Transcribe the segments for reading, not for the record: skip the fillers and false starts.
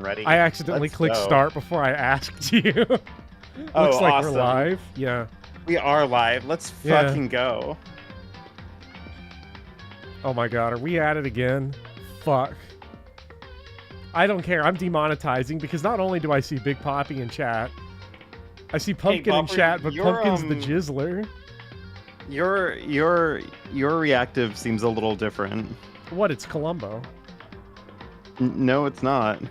ready. I accidentally Let's clicked go. start before I asked you. Oh, Looks like awesome. we're live. Yeah. We are live. Let's Yeah. fucking go. Oh my god, are we at it again? Fuck. I don't care. I'm demonetizing because not only do I see Big Poppy in chat, I see Pumpkin in Bopper, chat, but you're, Pumpkin's the jizzler. Your reactive seems a little different. What? It's Columbo. No, it's not.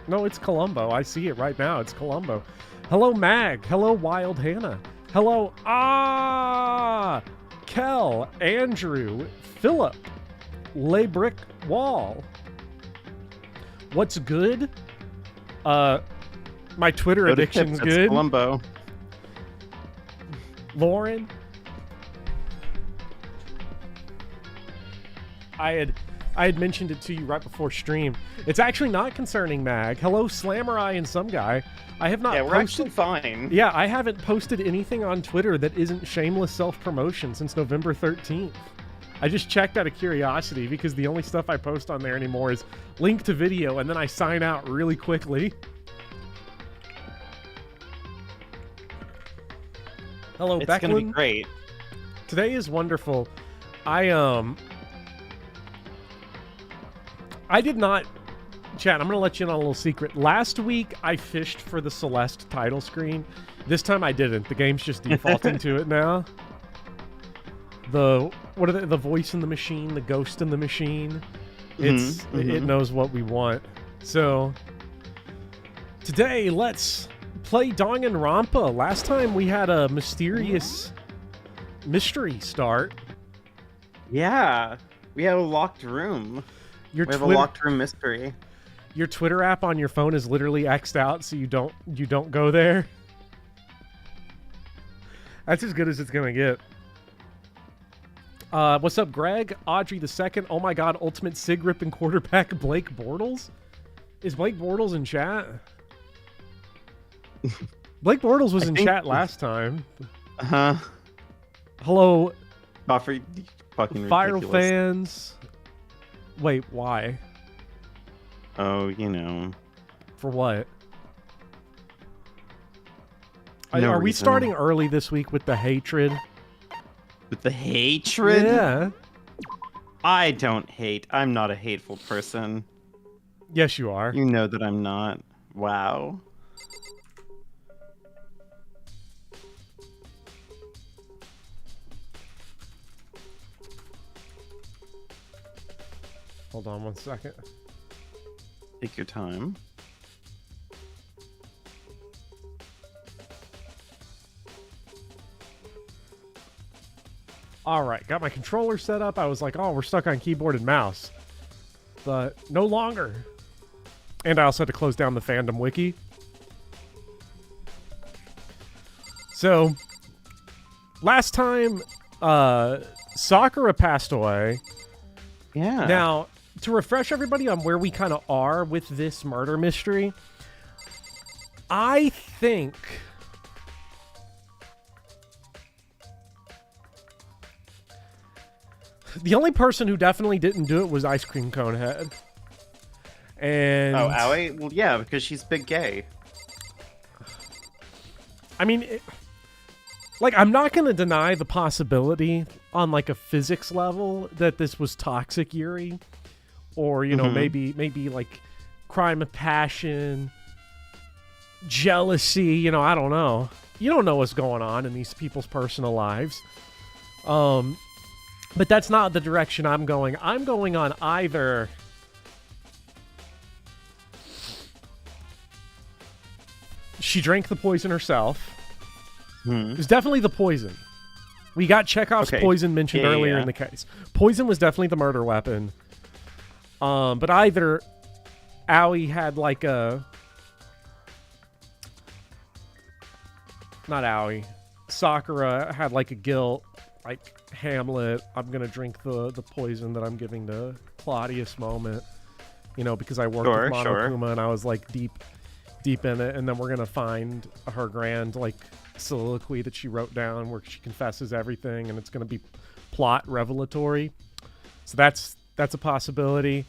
No, it's Columbo. I see it right now. It's Columbo. Hello, Mag. Hello, Wild Hannah. Hello, Kel, Andrew, Philip, Le Brick Wall. What's good? My Twitter Go to addiction's tips, it's good. Columbo. Lauren. I had mentioned it to you right before stream. It's actually not concerning Mag. Hello, Slamerai and some guy. I have not. Yeah, we're actually fine. Yeah, I haven't posted anything on Twitter that isn't shameless self-promotion since November 13th. I just checked out of curiosity because the only stuff I post on there anymore is link to video, and then I sign out really quickly. Hello, It's Becklin. gonna be great. Today is wonderful. I did not... Chat, I'm going to let you in on a little secret. Last week, I fished for the Celeste title screen. This time I didn't. The game's just defaulting to it now. The voice in the machine, the ghost in the machine. It knows what we want. So, today, let's play Danganronpa. Last time we had a mysterious mystery start. Yeah, we have a locked room. We have a locked room mystery. Your Twitter app on your phone is literally X'd out, so you don't go there. That's as good as it's gonna get. What's up, Greg? Audrey the Second. Oh my God, Ultimate Sig Rip and quarterback Blake Bortles. Is Blake Bortles in chat? Blake Bortles was in chat last time. Hello, Buffy, fucking Fire ridiculous. fans. Wait, why? Oh, you know. For what? No Are we reason. starting early this week with the hatred? With the hatred? Yeah. I don't hate. I'm not a hateful person. Yes, you are. You know that I'm not. Wow. Hold on one second. Take your time. All right, got my controller set up. I was like, oh, we're stuck on keyboard and mouse. But no longer. And I also had to close down the fandom wiki. So, last time, Sakura passed away. Yeah. Now, to refresh everybody on where we kind of are with this murder mystery, I think... the only person who definitely didn't do it was Ice Cream Cone Head. And... oh, Aoi? Well, yeah, because she's big gay. I mean... like, I'm not going to deny the possibility on, like, a physics level that this was toxic Yuri. Or, you know, maybe, like, crime of passion, jealousy, you know, I don't know. You don't know what's going on in these people's personal lives. But that's not the direction I'm going. I'm going on either... she drank the poison herself. It was definitely the poison. We got Chekhov's poison mentioned earlier in the case. Poison was definitely the murder weapon. But either Aoi had like a... not Aoi. Sakura had like a guilt, like Hamlet, I'm gonna drink the poison that I'm giving to Claudius moment. You know, because I worked with Monokuma and I was like deep in it, and then we're gonna find her grand like soliloquy that she wrote down where she confesses everything, and it's gonna be plot revelatory. So that's a possibility.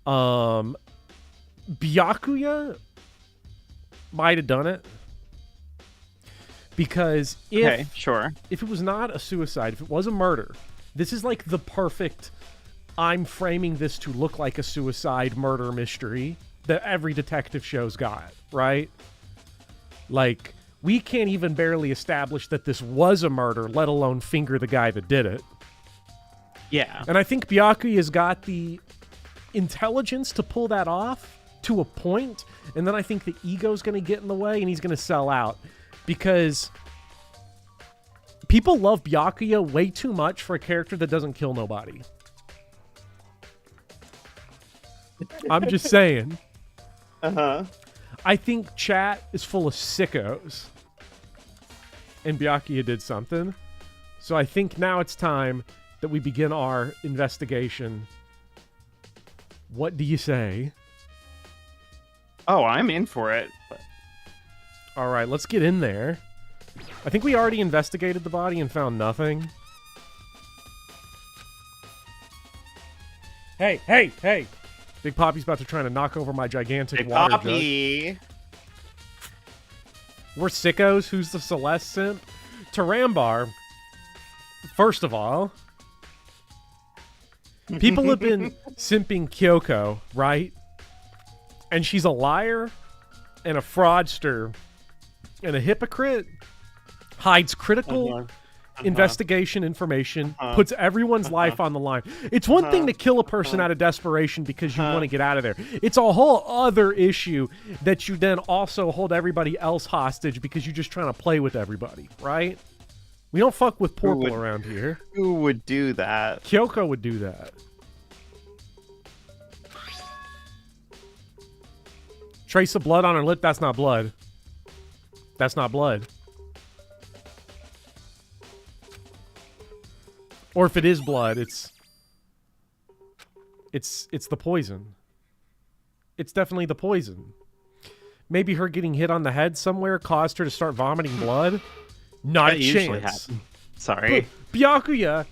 Byakuya might have done it. Because if it was not a suicide, if it was a murder, this is like the perfect, I'm framing this to look like a suicide murder mystery that every detective show's got, right? Like, we can't even barely establish that this was a murder, let alone finger the guy that did it. Yeah. And I think Byakuya's got the intelligence to pull that off to a point, and then I think the ego's going to get in the way and he's going to sell out. Because people love Byakuya way too much for a character that doesn't kill nobody. I'm just saying. Uh-huh. I think chat is full of sickos. And Byakuya did something. So I think now it's time that we begin our investigation. What do you say? Oh, I'm in for it. All right, let's get in there. I think we already investigated the body and found nothing. Hey, hey, hey! Big Poppy's about to try to knock over my gigantic Big water Poppy. jug. We're sickos. Who's the Celeste simp? Tarambar. First of all, people have been simping Kyoko, right? And she's a liar and a fraudster and a hypocrite, hides critical investigation information, puts everyone's life on the line. It's one thing to kill a person out of desperation because you want to get out of there. It's a whole other issue that you then also hold everybody else hostage because you're just trying to play with everybody, right? We don't fuck with Porple around here. Who would do that? Kyoko would do that. Trace of blood on her lip, that's not blood. That's not blood. Or if it is blood, it's the poison. It's definitely the poison. Maybe her getting hit on the head somewhere caused her to start vomiting blood. Not a chance. Sorry. Byakuya.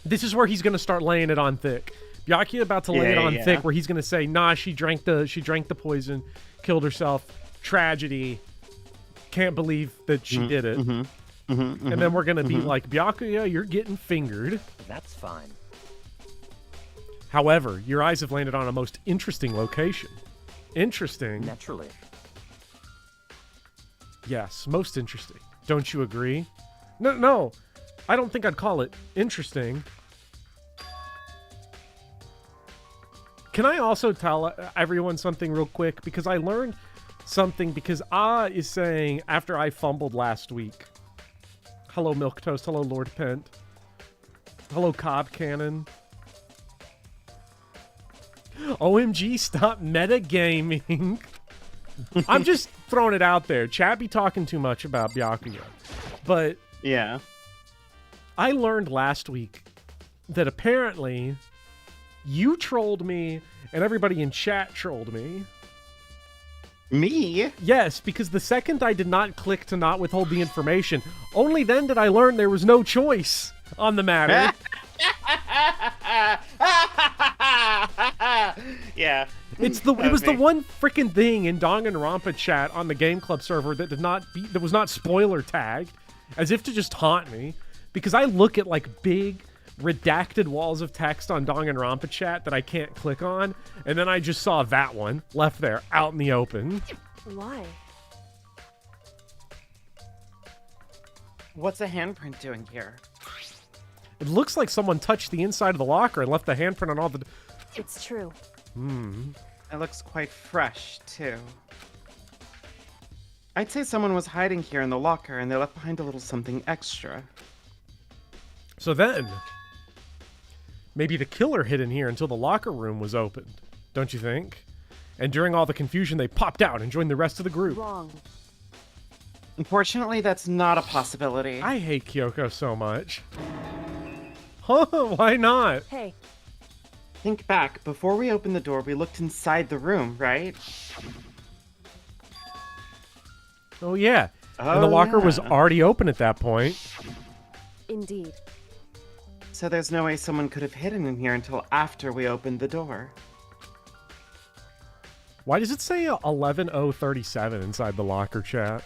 This is where he's gonna start laying it on thick. Byakuya about to lay it on thick, where he's gonna say, "Nah, she drank the poison, killed herself. Tragedy. Can't believe that she did it." And then we're gonna be like, "Byakuya, you're getting fingered." That's fine. However, your eyes have landed on a most interesting location. Interesting. Naturally. Yes, most interesting. Don't you agree? No. I don't think I'd call it interesting. Can I also tell everyone something real quick? Because I learned something, because is saying, after I fumbled last week. Hello, Milk Toast. Hello, Lord Pent. Hello, Cobb Cannon. OMG, stop metagaming. I'm just throwing it out there. Chat be talking too much about Byakuya. But yeah, I learned last week that apparently you trolled me and everybody in chat trolled me. Me? Yes, because the second I did not click to not withhold the information, only then did I learn there was no choice on the matter. Yeah. It was the one freaking thing in Danganronpa chat on the Game Club server that was not spoiler tagged, as if to just taunt me, because I look at like big redacted walls of text on Danganronpa chat that I can't click on, and then I just saw that one left there out in the open. Why? What's a handprint doing here? It looks like someone touched the inside of the locker and left the handprint on all the... It's true. It looks quite fresh, too. I'd say someone was hiding here in the locker and they left behind a little something extra. So then, maybe the killer hid in here until the locker room was opened, don't you think? And during all the confusion, they popped out and joined the rest of the group. Wrong. Unfortunately, that's not a possibility. I hate Kyoko so much. Huh? Why not? Hey. Think back. Before we opened the door, we looked inside the room, right? Oh, yeah. And the locker was already open at that point. Indeed. So there's no way someone could have hidden in here until after we opened the door. Why does it say 11:037 inside the locker chat?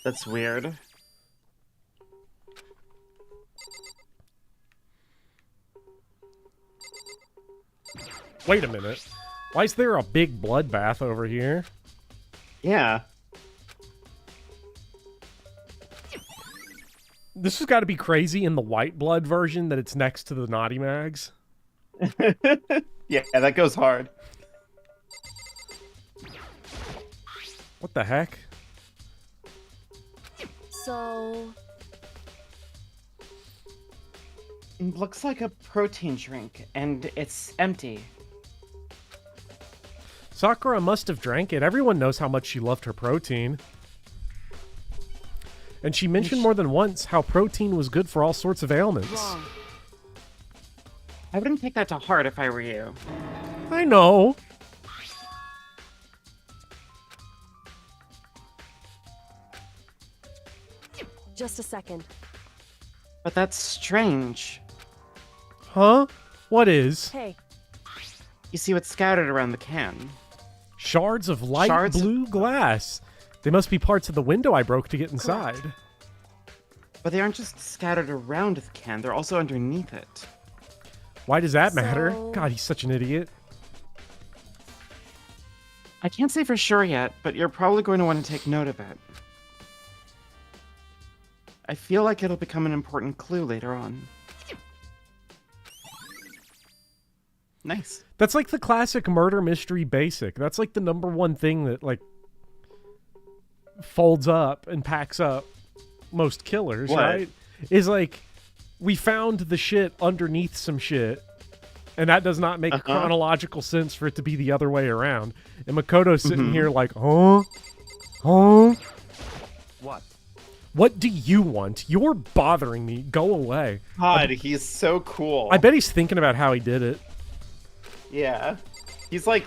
That's weird. Wait a minute. Why is there a big bloodbath over here? Yeah. This has got to be crazy in the white blood version that it's next to the Naughty Mags. Yeah, that goes hard. What the heck? So... It looks like a protein drink, and it's empty. Sakura must have drank it. Everyone knows how much she loved her protein. And she mentioned more than once how protein was good for all sorts of ailments. Wrong. I wouldn't take that to heart if I were you. I know. Just a second. But that's strange. Huh? What is? Hey, You see what's scattered around the can. Shards of light blue glass. They must be parts of the window I broke to get inside. Correct. But they aren't just scattered around the can, they're also underneath it. Why does that matter? So- God, he's such an idiot. I can't say for sure yet, but you're probably going to want to take note of it. I feel like it'll become an important clue later on. Nice. That's like the classic murder mystery basic. That's like the #1 thing that, like, folds up and packs up most killers, What? right? Is like, we found the shit underneath some shit, and that does not make chronological sense for it to be the other way around. And Makoto's sitting here like, huh? Huh? What? What do you want? You're bothering me. Go away. God, he's so cool. I bet he's thinking about how he did it. Yeah. He's like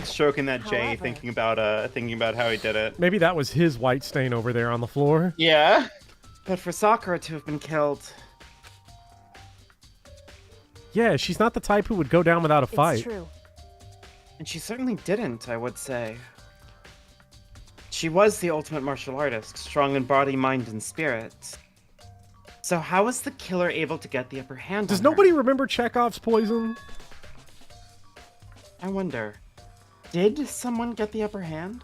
stroking that J, However- thinking about how he did it. Maybe that was his white stain over there on the floor. Yeah. But for Sakura to have been killed, Yeah, she's not the type who would go down without a fight. it's true. and she certainly didn't, I would say. She was the ultimate martial artist, strong in body, mind, and spirit. So how was the killer able to get the upper hand Does on her? nobody remember Chekhov's poison? I wonder, did someone get the upper hand?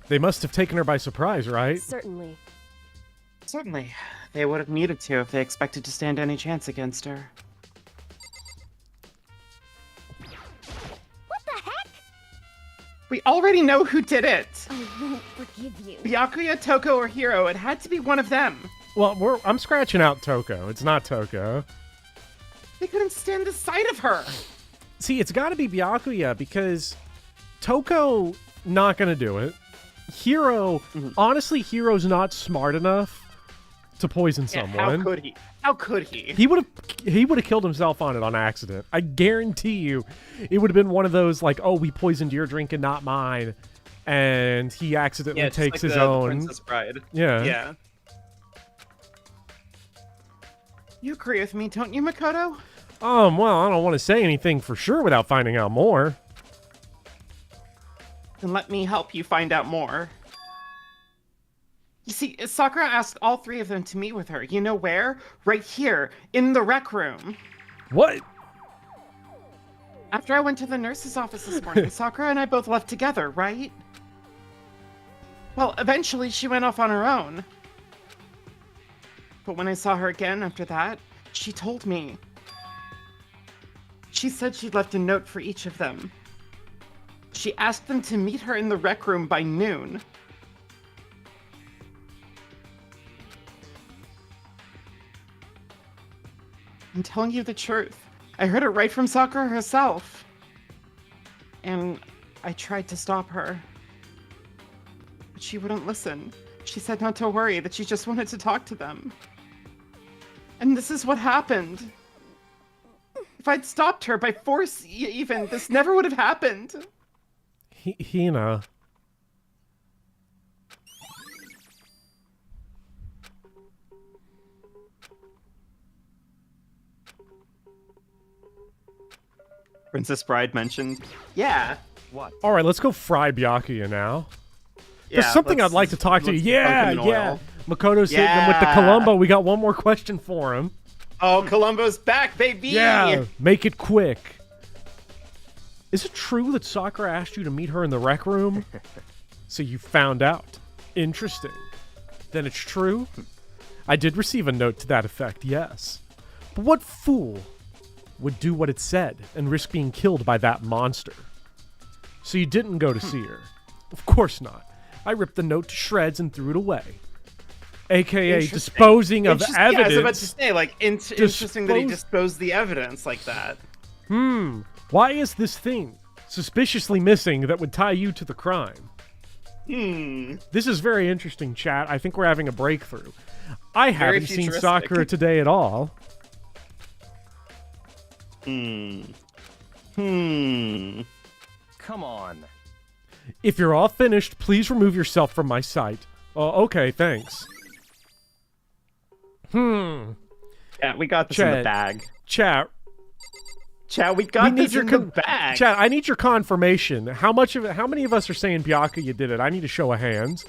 They must have taken her by surprise, right? Certainly. Certainly. They would have needed to if they expected to stand any chance against her. What the heck? We already know who did it! I won't forgive you. Byakuya, Toko, or Hiro. It had to be one of them. Well, I'm scratching out Toko. It's not Toko. They couldn't stand the sight of her. See, it's got to be Byakuya because Toko not gonna do it. Hiro, honestly, Hiro's not smart enough to poison Yeah, someone. how could he? How could he? He would have killed himself on it on accident. I guarantee you, it would have been one of those like, oh, we poisoned your drink and not mine, and he accidentally just takes like his the own. Princess Bride. Yeah. Yeah. You agree with me, don't you, Makoto? Well, I don't want to say anything for sure without finding out more. Then let me help you find out more. You see, Sakura asked all three of them to meet with her. You know where? Right here, in the rec room. What? After I went to the nurse's office this morning, Sakura and I both left together, right? Well, eventually she went off on her own. But when I saw her again after that, she told me. She said she'd left a note for each of them. She asked them to meet her in the rec room by noon. I'm telling you the truth. I heard it right from Sakura herself. And I tried to stop her. But she wouldn't listen. She said not to worry, that she just wanted to talk to them. And this is what happened. If I'd stopped her by force even, this never would have happened. Hina. Princess Bride mentioned. Yeah. What? All right, let's go fry Byakuya now. There's Yeah, something let's- I'd like to talk to you. let's Yeah, dunk him in yeah. oil. Makoto's hitting him with the Yeah. Columbo. We got one more question for him. Oh, Columbo's back, baby! Yeah, make it quick. Is it true that Sakura asked you to meet her in the rec room? So you found out. Interesting. Then it's true? I did receive a note to that effect, yes. But what fool would do what it said and risk being killed by that monster? So you didn't go to see her? Of course not. I ripped the note to shreds and threw it away. AKA Interesting. disposing of Interesting. evidence. Yeah, I was about to say, like, interesting that he disposed the evidence like that. Why is this thing suspiciously missing that would tie you to the crime? This is very interesting, chat. I think we're having a breakthrough. I haven't seen futuristic. Sakura today at all. Come on. If you're all finished, please remove yourself from my sight. Okay, thanks. Yeah, we got this in the Chad. bag. Chat, Chat, we got need this your in the bag. Chat, I need your confirmation. How many of us are saying Byakuya did it? I need a show of hands.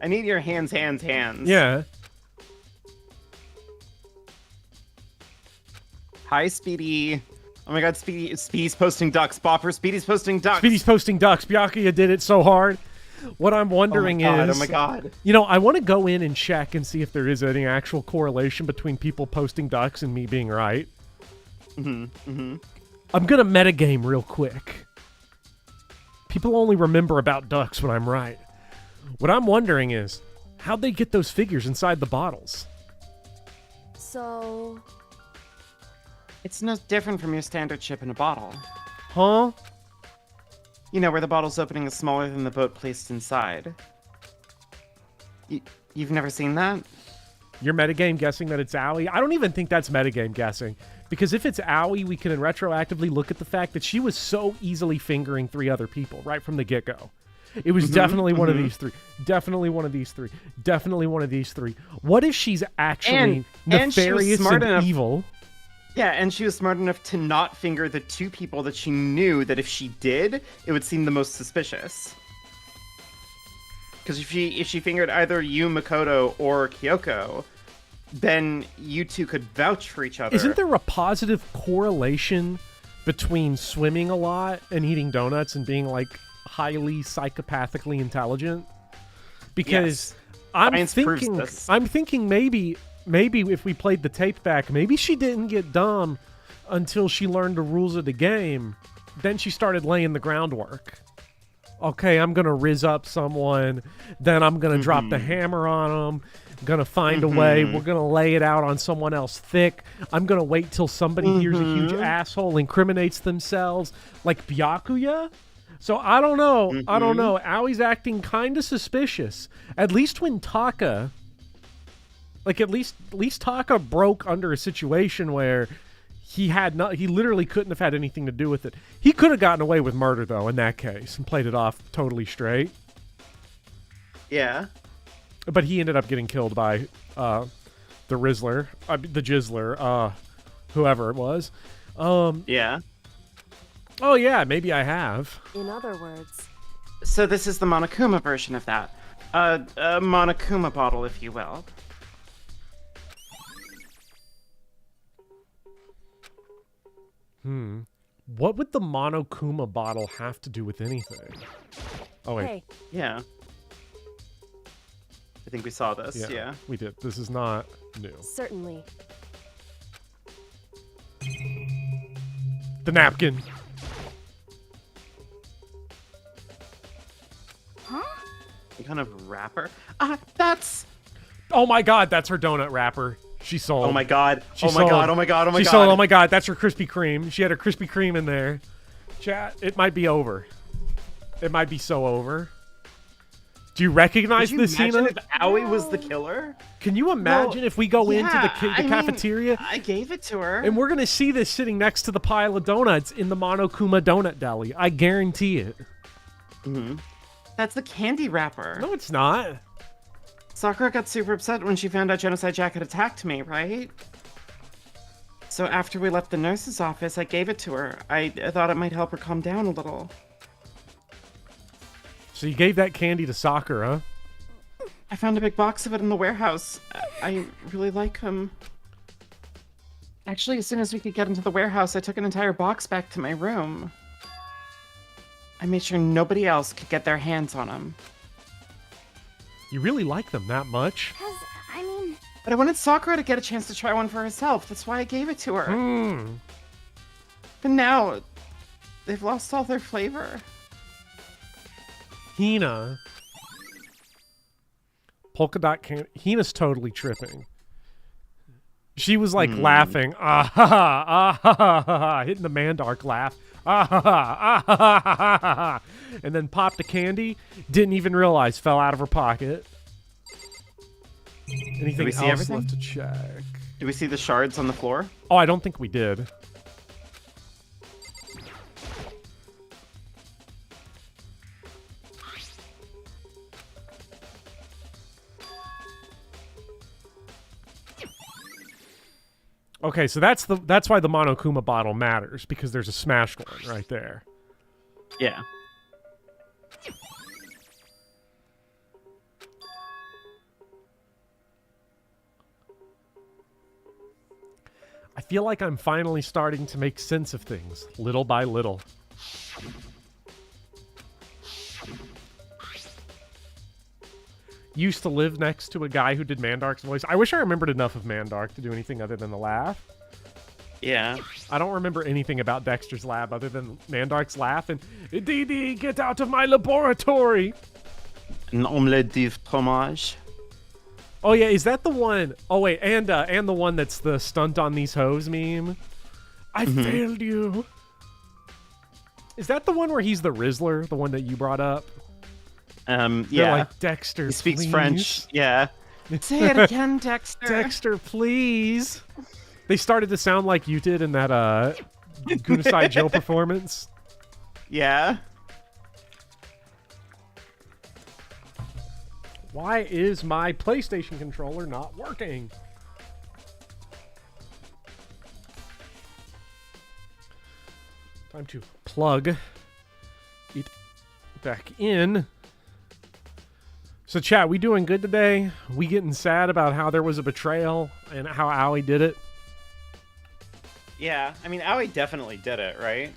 I need your hands. Yeah. Hi, Speedy. Oh my god, Speedy's posting ducks. Bopper, Speedy's posting ducks. Speedy's posting ducks. Byakuya did it so hard. What I'm wondering is... Oh my god. You know, I want to go in and check and see if there is any actual correlation between people posting ducks and me being right. I'm gonna metagame real quick. People only remember about ducks when I'm right. What I'm wondering is, how'd they get those figures inside the bottles? So, It's no different from your standard ship in a bottle. Huh? You know, where the bottle's opening is smaller than the boat placed inside. You've never seen that? You're metagame guessing that it's Aoi? I don't even think that's metagame guessing. Because if it's Aoi, we can retroactively look at the fact that she was so easily fingering 3 other people right from the get-go. It was definitely one of these 3. Definitely one of these 3. Definitely one of these 3. What if she's actually and she was nefarious smart and enough- evil? Yeah, and she was smart enough to not finger the 2 people that she knew that if she did, it would seem the most suspicious. Because if she fingered either you, Makoto, or Kyoko, then you 2 could vouch for each other. Isn't there a positive correlation between swimming a lot and eating donuts and being, like, highly psychopathically intelligent? Because Yes. Science proves this. I'm thinking maybe if we played the tape back, maybe she didn't get dumb until she learned the rules of the game. Then she started laying the groundwork. Okay, I'm gonna riz up someone, then I'm gonna drop the hammer on them, gonna find a way, we're gonna lay it out on someone else thick, I'm gonna wait till somebody hears a huge asshole, incriminates themselves, like Byakuya? So I don't know, Aoi's acting kinda suspicious. At least when Taka... Like, at least Taka broke under a situation where he literally couldn't have had anything to do with it. He could have gotten away with murder, though, in that case, and played it off totally straight. Yeah. But he ended up getting killed by the Rizzler, the Jizzler, whoever it was. Yeah. Oh, yeah, maybe I have. in other words, So this is the Monokuma version of that. A Monokuma bottle, if you will. What would the Monokuma bottle have to do with anything? Oh, wait. hey, Yeah. I think we saw this, yeah. We did. This is not new. certainly. The napkin. Some kind of wrapper. That's... Oh my god, that's her donut wrapper. She sold. Oh my god. She Oh my sold. god, oh my god, oh my She god. sold. Oh my god, that's her Krispy Kreme. She had her Krispy Kreme in there. Chat, it might be over. It might be so over. Do you recognize Could you this, imagine Hina? if Aoi was the killer? Can you imagine if we go into the I mean, cafeteria I gave it to her. and we're gonna see this sitting next to the pile of donuts in the Monokuma Donut Deli? I guarantee it. That's the candy wrapper. No, it's not. Sakura got super upset when she found out Genocide Jack had attacked me, right? So after we left the nurse's office, I gave it to her. I thought it might help her calm down a little. So you gave that candy to Sakura. I found a big box of it in the warehouse. I really like them. Actually, as soon as we could get into the warehouse, I took an entire box back to my room. I made sure nobody else could get their hands on them. You really like them that much? Cause, I mean... But I wanted Sakura to get a chance to try one for herself. That's why I gave it to her. Hmm. But now, they've lost all their flavor. Hina. Polka dot candy. Hina's totally tripping. She was like laughing. Ah ha ha, ah ha ha ha ha, hitting the Mandark laugh. Ah ha ha, ah ha ha ha ha ha. And then popped a candy. Didn't even realize fell out of her pocket. Anything we see else everything? left to check? Do we see the shards on the floor? Oh, I don't think we did. Okay, so that's why the Monokuma bottle matters, because there's a smashed one right there. Yeah. I feel like I'm finally starting to make sense of things, little by little. Used to live next to a guy who did Mandark's voice. I wish I remembered enough of Mandark to do anything other than the laugh. Yeah. I don't remember anything about Dexter's lab other than Mandark's laugh and Dee Dee, get out of my laboratory! An omelette de fromage. Oh yeah, is that the one? Oh wait, and the one that's the stunt on these hoes meme. I failed you. Is that the one where he's the Rizzler, the one that you brought up? They're Yeah. like, Dexter, He speaks please. French. Yeah. Say it again, Dexter. Dexter, please. They started to sound like you did in that Gunasai Joe performance. Yeah. Why is my PlayStation controller not working? Time to plug it back in. So chat, we doing good today? We getting sad about how there was a betrayal and how Aoi did it? Yeah. I mean, Aoi definitely did it, right?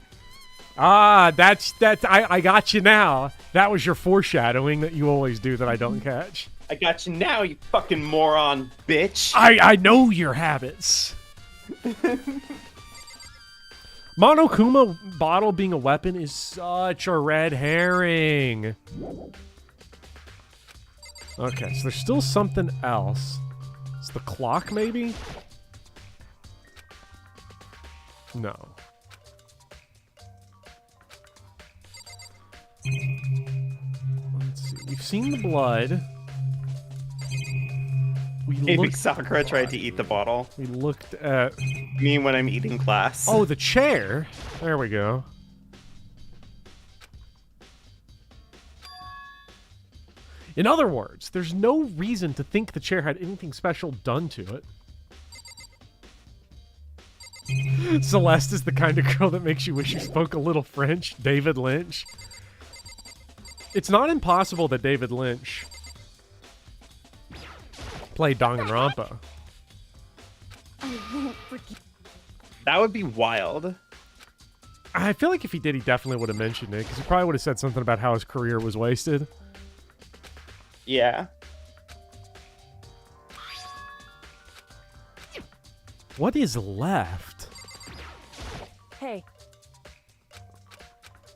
Ah, that's I got you now. That was your foreshadowing that you always do that I don't catch. I got you now, you fucking moron, bitch. I know your habits. Monokuma bottle being a weapon is such a red herring. Okay, so there's still something else. It's the clock, maybe? No. Let's see. We've seen the blood. Maybe Sakura tried to eat the bottle. We looked at... Me when I'm eating class. Oh, the chair. There we go. In other words, there's no reason to think the chair had anything special done to it. Celeste is the kind of girl that makes you wish you spoke a little French. David Lynch. It's not impossible that David Lynch played Danganronpa. That would be wild. I feel like if he did, he definitely would have mentioned it, because he probably would have said something about how his career was wasted. Yeah. What is left? Hey,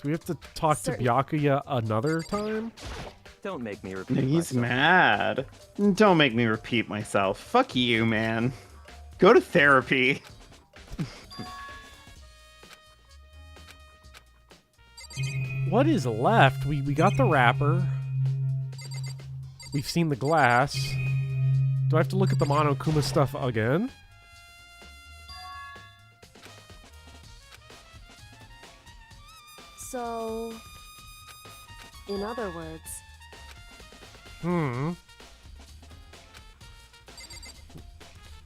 Do we have to talk to Byakuya another time? Don't make me repeat He's myself. mad. Don't make me repeat myself. Fuck you, man. Go to therapy. What is left? We got the wrapper. We've seen the glass. Do I have to look at the Monokuma stuff again? so... In other words,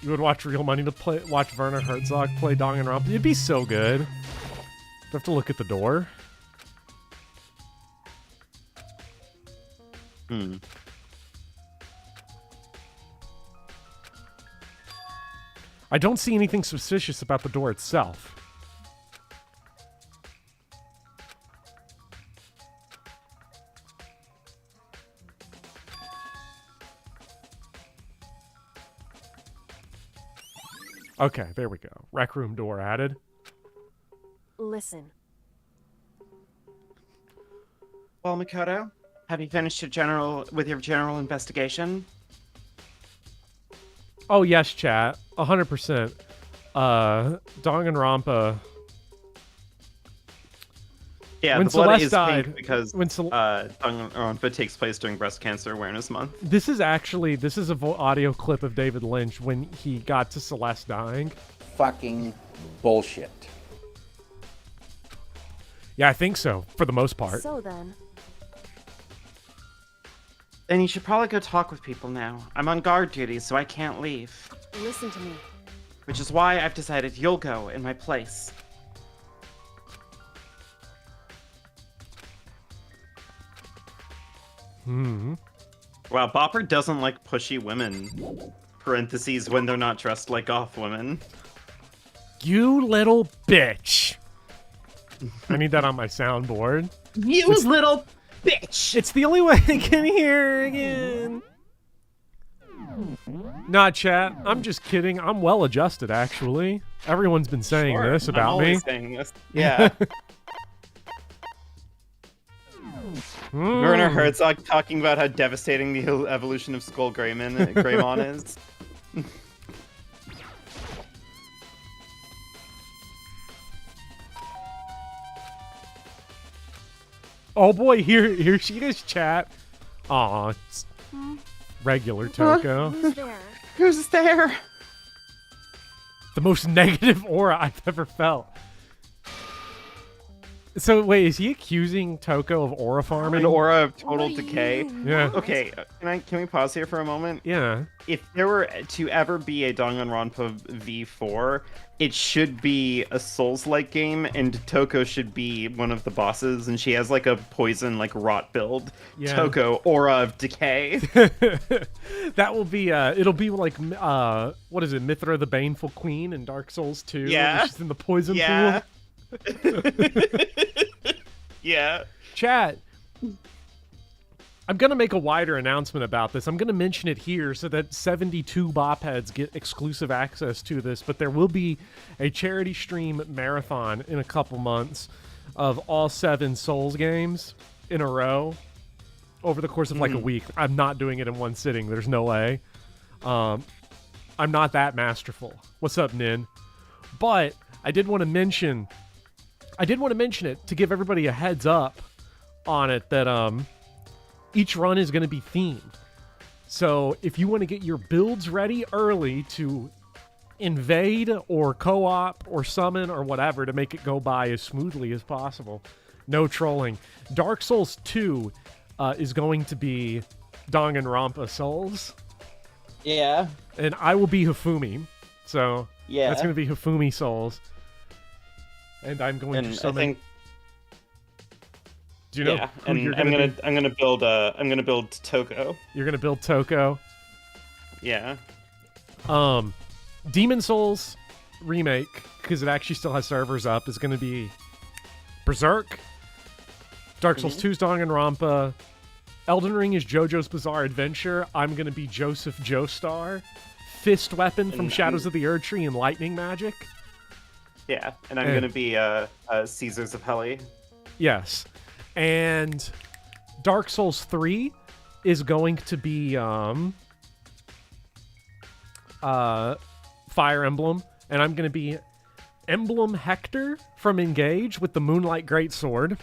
You would watch Real Money to watch Werner Herzog play Danganronpa. It'd be so good. I have to look at the door. I don't see anything suspicious about the door itself. Okay, there we go. Rec room door added. Listen. Well, Makoto, have you finished your general investigation? Oh, yes, chat. 100%. Danganronpa. Yeah, When the blood Celeste is died- pink because when Danganronpa takes place during Breast Cancer Awareness Month. This is a audio clip of David Lynch when he got to Celeste dying. Fucking bullshit. Yeah, I think so, for the most part. So then, Then you should probably go talk with people now. I'm on guard duty, so I can't leave. listen to me. Which is why I've decided you'll go in my place. Wow, Bopper doesn't like pushy women. Parentheses, when they're not dressed like goth women. You little bitch. I need that on my soundboard. You little bitch! It's the only way I can hear again. Nah, chat. I'm just kidding. I'm well adjusted, actually. Everyone's been saying Sure, this I'm about me. always saying this. Yeah. Werner Herzog talking about how devastating the evolution of Skull Greymon is. Oh boy, here she is, chat. Aw, it's regular Toko. Who's there? Who's there? The most negative aura I've ever felt. So wait, is he accusing Toko of aura farming? An aura of total What do decay. you Yeah. Okay, can we pause here for a moment? Yeah. If there were to ever be a Danganronpa V4, it should be a Souls-like game, and Toko should be one of the bosses, and she has like a poison, like rot build. Yeah. Toko, aura of decay. That will be it'll be like what is it, Mithra the Baneful Queen in Dark Souls 2? Yeah. She's in the poison Yeah. pool. Yeah. Chat. I'm going to make a wider announcement about this. I'm going to mention it here so that 72 bopheads get exclusive access to this, but there will be a charity stream marathon in a couple months of all 7 Souls games in a row over the course of like a week. I'm not doing it in one sitting. There's no way. I'm not that masterful. What's up, Nin? But I did want to mention it to give everybody a heads up on it that each run is going to be themed. So if you want to get your builds ready early to invade or co-op or summon or whatever to make it go by as smoothly as possible, no trolling. Dark Souls 2 is going to be Danganronpa Souls, Yeah. and I will be Hifumi. So Yeah. that's going to be Hifumi Souls. And I'm going to And I summon. think Do you know yeah, who and you're I'm gonna gonna build Toko. You're gonna build Toko. Yeah. Demon Souls remake, because it actually still has servers up, is gonna be Berserk. Dark Souls 2's Danganronpa. Elden Ring is JoJo's Bizarre Adventure. I'm gonna be Joseph Joestar. Fist Weapon from And Shadows of the Erd Tree and Lightning Magic. Yeah, and I'm And- gonna be Caesars of Heli. Yes. And Dark Souls 3 is going to be Fire Emblem, and I'm going to be Emblem Hector from Engage with the Moonlight Greatsword.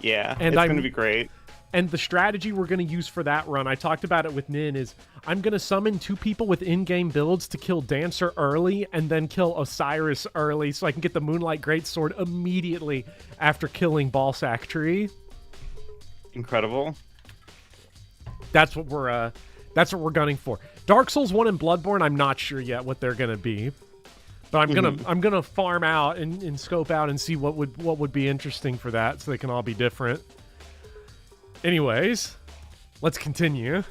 Yeah, And it's I'm- gonna be great. And the strategy we're going to use for that run, I talked about it with Nin, is I'm going to summon 2 people with in-game builds to kill Dancer early and then kill Osiris early so I can get the Moonlight Greatsword immediately after killing Ballsack Tree. Incredible. That's what we're gunning for. Dark Souls 1 and Bloodborne, I'm not sure yet what they're gonna be. But I'm gonna farm out and scope out and see what would be interesting for that, so they can all be different. Anyways, let's continue.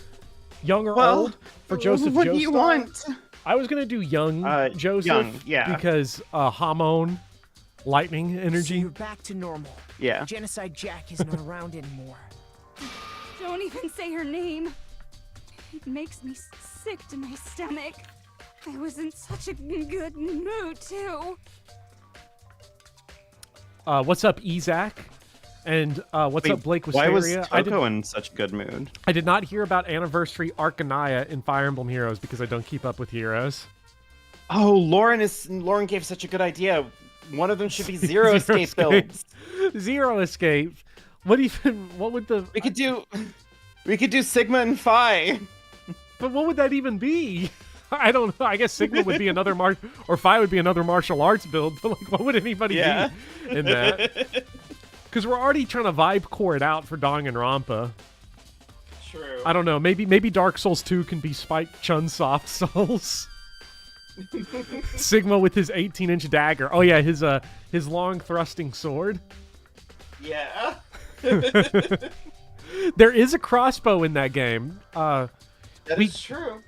Young or old for Joseph What Joestar? do you want? I was gonna do young Joseph, young, yeah. because Hamon, lightning So energy. you're back to normal. Yeah. Genocide Jack isn't around anymore. Don't even say her name. It makes me sick to my stomach. I was in such a good mood, too. What's up, Ezak? And what's Wait, up, Blake why was Wisteria? Toko in such a good mood? I did not hear about Anniversary Arcanaya in Fire Emblem Heroes because I don't keep up with Heroes. Oh, Lauren gave such a good idea. One of them should be Zero Escape builds. Zero Escape. What would the... We could do Sigma and Phi. But what would that even be? I don't know. I guess Sigma would be another or Phi would be another martial arts build. But like, what would anybody be in that? Because we're already trying to vibe core it out for Danganronpa. True. I don't know. Maybe Dark Souls 2 can be Spike Chun Soft Souls. Sigma with his 18-inch dagger. Oh yeah, his long thrusting sword. Yeah. There is a crossbow in that game. That is true.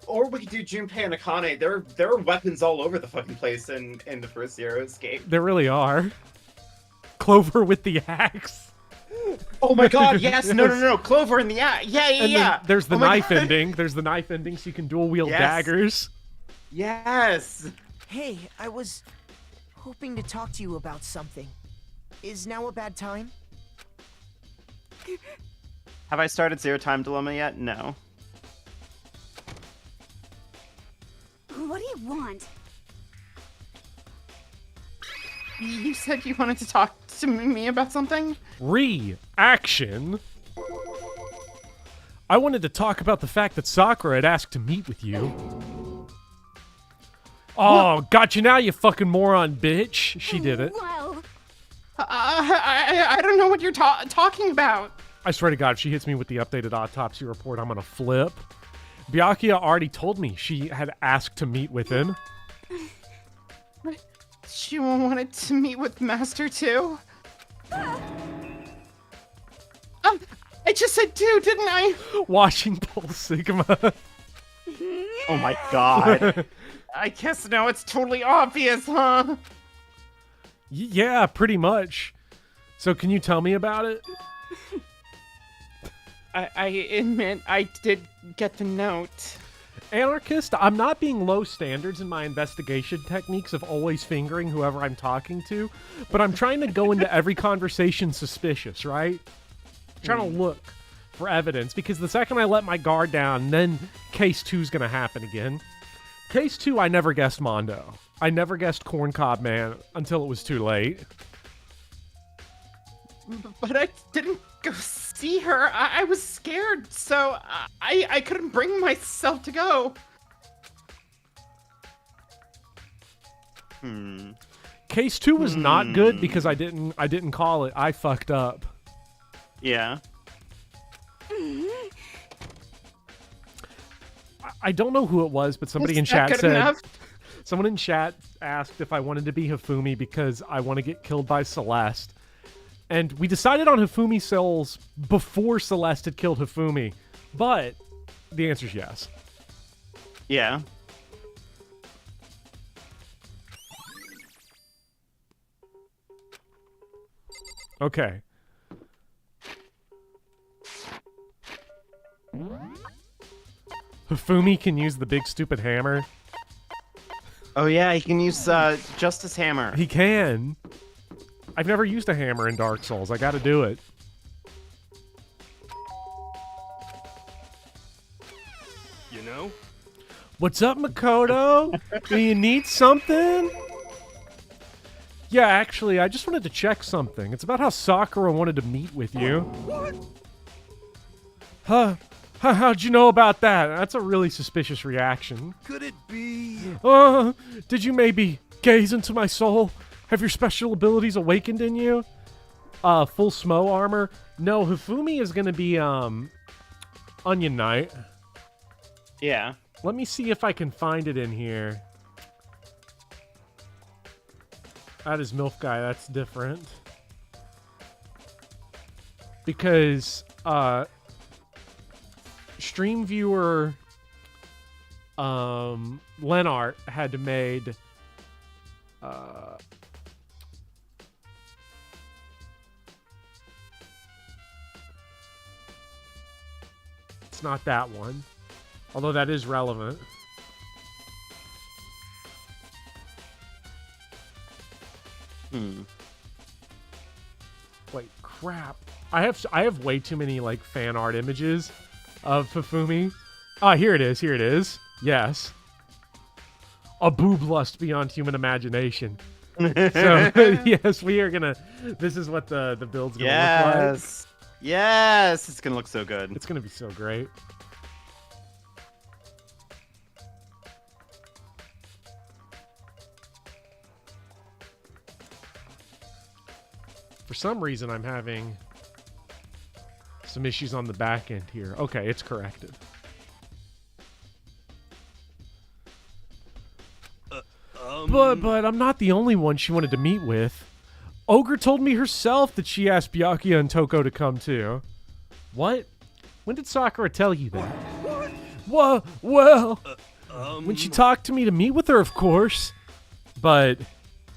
Or we could do Junpei and Akane. There are weapons all over the fucking place in the first Zero Escape. There really are. Clover with the axe. Oh my god, yes! No. Clover in the axe. Yeah. And then there's the Oh my knife God. ending. There's the knife ending, so you can dual wield Yes. daggers. Yes. Hey, I was hoping to talk to you about something. Is now a bad time? Have I started Zero Time Dilemma yet? No. What do you want? You said you wanted to talk to me about something? Reaction. I wanted to talk about the fact that Sakura had asked to meet with you. Oh, got you now, you fucking moron bitch. She did it. Well, I don't know what you're talking about. I swear to God, if she hits me with the updated autopsy report, I'm gonna flip. Byakuya already told me she had asked to meet with him. She wanted to meet with Master too? I just said two, didn't I? Washing Pole Sigma. Oh my god. I guess now it's totally obvious, huh? Yeah, pretty much. So can you tell me about it? I admit I did get the note. Anarchist, I'm not being low standards in my investigation techniques of always fingering whoever I'm talking to, but I'm trying to go into every conversation suspicious, right? Trying to look for evidence, because the second I let my guard down, then case 2's gonna happen again. Case 2, I never guessed Mondo. I never guessed Corncob Man until it was too late. But I didn't go see her. I was scared, so I couldn't bring myself to go. Case 2 was not good because I didn't call it. I fucked up. Yeah. I don't know who it was, but somebody in Is that chat good said enough? someone in chat asked if I wanted to be Hifumi because I want to get killed by Celeste. And we decided on Hifumi Souls before Celeste had killed Hifumi. But the answer is yes. Yeah. Okay. Hifumi can use the big stupid hammer. Oh yeah, he can use Justice Hammer. He can. I've never used a hammer in Dark Souls. I gotta do it. You know? What's up, Makoto? Do you need something? Yeah, actually, I just wanted to check something. It's about how Sakura wanted to meet with you. Huh? How'd you know about that? That's a really suspicious reaction. Could it be? Did you maybe gaze into my soul? Have your special abilities awakened in you? Full Smo armor? No, Hifumi is gonna be, Onion Knight. Yeah. Let me see if I can find it in here. That is MILF Guy. That's different. Because stream viewer Lenart had made it's not that one, although that is relevant. Wait, crap. I have way too many like fan art images of Fufumi. Ah, here it is. Here it is. Yes. A boob lust beyond human imagination. So yes, we are gonna. This is what the build's gonna look like. Yes. Yes. It's gonna look so good. It's gonna be so great. For some reason, I'm having some issues on the back end here. Okay, it's corrected. But I'm not the only one she wanted to meet with. Ogre told me herself that she asked Byakuya and Toko to come too. What? When did Sakura tell you that? Well, when she talked to me to meet with her, of course. But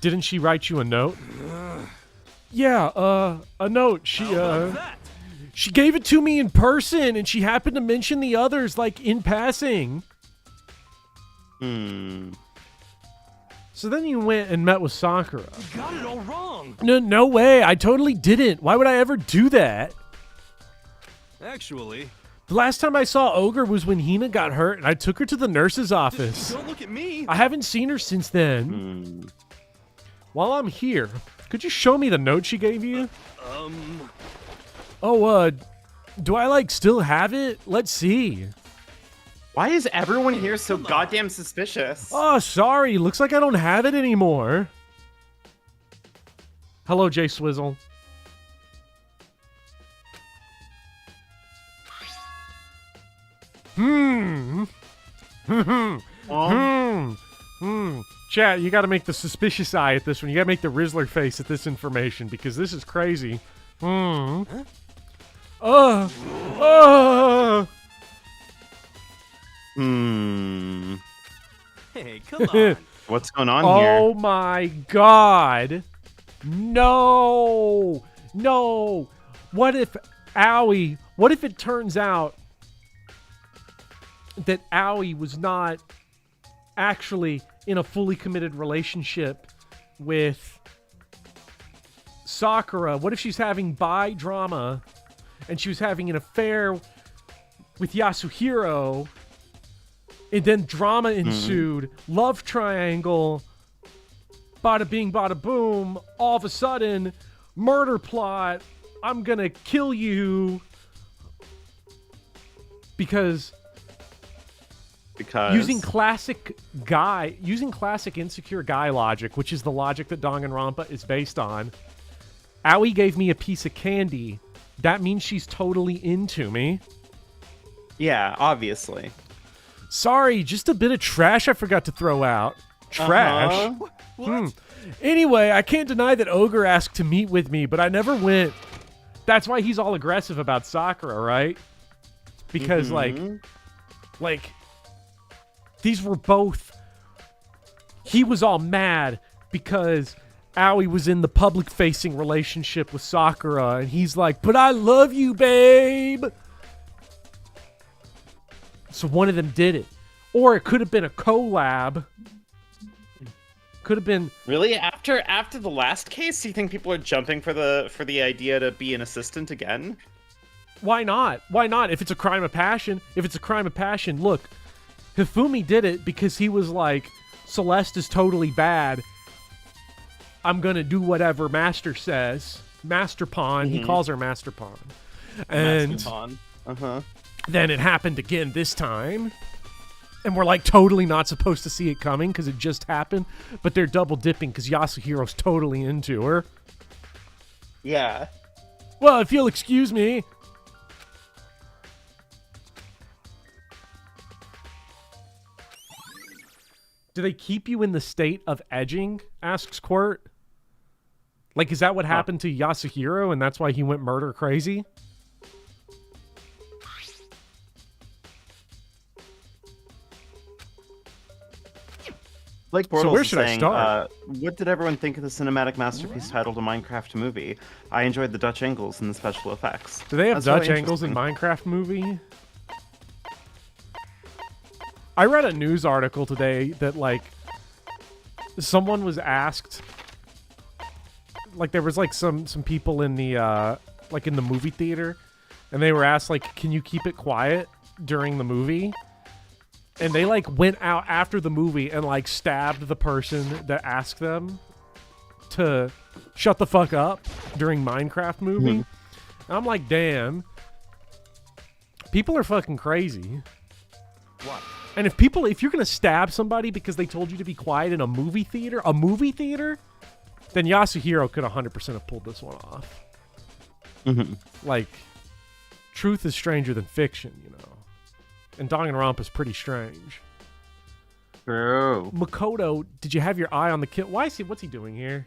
didn't she write you a note? Yeah, a note. She gave it to me in person, and she happened to mention the others, like, in passing. So then you went and met with Sakura. You got it all wrong. No way. I totally didn't. Why would I ever do that? Actually, The last time I saw Ogre was when Hina got hurt, and I took her to the nurse's office. don't look at me. I haven't seen her since then. While I'm here, could you show me the note she gave you? Oh, do I, like, still have it? Let's see. Why is everyone here so goddamn suspicious? Oh, sorry. Looks like I don't have it anymore. Hello, Jay Swizzle. Chat, you gotta make the suspicious eye at this one. You gotta make the Rizzler face at this information, because this is crazy. Hey, come on. What's going on Oh here? my god. No. What if it turns out that Aoi was not actually in a fully committed relationship with Sakura? What if she's having bi drama and she was having an affair with Yasuhiro, and then drama ensued, love triangle, bada bing, bada boom, all of a sudden, murder plot, I'm gonna kill you because using classic insecure guy logic, which is the logic that Danganronpa is based on, Aoi gave me a piece of candy. That means she's totally into me. Yeah, obviously. Sorry, just a bit of trash I forgot to throw out. Trash? What? Anyway, I can't deny that Ogre asked to meet with me, but I never went. That's why he's all aggressive about Sakura, right? Because, like, these were both... He was all mad because Aoi was in the public-facing relationship with Sakura, and he's like, but I love you, babe! So one of them did it. Or it could have been a collab. Could have been... Really? After the last case, do you think people are jumping for the idea to be an assistant again? Why not? Why not? If it's a crime of passion. Look, Hifumi did it because he was like, Celeste is totally bad. I'm gonna do whatever Master says. Master Pawn. He calls her Master Pawn. And Master Pawn. then it happened again this time. And we're like totally not supposed to see it coming because it just happened. But they're double dipping because Yasuhiro's totally into her. Yeah. Well, if you'll excuse me. Do they keep you in the state of edging? Asks Quirt. Like, is that what happened to Yasuhiro, and that's why he went murder crazy? Like So Bortles where is should I saying, start? what did everyone think of the cinematic masterpiece titled A Minecraft Movie? I enjoyed the Dutch angles and the special effects. Do they have That's Dutch really angles in interesting. Minecraft movie? I read a news article today that, like, someone was asked, like, there was, like, some people in the, like, in the movie theater, and they were asked, like, can you keep it quiet during the movie? And they, like, went out after the movie and, like, stabbed the person that asked them to shut the fuck up during Minecraft movie. And I'm like, damn. People are fucking crazy. What? And if you're going to stab somebody because they told you to be quiet in a movie theater, then Yasuhiro could 100% have pulled this one off. Like, truth is stranger than fiction, you know. And Danganronpa is pretty strange. True. Makoto, did you have your eye on the kid? What's he doing here?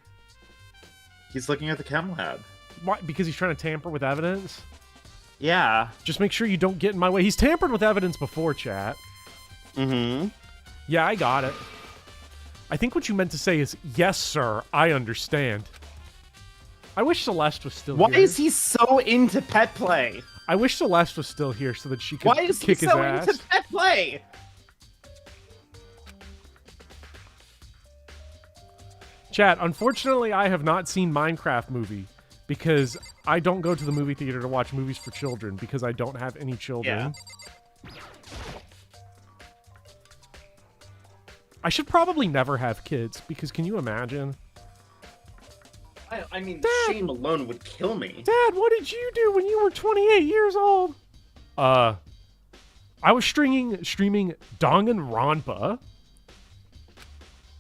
He's looking at the chem lab. Why? Because he's trying to tamper with evidence? Yeah. Just make sure you don't get in my way. He's tampered with evidence before, chat. Yeah, I got it. I think what you meant to say is, yes, sir, I understand. I wish Celeste was still Why here. is he so into pet play? I wish Celeste was still here so that she could Why is he kick his so ass. into pet play? Chat, unfortunately, I have not seen Minecraft movie because I don't go to the movie theater to watch movies for children because I don't have any children. Yeah. I should probably never have kids because can you imagine? I mean, shame alone would kill me. Dad, what did you do when you were 28 years old? I was streaming Danganronpa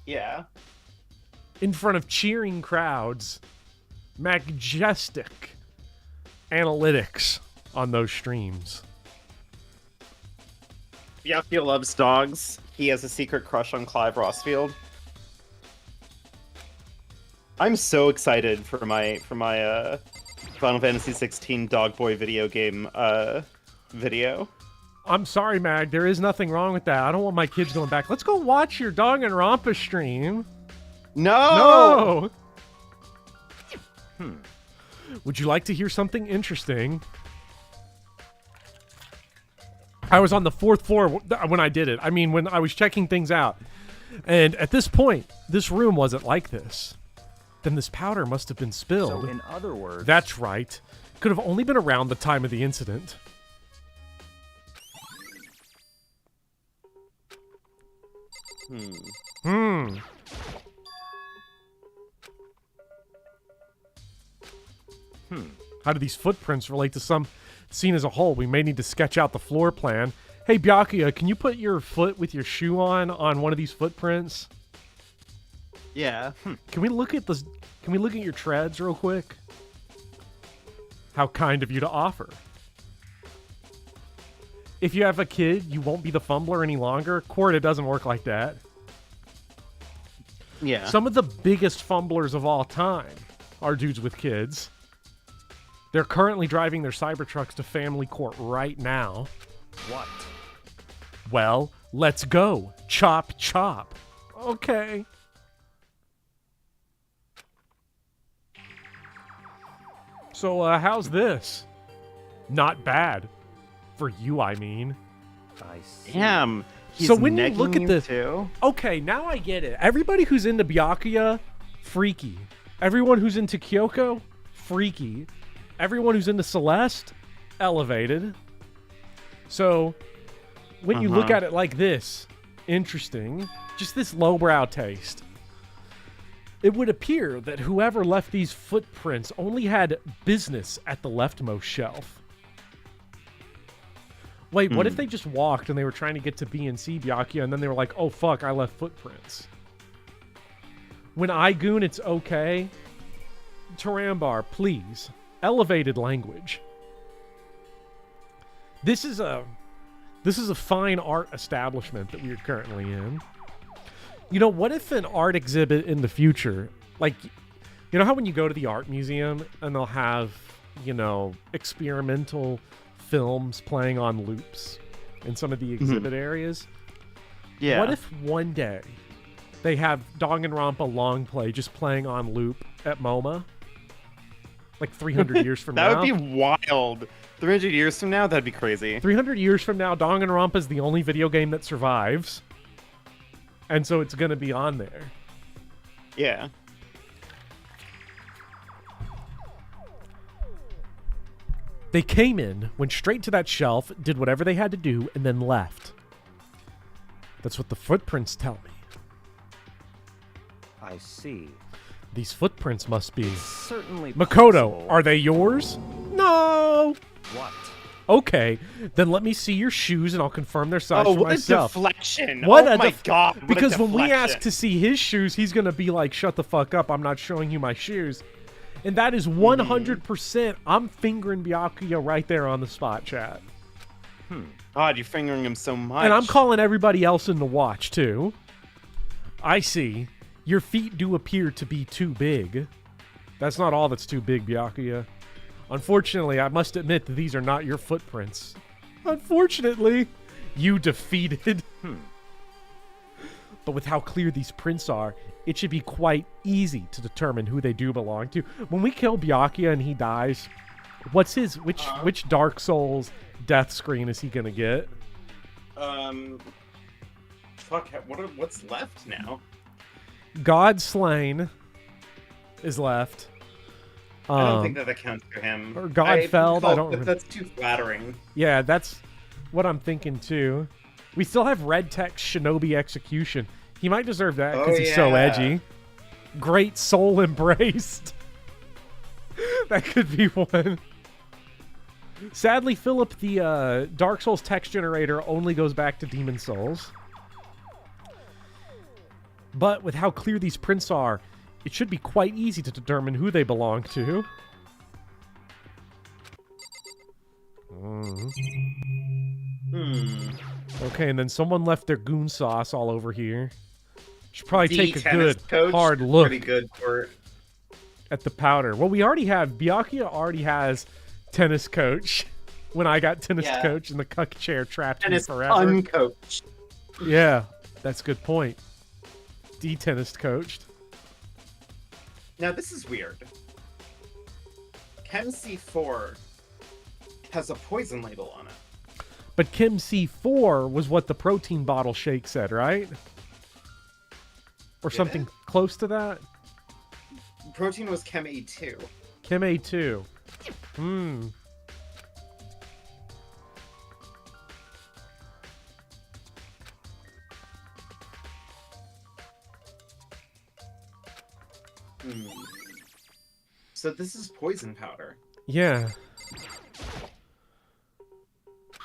Yeah. in front of cheering crowds. Majestic analytics on those streams. Byakuya loves dogs. He has a secret crush on Clive Rossfield. I'm so excited for my Final Fantasy 16 Dog Boy video game video. I'm sorry, Mag. There is nothing wrong with that. I don't want my kids going back. Let's go watch your Danganronpa stream. No! Would you like to hear something interesting? I was on the 4th floor when I did it. I mean, when I was checking things out. And at this point, this room wasn't like this. Then this powder must have been spilled. So in other words... That's right. Could have only been around the time of the incident. How do these footprints relate to some scene as a whole? We may need to sketch out the floor plan. Hey, Byakuya, can you put your foot with your shoe on one of these footprints? Yeah. Can we look at this? Can we look at your treads real quick? How kind of you to offer. If you have a kid, you won't be the fumbler any longer. Quirt, it doesn't work like that. Yeah. Some of the biggest fumblers of all time are dudes with kids. They're currently driving their Cybertrucks to family court right now. What? Well, let's go. Chop, chop. Okay. So, how's this? Not bad. For you, I mean. I see. Damn. He's So when you negging look at this... too? Okay, now I get it. Everybody who's into Byakuya, freaky. Everyone who's into Kyoko, freaky. Everyone who's into Celeste, elevated. So, when you look at it like this, interesting. Just this lowbrow taste. It would appear that whoever left these footprints only had business at the leftmost shelf. Wait, what if they just walked and they were trying to get to B and C Byakuya and then they were like, oh fuck, I left footprints. When I goon, it's okay. Tarambar, please. Elevated language. This is a fine art establishment that we are currently in. You know, what if an art exhibit in the future, like, you know how when you go to the art museum and they'll have, you know, experimental films playing on loops in some of the exhibit areas? Yeah. What if one day they have Danganronpa long play just playing on loop at MoMA? Like 300 years from now? That would be wild. 300 years from now, that'd be crazy. 300 years from now, Danganronpa is the only video game that survives. And so it's going to be on there. Yeah. They came in, went straight to that shelf, did whatever they had to do, and then left. That's what the footprints tell me. I see. These footprints must be... Certainly Makoto, possible. are they yours? No! What? Okay, then let me see your shoes and I'll confirm their size Oh, for what myself. a deflection. What oh a my god. What because a when we ask deflection. to see his shoes, he's going to be like, shut the fuck up, I'm not showing you my shoes. And that is 100%. I'm fingering Byakuya right there on the spot, chat. God, you're fingering him so much. And I'm calling everybody else in the watch, too. I see. Your feet do appear to be too big. That's not all that's too big, Byakuya. Unfortunately, I must admit that these are not your footprints. Unfortunately, you defeated. But with how clear these prints are, it should be quite easy to determine who they do belong to. When we kill Byakuya and he dies, what's his which Dark Souls death screen is he gonna get? Fuck, what's left now? God Slain is left. I don't think that counts for him. Or Godfeld, I don't remember. That's too flattering. Yeah, that's what I'm thinking too. We still have Red Text Shinobi Execution. He might deserve that because he's so edgy. Great Soul Embraced. That could be one. Sadly, Philip, the Dark Souls text generator only goes back to Demon Souls. But with how clear these prints are, it should be quite easy to determine who they belong to. Okay, and then someone left their goon sauce all over here. Should probably take a good, hard look Pretty good for at the powder. Well, we already have... Byakuya already has tennis coach. When I got tennis coach and the cuck chair trapped and me it's forever. uncoached. Yeah, that's a good point. De-tennis coached. Now this is weird. Chem C4 has a poison label on it. But Chem C4 was what the protein bottle shake said, right? Or Did something it? close to that? Protein was Chem A2. Chem A2. So this is poison powder. Yeah.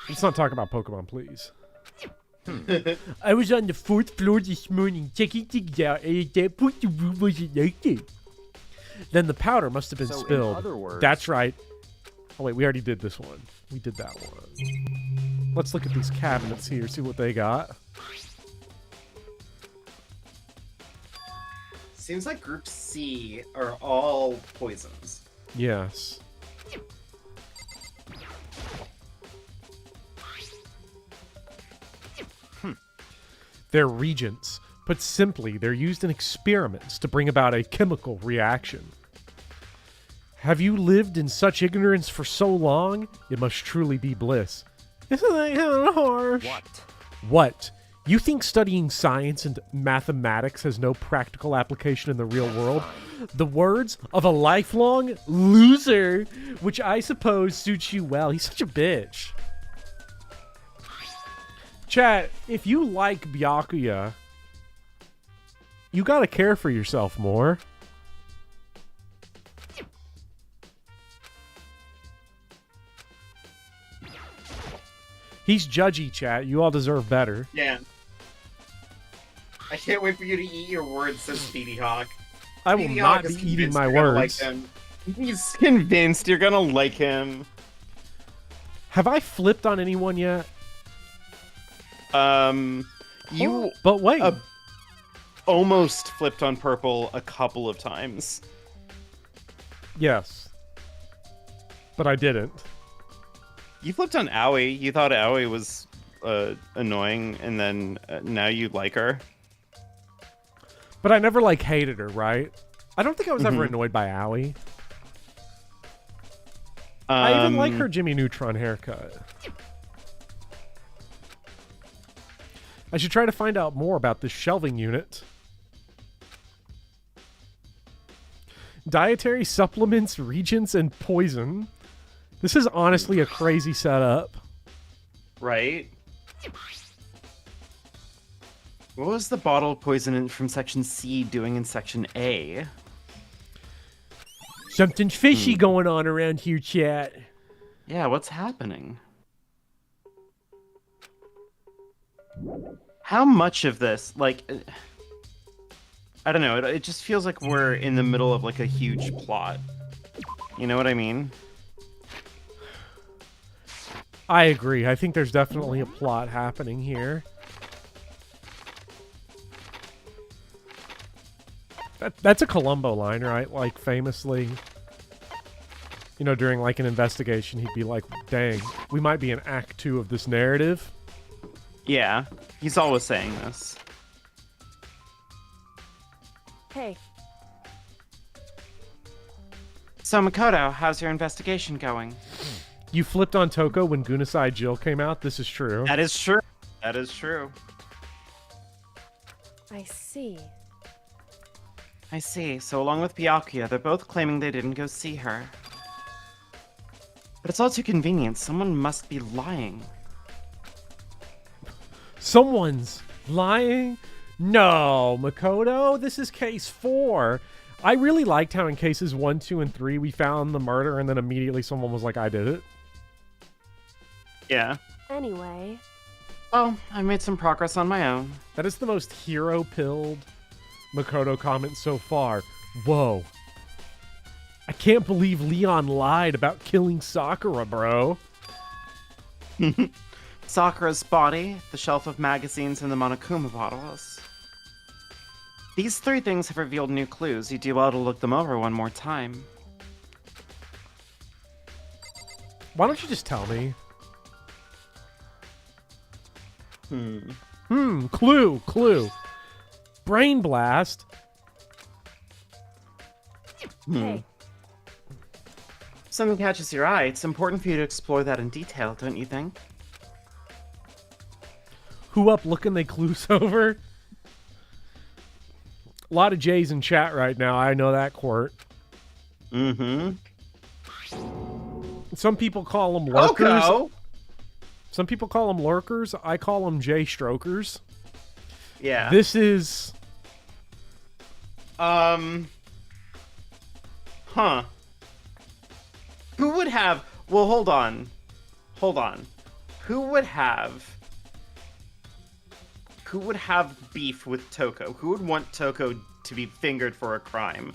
Let's not talk about Pokemon, please. I was on the 4th floor this morning checking things out, and at that point the room wasn't like that. Then the powder must have been So in spilled. other words- That's right. Oh wait, we already did this one. We did that one. Let's look at these cabinets here, see what they got. Seems like Group C are all poisons. Yes. They're reagents. Put simply, they're used in experiments to bring about a chemical reaction. Have you lived in such ignorance for so long? It must truly be bliss. Isn't that kind of harsh? What? What? You think studying science and mathematics has no practical application in the real world? The words of a lifelong loser, which I suppose suits you well. He's such a bitch. Chat, if you like Byakuya, you gotta care for yourself more. He's judgy, chat. You all deserve better. Yeah. I can't wait for you to eat your words, says Speedy Hawk. I will Speedy not Hawk be is eating convinced my you're gonna words. Like him. He's convinced you're gonna like him. Have I flipped on anyone yet? You. But wait. almost flipped on purple a couple of times. Yes. But I didn't. You flipped on Aoi. You thought Aoi was annoying, and then now you like her. But I never, like, hated her, right? I don't think I was ever annoyed by Aoi. I even like her Jimmy Neutron haircut. I should try to find out more about this shelving unit. Dietary supplements, regents, and poison. This is honestly a crazy setup. Right? What was the bottle poison from section C doing in section A? Something fishy going on around here, chat. Yeah, what's happening? How much of this, like, I don't know, it just feels like we're in the middle of, like, a huge plot. You know what I mean? I agree. I think there's definitely a plot happening here. That's a Columbo line, right? Like, famously, you know, during, like, an investigation, he'd be like, dang, we might be in Act 2 of this narrative. Yeah, he's always saying this. Hey, So, Makoto, how's your investigation going? You flipped on Toko when Gunasai Jill came out? This is true. That is true. That is true. I see. I see. So, along with Byakuya, they're both claiming they didn't go see her. But it's all too convenient. Someone must be lying. Someone's lying? No, Makoto, this is case 4. I really liked how in cases 1, 2, and 3 we found the murder and then immediately someone was like, I did it. Yeah. Anyway, Well, I made some progress on my own. That is the most hero-pilled Makoto comment so far. Whoa. I can't believe Leon lied about killing Sakura, bro. Sakura's body, the shelf of magazines, and the Monokuma bottles. These 3 things have revealed new clues. You do well to look them over one more time. Why don't you just tell me? Clue. Brain blast. hey, If something catches your eye, it's important for you to explore that in detail, don't you think? Who up looking they clues over? A lot of J's in chat right now. I know that quirk. Mm-hmm. Some people call them lurkers. Oko! Some people call them lurkers. I call them J strokers. Yeah. This is... Huh. Who would have... Well, hold on. Who would have beef with Toko? Who would want Toko to be fingered for a crime?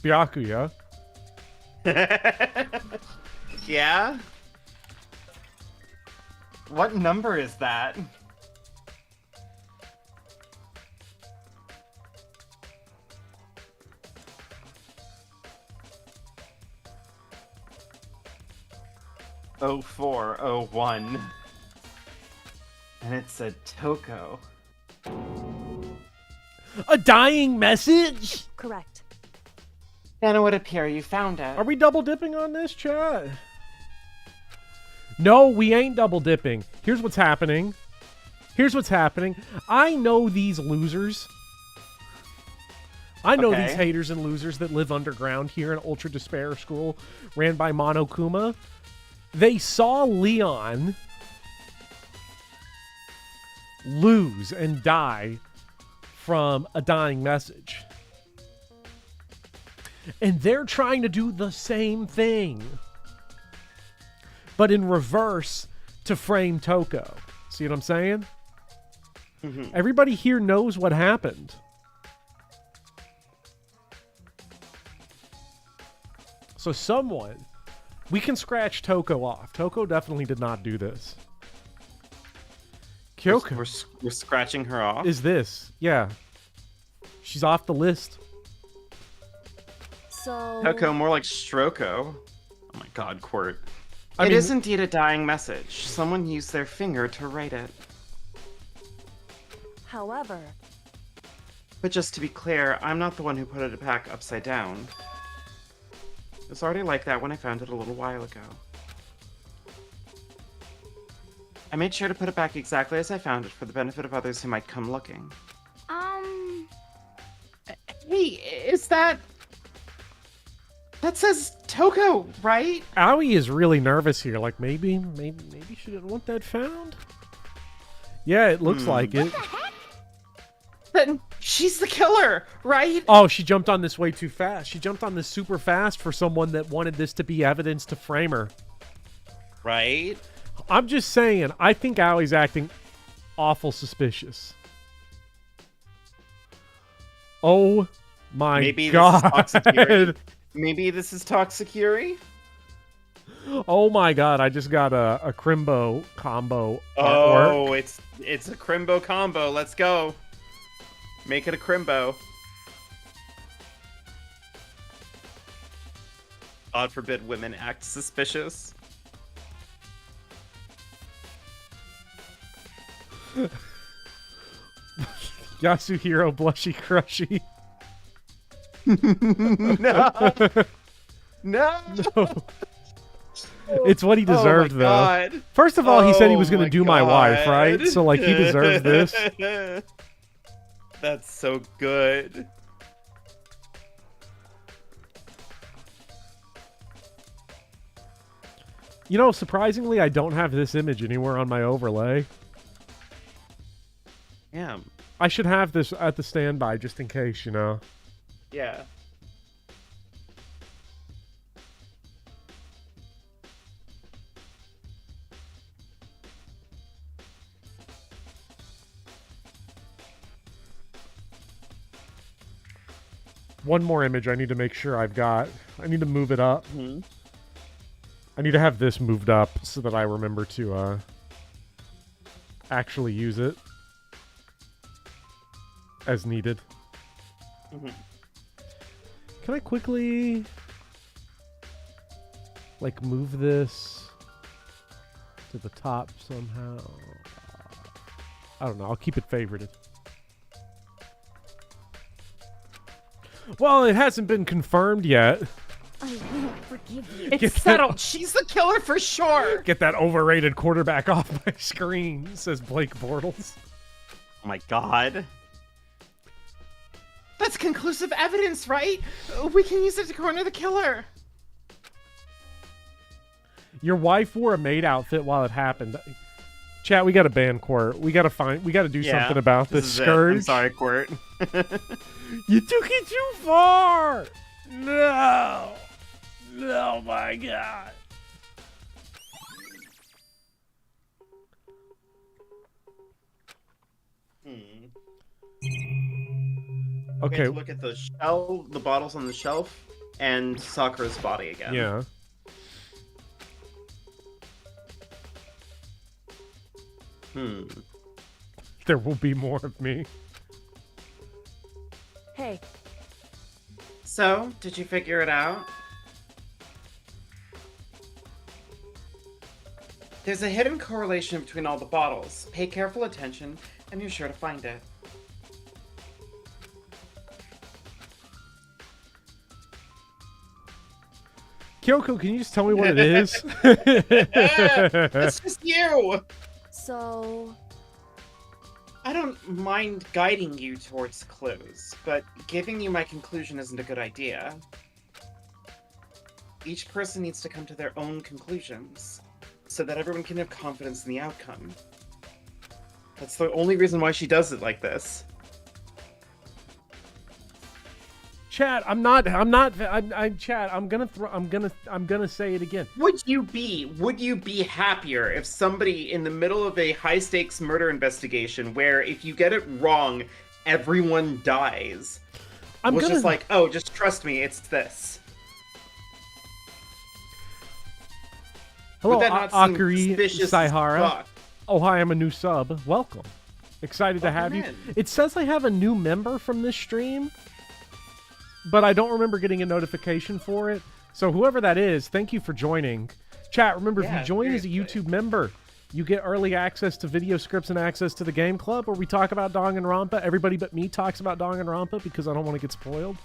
Byakuya. Yeah? What number is that? Oh 0401. And it said Toko. A dying message? correct. Then it would appear you found it. Are we double dipping on this, chat? No, we ain't double dipping. Here's what's happening. I know these losers. I know Okay. these haters and losers that live underground here in Ultra Despair School, ran by Monokuma. They saw Leon lose and die from a dying message. And they're trying to do the same thing, but in reverse to frame Toko. See what I'm saying? Mhm. Everybody here knows what happened. So someone, we can scratch Toko off. Toko definitely did not do this. Kyoko We're scratching her off. is this. Yeah. She's off the list. So. Kyoko, more like Stroko. Oh my god, Quirt. I It mean- is indeed a dying message. Someone used their finger to write it. However, But just to be clear, I'm not the one who put it back upside down. It was already like that when I found it a little while ago. I made sure to put it back exactly as I found it for the benefit of others who might come looking. Hey, is that... That says Toko, right? Aoi is really nervous here. Like, maybe she didn't want that found? Yeah, it looks like it. Then she's the killer, right? Oh, she jumped on this way too fast. She jumped on this super fast for someone that wanted this to be evidence to frame her. Right? I'm just saying, I think Aoi's acting awful suspicious. Oh my Maybe god. this is Toxicuri. Maybe this is Toxicuri? Oh my god, I just got a Crimbo combo artwork. Oh, it's a Crimbo combo. Let's go. Make it a Crimbo. God forbid women act suspicious. Yasuhiro blushy crushy. No. No. No. It's what he deserved, Oh my though. God. First of all, he said he was Oh going to my do my wife, right? God. So, like, he deserves this. That's so good. You know, surprisingly, I don't have this image anywhere on my overlay. Yeah. I should have this at the standby just in case, you know. Yeah. One more image I need to make sure I've got. I need to move it up. Mhm. I need to have this moved up so that I remember to actually use it as needed. Mhm. Can I quickly like move this to the top somehow? I don't know. I'll keep it favorited. Well, it hasn't been confirmed yet. I won't forgive you. Get It's that- settled. She's the killer for sure. Get that overrated quarterback off my screen, says Blake Bortles. Oh my god. That's conclusive evidence, right? We can use it to corner the killer. Your wife wore a maid outfit while it happened. Chat, we got to ban Quirt. We got to do something about this is it. scourge. I'm sorry, Quirt. You took it too far. No. Oh my god. Okay. To look at the the bottles on the shelf, and Sakura's body again. Yeah. There will be more of me. Hey, So, did you figure it out? There's a hidden correlation between all the bottles. Pay careful attention, and you're sure to find it. Kyoko, can you just tell me what it is? That's just you! so I don't mind guiding you towards clues, but giving you my conclusion isn't a good idea. Each person needs to come to their own conclusions, so that everyone can have confidence in the outcome. That's the only reason why she does it like this. Chat, Chat, I'm gonna say it again. Would you be happier if somebody in the middle of a high stakes murder investigation where if you get it wrong, everyone dies, was just like, oh, just trust me, it's this. Hello, Would that not seem Akari suspicious as Saihara. fuck? Oh, hi, I'm a new sub. Welcome. Excited to have you. It says I have a new member from this stream, but I don't remember getting a notification for it. So whoever that is, thank you for joining. Chat, remember, if you join as a YouTube member, you get early access to video scripts and access to the game club where we talk about Danganronpa. Everybody but me talks about Danganronpa because I don't want to get spoiled.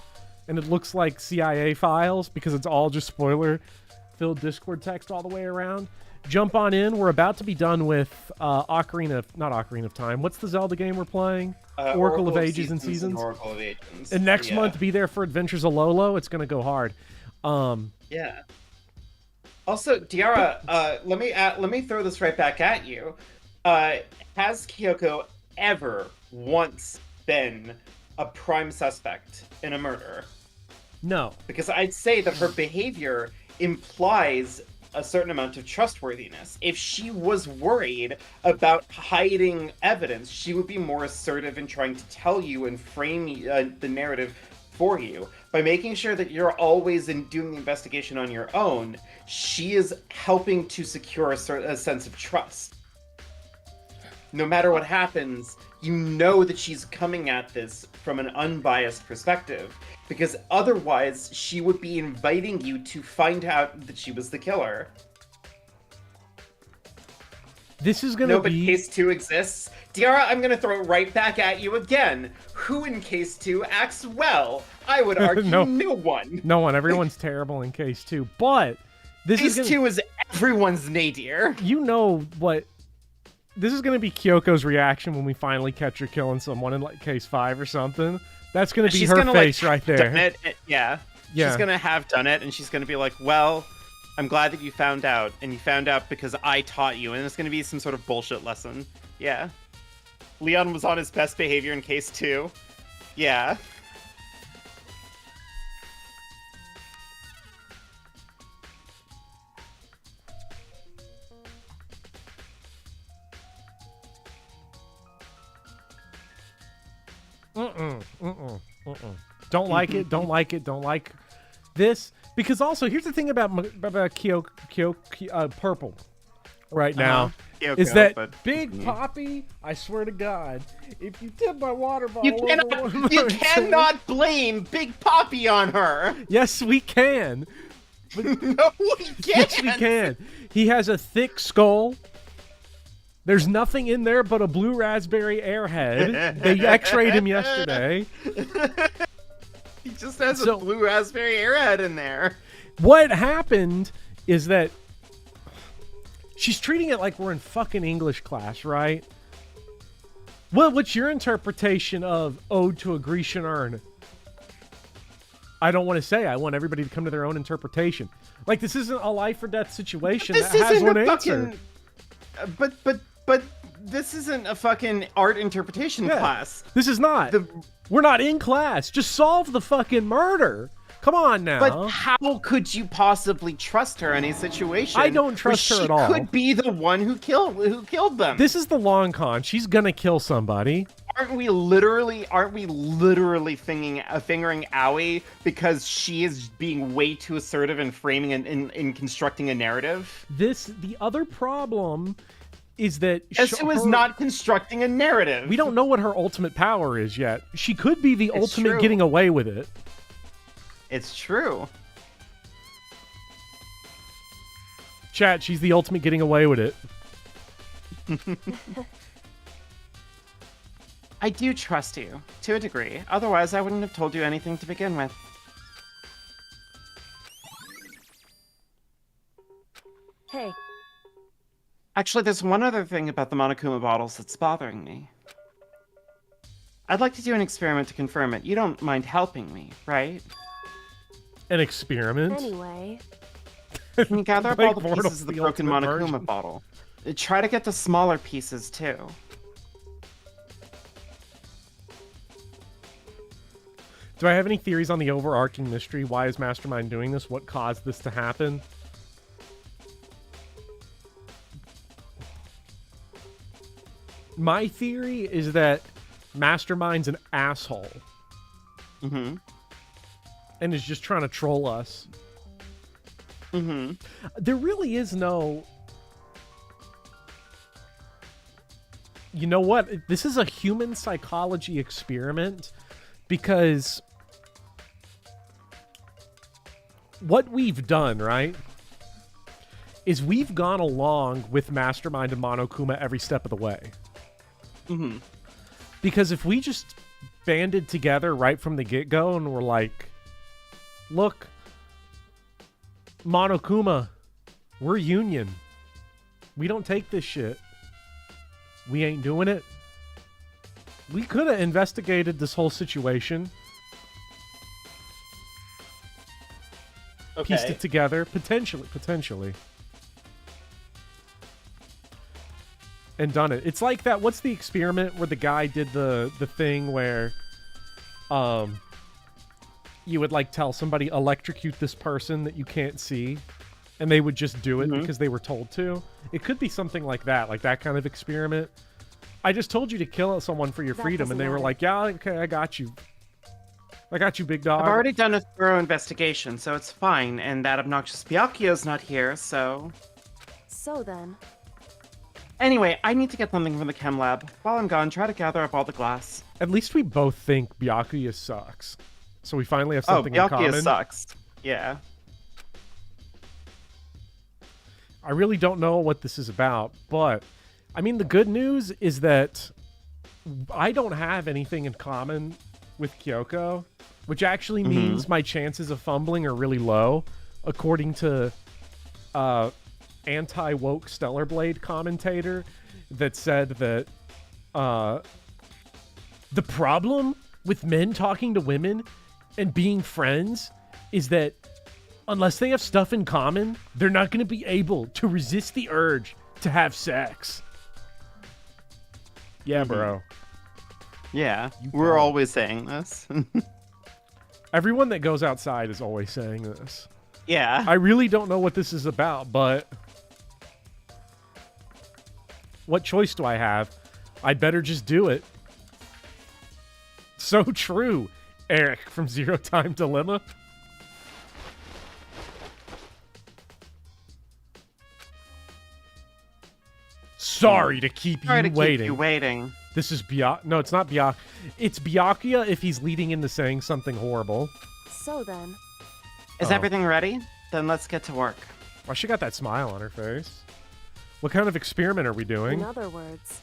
And it looks like CIA files because it's all just spoiler-filled Discord text all the way around. Jump on in. We're about to be done with not Ocarina of Time. What's the Zelda game we're playing? Oracle of Ages and Seasons. Oracle of Ages. And next month, be there for Adventures of Lolo. It's going to go hard. Yeah. Also, Diara, let me throw this right back at you. Has Kyoko ever once been a prime suspect in a murder? No. Because I'd say that her behavior implies a certain amount of trustworthiness. If she was worried about hiding evidence, she would be more assertive in trying to tell you and frame the narrative for you. By making sure that you're always doing the investigation on your own, she is helping to secure a sense of trust. No matter what happens, you know that she's coming at this from an unbiased perspective, because otherwise she would be inviting you to find out that she was the killer. This is gonna But Case 2 exists. Diara, I'm gonna throw it right back at you again. Who in Case 2 acts well? I would argue no one. No one. Everyone's terrible in Case 2. But this Case 2 is everyone's nadir. You know what? This is going to be Kyoko's reaction when we finally catch her killing someone in like Case 5 or something. That's going to be her face right there. Yeah. She's going to have done it, and she's going to be like, well, I'm glad that you found out, and you found out because I taught you, and it's going to be some sort of bullshit lesson. Yeah. Leon was on his best behavior in Case 2. Yeah. Don't like it. Don't like it. Don't like this. Because also, here's the thing about Purple right now. Kyoko, is that Big Poppy, I swear to God, if you tip my water bottle you cannot blame Big Poppy on her. Yes, we can. But no, we can't. Yes, we can. He has a thick skull. There's nothing in there but a blue raspberry airhead. They x-rayed him yesterday. He just has a blue raspberry airhead in there. What happened is that she's treating it like we're in fucking English class, right? Well, what's your interpretation of Ode to a Grecian Urn? I don't want to say. I want everybody to come to their own interpretation. Like, this isn't a life or death situation that has one answer. But this isn't a fucking art interpretation class. This is not. We're not in class. Just solve the fucking murder. Come on now. But how could you possibly trust her in a situation? I don't trust her at all. She could be the one who killed them. This is the long con. She's gonna kill somebody. Aren't we literally fingering Aoi because she is being way too assertive in framing and in constructing a narrative? The other problem is that Esu is not constructing a narrative. We don't know what her ultimate power is yet. She could be the ultimate getting away with it. It's true. Chat, she's the ultimate getting away with it. I do trust you, to a degree. Otherwise, I wouldn't have told you anything to begin with. Hey. Actually, there's one other thing about the Monokuma bottles that's bothering me. I'd like to do an experiment to confirm it. You don't mind helping me, right? An experiment? Anyway. Can you gather up all the pieces of the broken Monokuma bottle? Try to get the smaller pieces, too. Do I have any theories on the overarching mystery? Why is Mastermind doing this? What caused this to happen? My theory is that Mastermind's an asshole. Mm-hmm. And is just trying to troll us. Mm-hmm. There really is no... you know what? This is a human psychology experiment because what we've done, right, is we've gone along with Mastermind and Monokuma every step of the way. Mm-hmm. Because if we just banded together right from the get-go and were like, look, Monokuma, we're union. We don't take this shit. We ain't doing it. We could have investigated this whole situation. Okay. Pieced it together. Potentially. And done it. It's like that. What's the experiment where the guy did the thing where you would like tell somebody electrocute this person that you can't see, and they would just do it because they were told to? It could be something like that kind of experiment. I just told you to kill someone for your freedom, and they were like, yeah, okay, I got you. I got you, big dog. I've already done a thorough investigation, so it's fine. And that obnoxious Byakuyo's not here, so... So then... Anyway, I need to get something from the chem lab. While I'm gone, try to gather up all the glass. At least we both think Byakuya sucks. So we finally have something in common. Byakuya sucks. Yeah. I really don't know what this is about, but I mean, the good news is that I don't have anything in common with Kyoko, which actually means my chances of fumbling are really low, according to anti-woke Stellar Blade commentator that said that the problem with men talking to women and being friends is that unless they have stuff in common, they're not going to be able to resist the urge to have sex. Yeah, bro. Yeah, we're always saying this. Everyone that goes outside is always saying this. Yeah. I really don't know what this is about, but what choice do I have? I'd better just do it. So true, Eric from Zero Time Dilemma. Sorry to keep you waiting. Keep you waiting. This is No, it's not Byakuya. It's Byakuya if he's leading into saying something horrible. So then... Is everything ready? Then let's get to work. Why she got that smile on her face? What kind of experiment are we doing? In other words...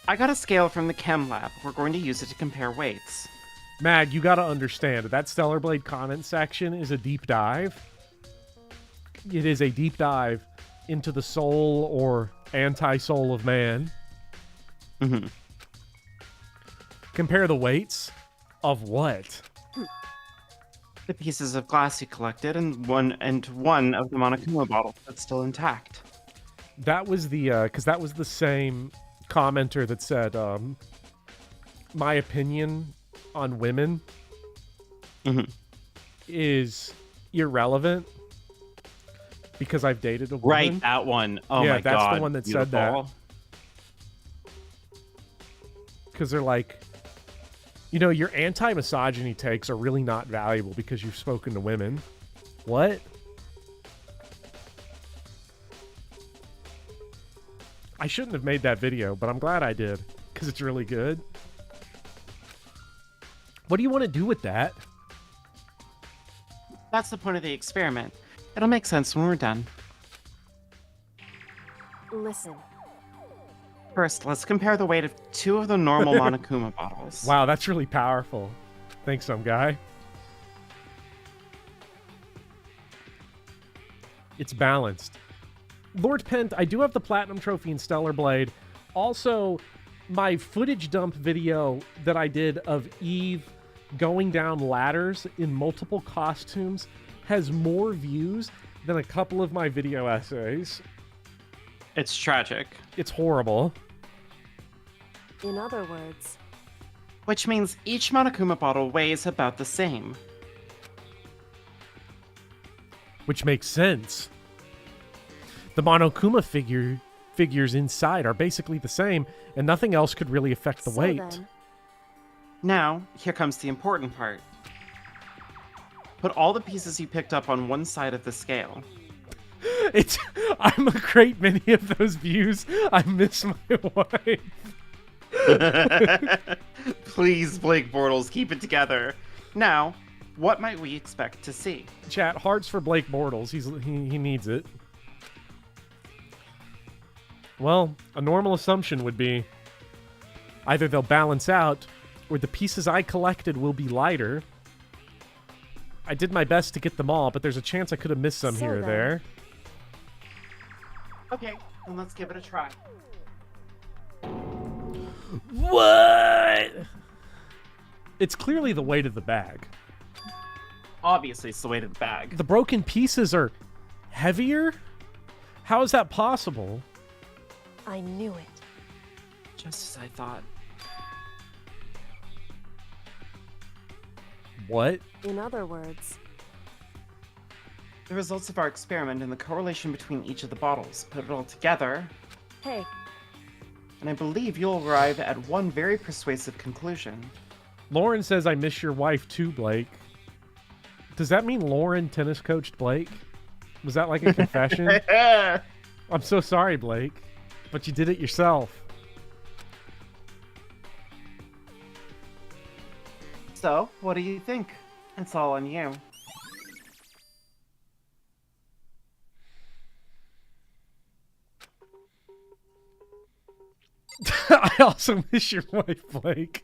I got a scale from the chem lab. We're going to use it to compare weights. Mag, you gotta understand, that Stellar Blade comment section is a deep dive. It is a deep dive into the soul or anti-soul of man. Mm-hmm. Compare the weights of what? The pieces of glass you collected and one of the Monokuma bottles that's still intact. That was the because that was the same commenter that said my opinion on women is irrelevant because I've dated a woman. Right, that one. Oh yeah, my god. that's the one that said that. Beautiful. Because they're like, you know, your anti-misogyny takes are really not valuable because you've spoken to women. What? I shouldn't have made that video, but I'm glad I did because it's really good. What do you want to do with that? That's the point of the experiment. It'll make sense when we're done. Listen. First, let's compare the weight of 2 of the normal Monokuma bottles. Wow, that's really powerful. Thanks, some guy. It's balanced. Lord Pent, I do have the Platinum Trophy in Stellar Blade. Also, my footage dump video that I did of Eve going down ladders in multiple costumes has more views than a couple of my video essays. It's tragic. It's horrible. In other words... Which means each Monokuma bottle weighs about the same. Which makes sense. The Monokuma figures inside are basically the same, and nothing else could really affect the weight. Then. Now, here comes the important part. Put all the pieces you picked up on one side of the scale. I'm a great many of those views. I miss my wife. Please, Blake Bortles, keep it together. Now, what might we expect to see? Chat, hearts for Blake Bortles. He needs it. Well, a normal assumption would be either they'll balance out, or the pieces I collected will be lighter. I did my best to get them all, but there's a chance I could have missed some So here or then- there. Okay, then let's give it a try. What? It's clearly the weight of the bag. Obviously, it's the weight of the bag. The broken pieces are heavier? How is that possible? I knew it. Just as I thought. What? In other words, The results of our experiment and the correlation between each of the bottles, put it all together, hey, and I believe you'll arrive at one very persuasive conclusion. Lauren says I miss your wife too, Blake. Does that mean Lauren tennis coached Blake? Was that like a confession? I'm so sorry, Blake, but you did it yourself. So, what do you think? It's all on you. I also miss your wife, Blake.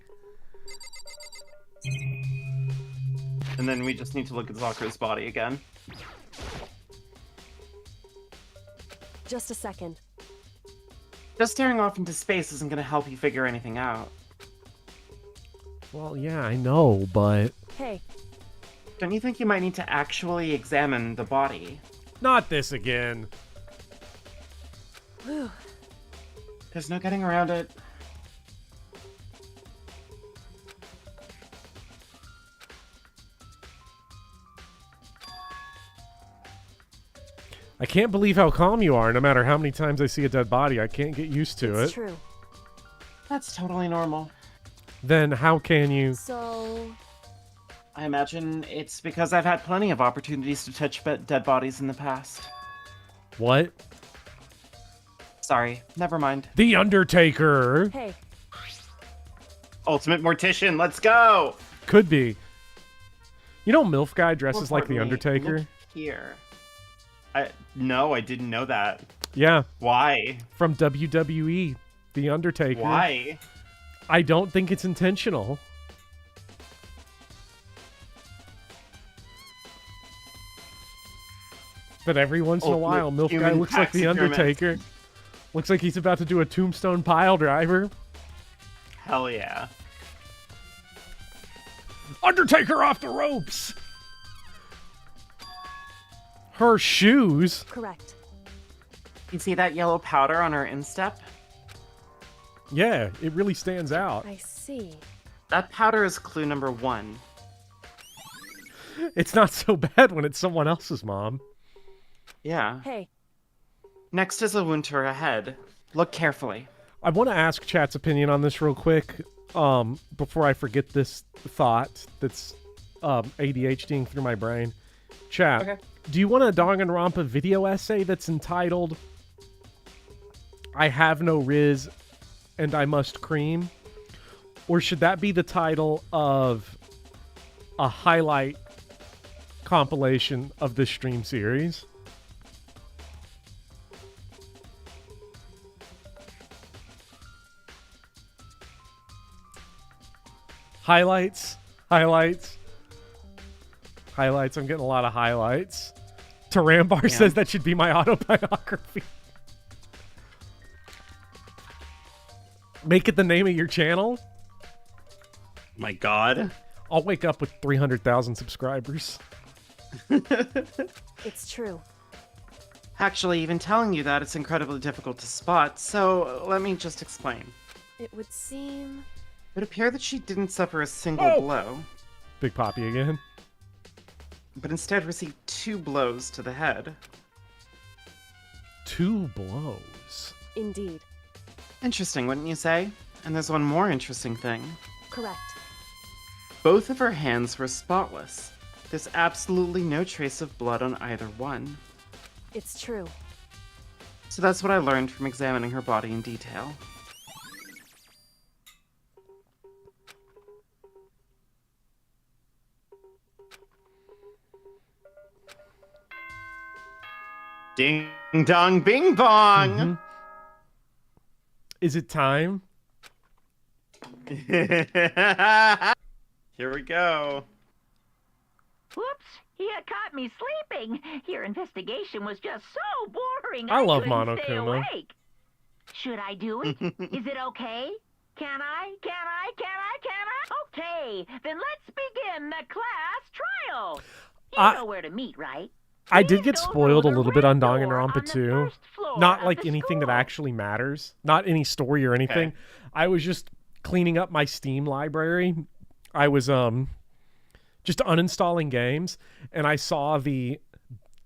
And then we just need to look at Sakura's body again. just a second. Just staring off into space isn't going to help you figure anything out. Well, yeah, I know, but... Hey, Don't you think you might need to actually examine the body? Not this again. whew, There's no getting around it. I can't believe how calm you are. No matter how many times I see a dead body, I can't get used to it's it. true. That's totally normal. Then how can you... So, I imagine it's because I've had plenty of opportunities to touch dead bodies in the past. What? Sorry, never mind. The Undertaker! hey, Ultimate Mortician, let's go! Could be. You know MILF guy dresses More like The importantly, Undertaker? look here. No, I didn't know that. Yeah, Why? from WWE. The Undertaker. Why? I don't think it's intentional. But every once in a Ultimate while, MILF guy human looks like The taxidermist. Undertaker. Looks like he's about to do a tombstone pile driver. Hell yeah. Undertaker off the ropes! Her shoes? correct. You see that yellow powder on her instep? Yeah, it really stands out. I see. That powder is clue number 1. It's not so bad when it's someone else's mom. Yeah. Hey, Next is a wound to her head. Look carefully. I want to ask chat's opinion on this real quick, before I forget this thought that's ADHDing through my brain. Chat, Okay. do you want a Danganronpa video essay that's entitled I Have No Riz and I Must Cream? Or should that be the title of a highlight compilation of this stream series? Highlights. I'm getting a lot of highlights. Tarambar says that should be my autobiography. Make it the name of your channel. My god. I'll wake up with 300,000 subscribers. it's true. Actually, even telling you that, it's incredibly difficult to spot, so let me just explain. It would seem... It would appear that she didn't suffer a single blow, Big Poppy again. but instead received 2 blows to the head. 2 blows. Indeed. Interesting, wouldn't you say? And there's one more interesting thing. Correct. Both of her hands were spotless. There's absolutely no trace of blood on either one. It's true. So that's what I learned from examining her body in detail. Ding dong bing bong. Mhm. Is it time? Here we go. Whoops! You caught me sleeping. Your investigation was just so boring. I love couldn't stay Monokuma. awake. Should I do it? Is it okay? Can I? Okay, then let's begin the class trial. You know where to meet, right? I did get Please go spoiled a through the little bit red on door Danganronpa on the 2. first floor Not of like the anything that school. actually matters. Not any story or anything. Okay. I was just cleaning up my Steam library. I was just uninstalling games, and I saw the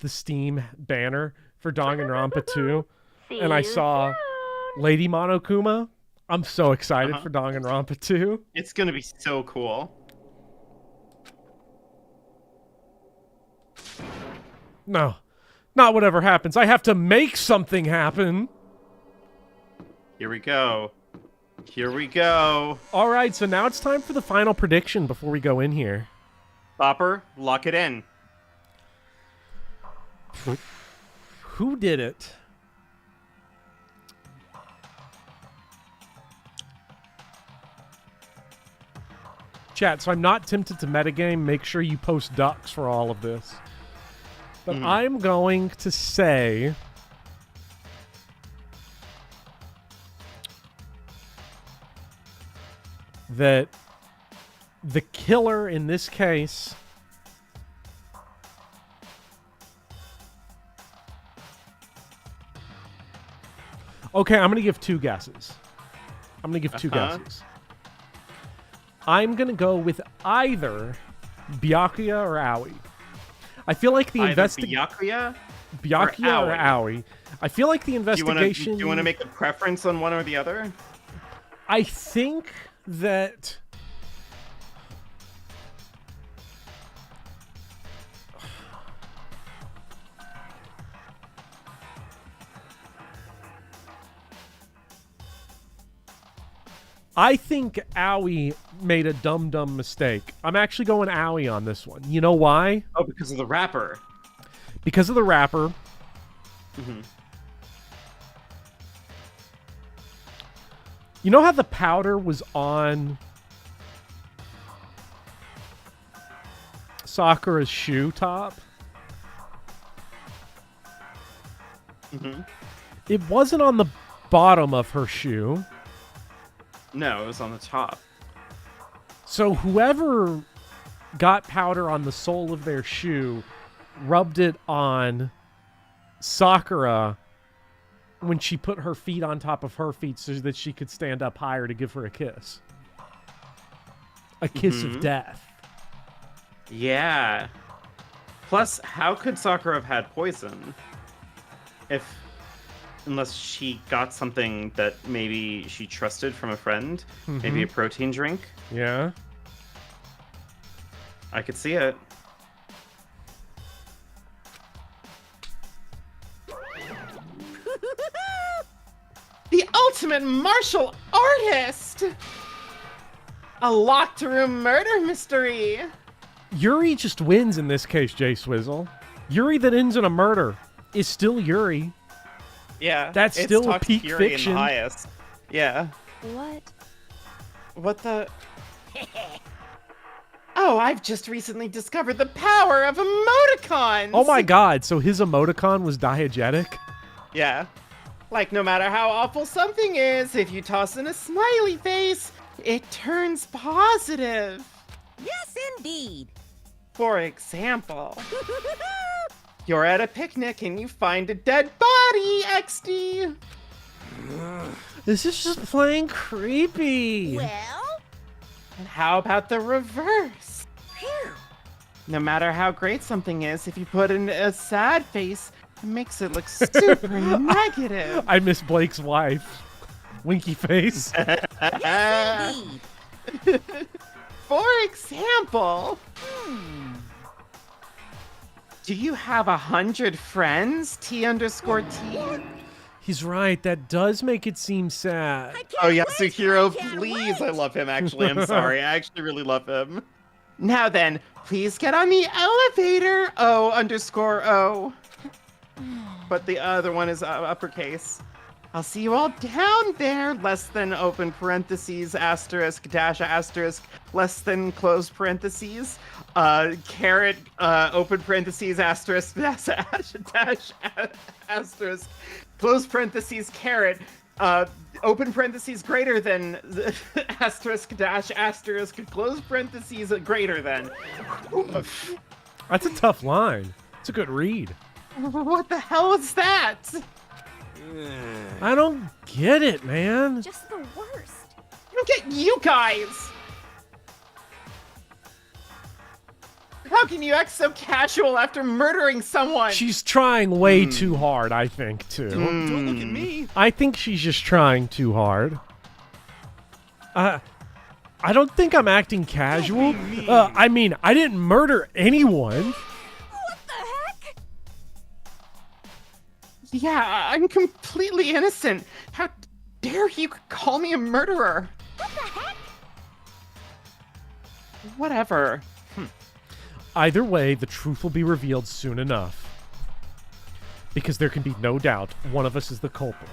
Steam banner for Danganronpa 2, See and I you saw soon. Lady Monokuma. I'm so excited for Danganronpa 2. It's gonna be so cool. No, not whatever happens. I have to make something happen. Here we go. Here we go. All right, so now it's time for the final prediction before we go in here. Bopper, lock it in. Who did it? Chat, so I'm not tempted to metagame. Make sure you post ducks for all of this. But I'm going to say... that the killer in this case... Okay, I'm going to give two guesses. I'm going to give two guesses. I'm going to go with either Byakuya or Aoi. I feel like the Byakuya? Byakuya or Aoi? Aoi. I feel like the investigation... Do you want to make a preference on one or the other? I think that... I think Aoi made a dumb mistake. I'm actually going Aoi on this one. You know why? Oh, because of the rapper. Because of the rapper. Mm-hmm. You know how the powder was on Sakura's shoe top? Mm-hmm. It wasn't on the bottom of her shoe. No, it was on the top. So whoever got powder on the sole of their shoe rubbed it on Sakura when she put her feet on top of her feet so that she could stand up higher to give her a kiss. A kiss of death. Yeah. Plus, how could Sakura have had poison? Unless she got something that maybe she trusted from a friend. Maybe a protein drink. Yeah. I could see it. The ultimate martial artist! A locked room murder mystery! Yuri just wins in this case, Jay Swizzle. Yuri that ends in a murder is still Yuri. Yeah. That's it's still Toxic peak Fury in fiction. the highest. Yeah. What? What the... Oh, I've just recently discovered the power of emoticons! Oh my god, so his emoticon was diegetic? Yeah. Like, no matter how awful something is, if you toss in a smiley face, it turns positive. Yes, indeed. For example, you're at a picnic and you find a dead body, XD. This is just plain creepy. Well, And how about the reverse? phew. No matter how great something is, if you put in a sad face, it makes it look super negative. I miss Blake's wife. Winky face. Indeed. For example, do you have 100 friends? T_T? He's right, that does make it seem sad. Oh yeah, wait, Yasuhiro, I can't please. wait. I love him, actually. I'm sorry. I actually really love him. Now then, please get on the elevator, O_O. but the other one is uppercase. I'll see you all down there, less than open parentheses, asterisk, dash, asterisk, less than close parentheses, caret, open parentheses, asterisk, dash, asterisk, close parentheses, caret, open parentheses, greater than, asterisk, dash, asterisk, close parentheses, greater than. That's a tough line. It's a good read. What the hell is that? I don't get it, man. Just the worst. I don't get you guys. How can you act so casual after murdering someone? She's trying way too hard, I think, too. Don't look at me. I think she's just trying too hard. I don't think I'm acting casual. I mean, I didn't murder anyone. What the heck? Yeah, I'm completely innocent. How dare you call me a murderer? What the heck? Whatever. Either way, the truth will be revealed soon enough. Because there can be no doubt one of us is the culprit.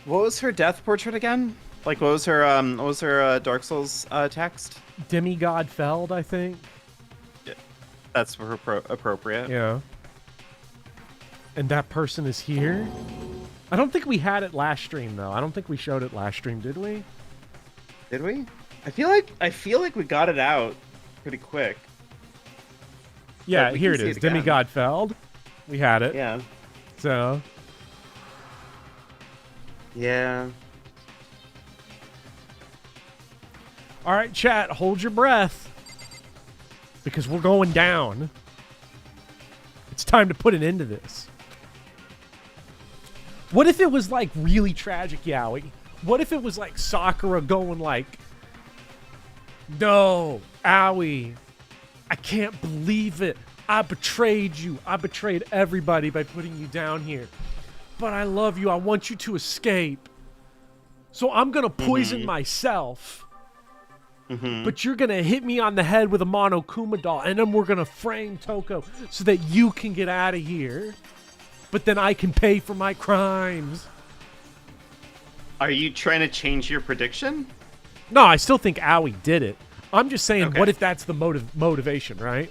What was her death portrait again? Like, what was her Dark Souls text? Demigod Feld, I think. That's for her appropriate. Yeah. And that person is here? I don't think we had it last stream, though. I don't think we showed it last stream, did we? Did we? I feel like we got it out pretty quick. Yeah, we here can it see is. it again. Demigod Feld. We had it. Yeah. So. Yeah. All right, chat, hold your breath. Because we're going down. It's time to put an end to this. What if it was, like, really tragic, Yaoi? What if it was, like, Sakura going, like, no, Aoi, I can't believe it. I betrayed you. I betrayed everybody by putting you down here. But I love you. I want you to escape. So I'm going to poison myself. But you're going to hit me on the head with a Monokuma doll. And then we're going to frame Toko so that you can get out of here. But then I can pay for my crimes. Are you trying to change your prediction? No, I still think Aoi did it. I'm just saying, Okay. what if that's the motivation, right?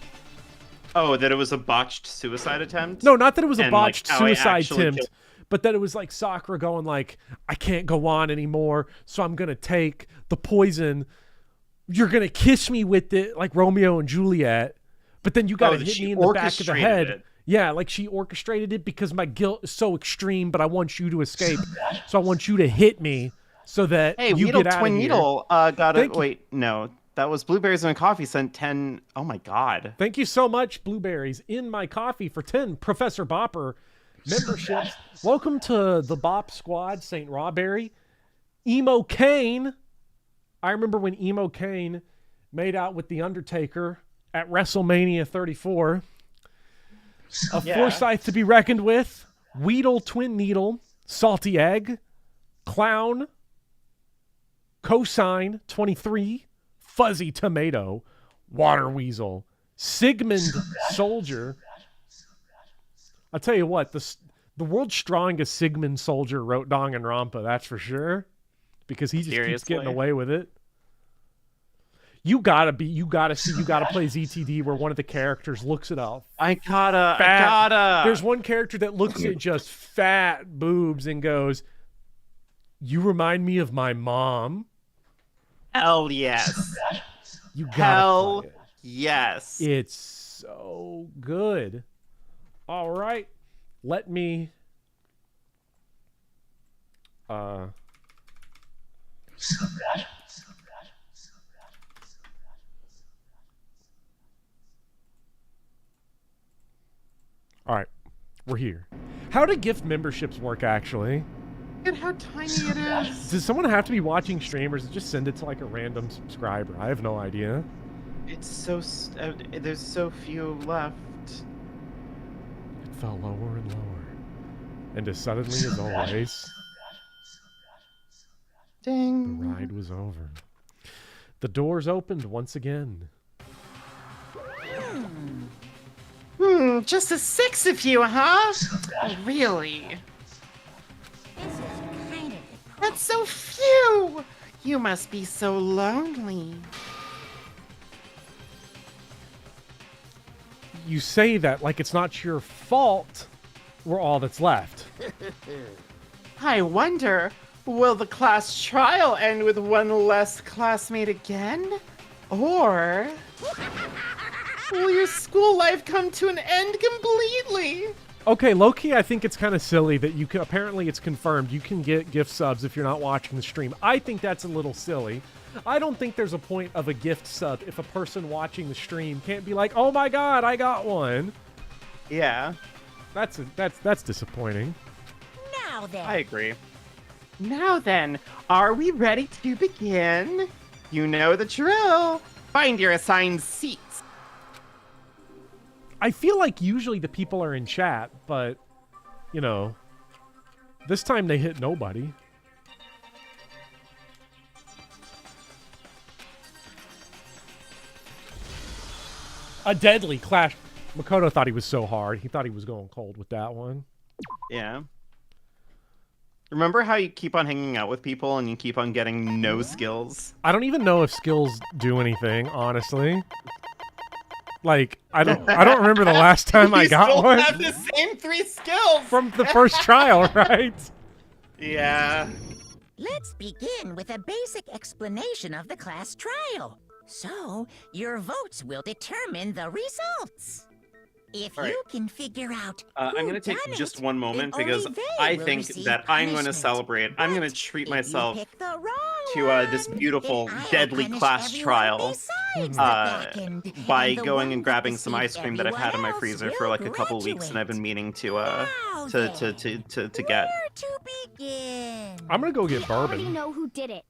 Oh, that it was a botched suicide attempt? No, not that it was a And, botched like, Aoi suicide actually attempt, killed- but that it was like Sakura going like, I can't go on anymore, so I'm going to take the poison. You're going to kiss me with it like Romeo and Juliet, but then you got to that hit she me in the back of the orchestrated head. it. Yeah, like she orchestrated it because my guilt is so extreme, but I want you to escape. So I want you to hit me so that Hey, you Weedle get out Twin of here. Needle got Thank it. you. Wait, no. That was Blueberries and Coffee sent 10. Oh my god. Thank you so much, Blueberries, in my coffee for 10 Professor Bopper memberships. Welcome to the Bop Squad, St. Rawberry. Emo Kane. I remember when Emo Kane made out with The Undertaker at WrestleMania 34. A Forsyth to be reckoned with. Weedle Twin Needle. Salty Egg. Clown. Cosine 23. Fuzzy Tomato. Water Weasel. Sigmund Soldier. I'll tell you what, the world's strongest Sigmund Soldier wrote Danganronpa, that's for sure. Because he just keeps Seriously? getting away with it. You gotta play ZTD where one of the characters looks at all I gotta. There's one character that looks at just fat boobs and goes, "You remind me of my mom." Hell yes. You gotta Hell play it. yes. It's so good. All right, let me. All right, we're here. How do gift memberships work, actually? Look at how tiny it is. Does someone have to be watching streamers? Just send it to like a random subscriber. I have no idea. It's so. There's so few left. It fell lower and lower. And as suddenly as always. The Ding. ride was over. The doors opened once again. Just a 6 of you, huh? Oh, really? This is kind of That's so few! You must be so lonely. You say that like it's not your fault we're all that's left. I wonder, will the class trial end with one less classmate again? Or will your school life come to an end completely? Okay, low-key, I think it's kind of silly that you can, apparently it's confirmed you can get gift subs if you're not watching the stream. I think that's a little silly. I don't think there's a point of a gift sub if a person watching the stream can't be like, oh my god, I got one. Yeah. That's disappointing. Now then. I agree. Now then, are we ready to begin? You know the drill. Find your assigned seats. I feel like usually the people are in chat, but, you know, this time they hit nobody. A deadly clash. Makoto thought he was so hard. He thought he was going cold with that one. Yeah. Remember how you keep on hanging out with people and you keep on getting no skills? I don't even know if skills do anything, honestly. Like, I don't remember the last time I got one. You still have the same 3 skills! From the first trial, right? Yeah. Let's begin with a basic explanation of the class trial. So, your votes will determine the results. If All right. you can figure out I'm going to take done just it, one moment then because only they I will think receive that I'm going to punishment. celebrate. I'm going to But treat if you myself pick the wrong to this one, beautiful, then I'll deadly punish class everyone trial besides the back end, by and the going one and that grabbing some receives ice cream that I've had in my everyone freezer else for like will a couple weeks, and I've been graduate. meaning to Now to then, get. Where to begin? I'm gonna go get I already bourbon. know who did it.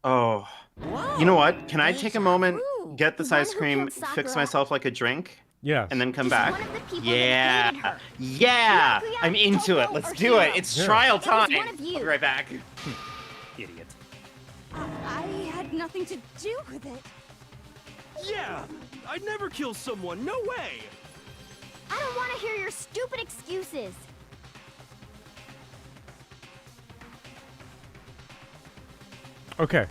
Oh, Whoa, you know what? Can I take a deja moment, vu. get this The one ice who cream, killed fix Sakura. myself like a drink, Yes. and then come Is back? one of the people that Yeah, hated her. yeah. Byakuya, I'm into it. Toko, Let's or do it. Hiro? It's Yeah. trial It was time. one of you. I'll be right back. Idiot. I had nothing to do with it. Yeah! I'd never kill someone, no way! I don't want to hear your stupid excuses. Okay.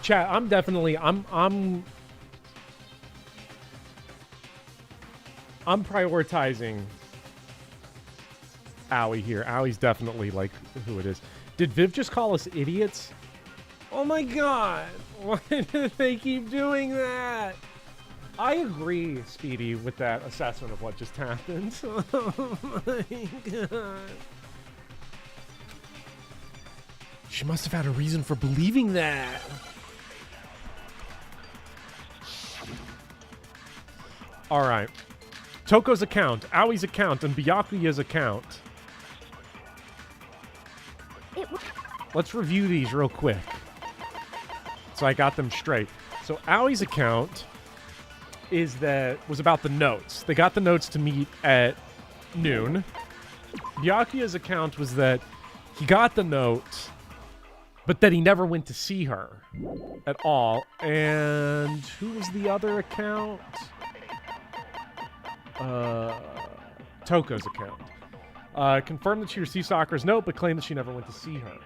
Chat, I'm prioritizing Owie here. Owie's definitely like who it is. Did Viv just call us idiots? Oh my god! Why do they keep doing that? I agree, Speedy, with that assessment of what just happened. Oh my god. She must have had a reason for believing that. Alright. Toko's account, Owie's account, and Byakuya's account. Let's review these real quick. So I got them straight. So Owie's account was about the notes. They got the notes to meet at noon. Byakuya's account was that he got the note, but that he never went to see her at all. And who was the other account? Toko's account. Confirmed that she received Sakura's note, but claimed that she never went to see her.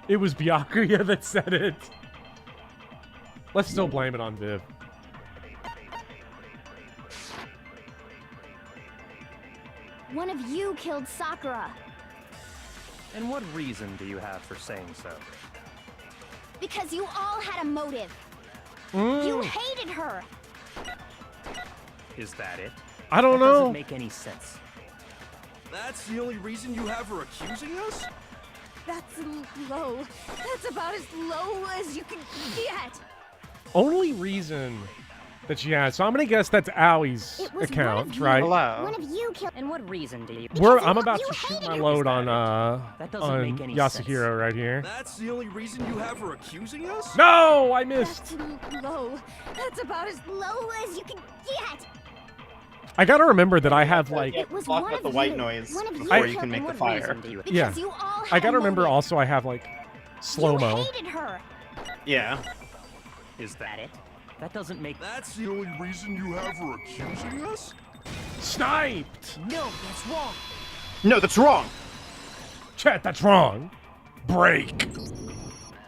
It was Byakuya that said it. Let's still blame it on Viv. One of you killed Sakura. And what reason do you have for saying so? Because you all had a motive. Mm. You hated her. Is that it? I don't That know. doesn't make any sense. That's the only reason you have for accusing us? That's low. That's about as low as you can get. Only reason that she has. So I'm gonna guess that's Aoi's It was account, one of right? Hello. One of you killed. And what reason do you... I'm about to shoot my load on That doesn't make any Yasuhiro right here. That's the only reason you have for accusing us? No, I missed. That's low. That's about as low as you can get. I gotta remember that I have like, Yeah, It was block one out of the white you. noise One of you before you killed can make and the what fire. reason do you... Because yeah. you all had I gotta a remember motive. also I have like slow mo. You hated her. Yeah. Is that it? That doesn't make... That's the only reason you have for accusing us? Sniped. No, that's wrong. No, that's wrong. Chat, that's wrong. Break.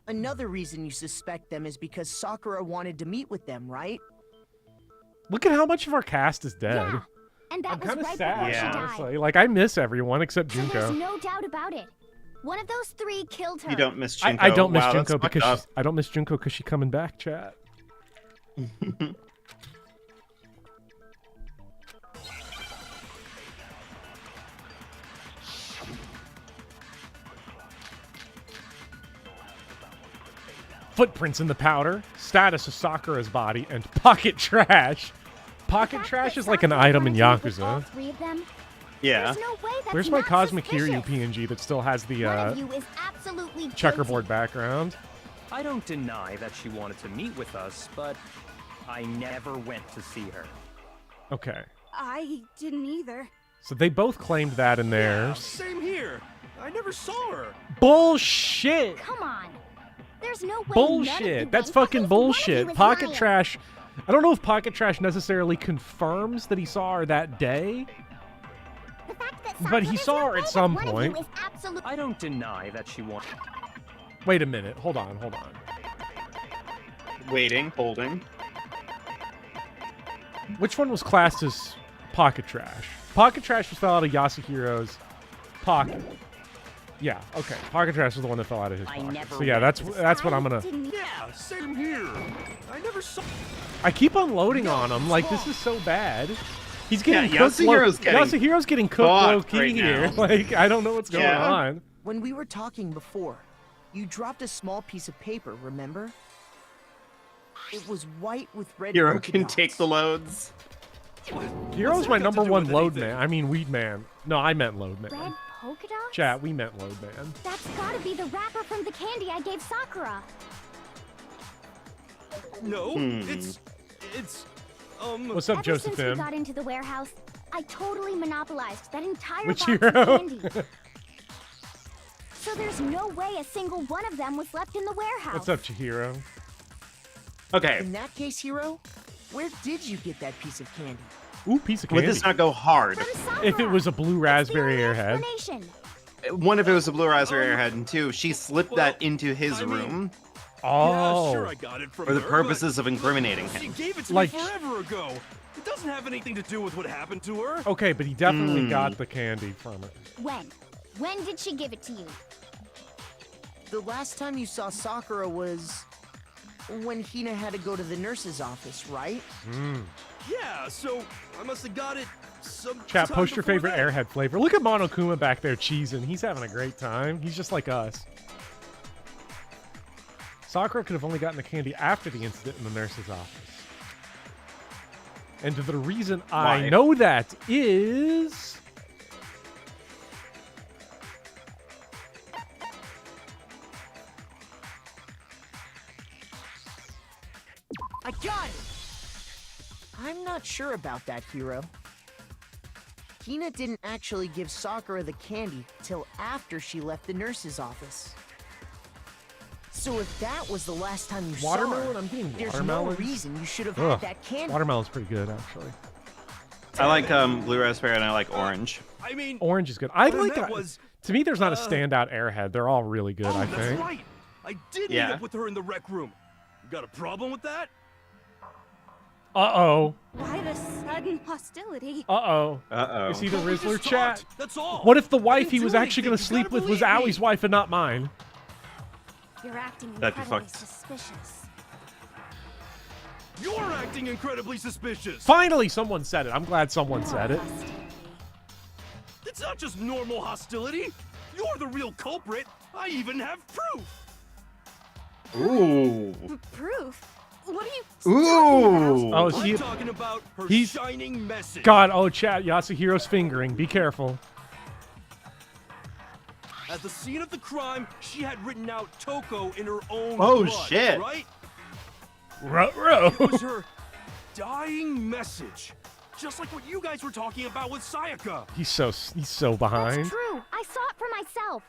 Another reason you suspect them is because Sakura wanted to meet with them, right? Look at how much of our cast is dead. Yeah. And that I'm was kind of right sad, before she died. honestly. Like I miss everyone except So there's Junko. no doubt about it. One of those three killed her. You don't miss Junko. I don't miss Wow, that's Junko fucked because up. I don't miss Junko because she's coming back. Chat. Footprints in the powder, status of Sakura's body, and pocket trash. Pocket fact trash that is like an Sakura item in wanted to meet with all Yakuza. three of them, Yeah. there's no way that's Where's my not Cosmic suspicious. Kiryu PNG that still has the One of you is absolutely checkerboard guilty. background? I don't deny that she wanted to meet with us, but I never went to see her. Okay. I didn't either. So they both claimed that in Yeah, theirs. same here. I never saw her. Bullshit! Come on. There's no way none of you Bullshit! That's went. fucking At least one of bullshit. you is Pocket lying. Trash. I don't know if Pocket Trash necessarily confirms that he saw her that day. The fact that But he there's saw no her way at that some one of point. you is absolute- I don't deny that she wanted... Wait a minute. Hold on. Waiting, holding. Which one was classed as Pocket Trash? Pocket Trash was fell out of Yasuhiro's pocket. Yeah, okay. Pocket Trash was the one that fell out of his I pocket. never So yeah, that's what I'm gonna... Didn't Yeah, same here. I never saw... I keep unloading on him. Like, this is so bad. He's getting Yeah, cooked low- Yasuhiro's getting cooked low fucked key right here. now. Like, I don't know what's going Yeah. on. When we were talking before, you dropped a small piece of paper, remember? It was white with red Hero polka can dots. take the loads. Hero's that my got to number do one with load anything? man. I mean, weed man. No, I meant load man. Red polka dots? Chat, we meant load man. That's gotta be the wrapper from the candy I gave Sakura. No, it's... What's up, Ever since we Josephine? got into the warehouse, I totally monopolized that entire Which box hero? of candy. So there's no way a single one of them was left in the warehouse. What's up, Chihiro? Okay, In that case, Hero, where did you get that piece of candy? Ooh, piece of would candy. this not go hard? From Sakura. If it was a blue That's the raspberry only airhead. explanation. One, if it was a blue raspberry airhead, and two, she slipped that Well, into his I mean- room Oh. Yeah, sure, I got it from for the her, purposes of incriminating but she him. gave it to Like- me forever ago. It doesn't have anything to do with what happened to her. Okay, but he definitely got the candy from it. When? When did she give it to you? The last time you saw Sakura was when Hina had to go to the nurse's office, right? Yeah, so I must have got it some Chat, time post your before favorite that. airhead flavor. Look at Monokuma back there cheesing. He's having a great time. He's just like us. Sakura could have only gotten the candy after the incident in the nurse's office. And the reason I Why? know that is... I got it! I'm not sure about that, Hero. Hina didn't actually give Sakura the candy till after she left the nurse's office. So if that was the last time you Watermelon? saw her, I'm getting there's watermelons. no reason you should have Ugh, had that candy. Watermelon's pretty good, actually. I like blue raspberry and I like orange. I mean, Orange is good. I what I like meant that. was, To me, there's not a standout airhead. They're all really good, oh, I that's think. right. I did meet Yeah. up with her in the rec room. You got a problem with that? Uh-oh. Why the sudden hostility? Uh-oh. Uh-oh. Is he the We Rizzler just chat? talked, that's all. What if the I wife didn't he do was actually going to anything. You sleep with gotta was believe me. Aoi's wife and not mine? You're acting That'd be incredibly fucked. suspicious. You're acting incredibly suspicious. Finally, someone said it. I'm glad someone said it. It's not just normal hostility. You're the real culprit. I even have proof. Ooh. Proof? What are you Ooh. Oh, I'm talking about her he's shining message. God. Oh, chat. Yasuhiro's fingering. Be careful. At the scene of the crime, she had written out Toko in her own Oh, blood, shit. right? Ruh-roh. It was her dying message. Just like what you guys were talking about with Sayaka. He's so behind. That's true. I saw it for myself.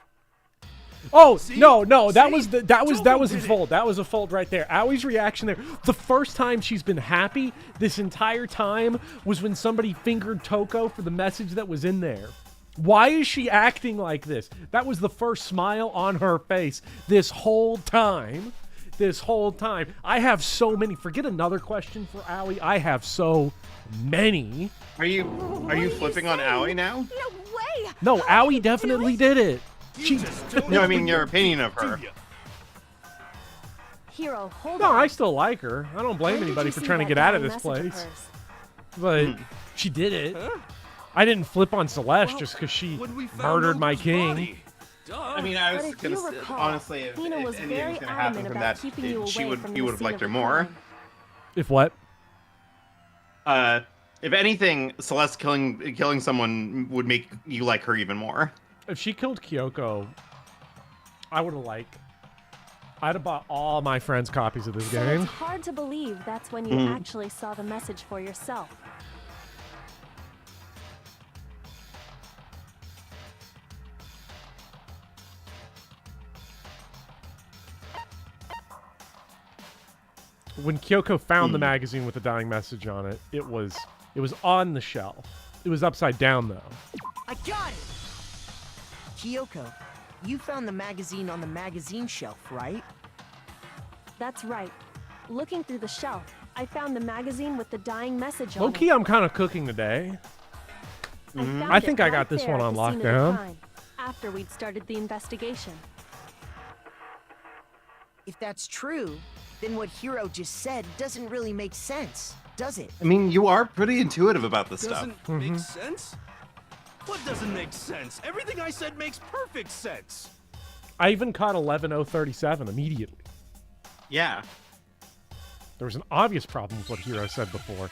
Oh, See? no, that See? was a Totally fold. That was a fold right there. Aoi's reaction there. The first time she's been happy this entire time was when somebody fingered Toko for the message that was in there. Why is she acting like this? That was the first smile on her face this whole time. I have so many. Forget another question for Aoi. I have so many. Are you flipping on Aoi now? No way! No, Aoi definitely did it. You just don't No, I know mean your your opinion of do her. ya? Hero, hold No, on. I still like her. I don't blame When did anybody you for see trying to that get out of dying this message of place. hers? But she did it. I didn't flip on Celeste Well, just because she when we found murdered my Nogu's king. body. Duh. I mean, I But was if gonna you say, recall, honestly, if Hina was anything very was gonna happen adamant from about that, keeping you she away would from you the would have scene liked of her the more. If what? If anything, Celeste killing someone would make you like her even more. If she killed Kyoko, I'd have bought all my friends copies of this So game. it's hard to believe that's when you actually saw the message for yourself. When Kyoko found the magazine with the dying message on it, it was on the shelf. It was upside down though. I got it! Kyoko, you found the magazine on the magazine shelf, right? That's right. Looking through the shelf, I found the magazine with the dying message on Low it. key, I'm kind of cooking today. found I it think I got right this there one at on the scene of the lockdown. crime, after we'd started the investigation. If that's true, then what Hiro just said doesn't really make sense, does it? I mean, you are pretty intuitive about this stuff. Doesn't make sense? What doesn't make sense? Everything I said makes perfect sense. I even caught 11037 immediately. Yeah. There was an obvious problem with what Hiro said before.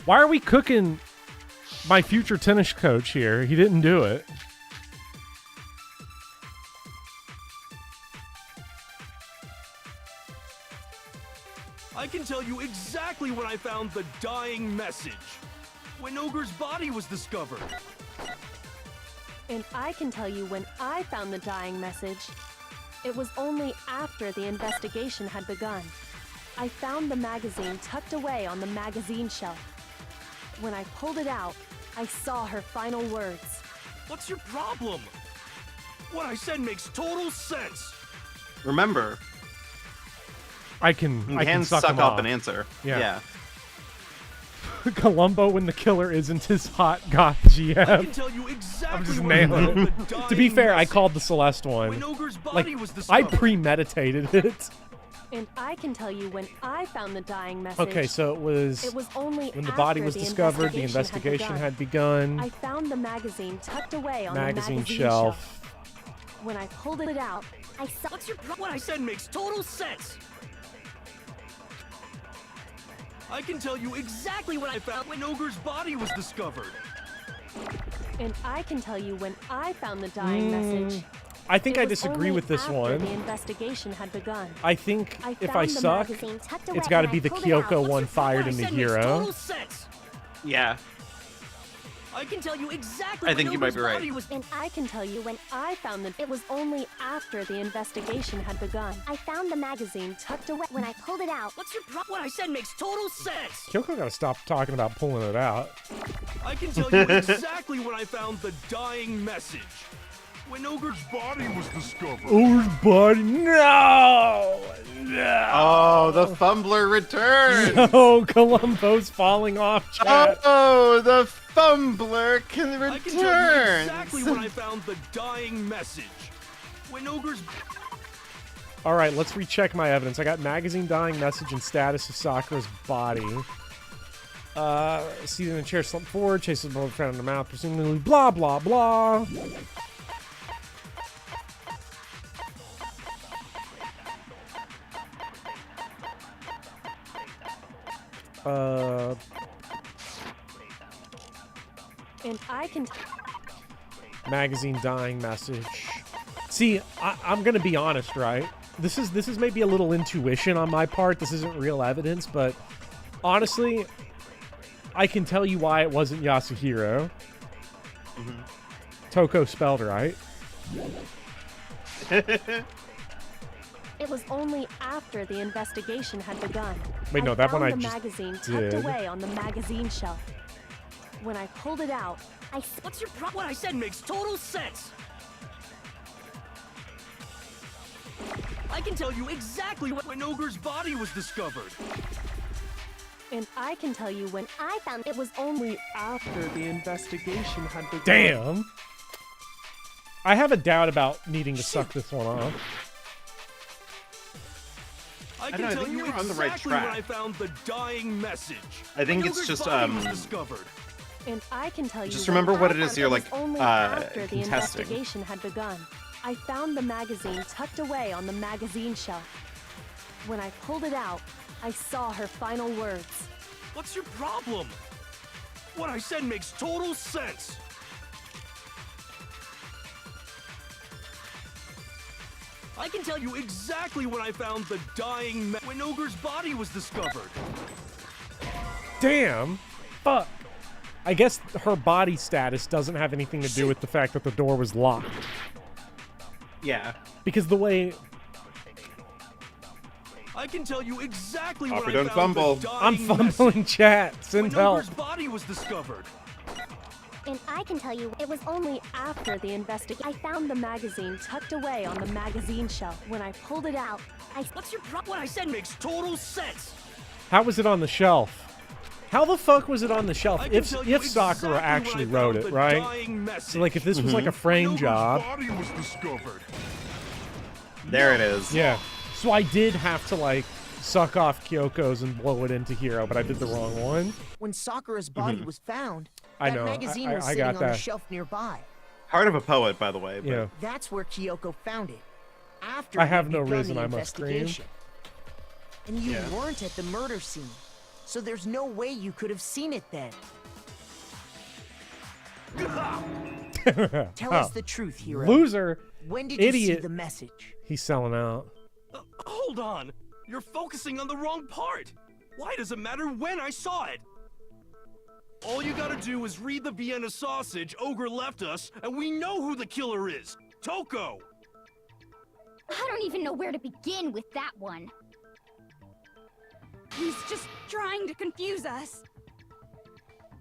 Why are we cooking my future tennis coach here? He didn't do it. I can tell you exactly when I found the dying message. When Ogre's body was discovered. And I can tell you when I found the dying message. It was only after the investigation had begun. I found the magazine tucked away on the magazine shelf. When I pulled it out, I saw her final words. What's your problem? What I said makes total sense. Remember, I can you can suck suck him up off. an answer. Yeah. Columbo when the killer isn't his hot goth GM. I can tell you exactly I'm just when I nailing found it. the To be dying fair, I message. called the Celeste one. When Ogre's Like, body was I discovered. premeditated it. And I can tell you when I found the dying message. Okay, so it was only when the after body was discovered, the investigation had begun. I found the magazine tucked away on Magazine the magazine shelf. When I pulled it out, I saw. What's your What I said makes total sense. I can tell you exactly when I found when Ogre's body was discovered. And I can tell you when I found the dying message. I think It I was disagree only with this after one. The investigation had begun. I think I if found I the suck, magazine tucked away it's got to when be I the pulled it out. Kyoko What's one your fired What I into said makes Hero. total sense. Yeah. I can tell you exactly I when think you might Ogre's be right. body was. And I can tell you when I found it was only after the investigation had begun. I found the magazine tucked away when I pulled it out. What's your What I said makes total sense. Kyoko got to stop talking about pulling it out. I can tell you exactly when I found the dying message. When Ogre's body was discovered. Oh, buddy, no! No! Oh, the fumbler returns. No, Columbo's falling off, chat. Oh, the fumbler can I can tell you return. exactly when I found the dying message. When Ogre's. All right, let's recheck my evidence. I got magazine dying message and status of Sakura's body. Seated in a chair, slumped forward, chases a bullet friend in the mouth, presumably blah, blah, blah. And I can. Magazine dying message. See, I'm gonna be honest, right? This is maybe a little intuition on my part. This isn't real evidence, but honestly, I can tell you why it wasn't Yasuhiro. Mm-hmm. Toko spelled right. It was only after the investigation had begun. Wait, no, that one I found the just magazine did. tucked away on the magazine shelf. When I pulled it out, What's your problem? What I said makes total sense. I can tell you exactly when Ogre's body was discovered. And I can tell you when I found it was only after the investigation had begun. Damn. I have a doubt about needing to suck this one off. I don't can know, I tell think you you're on the exactly right when track. I found the dying message. I think When it's Ogre's just, body was discovered. And I can tell you Just when remember what I it is found you're, was like, only after the contesting. investigation had begun. I found the magazine tucked away on the magazine shelf. When I pulled it out, I saw her final words. What's your problem? What I said makes total sense. I can tell you exactly when I found the dying when Ogre's body was discovered. Damn. Fuck. I guess her body status doesn't have anything to do with the fact that the door was locked. Yeah. Because the way... I can tell you exactly when Hopper, I don't found fumble. the dying I'm fumbling message. chat. Send When help. Ogre's body was discovered. And I can tell you it was only after the investigation. I found the magazine tucked away on the magazine shelf. When I pulled it out, What's your problem? What I said makes total sense. How was it on the shelf? How the fuck was it on the shelf? I can If tell you Sakura exactly actually when I wrote found it, the right? dying message. So like if this was like a frame Ogre's job. body was discovered. There it is. Yeah. So I did have to like suck off Kyoko's and blow it into Hiro, but I did the wrong one. When Sakura's body was found, I that know, magazine I was got sitting on the that. shelf nearby. Heart of a poet, by the way. But... Yeah. That's where Kyoko found it. After I we have had no begun reason the I must scream. investigation. And you Yeah. weren't at the murder scene, so there's no way you could have seen it then. Tell us the truth, Hiro. Loser. When did you see Idiot. the message? He's selling out. Hold on. You're focusing on the wrong part. Why does it matter when I saw it? All you gotta do is read the Vienna sausage Ogre left us, and we know who the killer is. Toko! I don't even know where to begin with that one. He's just trying to confuse us.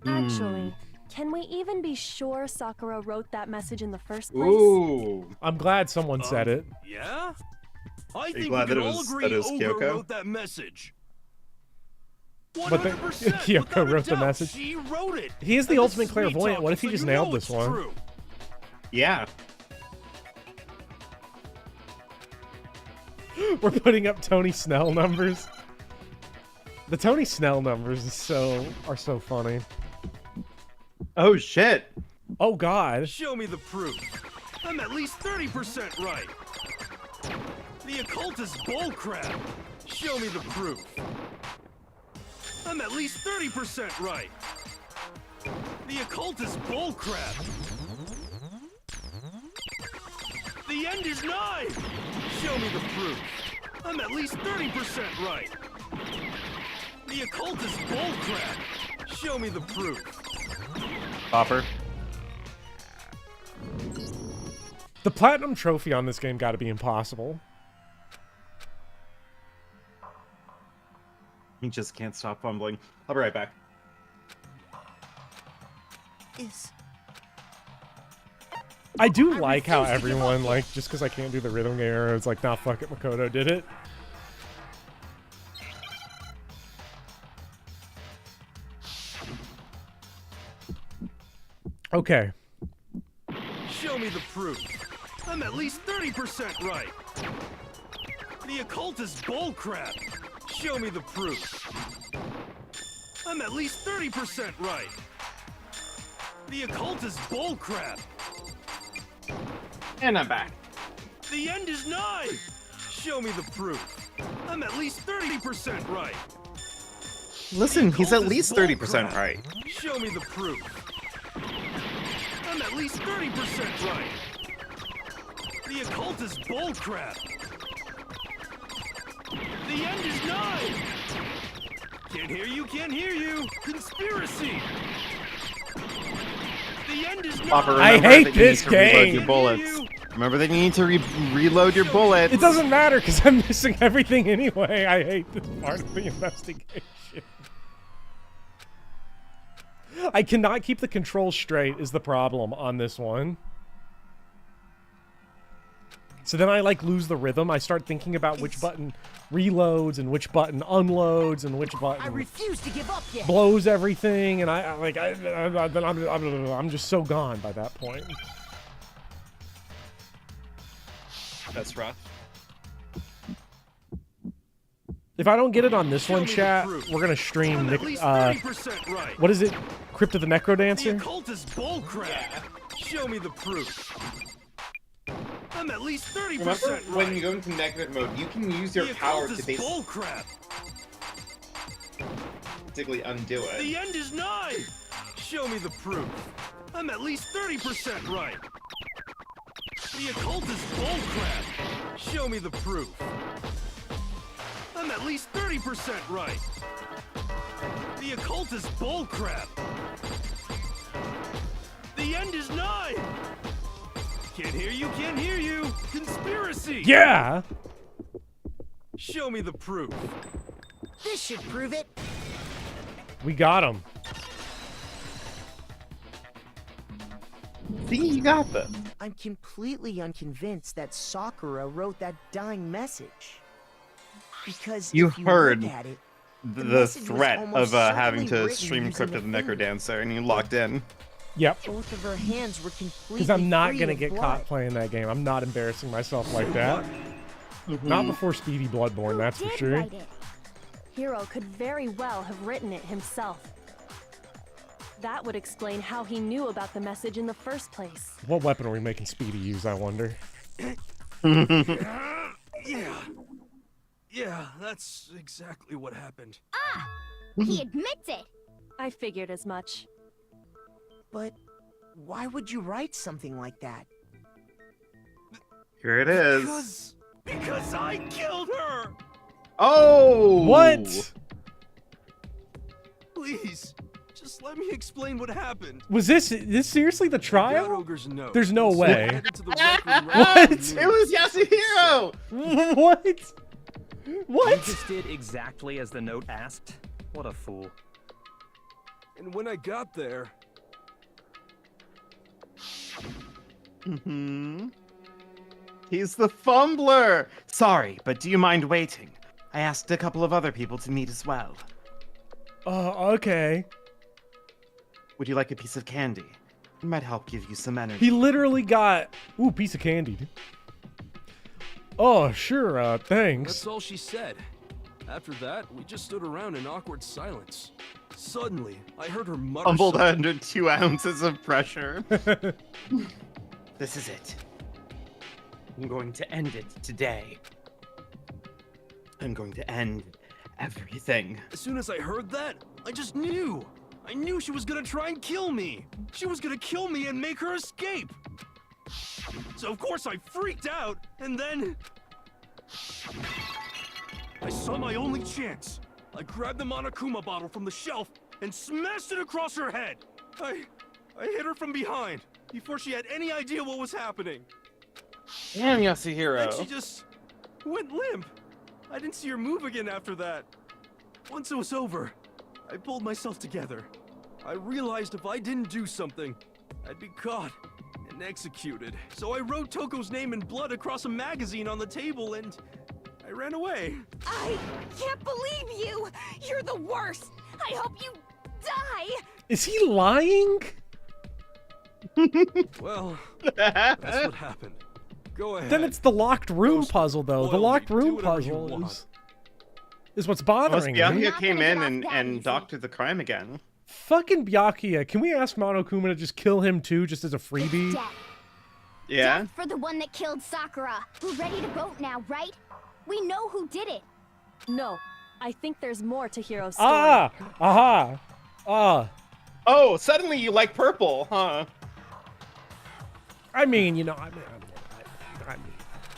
actually, can we even be sure Sakura wrote that message in the first place? Ooh. I'm glad someone said it. Yeah? I you think glad we that can it all was- agree that it was Ogre Kyoko? wrote that message. But the, 100%, Kyoko without a wrote the doubt, message. She wrote it. He is the And this ultimate is me clairvoyant. What talking, if he so just you know nailed this it's one? true. Yeah. We're putting up Tony Snell numbers. The Tony Snell numbers are so funny. Oh shit. Oh god. Show me the proof. I'm at least 30% right. The occult is bullcrap. Show me the proof. I'm at least 30% right. The occult is bullcrap. The end is nigh. Show me the proof. I'm at least 30% right. The occult is bullcrap. Show me the proof. Hopper. The platinum trophy on this game got to be impossible. He just can't stop fumbling. I'll be right back. I do like how everyone, like, just because I can't do the rhythm game, it's like, nah, fuck it, Makoto did it. Okay. Show me the proof. I'm at least 30% right. The occult is bullcrap. Show me the proof. I'm at least 30% right. The occult is bullcrap. And I'm back. The end is nigh. Show me the proof. I'm at least 30% right. Listen, he's at least 30% right. Show me the proof. I'm at least 30% right. The occult is bullcrap. The end is nigh. Can't hear you, can't hear you. Conspiracy. The end is Papa, nigh. I hate this reload game. your bullets. Remember that you need to reload your bullets. It doesn't matter because I'm missing everything anyway. I hate this part of the investigation. I cannot keep the controls straight is the problem on this one. So then I like lose the rhythm. I start thinking about which button reloads and which button unloads and which button I refuse to give up yet. blows everything, and I'm just so gone by that point. That's rough. If I don't get it on this one, chat, we're gonna stream. What is it? Crypt of the Necrodancer? The occult is bullcrap. Show me the proof. I'm at least 30% Remember right. when you go into negative mode, you can use your The power occult to is bullcrap. basically undo it. The end is nigh. Show me the proof. I'm at least 30% right. The occult is bullcrap. Show me the proof. I'm at least 30% right. The occult is bullcrap. The end is nigh. Can't hear you, can't hear you. Conspiracy. Yeah. Show me the proof. This should prove it. We got him. See, you got this. I'm completely unconvinced that Sakura wrote that dying message. Because You if you heard look at it, the message was threat almost of having certainly to written stream using Crypt the of the finger. Necrodancer, and you locked in. Yep. Both of her hands were completely Because I'm not free gonna of get blood. caught playing that game. I'm not embarrassing myself like that. Not before Speedy Bloodborne, that's for sure. Hiro could very well have written it himself. That would explain how he knew about the message in the first place. What weapon are we making Speedy use, I wonder? Yeah, that's exactly what happened. Ah! He admits it! I figured as much. But why would you write something like that? Here it is. Because I killed her! Oh! What? Please, just let me explain what happened. Was this seriously the I got trial? Ogre's note. There's no So I way. headed to the rec room right What? after It was Yasuhiro! What? You What? just did exactly as the note asked? What a fool. And when I got there, He's the fumbler! Sorry, but do you mind waiting? I asked a couple of other people to meet as well. Okay. Would you like a piece of candy? It might help give you some energy. He literally got piece of candy. Oh, sure, thanks. that's all she said. After that, we just stood around in awkward silence. Suddenly, I heard her mutter Humbled something. under 2 ounces of pressure. This is it. I'm going to end it today. I'm going to end everything. As soon as I heard that, I just knew. I knew she was gonna try and kill me. She was gonna kill me and make her escape. So of course I freaked out, and then I saw my only chance. I grabbed the Monokuma bottle from the shelf and smashed it across her head. I hit her from behind before she had any idea what was happening. Damn, Then Yasuhiro. she just went limp. I didn't see her move again after that. Once it was over, I pulled myself together. I realized if I didn't do something, I'd be caught and executed. So I wrote Toko's name in blood across a magazine on the table and I ran away. I can't believe you! You're the worst! I hope you die! Is he lying? Well, that's what happened. Go ahead. Then it's the locked room puzzle, though. The spoil me. locked Do room whatever you puzzle want. is what's Unless bothering me. Byakuya came gonna in get and, off that and easy. doctored the crime again. Fucking Byakuya. Can we ask Monokuma to just kill him too, just as a freebie? Death. Yeah? Death for the one that killed Sakura. We're ready to vote now, right? We know who did it. No, I think there's more to Hiro's story. Oh, suddenly you like purple, huh? I mean, you know, I mean.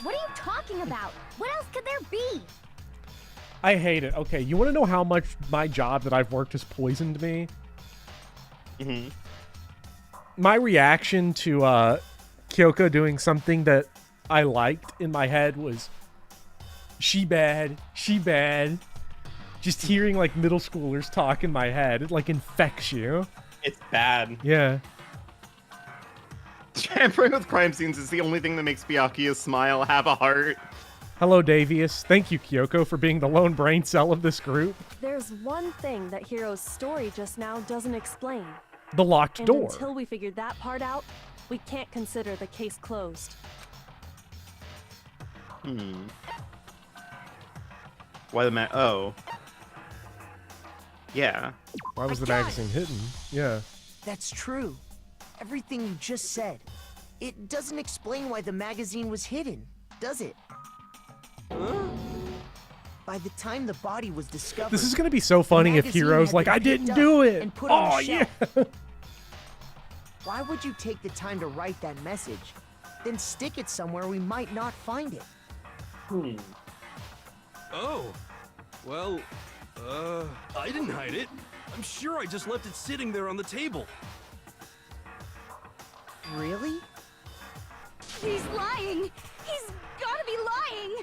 What are you talking about? What else could there be? I hate it. Okay, you want to know how much my job that I've worked has poisoned me? Mm-hmm. My reaction to Kyoko doing something that I liked in my head was, she bad. Just hearing like middle schoolers talk in my head, it like infects you. It's bad. Yeah. Tampering with crime scenes is the only thing that makes Byakuya smile, have a heart. Hello, Davius. Thank you, Kyoko, for being the lone brain cell of this group. There's one thing that Hiro's story just now doesn't explain. The locked door. Until we figure that part out, we can't consider the case closed. Why the oh. Yeah. Why was the magazine hidden? Yeah. That's true. Everything you just said. It doesn't explain why the magazine was hidden, does it? By the time the body was discovered... This is going to be so funny if Hiro's like, I didn't do it! Oh, yeah! Why would you take the time to write that message, then stick it somewhere we might not find it? Oh. Well, I didn't hide it. I'm sure I just left it sitting there on the table. Really? He's lying! He's gotta be lying!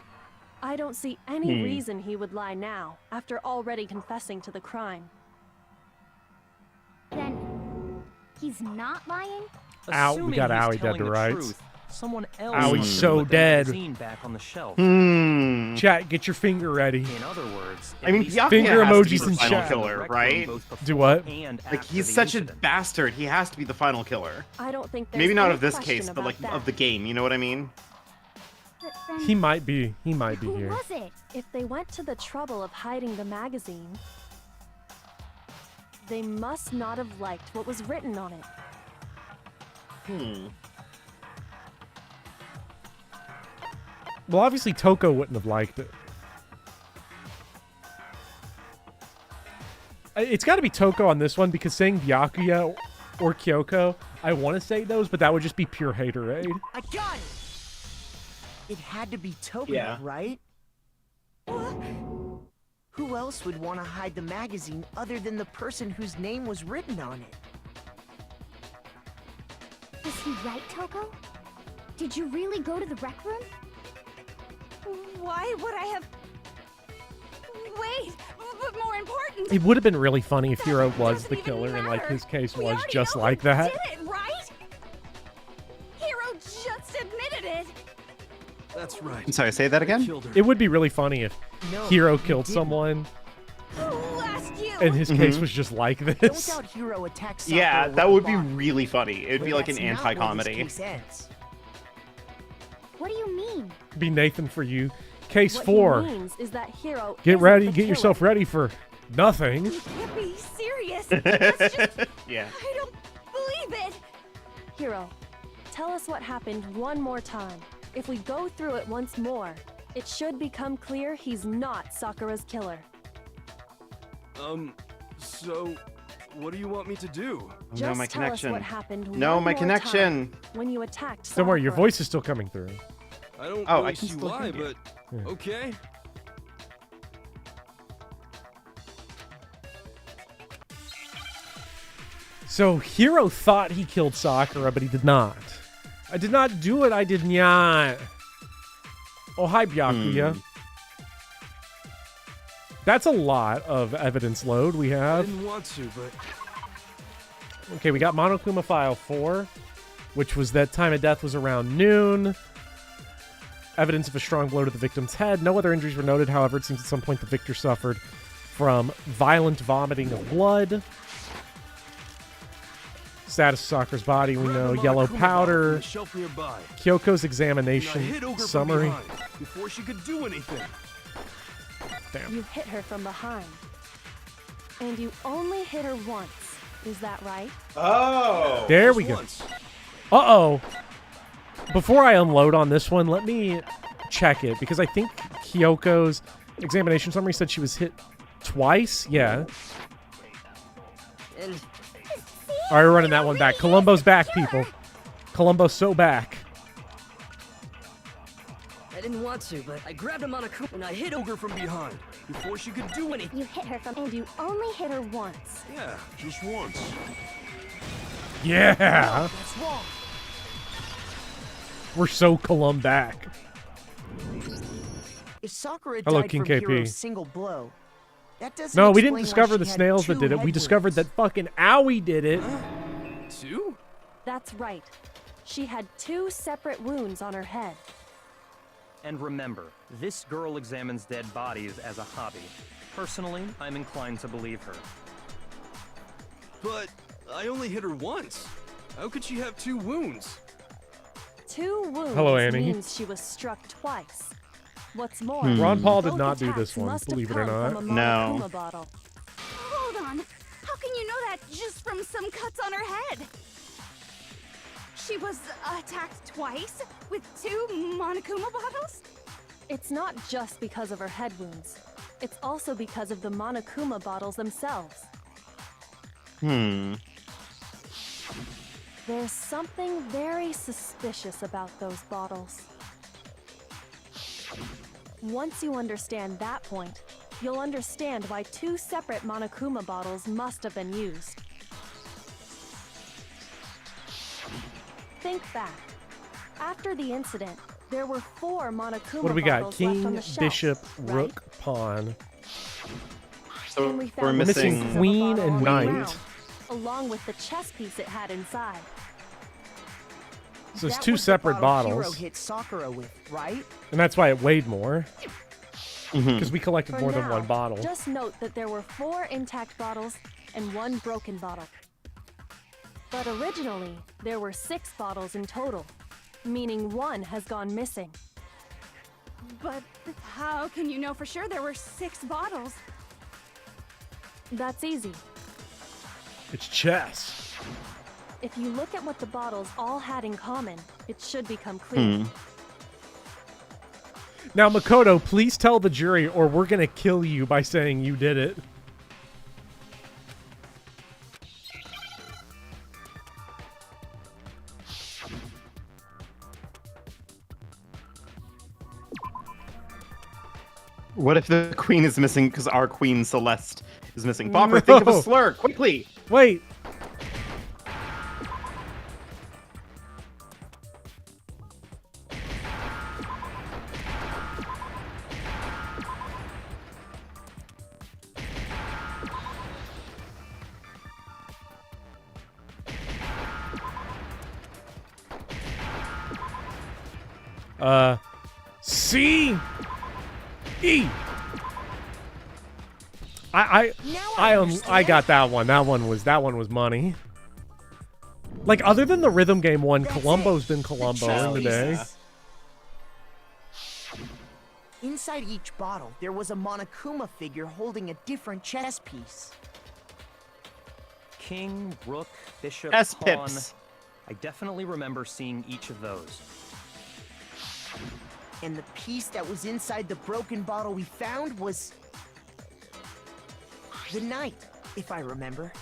I don't see any reason he would lie now, after already confessing to the crime. Then, he's not lying? Ow, we got Owie dead to rights. Truth, someone else Owie's so dead. Back on the shelf. Chat, get your finger ready. In other words, I mean, Byakuya finger has to be emojis the in final chat. killer, right? Do what? Like, he's such a bastard. He has to be the final killer. I don't think there's Maybe not any of this question case, but about like that. of the game. You know what I mean? He might be. He might be Who here. was it? If they went to the trouble of hiding the magazine, they must not have liked what was written on it. Well, obviously Toko wouldn't have liked it. It's got to be Toko on this one because saying Byakuya or Kyoko, I want to say those, but that would just be pure haterade. I got it! It had to be Toko, Yeah. right? Who else would want to hide the magazine other than the person whose name was written on it? Is he right, Toko? Did you really go to the rec room? Why would I have... Wait, but more important... It would have been really funny if Hiro was doesn't the even killer and like matter. his case We was already just know like who that. did it, right? Hiro just admitted it. That's right. I'm sorry, say that again? Killed her. It would be really funny if No, Hiro he killed didn't. someone Who asked you? and his case was just like Don't this. doubt Hiro attacked Sakura Yeah, with that the would be body. really funny. It'd be But like an that's not where this anti-comedy. case ends. What do you mean? Be Nathan for you. Case What 4. he means is that Hiro Get isn't ready. the Get yourself killer. ready for nothing. You can't be serious. That's just... Yeah. I don't believe it. Hiro, tell us what happened one more time. If we go through it once more, it should become clear he's not Sakura's killer. So, what do you want me to do? Just No, my tell us connection. what happened No, one my more connection. time when you attacked Don't worry, your Sakura. voice is still coming through. I don't Oh, I really can see still why, hear you. but Yeah. okay. So Hiro thought he killed Sakura, but he did not. I did not do it. I did not. Oh, hi, Byakuya. That's a lot of evidence load we I have. didn't want to, but Okay, we got Monokuma File 4, which was that time of death was around noon. Evidence of a strong blow to the victim's head. No other injuries were noted. However, it seems at some point the victor suffered from violent vomiting of blood. Status of Sakura's body, we know. grab the Yellow Monokuma bottle from powder. the shelf nearby. Kyoko's And I examination hit Ogre from summary. behind before she could do anything. Damn. You hit her from behind. And you only hit her once. Is that right? Oh. There Just we go. once. Uh-oh. Before I unload on this one, let me check it, because I think Kyoko's Examination summary said she was hit twice. Yeah. And All right, we're running that one back. Columbo's back, people. Columbo's so back. I didn't want to, but I grabbed him on a coop and I hit her from behind before she could do anything. you hit her from, and you only hit her once. Yeah, just once. Yeah. That's wrong. We're so Colum back. If Sakura Hello, died King from KP. Hiro's single blow, that doesn't No, we explain didn't why discover she the had snails that two did it. head We discovered wounds. that fucking Owie did it. Two? That's right. She had 2 separate wounds on her head. And remember, this girl examines dead bodies as a hobby. Personally, I'm inclined to believe her. But I only hit her once. How could she have 2 wounds? 2 wounds Hello, Annie. means she was struck twice. What's more, Ron Paul did both not do attacks this one, must have believe it or come not. from a No. Monokuma bottle. Hold on. How can you know that just from some cuts on her head? She was attacked twice with 2 Monokuma bottles? It's not just because of her head wounds. It's also because of the Monokuma bottles themselves. There's something very suspicious about those bottles. Once you understand that point, you'll understand why 2 separate Monokuma bottles must have been used. Think back. After the incident, there were 4 Monokuma What do we got? bottles left on King, the shelf, Bishop, right? Rook, Pawn. So And we we're found missing. pieces of a Queen bottle and on the Knight. ground, along with the chess piece it had inside. So it's That 2 was the separate bottle Hiro bottles. hit Sakura with, right? And that's why it weighed more. Because we collected For more than now, one bottle. Just note that there were 4 intact bottles and 1 broken bottle. But originally, there were 6 bottles in total, meaning 1 has gone missing. But how can you know for sure there were 6 bottles? That's easy. It's chess. If you look at what the bottles all had in common, it should become clear. Now, Makoto, please tell the jury or we're going to kill you by saying you did it. What if the queen is missing because our queen Celeste is missing? Bopper, think of No. a slur, quickly! Wait. C E. I got that one. That one was money. Like other than the rhythm game one, Columbo's been Columbo in the day. Inside each bottle, there was a Monokuma figure holding a different chess piece. King, rook, bishop, S pawn. pips. I definitely remember seeing each of those. And the piece that was inside the broken bottle we found was the knight, if I remember.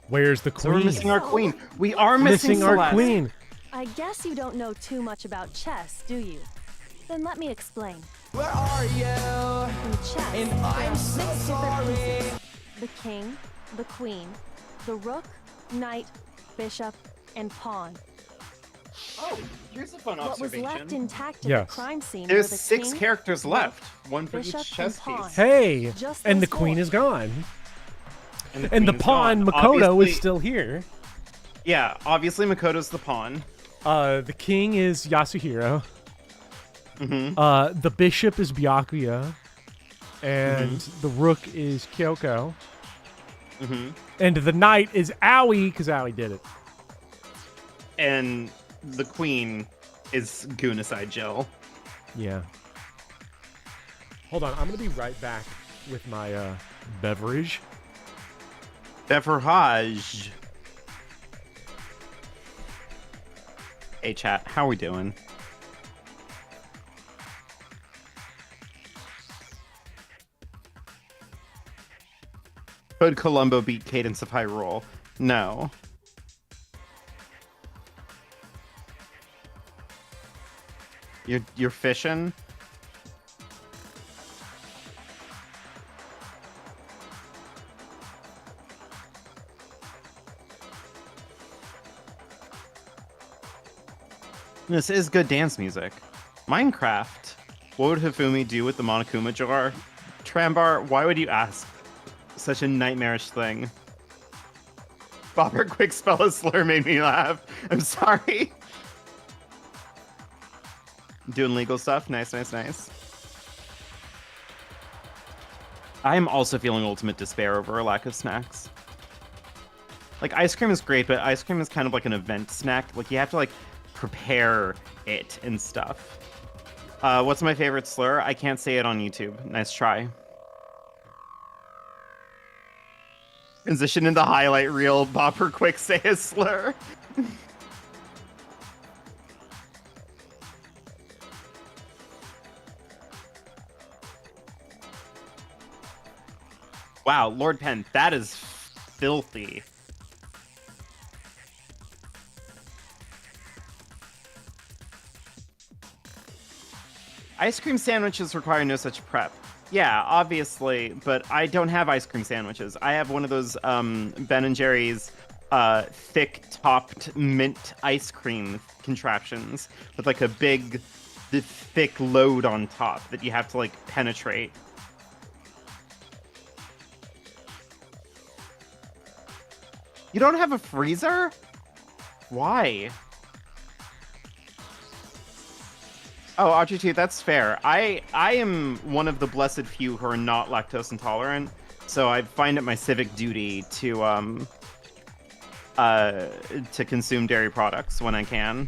Where's the So we're queen? missing our queen. We are missing our Celeste. queen. I guess you don't know too much about chess, do you? Then let me explain. Where are you? In chess, And there I'm are so 6 different sorry. pieces. The king, the queen, the rook, knight, bishop, and pawn. Oh, here's a fun What was observation. left intact at Yes. the crime scene There's were the 6 king, characters rook, left, one for bishop, each chess and pawn. piece. Hey, Just and the those queen 4. is gone. And And the queen's pawn, gone. Makoto, Obviously- is still here. Yeah, obviously Makoto's the pawn. The king is Yasuhiro. Mm-hmm. The bishop is Byakuya. And the rook is Kyoko. Mm-hmm. And the knight is Owie, because Owie did it. And the queen is Gunasai Jill. Yeah. Hold on, I'm going to be right back with my beverage. Beverage. Hey chat, how we doing? Could Columbo beat Cadence of Hyrule? No. You're fishing? This is good dance music. Minecraft. What would Hifumi do with the Monokuma jar? Trambar, why would you ask such a nightmarish thing? Bopper quick spell a slur made me laugh. I'm sorry. Doing legal stuff. Nice, nice, nice. I am also feeling ultimate despair over a lack of snacks. Like, ice cream is great, but ice cream is kind of like an event snack. Like, you have to, like, prepare it and stuff. What's my favorite slur? I can't say it on YouTube. Nice try. Transition in the highlight reel. Bopper quick say a slur. Wow, Lord Penn, that is filthy. Ice cream sandwiches require no such prep. Yeah, obviously, but I don't have ice cream sandwiches. I have one of those Ben & Jerry's thick-topped mint ice cream contraptions with like a big, thick load on top that you have to like penetrate. You don't have a freezer? Why? Oh, RG2, that's fair. I am one of the blessed few who are not lactose intolerant, so I find it my civic duty to consume dairy products when I can.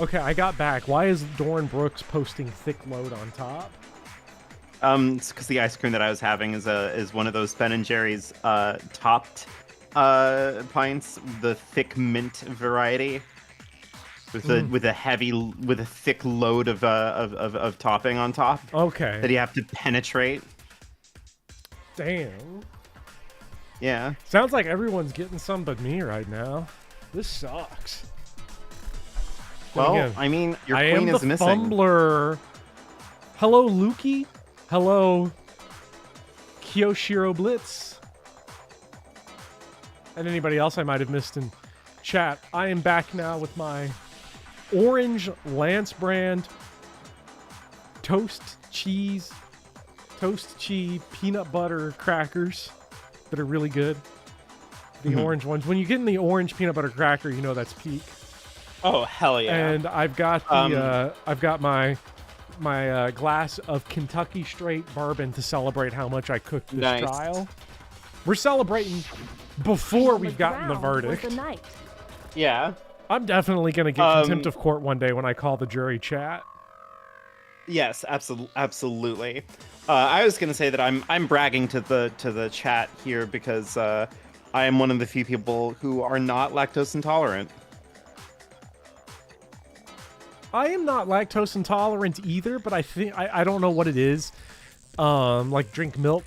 Okay, I got back. Why is Dorn Brooks posting thick load on top? It's because the ice cream that I was having is one of those Ben & Jerry's topped pints, the thick mint variety. With a thick load of topping on top. Okay. That you have to penetrate. Damn. Yeah. Sounds like everyone's getting some but me right now. This sucks. Well, again, I mean, your I queen am is the missing. Fumbler. Hello, Lukey. Hello, Kyoshiro Blitz. And anybody else I might have missed in chat. I am back now with my orange Lance brand toast cheese peanut butter crackers that are really good. The orange ones. When you get in the orange peanut butter cracker, you know that's peak. Oh, hell yeah. And I've got my glass of Kentucky straight bourbon to celebrate how much I cooked this trial. We're celebrating before we've gotten the verdict. Yeah. I'm definitely going to get contempt of court one day when I call the jury chat. Yes, absolutely. I was going to say that I'm bragging to the chat here because I am one of the few people who are not lactose intolerant. I am not lactose intolerant either, but I think I don't know what it is. Like drink milk,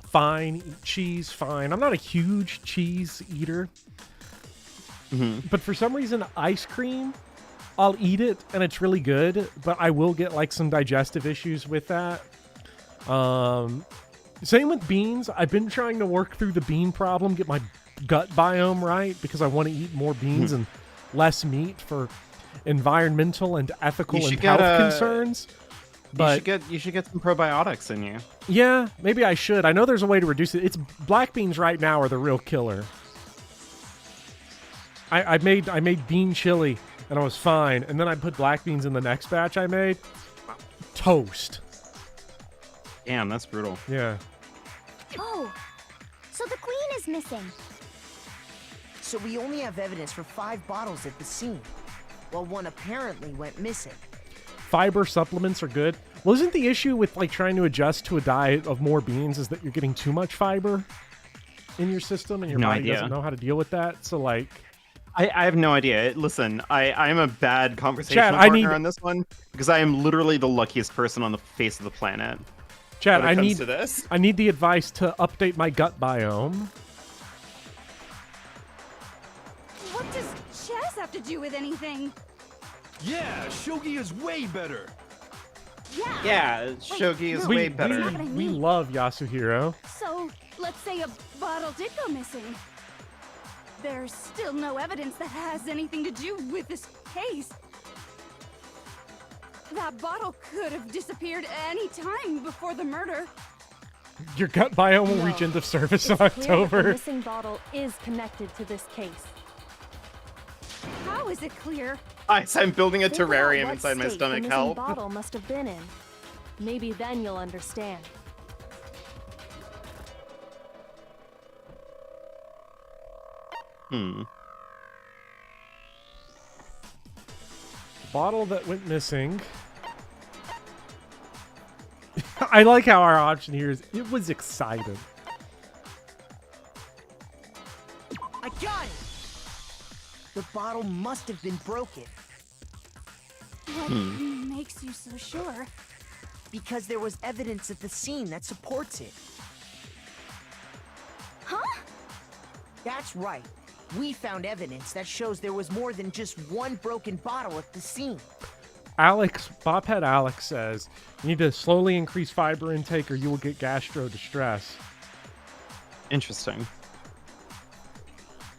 fine. Eat cheese, fine. I'm not a huge cheese eater. But for some reason, ice cream, I'll eat it and it's really good, but I will get like some digestive issues with that. Same with beans. I've been trying to work through the bean problem, get my gut biome right, because I want to eat more beans and less meat for environmental and ethical and health concerns. But you should get some probiotics in you. Yeah, maybe I should. I know there's a way to reduce it. It's black beans right now are the real killer. I made bean chili and I was fine, and then I put black beans in the next batch I made. Toast. Damn, that's brutal. Yeah. Oh, so the queen is missing. So we only have evidence for 5 bottles at the scene, while one apparently went missing. Fiber supplements are good. Well, isn't the issue with like trying to adjust to a diet of more beans is that you're getting too much fiber in your system and your body doesn't know how to deal with that? So like... I have no idea. Listen, I'm a bad conversational partner on this one because I am literally the luckiest person on the face of the planet. Chad, when it I comes need to this. I need the advice to update my gut biome. What does chess have to do with anything? Yeah, shogi is way better. Yeah, shogi is way better. We love Yasuhiro. So, let's say a bottle did go missing. There's still no evidence that has anything to do with this case. That bottle could have disappeared any time before the murder. Your gut biome will reach end of service in Clear that the October. missing bottle is connected to this case. How is it clear? Guys, I'm building a Think about terrarium what inside my state the stomach. missing Help. bottle must have been in. Maybe then you'll understand. Bottle that went missing. I like how our option here is it was excited. I got it! The bottle must have been broken. What makes you so sure? Because there was evidence at the scene that supports it. Huh? That's right. We found evidence that shows there was more than just one broken bottle at the scene. Bobhead Alex says, you need to slowly increase fiber intake or you will get gastro distress. Interesting.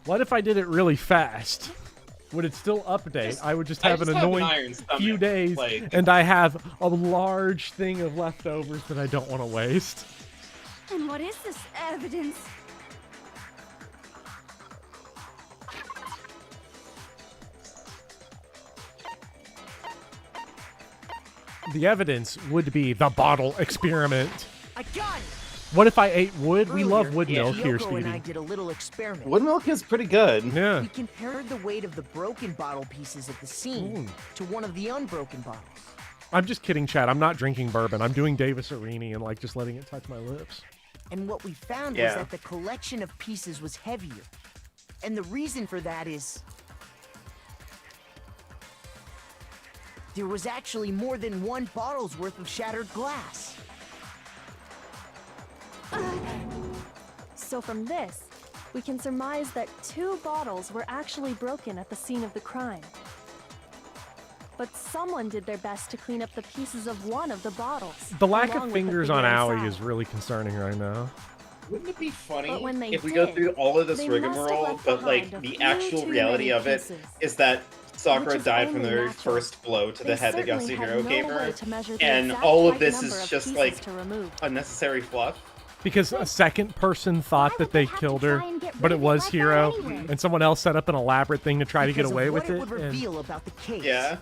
What if I did it really fast? Would it still update? I would just have an annoying few days, and I have a large thing of leftovers that I don't want to waste. And what is this evidence? The evidence would be the bottle experiment. I got it! What if I ate wood? We love Earlier, wood milk here, Yoko and I Speedy. did a little experiment. Wood milk is pretty good. Yeah. We compared the weight of the broken bottle pieces at the scene to one of the unbroken bottles. I'm just kidding, Chad. I'm not drinking bourbon. I'm doing Davis Arini and like just letting it touch my lips. And what we found was that the collection of pieces was heavier. And the reason for that is there was actually more than one bottle's worth of shattered glass. So from this, we can surmise that 2 bottles were actually broken at the scene of the crime. But someone did their best to clean up the pieces of one of the bottles. The lack along of with the fingers figure on Aoi inside. is really concerning right now. Wouldn't it be funny But when they if we go did, through all of this they must have rigmarole, left but behind like a the few actual too reality many of it pieces. is that Sakura Which is died from only the natural. first blow to the They head that certainly had Yasuhiro no gave way her, to measure the and exact all of right this number is of just pieces like to remove. unnecessary fluff. Because a second person thought that they killed her, but it was Hiro, and someone else set up an elaborate thing to try to get away with it. Would reveal about the case. Yeah.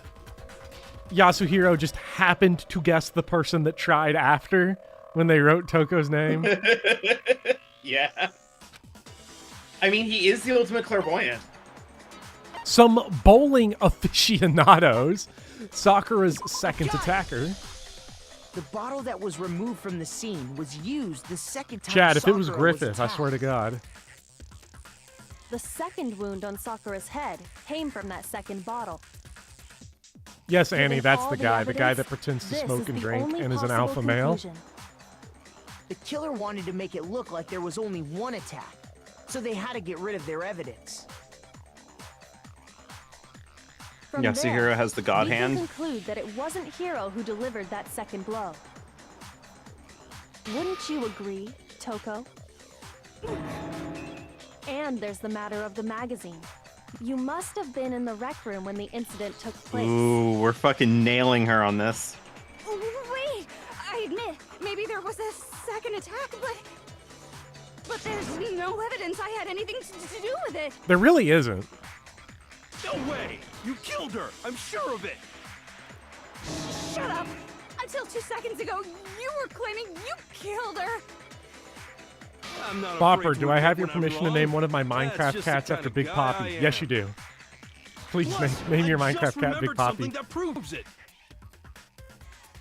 Yasuhiro just happened to guess the person that tried after when they wrote Toko's name. Yeah. I mean, he is the ultimate clairvoyant. Some bowling aficionados, Sakura's second attacker. The bottle that was removed from the scene was used the second time Chad, if it was Sakura Griffith, I attacked. swear to God. The second wound on Sakura's head came from that second bottle. Yes, Annie, Given that's all the guy that evidence, pretends to this smoke is and the drink only and is an possible alpha male. conclusion. The killer wanted to make it look like there was only one attack, so they had to get rid of their evidence. From Yasuhiro there, has the god we can hand. conclude that it wasn't Hiro who delivered that second blow. Wouldn't you agree, Toko? And there's the matter of the magazine. You must have been in the rec room when the incident took place. Ooh, we're fucking nailing her on this. Wait! I admit, maybe there was a second attack, but there's no evidence I had anything to do with it. There really isn't. No way! You killed her! I'm sure of it! Shut up! Until 2 seconds ago, you were claiming you killed her. I'm not Bopper, afraid to do I have your admit when I'm permission to wrong. name one of my That's Minecraft just the cats kind after of Big guy Poppy? I Yes, am. you do. Please Plus, name your I just Minecraft cat Big remembered Poppy. something that proves it.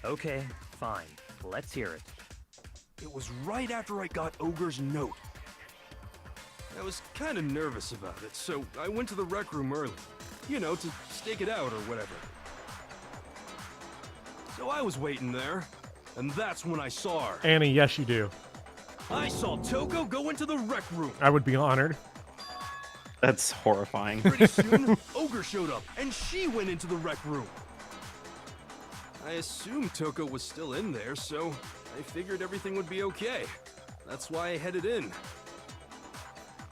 Okay, fine. Let's hear it. It was right after I got Ogre's note. I was kind of nervous about it, so I went to the rec room early. You know, to stake it out or whatever. So I was waiting there, and that's when I saw her. Annie, yes you do. I saw Toko go into the rec room. I would be honored. That's horrifying. Pretty soon, Ogre showed up, and she went into the rec room. I assumed Toko was still in there, so I figured everything would be okay. That's why I headed in.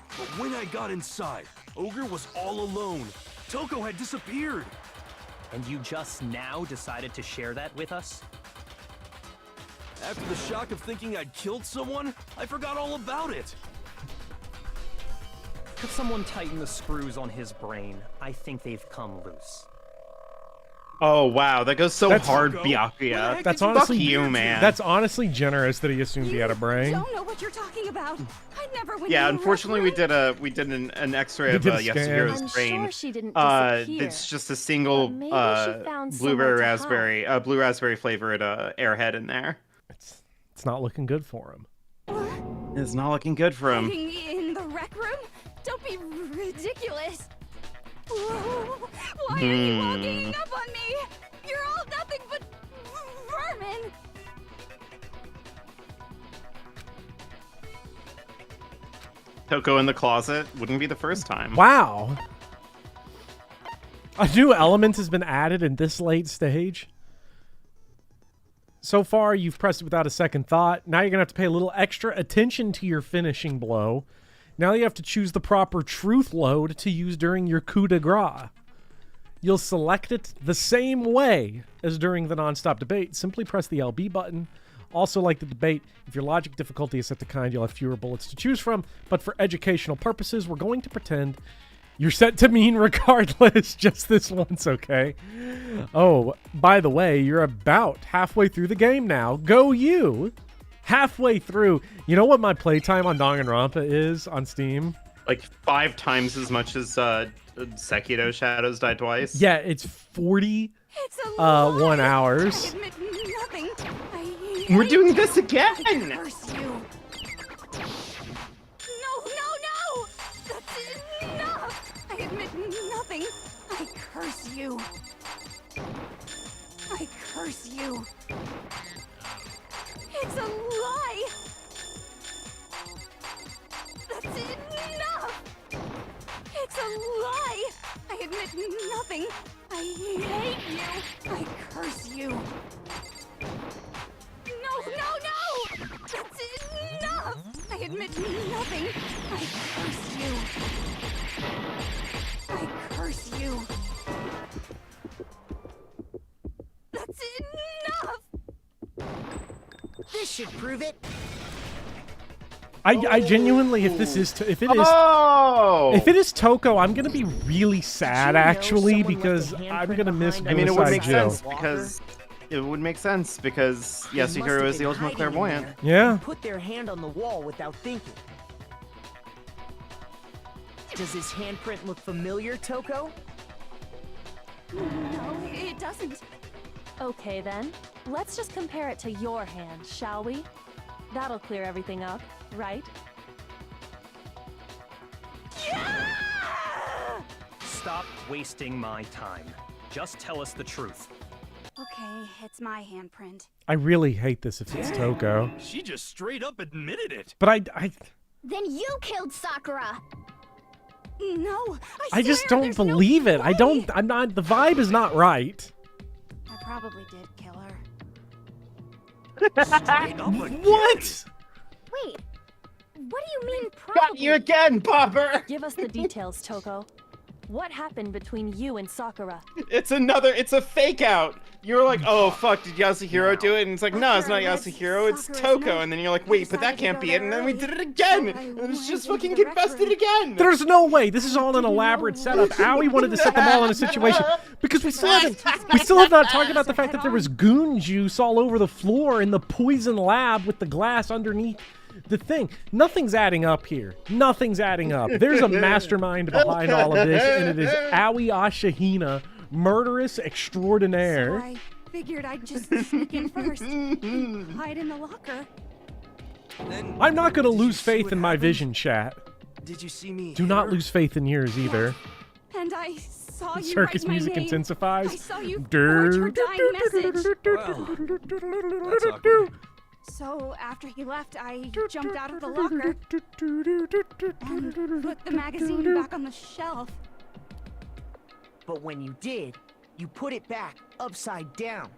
But when I got inside, Ogre was all alone. Toko had disappeared. And you just now decided to share that with us? After the shock of thinking I'd killed someone, I forgot all about it. Could someone tighten the screws on his brain? I think they've come loose. Oh wow, that goes so hard, Toko. Byakuya. That's honestly Fuck you, man. That's honestly generous that he assumed he had a brain. Don't know what you're talking about. I never went. Yeah, in the unfortunately, rec room. we did an X-ray of did a scan. Yasuhiro's I'm brain. sure she didn't disappear. It's just a single But maybe she found somewhere to hide. blue raspberry flavored Airhead in there. It's not looking good for him. It's not looking good for him. Hiding in the rec room? Don't be ridiculous. Whoa, why are you all ganging up on me? You're all nothing but vermin. Toko in the closet wouldn't be the first time. Wow. A new element has been added in this late stage. So far, you've pressed it without a second thought. Now you're going to have to pay a little extra attention to your finishing blow. Now you have to choose the proper truth load to use during your coup de grace. You'll select it the same way as during the non-stop debate. Simply press the LB button. Also, like the debate, if your logic difficulty is set to kind, you'll have fewer bullets to choose from. But for educational purposes, we're going to pretend you're set to mean regardless, just this once, okay? Oh, by the way, you're about halfway through the game now. Go you! Halfway through. You know what my playtime on Danganronpa is on Steam? Like 5 times as much as Sekiro Shadows Die Twice. Yeah, it's 41 hours. I admit nothing. We're doing this again! Curse you. No! That's enough! I admit nothing. I curse you. I curse you. It's a lie! That's enough! It's a lie! I admit nothing. I hate you. I curse you. No! That's enough! I admit nothing. I curse you. I curse you. That's enough! This should prove it. I genuinely, if it is Toko, I'm gonna be really sad actually because I'm gonna miss. I mean, it would make Jill. sense because Yasuhiro is the ultimate clairvoyant. Yeah. Put their hand on the wall without thinking. Does his handprint look familiar, Toko? No, it doesn't. Okay then, let's just compare it to your hand, shall we? That'll clear everything up, right? Stop wasting my time. Just tell us the truth. Okay, it's my handprint. I really hate this if it's Toko. She just straight up admitted it. But I Then you killed Sakura. No, I just don't believe it. I'm not, the vibe is not right. I probably did kill her. What? Wait, what do you mean probably? Got you again, Popper! Give us the details, Toko. What happened between you and Sakura? It's a fake out. You're like, oh fuck, did Yasuhiro do it? And it's like, no, it's not Yasuhiro, it's Toko. And then you're like, wait, but that can't be it. And then we did it again. And it's just fucking confessed it again. There's no way. This is all an elaborate setup. Aoi wanted to set them all in a situation because we still have not talked about the fact that there was goon juice all over the floor in the poison lab with the glass underneath the thing. Nothing's adding up here. Nothing's adding up. There's a mastermind behind all of this, and it is Aoi Ashihina, murderous extraordinaire. So I figured I'd just sneak in first. Hide in the locker. I'm not going to lose faith in my vision, chat. Did you see me? Do not lose faith in yours either. And I saw you Circus write my music name. intensifies. I saw you forge her dying message. Well, that's awkward. So after he left, I jumped out of the locker and put the magazine back on the shelf. But when you did, you put it back upside down.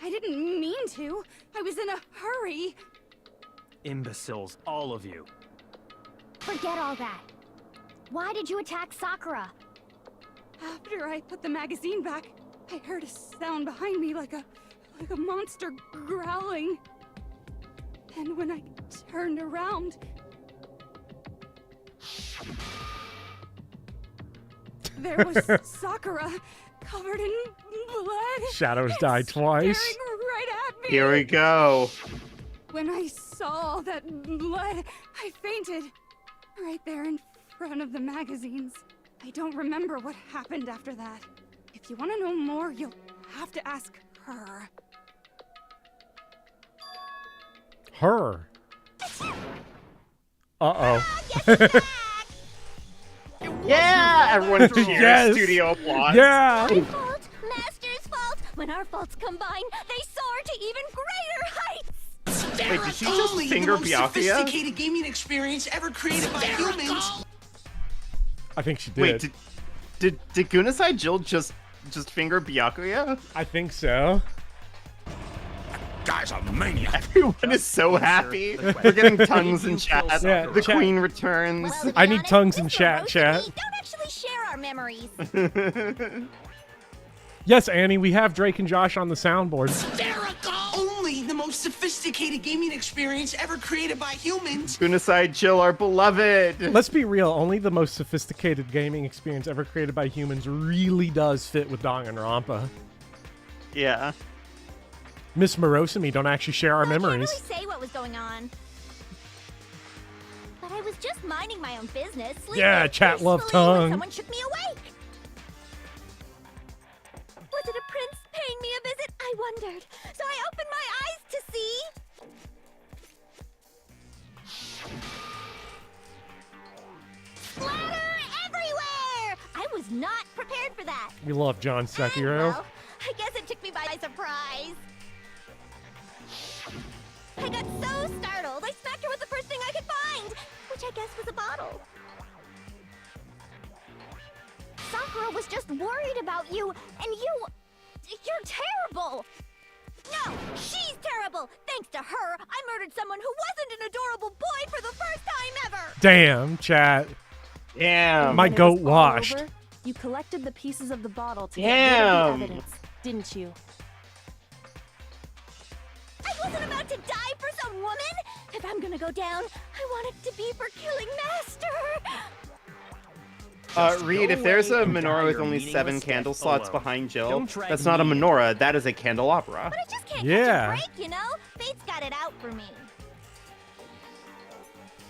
I didn't mean to. I was in a hurry. Imbeciles, all of you. Forget all that. Why did you attack Sakura? After I put the magazine back, I heard a sound behind me like a monster growling. And when I turned around, there was Sakura covered in blood. Shadows die twice. Staring right at me. Here we go. When I saw all that blood, I fainted. Right there in front of the magazines. I don't remember what happened after that. If you want to know more, you'll have to ask her. Her. Uh-oh. Yeah! Everyone cheers. Yes. Studio applause. Yeah! My fault, Master's fault. When our faults combine, they soar to even greater heights. Wait, did she just finger Byakuya? Sophisticated gaming experience ever created by humans. I think she did. Wait, did Gunasai Jill just finger Byakuya? I think so. Guy's a maniac. Everyone is so happy. We're getting tongues in chat. Yeah, the chat. queen returns. Well, to I be need honest, tongues in Mr. chat, Rose chat. and me don't actually share our memories. Yes, Annie, we have Drake and Josh on the soundboard. Hysterical. Only the most sophisticated gaming experience ever created by humans. Gunasai Jill, our beloved. Let's be real, only the most sophisticated gaming experience ever created by humans really does fit with Danganronpa. Yeah. Miss Morose and me don't actually share our I memories. can't really say what was going on. But I was just minding my own business. Yeah, sleeping chat love peacefully when tongue. Someone shook me awake. Was it a prince paying me a visit? I wondered. So I opened my eyes to see. Splatter everywhere! I was not prepared for that. We love John Sekiro. Well, I guess it took me by surprise. I got so startled, I smacked her with the first thing I could find, which I guess was a bottle. Sakura was just worried about you, and you're terrible. No, she's terrible. Thanks to her, I murdered someone who wasn't an adorable boy for the first time ever. Damn, chat. Damn. My When it goat was all washed. over, you collected the pieces of the bottle to Damn. get rid of the evidence, didn't you? I wasn't about to die for some woman. If I'm gonna go down, I want it to be for killing Master. Reed, if there's a menorah with only 7 candle slots behind Jill, that's not a menorah, that is a candelabra. But I just can't Yeah. catch a break, you know? Fate's got it out for me.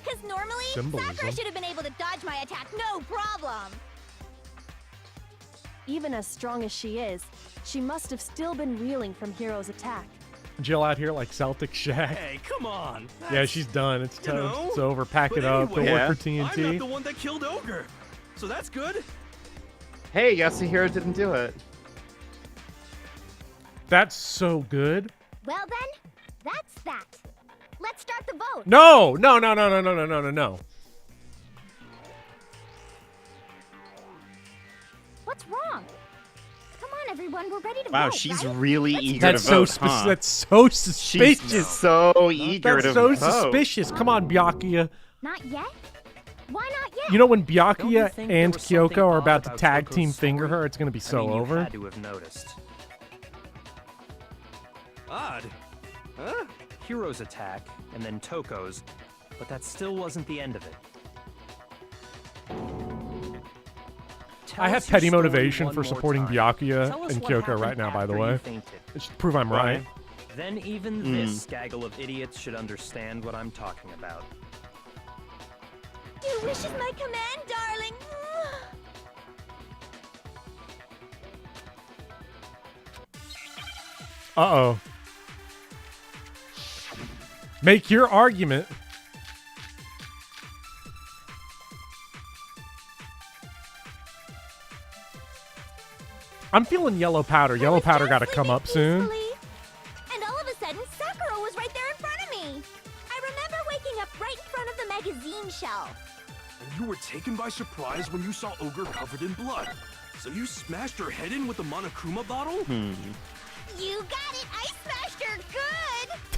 Because normally, Symbolism. Sakura should have been able to dodge my attack, no problem. Even as strong as she is, she must have still been reeling from Hiro's attack. Jill out here like Celtic Shack. Hey, come on. Yeah, That's- she's done. It's you toast. know. It's over. Pack But it up. anyway, Go Yeah. work for I'm not the TNT. one that killed Ogre. So that's good. Hey, Yasuhiro didn't do it. That's so good. Well then, that's that. Let's start the vote. No, no, no, no, no, no, no, no, no, no. What's wrong? Come on, everyone, we're ready to Wow, vote, she's right? really Let's eager That's to so vote, huh? that's so suspicious. She's so eager That's to so vote. suspicious. Come on, Byakuya. Not yet? Why not yet? You know when Don't you Byakuya think there and was something Kyoko are odd about to about tag Kyoko's team finger story? her, it's gonna be so I mean, over. You had to have noticed. Odd. Huh? Hiro's attack, and then Toko's, but that still wasn't the end of it. Tell I have us your petty story motivation one for more supporting time. Byakuya Tell us and what Kyoko happened right now, by the after you way. fainted. It should prove I'm right. Then even this gaggle of idiots should understand what I'm talking about. Your wish is my command, darling. Uh-oh. Make your argument. I'm feeling yellow powder. Yellow powder got to come up soon. And all of a sudden, Sakura was right there in front of me. I remember waking up right in front of the magazine shelf. And you were taken by surprise when you saw Ogre covered in blood. So you smashed her head in with the Monokuma bottle? You got it! I smashed her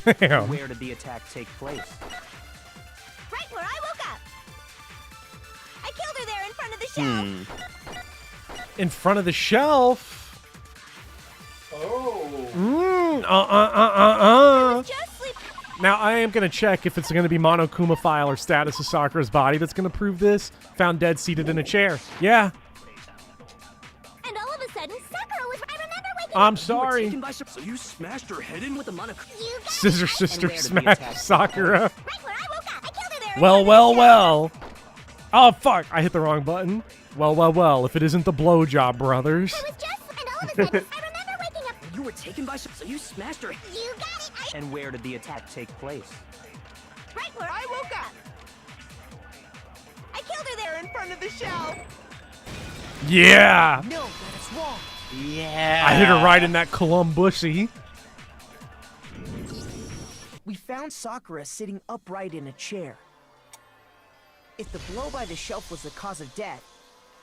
good! Damn. Where did the attack take place? Right where I woke up. I killed her there in front of the shelf. In front of the shelf. Now, I am going to check if it's going to be Monokuma file or status of Sakura's body that's going to prove this. Found dead seated in a chair. Yeah. And all of a sudden, Sakura was... I remember waking I'm up... sorry. So you smashed her head in with the Monokuma... Scissor Sister smashed Sakura. Right where I woke up. I killed her there. Well. Oh, fuck. I hit the wrong button. Well. If it isn't the blowjob brothers. I was just... And all of a sudden, I remember waking up... You were taken by... So you smashed her... You got it! And where did the attack take place? Right where I woke up. I killed her there in front of the shelf. Yeah. No, that is wrong. Yeah. I hit her right in that Columbussy. We found Sakura sitting upright in a chair. If the blow by the shelf was the cause of death,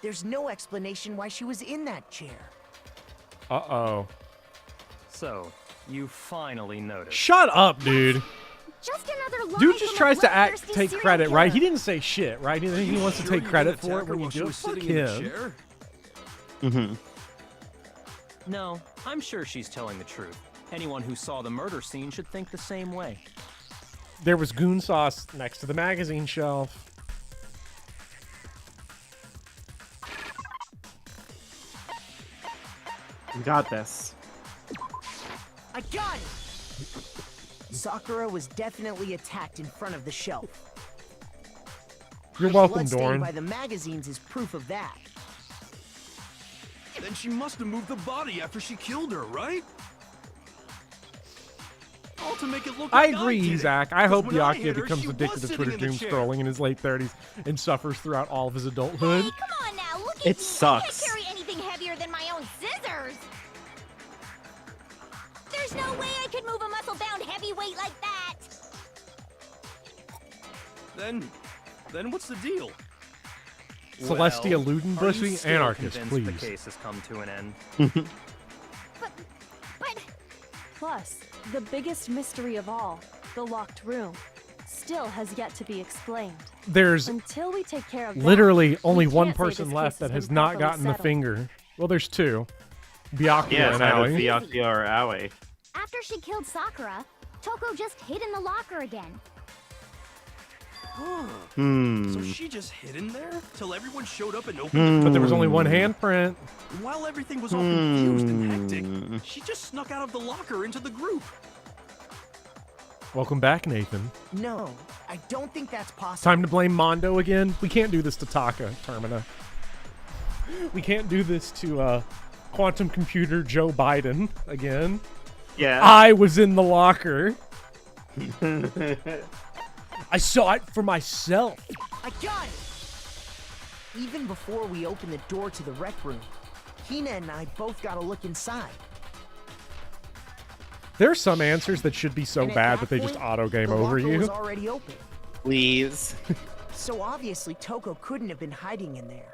there's no explanation why she was in that chair. Uh-oh. So, you finally noticed. Shut up, dude. Just another lie Dude just from tries a to bloodthirsty take serial credit, right? He killer. didn't say shit, right? He wants to take credit for it when you do it. Fuck him. No, I'm sure she's telling the truth. Anyone who saw the murder scene should think the same way. There was goon sauce next to the magazine shelf. You got this. I got it! Sakura was definitely attacked in front of the shelf. You're The welcome, blood stain Dorn. by the magazines is proof of that. Then she must have moved the body after she killed her, right? All to make it look I like agree, did it. Zach. I 'Cause hope when I Byakuya hit her, becomes she addicted was to sitting Twitter in the doom chair. scrolling in his late 30s and suffers throughout all of his adulthood. Hey, come on now, look at It me. sucks. I can't carry anything heavier than my own scissors. There's no way I could move a muscle-bound heavyweight like that. Then what's the deal? Celestia Well, are you Ludenbussy, still anarchist, convinced please. The case has come to an end. But Plus, the biggest mystery of all, the locked room, still has yet to be explained. There's Until we take care of that, literally only we one can't say person this left case that has has been not properly gotten the settled. finger. Well, there's two. Byakuya Yeah, it's and either Aoi. Byakuya or Aoi. after she killed Sakura, Toko just hid in the locker again. So she just hid in there till everyone showed up and opened But there was only one handprint. And while everything was all confused and hectic, she just snuck out of the locker into the group. Welcome back, Nathan. No, I don't think that's possible. Time to blame Mondo again? We can't do this to Taka, Termina. We can't do this to quantum computer Joe Biden again. Yeah. I was in the locker. I saw it for myself. I got it! Even before we opened the door to the rec room, Hina and I both got a look inside. There are some answers that should be so And at bad that that they just point, auto game the over locker you. was already open. Please. So obviously Toko couldn't have been hiding in there.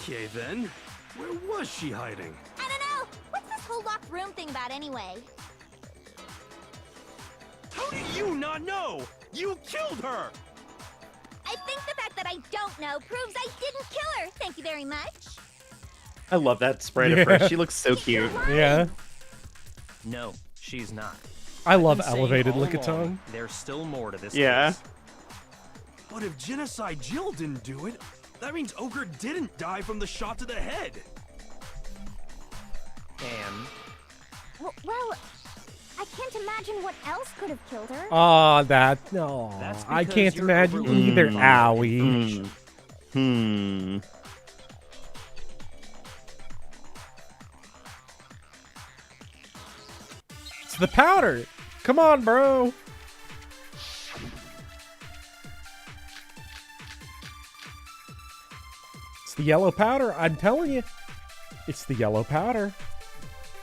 Okay then, where was she hiding? I don't know. What's this whole locked room thing about anyway? How do you not know? You killed her! I think the fact that I don't know proves I didn't kill her. Thank you very much. I love that sprite of Yeah. her. She looks so cute. Yeah. No, she's not. I love I've been saying elevated all Lickitung. along, there's still more to this Yeah. case. But if Genocide Jill didn't do it, that means Ogre didn't die from the shot to the head. And Well, I can't imagine what else could have killed her. Oh, that no. That's I because can't you're imagine overlooking either, the Owie. It's the powder. Come on, bro. yellow powder. I'm telling you. It's the yellow powder.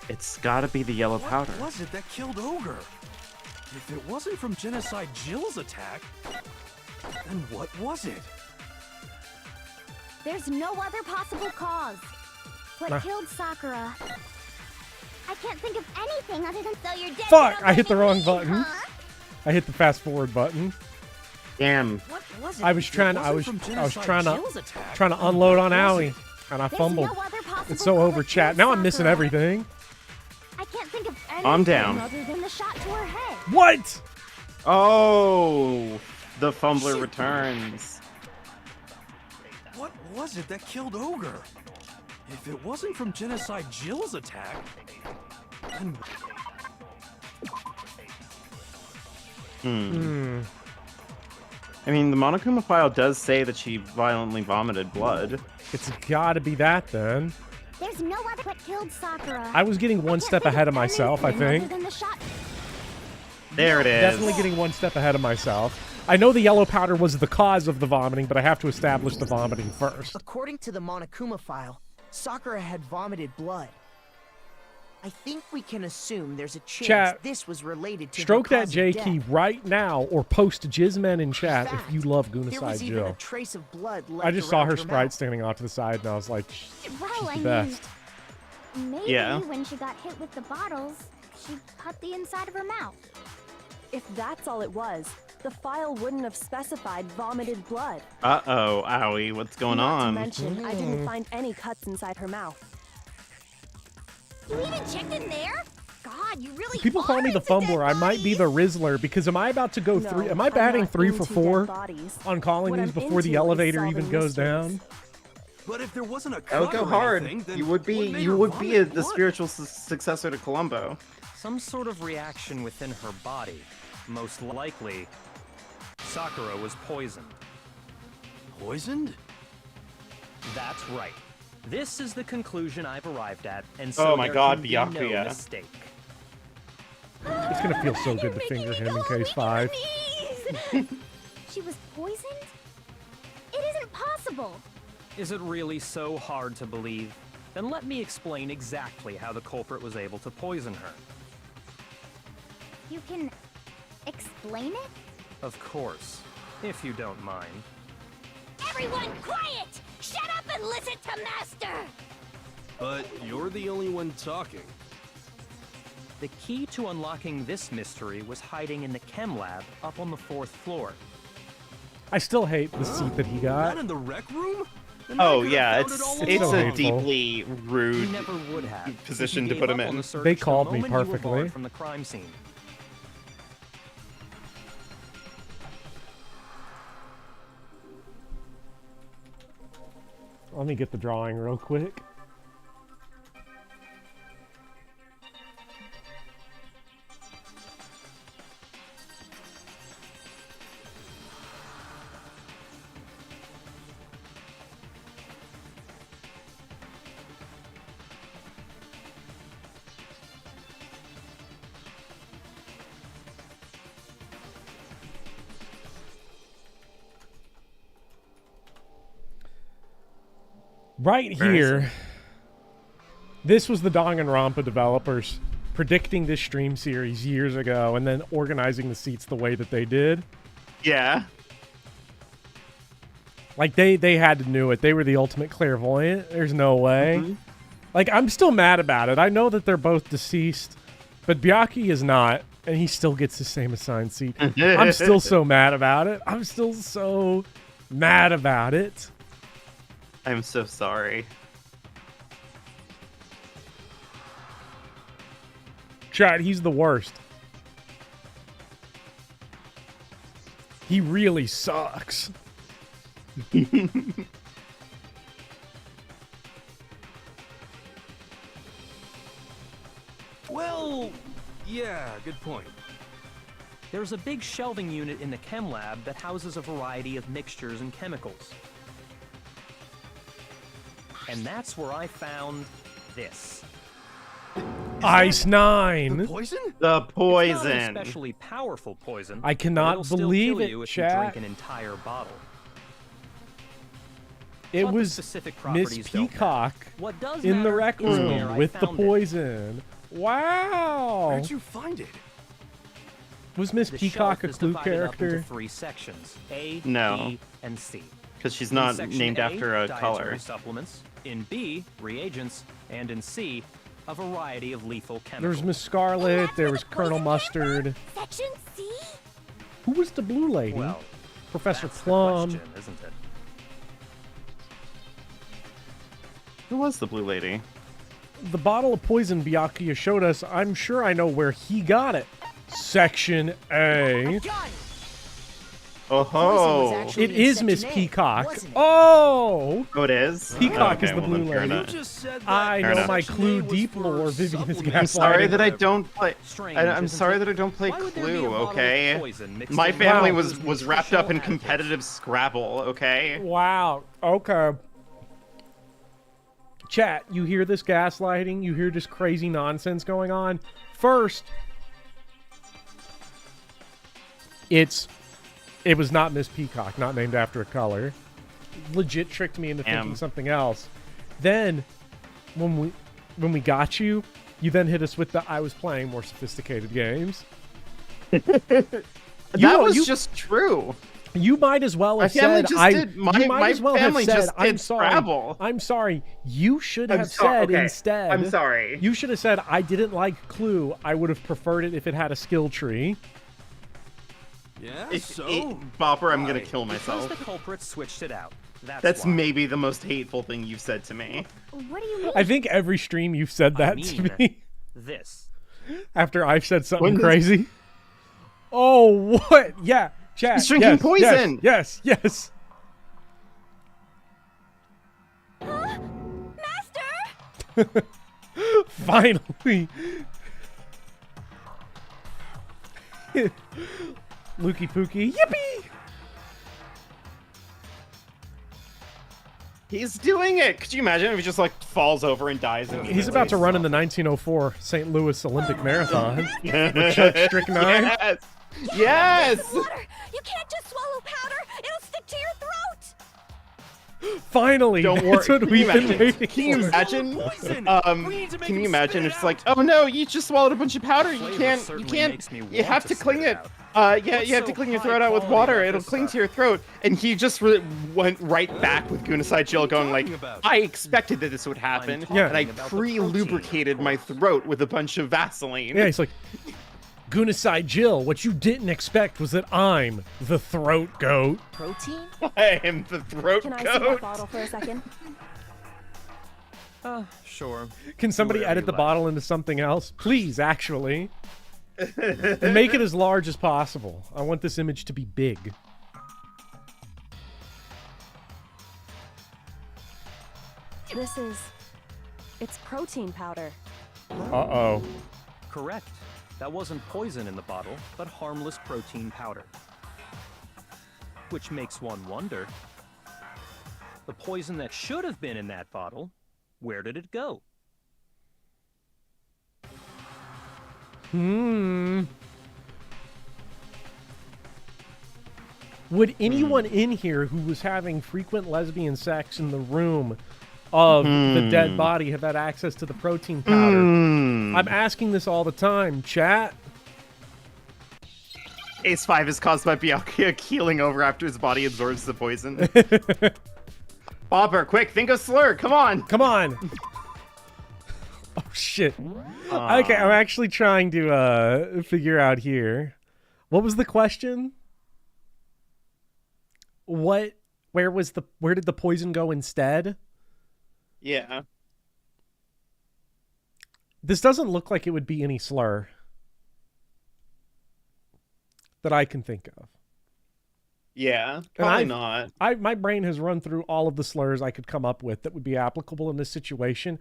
It's gotta be the yellow powder. What was it that killed Ogre? If it wasn't from Genocide Jill's attack, then what was it? There's no other possible cause. What killed Sakura? I can't think of anything other than so you're dead. Fuck! I hit the wrong button. Huh? I hit the fast forward button. Damn. What was it? I was trying to unload on Aoi, and I fumbled. It's so over, chat. Now I'm missing everything. I can't think of anything I'm down. other than the shot to her head. What? Oh, the fumbler returns. What was it that killed Ogre? If it wasn't from Genocide Jill's attack, then... I mean, the Monokuma file does say that she violently vomited blood. It's gotta be that then. There's no other what killed Sakura. I was getting one step ahead of myself, I think. There it is. Definitely getting one step ahead of myself. I know the yellow powder was the cause of the vomiting, but I have to establish the vomiting first. According to the Monokuma file, Sakura had vomited blood. I think we can assume there's a chance Chat, this was related to stroke her that cause J of key death. right now, or post Jizmen in chat In fact, if you love there was Gunaside even a Jill. trace of blood left I just saw around her mouth. sprite standing off to the side, and I was like, Well, she's I the best. mean, maybe Yeah. when she got hit with the bottles, she cut the inside of her mouth. If that's all it was, the file wouldn't have specified vomited blood. Uh-oh, Aoi, what's going Not on? to mention, I didn't find any cuts inside her mouth. You even checked in there? God, you really People call me the fumbler. I might be the Rizzler because am I about to go No, three? Am I I'm batting not 3 for into 4 dead bodies. on calling What these I'm before the into is elevator even solving goes mysteries. down? But if there wasn't a That would cut go or hard. anything, then You would what be made you her would be vomit the blood? spiritual successor to Columbo. Some sort of reaction within her body. Most likely, Sakura was poisoned. Poisoned? That's right. This is the conclusion I've arrived at, and so Oh my there God, can be no Byakuya. mistake. It's gonna feel so good to finger him in case 5. She was poisoned? It isn't possible. Is it really so hard to believe? Then let me explain exactly how the culprit was able to poison her. You can explain it? Of course, if you don't mind. Everyone quiet! Shut up and listen to Master! But you're the only one talking. The key to unlocking this mystery was hiding in the chem lab up on the 4th floor. I still hate the seat that he Not got. in the rec room? Then Oh I could've yeah, found it's it all it's along. a hateful. deeply You rude never would have. position You to gave put up him on in. the search They the called me moment you were perfectly. barred from the crime scene. Let me get the drawing real quick. Right here, this was the Danganronpa developers predicting this stream series years ago and then organizing the seats the way that they did. Yeah. Like, they had to know it. They were the ultimate clairvoyant. There's no way. Like, I'm still mad about it. I know that they're both deceased, but Byakuya is not, and he still gets the same assigned seat. I'm still so mad about it. I'm still so mad about it. I'm so sorry. Chat, he's the worst. He really sucks. Well, yeah, good point. There's a big shelving unit in the chem lab that houses a variety of mixtures and chemicals. And that's where I found this. Ice 9. The poison? The It's not an poison. especially powerful poison. I but cannot it'll still believe kill it, you if chat. you drink an entire bottle. It What the was specific Miss properties don't Peacock matter. What does in the matter rec is where room I with the found it. poison. Wow. Where'd you find it? Was Miss The Peacock shelf a is clue divided up into character? 3 sections: A, No. B, and C. Because she's In not section named A, after a dietary color. supplements. In B, reagents, and in C, a variety of lethal There chemicals. was Miss Scarlet. There was Colonel Mustard. Section C? Who was the blue lady? Well, Professor that's the Plum. question, isn't it? Who was the blue lady? The bottle of poison Byakuya showed us. I'm sure I know where he got it. Section A. Oh ho! It is Miss Peacock. Oh! Oh, it is? Peacock Okay, is the well, blue then fair lady. enough. I Fair know enough. my clue deep lore. Vivian is gaslighting. I'm sorry that I don't play. Strange, I'm isn't sorry it? that I don't play Why would there be a Clue. bottle of Okay, poison mixed my in family with was wrapped up in competitive Scrabble. Okay. Wow. Okay. Chat, you hear this gaslighting? You hear this crazy nonsense going on? First, it was not Miss Peacock, not named after a color. Legit tricked me into thinking something else. Then, when we got you, you then hit us with the I was playing more sophisticated games. That was just true. You might as well have My family said just did. you might My as well have family said just I'm did sorry. Scrabble. I'm sorry. You should I'm have sorry. said Okay. instead. I'm sorry. You should have said I didn't like Clue. I would have preferred it if it had a skill tree. Yeah, Bopper, I'm gonna Why? kill myself. Because the culprit switched it out. That's why. maybe the most hateful thing you've said to me. What do you mean? I think every stream you've said that to me This. after I've said something When- crazy. Oh, what? Yeah. Chat. He's drinking yes, poison. Yes. Yes. Master! Finally. Lukey Pookie. Yippee! He's doing it. Could you imagine if he just like falls over and dies? He's about to run in the 1904 St. Louis Olympic Marathon. For Chuck Strychnine. Yes. Yes. Water! You can't just swallow powder! It'll stick to your throat! Finally, Don't that's worry. what we've been waiting Can you for. imagine? Poison. Can you imagine? It's like, oh no, you just swallowed a bunch of powder. You Flavor can't. You certainly can't. makes me You want have to to clean spit it. it Yeah, What's you have to so clean your high throat out with quality water. about It'll this cling to stuff? your throat. And he just went right back with Gunasai Jill, going like, I expected that this would happen, Yeah. and I about the pre-lubricated my throat with a bunch of Vaseline. Yeah, he's like, Gunasai Jill, what you didn't expect was that I'm the throat goat. Protein? I am the throat Can I see that goat. bottle for a second? Sure. Can somebody whatever edit you the like. bottle into something else? Please, actually. And make it as large as possible. I want this image to be big. It's protein powder. Uh-oh. Correct. That wasn't poison in the bottle, but harmless protein powder. Which makes one wonder. The poison that should have been in that bottle, where did it go? Would anyone in here who was having frequent lesbian sex in the room of the dead body have had access to the protein powder? I'm asking this all the time, chat. Ace 5 is caused by Byakuya keeling over after his body absorbs the poison. Bobber, quick, think of slur. Come on. Come on. Oh, shit. Okay, I'm actually trying to figure out here. What was the question? Where did the poison go instead? Yeah. This doesn't look like it would be any slur that I can think of. Yeah, And probably not. My brain has run through all of the slurs I could come up with that would be applicable in this situation,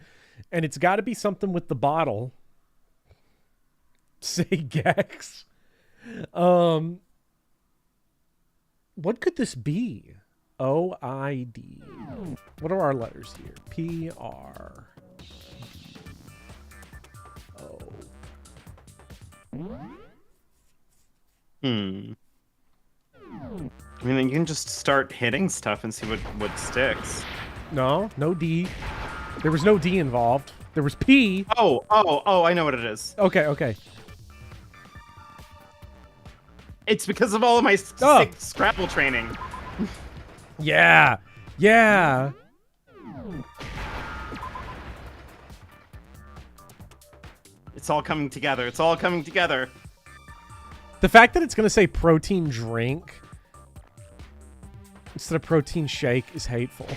and it's got to be something with the bottle. Say Gex. What could this be? O-I-D. What are our letters here? P-R. O. I mean, you can just start hitting stuff and see what sticks. No D. There was no D involved. There was P. Oh, I know what it is. Okay. It's because of all of my sick Scrabble training. Yeah. It's all coming together. The fact that it's going to say protein drink instead of protein shake is hateful.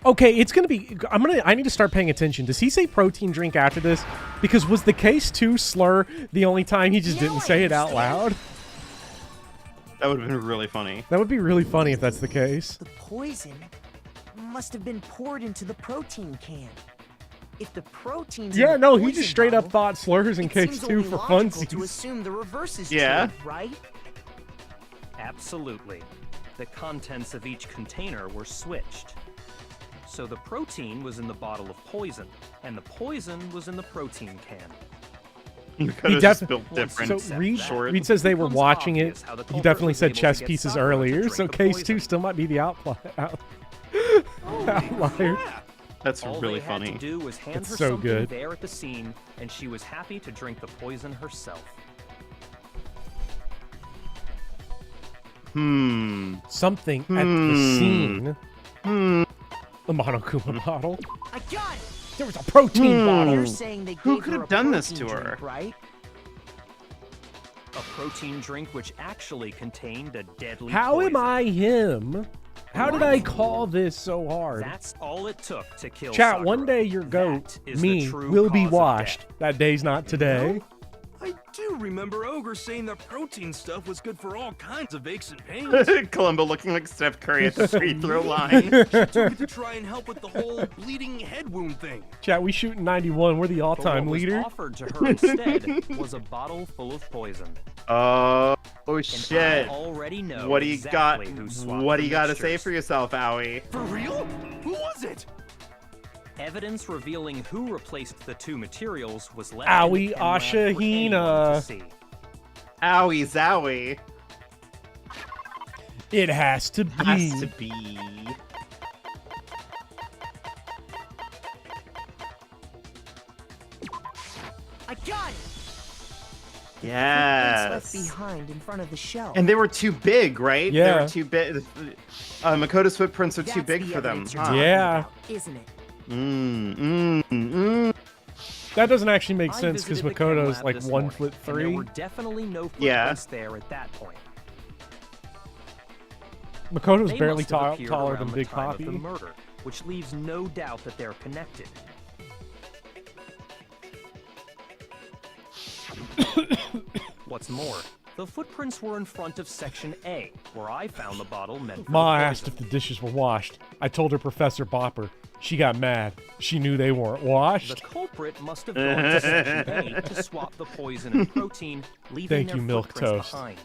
Okay, it's gonna be. I need to start paying attention. Does he say protein drink after this? Because was the case 2 slur the only time he just didn't say it out loud? That would have been really funny. That would be really funny if that's the case. The poison must have been poured into the protein can. If the protein's in Yeah, the no, he poison just straight up bottle, thought slurs in it case seems 2 only for logical to funsies. assume the reverse is Yeah. true, right? Absolutely. The contents of each container were switched. So the protein was in the bottle of poison, and the poison was in the protein can. He just built different. So Reed says they were watching it. He definitely said chess pieces earlier, so case 2 still might be the outlier. That's All really they had funny. to do was hand It's her so something good. there at the scene, and she was happy to drink the poison herself. Something at the scene. The Monokuma bottle. I got it. There was a protein bottle. You're saying they Who gave could her have a done this protein to her? drink, right? A protein drink which actually contained a deadly How poison. am I him? How did I call this so hard? That's all it took to kill Chat, Sakura. one day your goat, That is the me, true will be cause of washed. death. That day's not today. I do remember Ogre saying that protein stuff was good for all kinds of aches and pains. Columbo looking like Steph Curry at the free throw line. She took it to try and help with the whole bleeding head wound thing. Chat, we shoot 91. We're the But all-time what was leader. offered to her instead was a bottle full of poison. Oh And shit! I already know What do you got? exactly who swapped What do the you got to say mixtures. for yourself, Owie? For real? Who was it? Evidence revealing who replaced the 2 materials was left Owie in the chem lab for anyone Ashahina. to see. Owie zowie. It has to be. Has to be. I got it. Footprints Yes. left behind in front of the shelf. And they were too big, right? They Yeah. were too big. Makoto's footprints are too That's big the for them. evidence you're Huh? talking Yeah. about, isn't it? That doesn't actually make I sense because visited the chem Makoto's lab like this 1 morning, foot and there 3. were definitely no Yeah. footprints there at that point. Makoto's They barely must have appeared taller around than the Big time of Poppy. the murder, which leaves no doubt that they're connected. What's more, the footprints were in front of Section A, where I found the bottle meant for Ma the asked poison. if the dishes were washed. I told her Professor Bopper. She got mad. She knew they weren't The washed. culprit must have gone to Section A to swap the poison and protein, leaving Thank their you, Milk footprints Toast. behind.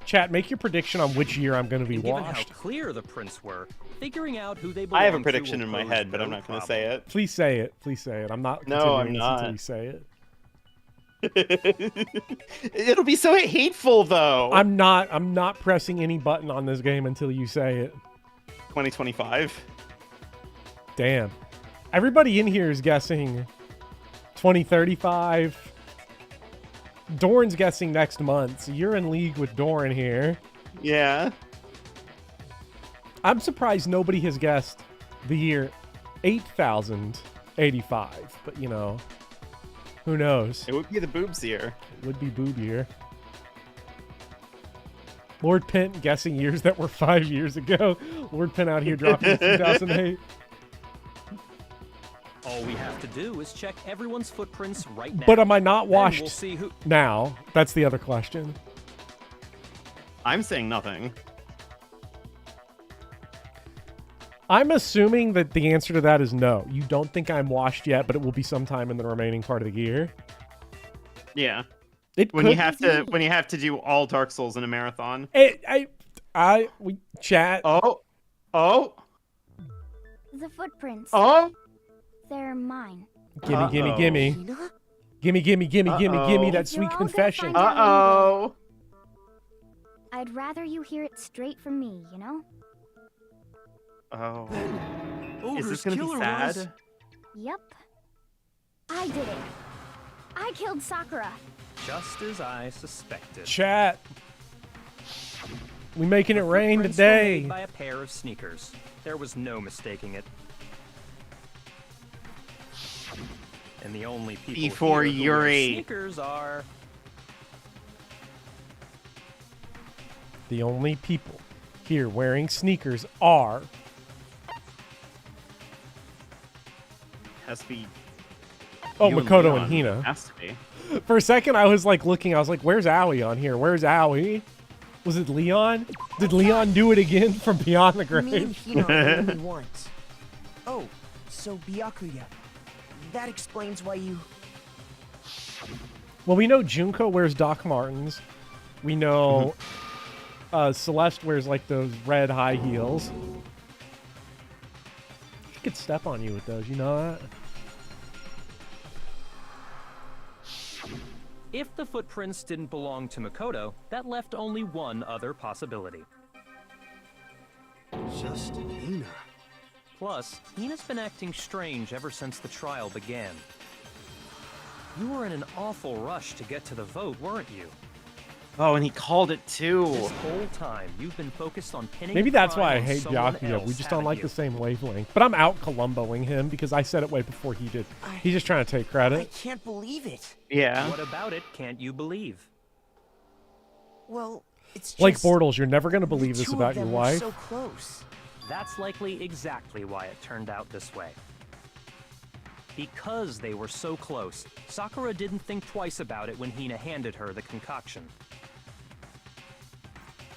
Chat, make your prediction on which year I'm going to be And given washed. how clear the prints were, figuring out who they I belonged have a to prediction will in my pose head, but no I'm not going to problem. say it. Please say it. Please say it. I'm not No, I'm continuing this not. until you say it. It'll be so hateful, though. I'm not pressing any button on this game until you say it. 2025. Damn. Everybody in here is guessing 2035. Dorn's guessing next month, so you're in league with Dorn here. Yeah. I'm surprised nobody has guessed the year 8085, but you know, who knows? It would be the boobs year. It would be boob year. Lord Pent guessing years that were 5 years ago. Lord Pent out here dropping 2008. All we have to do is check everyone's footprints right now. But am I not Then washed We'll see who. now? That's the other question. I'm saying nothing. I'm assuming that the answer to that is no. You don't think I'm washed yet, but it will be sometime in the remaining part of the year. Yeah. It When could you have be. to do all Dark Souls in a marathon. I We chat. Oh. The footprints. Oh. They're mine. Gimme. Gimme that If you're sweet all gonna confession. find out Uh-oh. I'd rather you hear it straight from me, you know? Oh. Is Ogre's this gonna be killer sad? was... Yep. I did it. I killed Sakura. Just as I suspected. Chat. We making it rain Footprints were today. made by a pair of sneakers. There was no mistaking it. And the only people Before here who wear Yuri. sneakers are... The only people here wearing sneakers are... Has to be. Oh, you and Makoto Leon. and Hina. Has to be. For a second, I was like looking. I was like, "Where's Aoi on here? Where's Aoi? Was it Leon? Did Leon do it again from beyond the Me and grave?" Hina are only once. Oh, so Byakuya. That explains why you... Well, we know Junko wears Doc Martens. We know Celeste wears like those red high heels. She could step on you with those. You know that? If the footprints didn't belong to Makoto, that left only one other possibility. Just Hina. Plus, Hina's been acting strange ever since the trial began. You were in an awful rush to get to the vote, weren't you? Oh, and he called it too. This whole time, you've been focused on pinning Maybe the that's crime why I on hate someone Byakuya. else, We just don't haven't like you? the same wavelength. But I'm out Columboing him because I said it way before he did. He's just trying to take I credit. can't believe it. Yeah. What about it can't you believe? Well, it's just... Like Bortles, you're never going to believe the this two about of your them were wife. so close. That's likely exactly why it turned out this way. Because they were so close, Sakura didn't think twice about it when Hina handed her the concoction.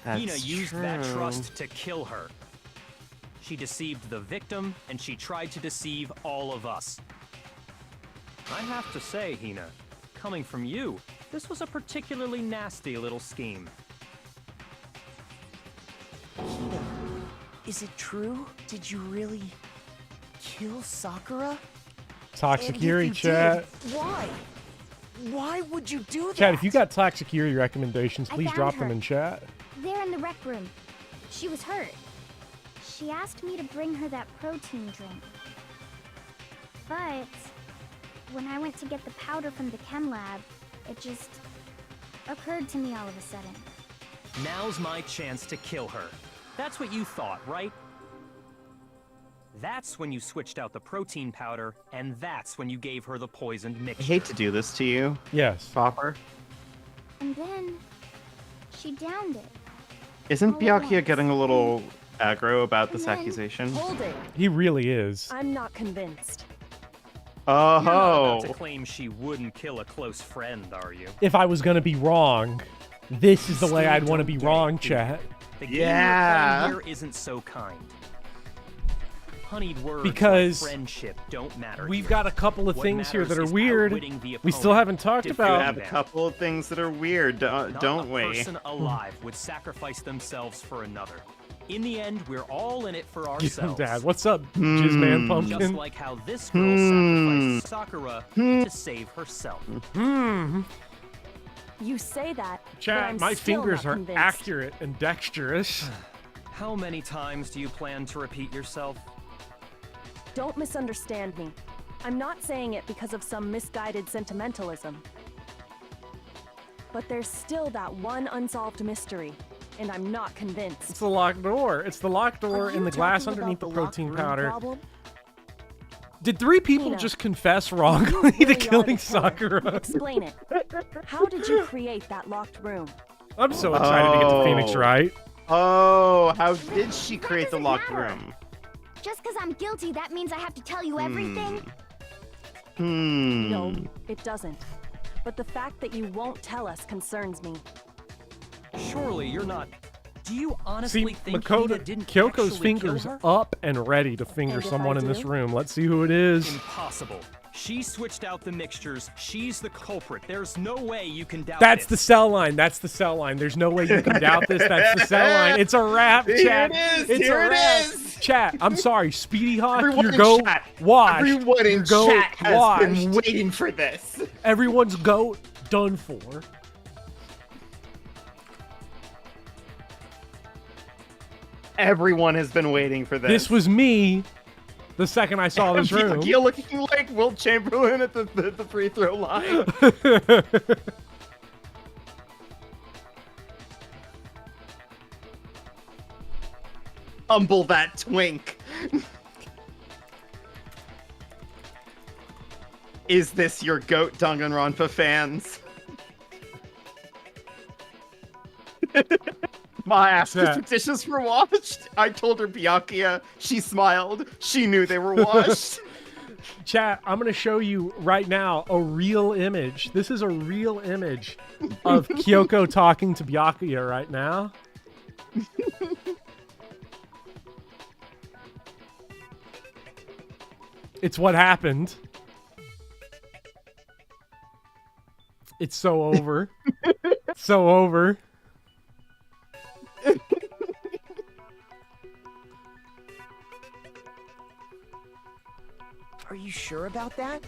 Hina used that trust to kill her. She deceived the victim, and she tried to deceive all of us. I have to say, Hina, coming from you, this was a particularly nasty little scheme. Hina, is it true? Did you really kill Sakura? Toxic And if Yuri, you chat. did, why? Why would you do that? Chat, if you got Toxic Yuri recommendations, I please found drop them her. in chat. There in the rec room. She was hurt. She asked me to bring her that protein drink. But when I went to get the powder from the chem lab, it just occurred to me all of a sudden. Now's my chance to kill her. That's what you thought, right? That's when you switched out the protein powder, and that's when you gave her the poisoned I mixture. hate to do this to you. Yes. Popper. And then she downed it. Isn't All at Byakuya once. getting a little aggro about this And then- accusation? Hold it. He really is. I'm not convinced. You're not about to Oh. claim she wouldn't kill a close friend, are you? If I was going to be wrong, this is the way Still I'd want to don't be get wrong, it, do you? chat. The game Yeah. you're playing here isn't so kind. Honeyed words Because like friendship don't matter. We've here. got a couple of What things here that matters are is weird. outwitting the We still opponent, haven't talked We about. have a couple of things that are weird, Not don't a we? person alive would sacrifice themselves for another. In the end, we're all in it for ourselves. Dad, what's up, Jizzman Just Pumpkin? like how this girl sacrificed Sakura to save herself. You say that, but Chat, I'm my still fingers not are convinced. accurate and dexterous. How many times do you plan to repeat yourself? Don't misunderstand me. I'm not saying it because of some misguided sentimentalism. But there's still that one unsolved mystery, and I'm not convinced. It's the locked door. It's the locked door Are in you the glass talking underneath about the the locked protein room powder. problem? Did 3 people Hina, just confess wrongly You to really are killing the killer. Sakura? Explain it. How did you create that locked room? I'm so excited to get to Phoenix, Oh. right? Oh, how did she That create the doesn't locked matter. room? Just because I'm guilty, that means I have to tell you everything? No, it doesn't. But the fact that you won't tell us concerns me. Surely you're not. Do you honestly See, think Hina Makoto, didn't Kyoko's actually fingers kill her? up and ready to finger And if someone I in this do? room. Let's see who it is. Impossible. She switched out the mixtures. She's the culprit. There's no way you can doubt That's the this. cell line. That's the cell line. There's no way you can doubt this. That's the cell line. It's a wrap, chat. Here it is. It's Here a it wrap. is. Chat, I'm sorry. Speedy Hawk, Everyone your in goat chat. washed. Everyone in Your goat chat has washed. been waiting for this. Everyone's goat done for. Everyone has been waiting for this. This was me the second I saw this room. You're looking like Wilt Chamberlain at the free throw line. Humble that twink. Is this your goat, Danganronpa fans? Ma asked if the dishes were washed. I told her Byakuya. She smiled. She knew they were washed. Chat, I'm going to show you right now a real image. This is a real image of Kyoko talking to Byakuya right now. It's what happened. It's so over. So over. Are you sure about that?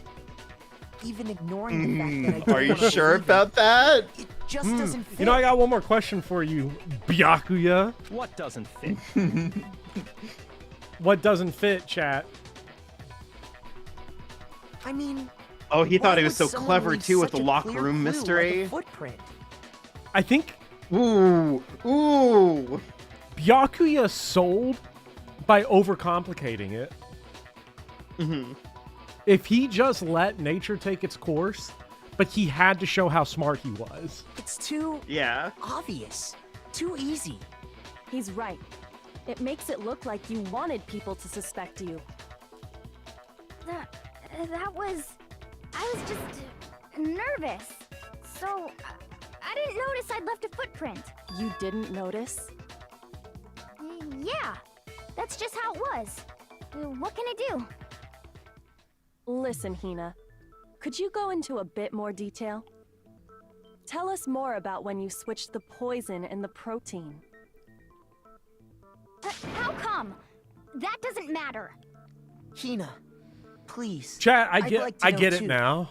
Even ignoring the fact that I don't Are you wanna sure believe about that? It just doesn't fit. You know, I got one more question for you, Byakuya. What doesn't fit? What doesn't fit, chat? I mean, Oh, he thought why he was would so someone clever leave too with such the a locker clear room clue mystery. Like a footprint? I think Ooh. Byakuya sold by overcomplicating it. Mm-hmm. If he just let nature take its course, but he had to show how smart he was. It's too obvious. Too easy. He's right. It makes it look like you wanted people to suspect you. I was just nervous. So, I didn't notice I'd left a footprint. You didn't notice? Yeah, that's just how it was. What can I do? Listen, Hina. Could you go into a bit more detail? Tell us more about when you switched the poison and the protein. How come? That doesn't matter. Hina, please. Chat, I I'd get like to I know get it too. now.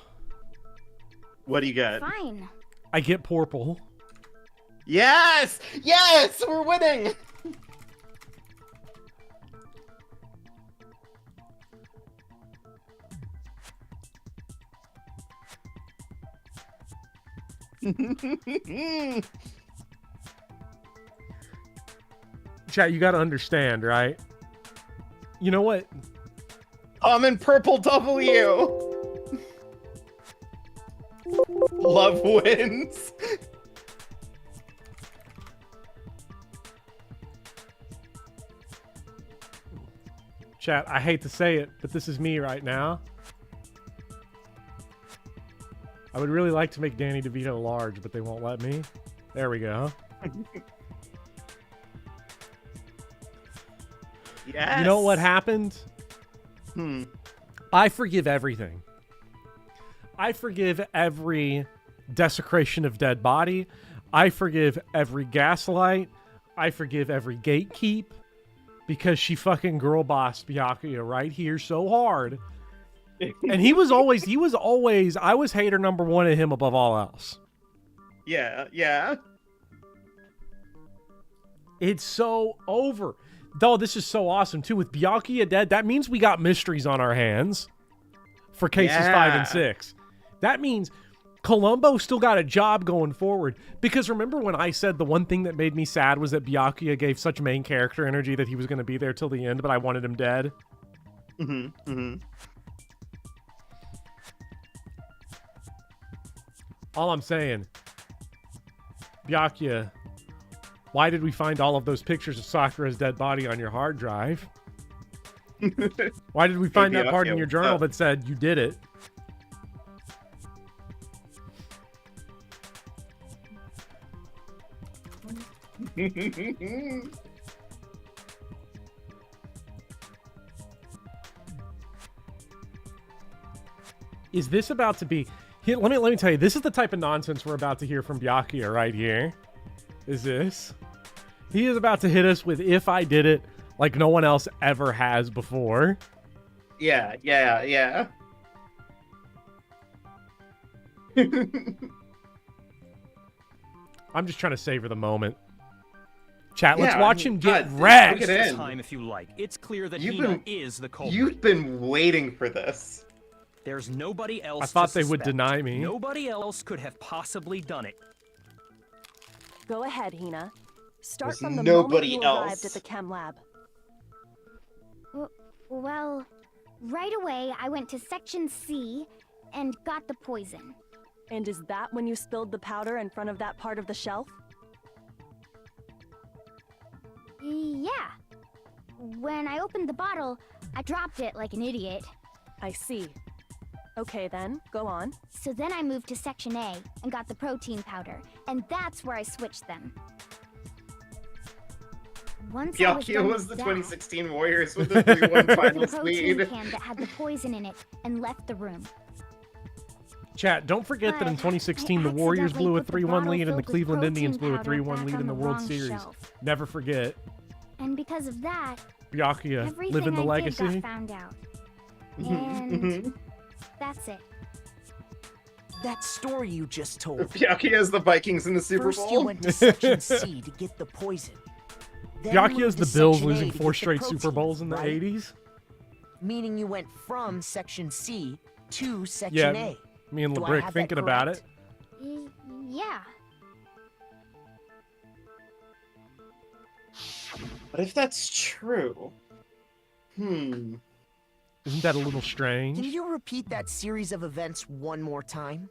What do you got? Fine. I get purple. Yes! Yes! We're winning! Chat, you gotta understand, right? You know what? I'm in purple W. Love wins. Chat, I hate to say it, but this is me right now. I would really like to make Danny DeVito large, but they won't let me. There we go. Yes. You know what happened? I forgive everything. I forgive every desecration of dead body. I forgive every gaslight. I forgive every gatekeep. Because she fucking girl bossed Byakuya right here so hard. And he was always, I was hater number one of him above all else. Yeah. It's so over. Though this is so awesome too. With Byakuya dead, that means we got mysteries on our hands for cases 5 and 6. That means Columbo still got a job going forward. Because remember when I said the one thing that made me sad was that Byakuya gave such main character energy that he was going to be there till the end, but I wanted him dead? All I'm saying, Byakuya, why did we find all of those pictures of Sakura's dead body on your hard drive? Why did we find that part in your journal that said you did it? Is this about to be... Here, let me tell you, this is the type of nonsense we're about to hear from Byakuya right here. Is this? He is about to hit us with "if I did it" like no one else ever has before. Yeah. I'm just trying to savor the moment. Chat, let's Yeah, watch him get God, wrecked. look at him. Time if you like. It's clear that You've Hina been- is the culprit. You've been waiting for this. There's nobody else I thought to they would suspect. deny me. Nobody else could have possibly done it. Go ahead, Hina. Start There's from the nobody moment you else. arrived at the chem lab. Well, right away I went to Section C and got the poison. And is that when you spilled the powder in front of that part of the shelf? Yeah. When I opened the bottle, I dropped it like an idiot. I see. Okay then, go on. So then I moved to Section A and got the protein powder, and that's where I switched them. Once I was Byakuya done was with the that, 2016 Warriors with the 3-1 I took the finals protein lead. can that had the poison in it and left the room. Chat, don't forget that in But 2016, the I Warriors blew a accidentally put the 3-1 bottle lead and the filled with Cleveland Indians protein blew a powder 3-1 back lead on in the the World wrong Series. shelf. Never forget. And because of that, Byakuya, everything living the I legacy. did got found out. And that's it. That story you just told. Byakuya is the Vikings in the Super First Bowl. you went to Section C to get the poison. Then Byakuya is moved the to Bills Section A losing to 4 get the straight Super protein, Bowls in the right? 80s. Meaning you went from Section C to Section Yeah, A. me and Do I LeBrick have that thinking about correct? it. Yeah. But if that's true, Isn't that a little Can strange? you repeat that series of events one more time?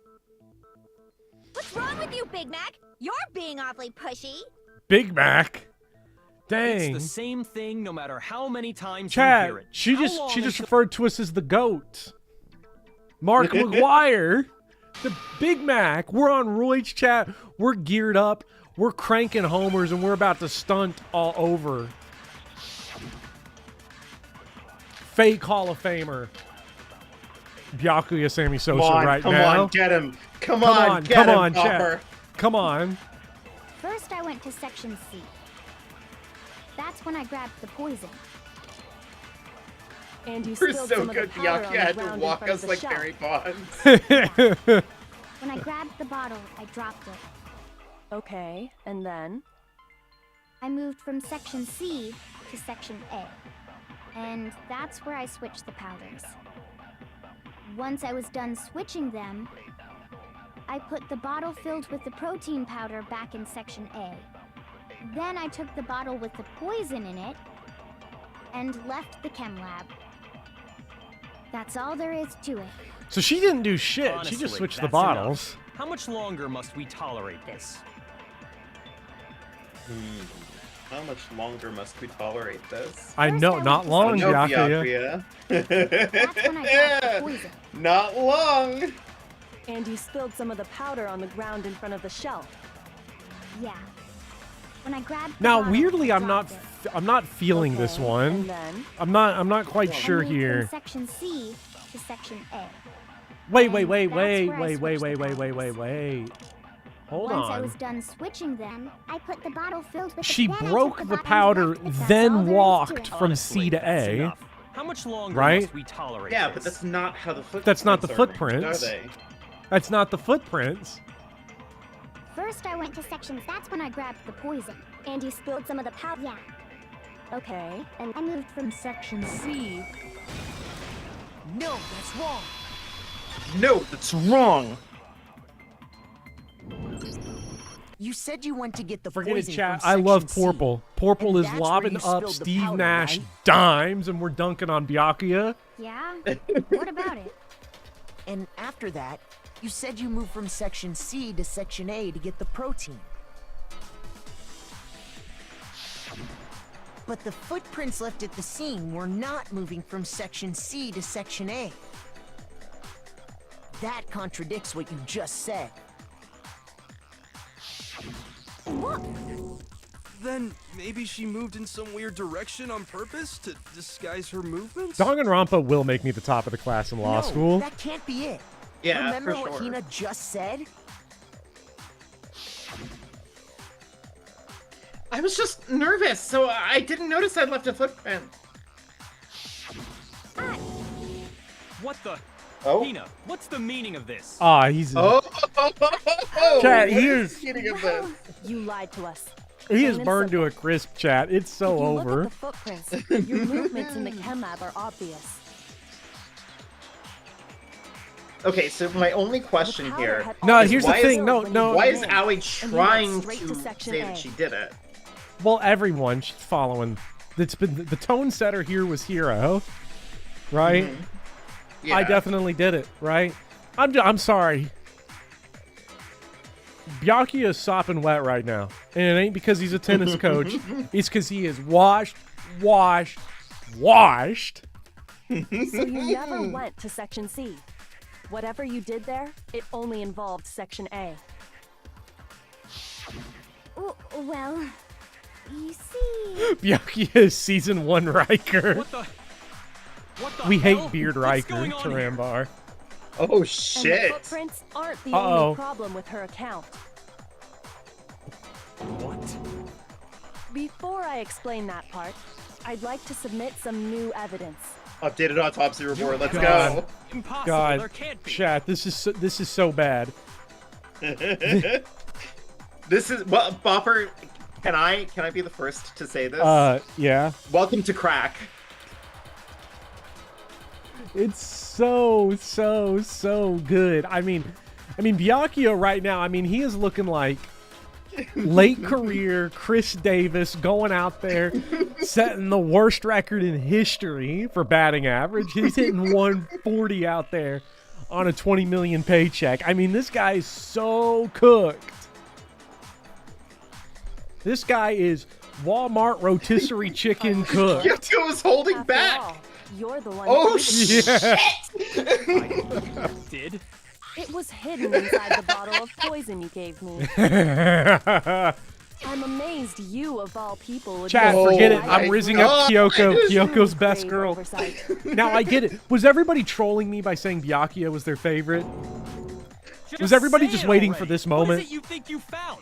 What's wrong with you, Big Mac? You're being awfully pushy. Big Mac. It's Dang. the same thing no matter how many times you Chat, hear it. she How just long she just until- referred to us as the GOAT. Mark McGuire, the Big Mac. We're on Roy's chat. We're geared up. We're cranking homers, and we're about to stunt all over. Fake Hall of Famer. Byakuya Sammy Sosa come on, right come now. on, get him. Come Come on, on, get come him, on, chat. Popper. Come on. First, I went to Section C. That's when I grabbed the poison. And you We're spilled so some of the good. powder on Byakuya the had to ground in walk front of us the like shelf. Barry Bonds. When I grabbed the bottle, I dropped it. Okay, and then? I moved from Section C to Section A. And that's where I switched the powders. Once I was done switching them, I put the bottle filled with the protein powder back in Section A. Then I took the bottle with the poison in it and left the chem lab. That's all there is to it. So she didn't do shit. She Honestly, just switched the that's bottles. enough. How much longer must we tolerate this? How much longer must we tolerate this? I know, not long, No, Byakuya. That's when I grabbed the poison. Not long. And you spilled some of the powder on the ground in front of the shelf. Yeah. When I grabbed the Now, bottle, weirdly, I I'm not dropped it. I'm not feeling this Okay, one. and then? I'm not quite I sure moved from here. Section C to Section A. Wait. And that's where I switched the powders. Hold Once I on. was done switching them, I put the bottle filled with She then I took broke the bottle and powder, left it. That's all then there is to walked it. from C to that's A. enough. How much longer Right? must we tolerate Yeah, this? but that's not how the footprints That's not the are footprints. arranged, are they? That's not the footprints. First, I went to sections. That's when I grabbed the poison. And you spilled some of the powder. Yeah. Okay. And I moved from Section C. No, that's wrong. No, that's wrong. You said you went to get the Forget it, poison chat. from I love Section C. Porple. Porple And is that's where lobbing you up spilled the Steve powder, Nash right? dimes, and we're dunking on Byakuya. Yeah? What about it? And after that, you said you moved from Section C to Section A to get the protein. But the footprints left at the scene were not moving from Section C to Section A. That contradicts what you just said. Look! Then maybe she moved in some weird direction on purpose to disguise her movements? Danganronpa will make me the top of the class in law No, school. that can't be it. Yeah, Remember for what sure. Hina just said? I was just nervous, so I didn't notice I'd left a footprint. What the? Oh. Hina, what's the meaning of this? Ah, he's. Oh, Chat, what he is is. the meaning of this? You lied to us. He is Plain and burned to simple. a crisp, chat. It's so If you over. Look at the footprints. Your movements in the chem lab are obvious. Okay, so my only question powder here. had No, always here's the been thing. filled No, when you no. went Why is in, Aoi and you went trying straight to section say A. that she did it? Well, everyone's following. It's been the tone setter here was Hiro, right? Yeah. I definitely did it, right? I'm sorry. Byakuya is sopping wet right now, and it ain't because he's a tennis coach. It's because he is washed. So you never went to Section C. Whatever you did there, it only involved Section A. Well, you see... Byakuya is season 1 Riker. What the We hell? hate Beard What's Riker, going on here? Tarambar. Oh And the shit! footprints aren't the Uh-oh. only problem with her account. What? Before I explain that part, I'd like to submit some new evidence. Updated autopsy report. Let's God. go. Impossible. God, There can't be. chat, this is so bad. This is well, Bopper. Can I be the first to say this? Yeah. Welcome to crack. It's so good. I mean, Byakuya right now. I mean, he is looking like late career Chris Davis going out there, setting the worst record in history for batting average. He's hitting 140 out there on a 20 million paycheck. I mean, this guy is so cooked. This guy is Walmart rotisserie chicken cooked. Yuko was holding After back. all, you're the one Oh who did it. Yeah. Did? It was hidden inside the bottle of poison you gave me. I'm amazed you, of all people, would Chat, go forget it. right I'm through raising it. up Kyoko. God. Kyoko's best Grave girl. oversight. Now I get it. Was everybody trolling me by saying Byakuya was their favorite? Was everybody say just it waiting already. for this What moment? is it you think you found?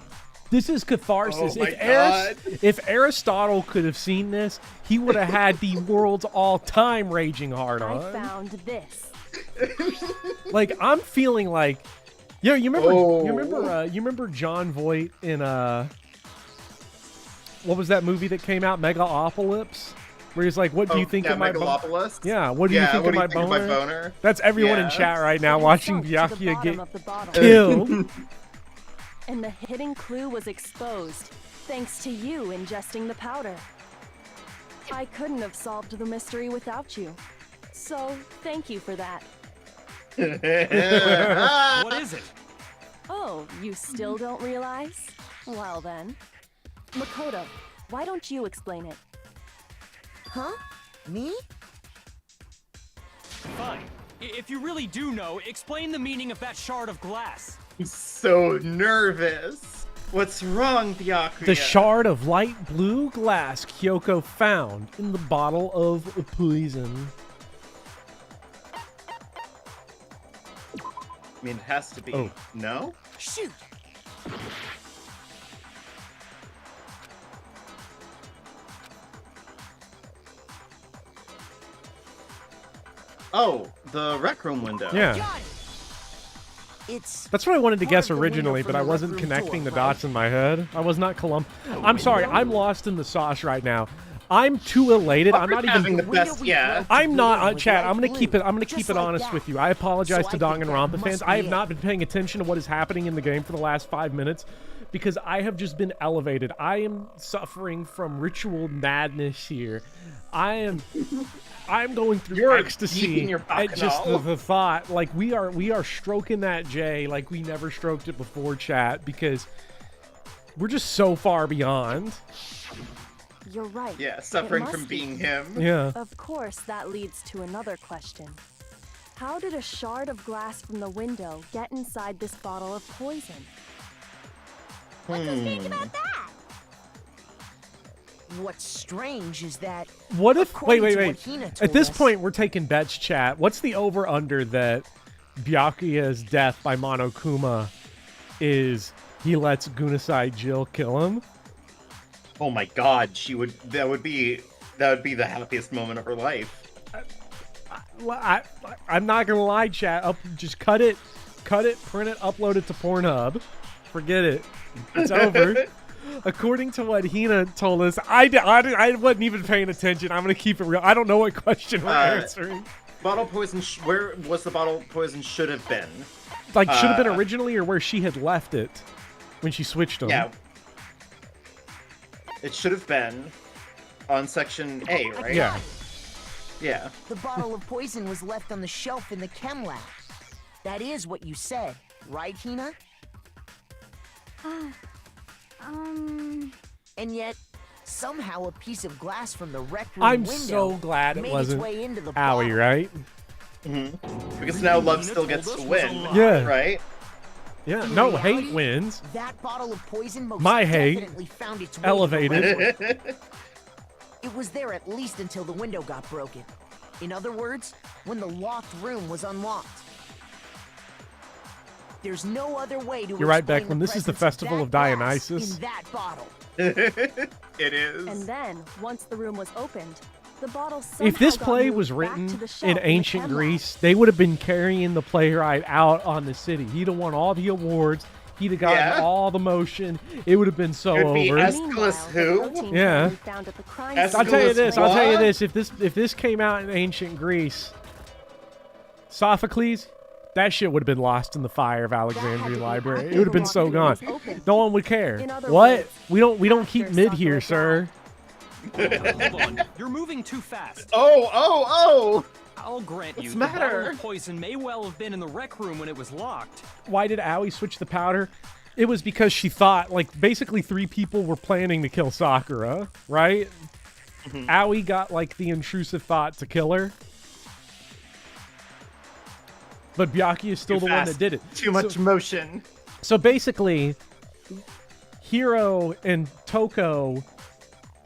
This is catharsis. Oh my God. If Aristotle could have seen this, he would have had the world's all-time raging hard I on. found this. Like I'm feeling like, yeah. You remember? Oh. You remember John Voight in what was that movie that came out, Megalopolis? Where he's like, "What do you think yeah, of my Megalopolis? Yeah, what do you think what of do my you think of my boner? boner? That's everyone in Yeah. chat right now It watching sunk to the Byakuya bottom get of the bottle. killed. And the hidden clue was exposed, thanks to you ingesting the powder. I couldn't have solved the mystery without you. So, thank you for that. What is it? Oh, you still don't realize? Well then. Makoto, why don't you explain it? Huh? Me? Fine. If you really do know, explain the meaning of that shard of glass. He's so nervous. What's wrong, Byakuya? The shard of light blue glass Kyoko found in the bottle of poison. I mean, it has to be. Oh. No? Shoot! Oh, the rec room window. Yeah. Got it! It's That's what I wanted to part guess of the window originally, from but I the wasn't rec room connecting door, the dots right? in my head. I was not I'm sorry, I'm lost in the sauce right now. I'm too elated. I'm not having even the best. Yeah. I'm not was chat. light I'm gonna blue, keep it. I'm gonna just keep it like honest that. with you. I apologize So to I think Danganronpa that fans. must I be have not it. been paying attention to what is happening in the game for the last 5 minutes because I have just been elevated. I am suffering from ritual madness here. I'm going through You're ecstasy deep in your at just bacchanal. the thought. Like we are stroking that J like we never stroked it before, chat, because we're just so far beyond. You're right. Yeah, It suffering must from be. being him. Yeah. Of course, that leads to another question. How did a shard of glass from the window get inside this bottle of poison? What's so strange about that? What's strange is that. What if? according Wait. to what Hina At told this us- point, we're taking bets, chat. What's the over/under that Byakuya's death by Monokuma is he lets Gunasai Jill kill him. Oh my god, that would be the happiest moment of her life. I'm not gonna lie, chat. Just cut it, print it, upload it to Pornhub. Forget it. It's over. According to what Hina told us, I wasn't even paying attention. I'm gonna keep it real. I don't know what question we're answering. Bottle poison. Where was the bottle poison should have been? Like, should have been originally, or where she had left it when she switched them. Yeah. It should have been on section A, right? Yeah. Yeah. The bottle of poison was left on the shelf in the chem lab. That is what you said, right, Hina? And yet, somehow a piece of glass from the rec room I'm window so glad it made wasn't its way into the Aoi, bottle. right? Because now love still gets to win. Yeah. Right? Yeah. In No, reality, hate wins. That bottle of poison most My hate definitely found its way elevated. to the rec room. It was there at least until the window got broken. In other words, when the locked room was unlocked. There's no other way to You're right, explain Becklin. This is the Festival of that glass Dionysus. in that bottle. It is. And then, once the room was opened, the bottle somehow If this got play moved was back written to the shelf in the ancient chem lab. Greece, they would have been carrying the playwright out on the city. He'd have won all the awards. He'd have gotten all the motion. It would have been so It would be over. Aeschylus who? Yeah. Found at the crime Aeschylus scene. I'll tell you this. I'll tell you what? this. If this came out in ancient Greece, Sophocles, that shit would have been lost in the fire of Alexandria Library. It would have been so gone. No one would care. In other What? words, We don't keep after mid here, Sakura sir. Hold on, you're moving too fast. Oh! I'll grant you, What's the the bottle matter? of poison may well have been in the rec room when it was locked. Why did Aoi switch the powder? It was because she thought, like, basically 3 people were planning to kill Sakura, right? Aoi got, like, the intrusive thought to kill her. But Byakuya is still Too the one fast. that did it. Too much motion. So basically, Hiro and Toko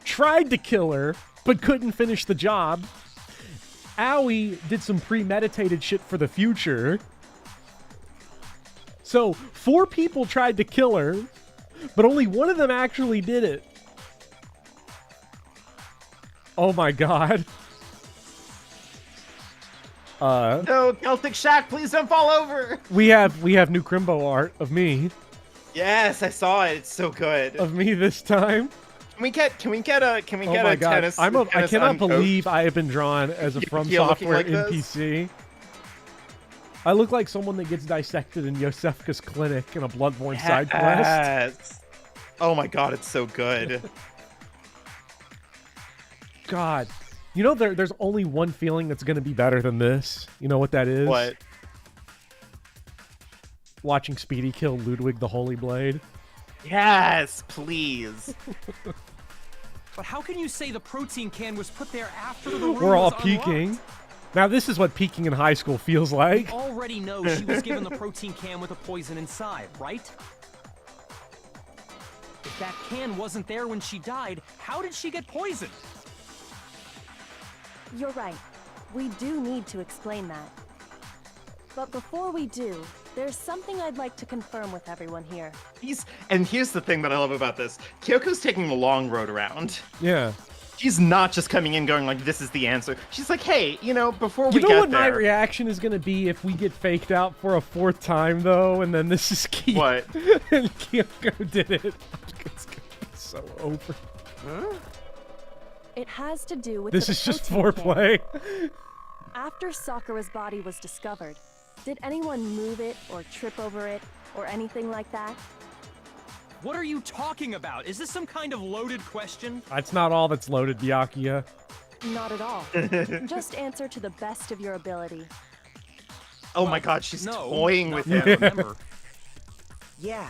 tried to kill her, but couldn't finish the job. Aoi did some premeditated shit for the future. So 4 people tried to kill her, but only one of them actually did it. Oh my god. No, Celtic Shack, please don't fall over. We have new Crimbo art of me. Yes, I saw it. It's so good. Of me this time. Can we get a Oh my god! tennis? I tennis cannot uncoached? believe I have been drawn as a From You're looking Software like this? NPC. I look like someone that gets dissected in Yosefka's clinic in a Bloodborne side quest. Yes. Oh my god, it's so good. God, you know there's only one feeling that's going to be better than this. You know what that is? What? Watching Speedy kill Ludwig the Holy Blade. Yes, please. But how can you say the protein can was put there after the room We're all was peeking. unlocked? Now this is what peeking in high school feels like. We already know she was given the protein can with a poison inside, right? If that can wasn't there when she died, how did she get poisoned? You're right. We do need to explain that. But before we do, there's something I'd like to confirm with everyone here. Here's the thing that I love about this. Kyoko's taking the long road around. Yeah. She's not just coming in going like, this is the answer. She's like, hey, before we You know get what my there. reaction is going to be if we get faked out for a 4th time, though, and then this is Kyoko. What? And Kyoko did it. It's going to be so over. It has to do with This the is just protein can. foreplay. After Sakura's body was discovered, did anyone move it or trip over it or anything like that? What are you talking about? Is this some kind of loaded question? That's not all that's loaded, Byakuya. Not at all. Just answer to the best of your ability. Oh my god, she's No, toying not with that I him. remember. Yeah,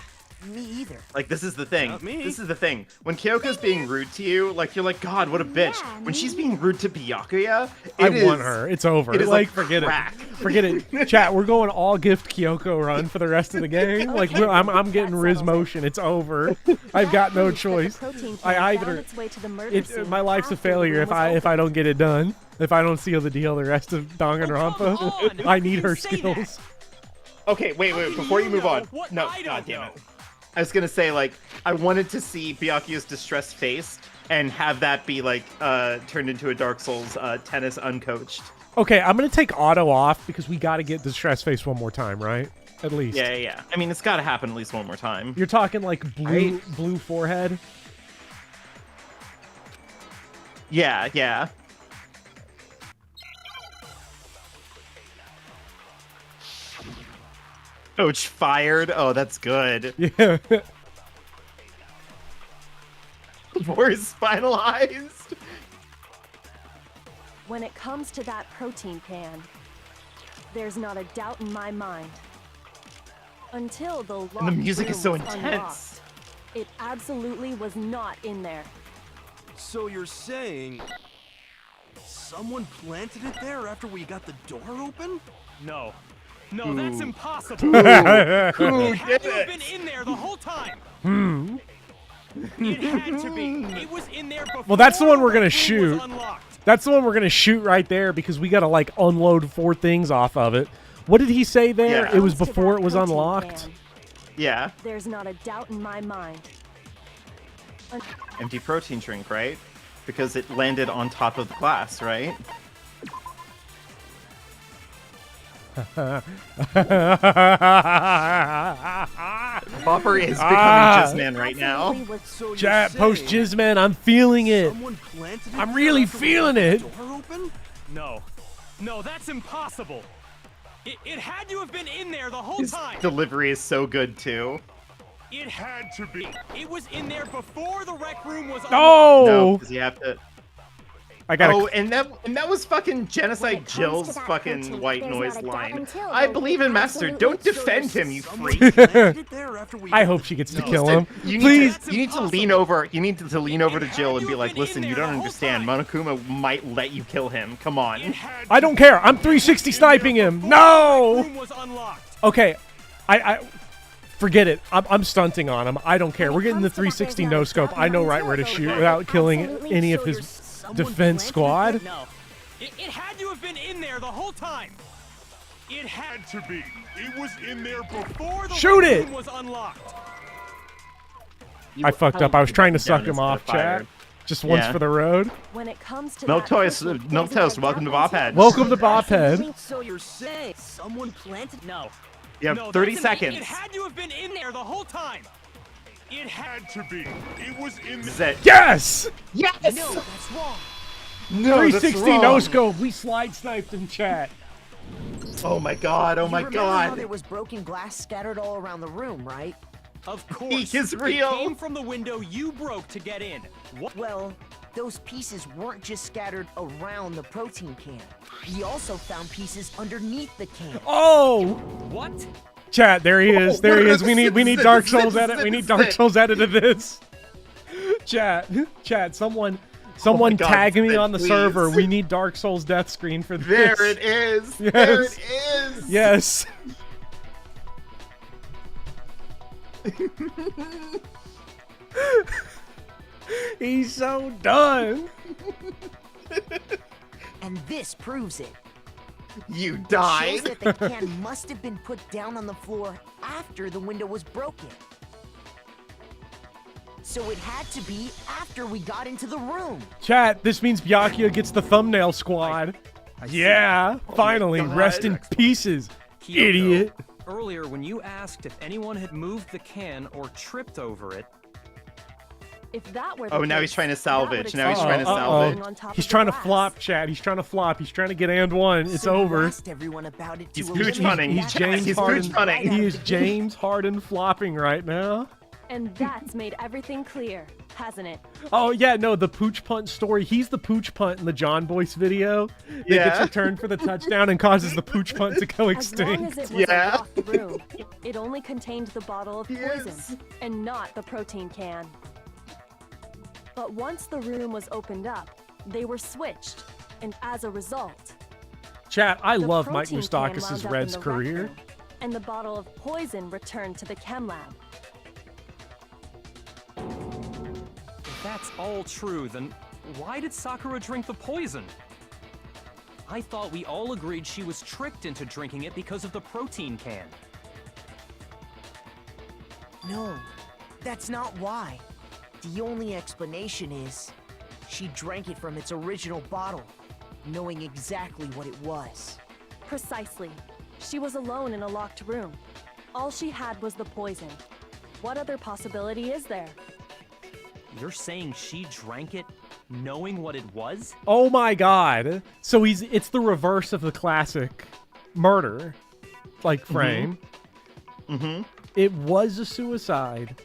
me either. Like, this is the thing. Not me. This is the thing. When Kyoko's being rude to you, like, you're like, God, what a bitch. When she's being rude to Byakuya, I want her. It's over. It is like, like forget crack. it. Forget it. Chat, we're going all gift Kyoko run for the rest of the game. Like, I'm getting Riz motion. It's over. I've got no choice. I either my life's a failure if I don't get it done. If I don't seal the deal the rest of Danganronpa. Oh, come on. I How need can her you say that? skills. Okay, wait, before you move on. What No, I don't god damn know. it. I was gonna say, like, I wanted to see Byakuya's distressed face and have that be, like, turned into a Dark Souls tennis uncoached. Okay, I'm gonna take auto off because we got to get distress face one more time, right? At least. Yeah. I mean, it's got to happen at least one more time. You're talking like blue forehead. Yeah. Coach fired. Oh, that's good. Yeah. Voice finalized. When it comes to that protein can, there's not a doubt in my mind. Until the locked And the music is so room was intense. unlocked, it absolutely was not in there. So you're saying someone planted it there after we got the door open? No, that's impossible. Who It had did to have it? been in there the whole time. It had to be. It was in there before. Well, that's the one we're the gonna room shoot. was unlocked. That's the one we're gonna shoot right there because we gotta like unload 4 things off of it. What did he say there? Yeah. It was Comes to before that it was protein unlocked. can, Yeah. There's not a doubt in my mind. Empty protein drink, right? Because it landed on top of the glass, right? Bopper is becoming Jizzman right now. So you're Chat, post saying Jizzman, I'm feeling it. someone planted it I'm there really after we feeling got the it. Door open? No, that's impossible. It had to have been in there the whole His time. delivery is so good too. It had to be. It was in there before the rec room was unlocked. No! No, because you have to. I gotta. Oh, and that was fucking Genocide Jill's fucking white noise line. I believe in Master. Don't defend him, you freak. Planted it there after we I got hope the she gets to door kill open. him. You Please. need to lean over. You need to lean over to Jill and be like, "Listen, you don't understand. Monokuma might let you kill him. Come on." I don't care. I'm 360 sniping him. No. Okay, I forget it. I'm stunting on him. I don't care. We're getting the 360 no scope. I know right where to shoot without killing any of his defense squad. No. It had to have been in there the whole time. It had to be. It was in there before the Shoot rec it! room was unlocked. I fucked up. I was trying to suck him off, chat. Just once Yeah. for the road. When it comes to Milk that Toast, protein, Milk there's Toast, not a welcome to doubt Bophead. until- Welcome to Bophead. So you're saying someone planted? No. You have No, 30 that's seconds. It had to have been in there the whole time. It had to be. It was in This is it. Yes! Yes! No, that's wrong. No, 360 no scope. We slide sniped in chat. Oh my god, oh You my remember how god. there was broken glass scattered all around the room, right? Of course. Peak is It real. came from the window you broke to get in. What? Well, those pieces weren't just scattered around the protein can. We also found pieces underneath the can. Oh! What? Chat, there he is. There he no, is. We need this is Dark it, Souls this is edit. it, We this need is Dark it. Souls edit of this. Chat, someone God, tag me please. on the server. We need Dark Souls death screen for this. There it is. Yes. There it is. Yes. He's so done. And this proves it. You Shows died. that the can must have been put down on the floor after the window was broken. So it had to be after we got into the room. Chat, this means Byakuya gets the thumbnail squad. Yeah, finally, God. rest in pieces, Kyoko, idiot. Earlier, when you asked if anyone had moved the can or tripped over it, If that were the Oh, now case, he's trying to that would salvage. Now he's explain trying to the salvage. building on top He's of the trying to glass. flop, Chat. He's trying to flop. He's trying to get and one. It's So you over. asked everyone about it to He's eliminate pooch punting. He's that James He's Harden. pooch punting. He is James Harden flopping right now. And that's made everything clear, hasn't it? Oh yeah, no, the pooch punt story. He's the pooch punt in the John Boyce video that gets Yeah. returned for the touchdown and causes the pooch punt to go As long extinct. as it was Yeah. a locked room, it only contained the bottle of poison Yes. and not the protein can. But once the room was opened up, they were switched, and as a result, Chat, I the love Mike protein can Moustakis' wound up in Red's the rec career. room, and the bottle of poison returned to the chem lab. if that's all true, then why did Sakura drink the poison? I thought we all agreed she was tricked into drinking it because of the protein can. No, that's not why. The only explanation is she drank it from its original bottle, knowing exactly what it was. Precisely. She was alone in a locked room. All she had was the poison. What other possibility is there? You're saying she drank it knowing what it was? Oh my god. So it's the reverse of the classic murder, like, frame. Mm-hmm. It was a suicide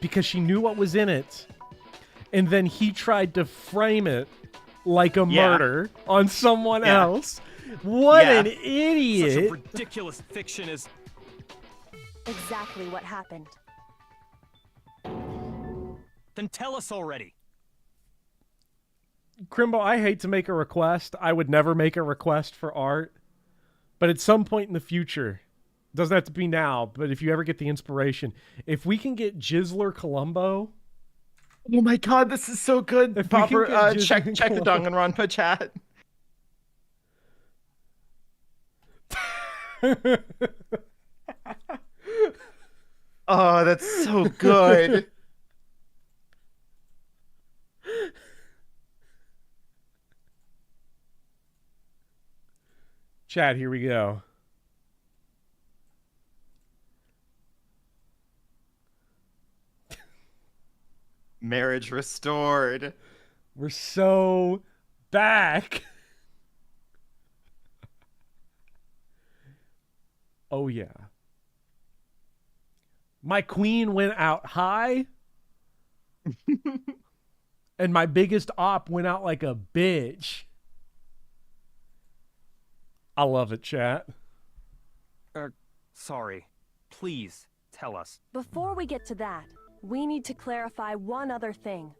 because she knew what was in it, and then he tried to frame it like a murder on someone else. What an idiot! Such a ridiculous fiction is... Exactly what happened. Then tell us already. Crimbo, I hate to make a request. I would never make a request for art. But at some point in the future, doesn't have to be now, but if you ever get the inspiration, if we can get Jizzler Columbo... Oh my god, this is so good. If Popper, check the Danganronpa chat. Oh, that's so good. Chat, here we go. Marriage restored. We're so back. Oh, yeah. My queen went out high. And my biggest op went out like a bitch. I love it, chat. Sorry. Please, tell us. Before we get to that, we need to clarify one other thing.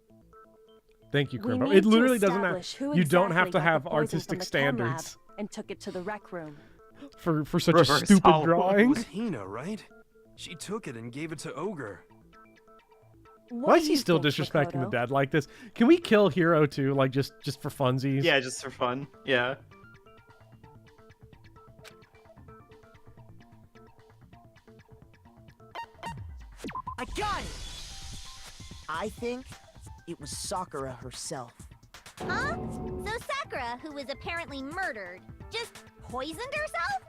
Thank you, We Crimbo. need It literally to doesn't establish who have... You don't have exactly to got have the poison artistic from the chem lab standards and took it to the rec room. for such Reverse a stupid hollow. It drawing. was Hina, right? She took it and gave it to Ogre. Why is do he you still think, disrespecting the Makoto? dead like this? Can we kill Hero too, like just for funsies? Yeah, just for fun. Yeah. I got it! I think it was Sakura herself. Huh? So Sakura, who was apparently murdered, just poisoned herself?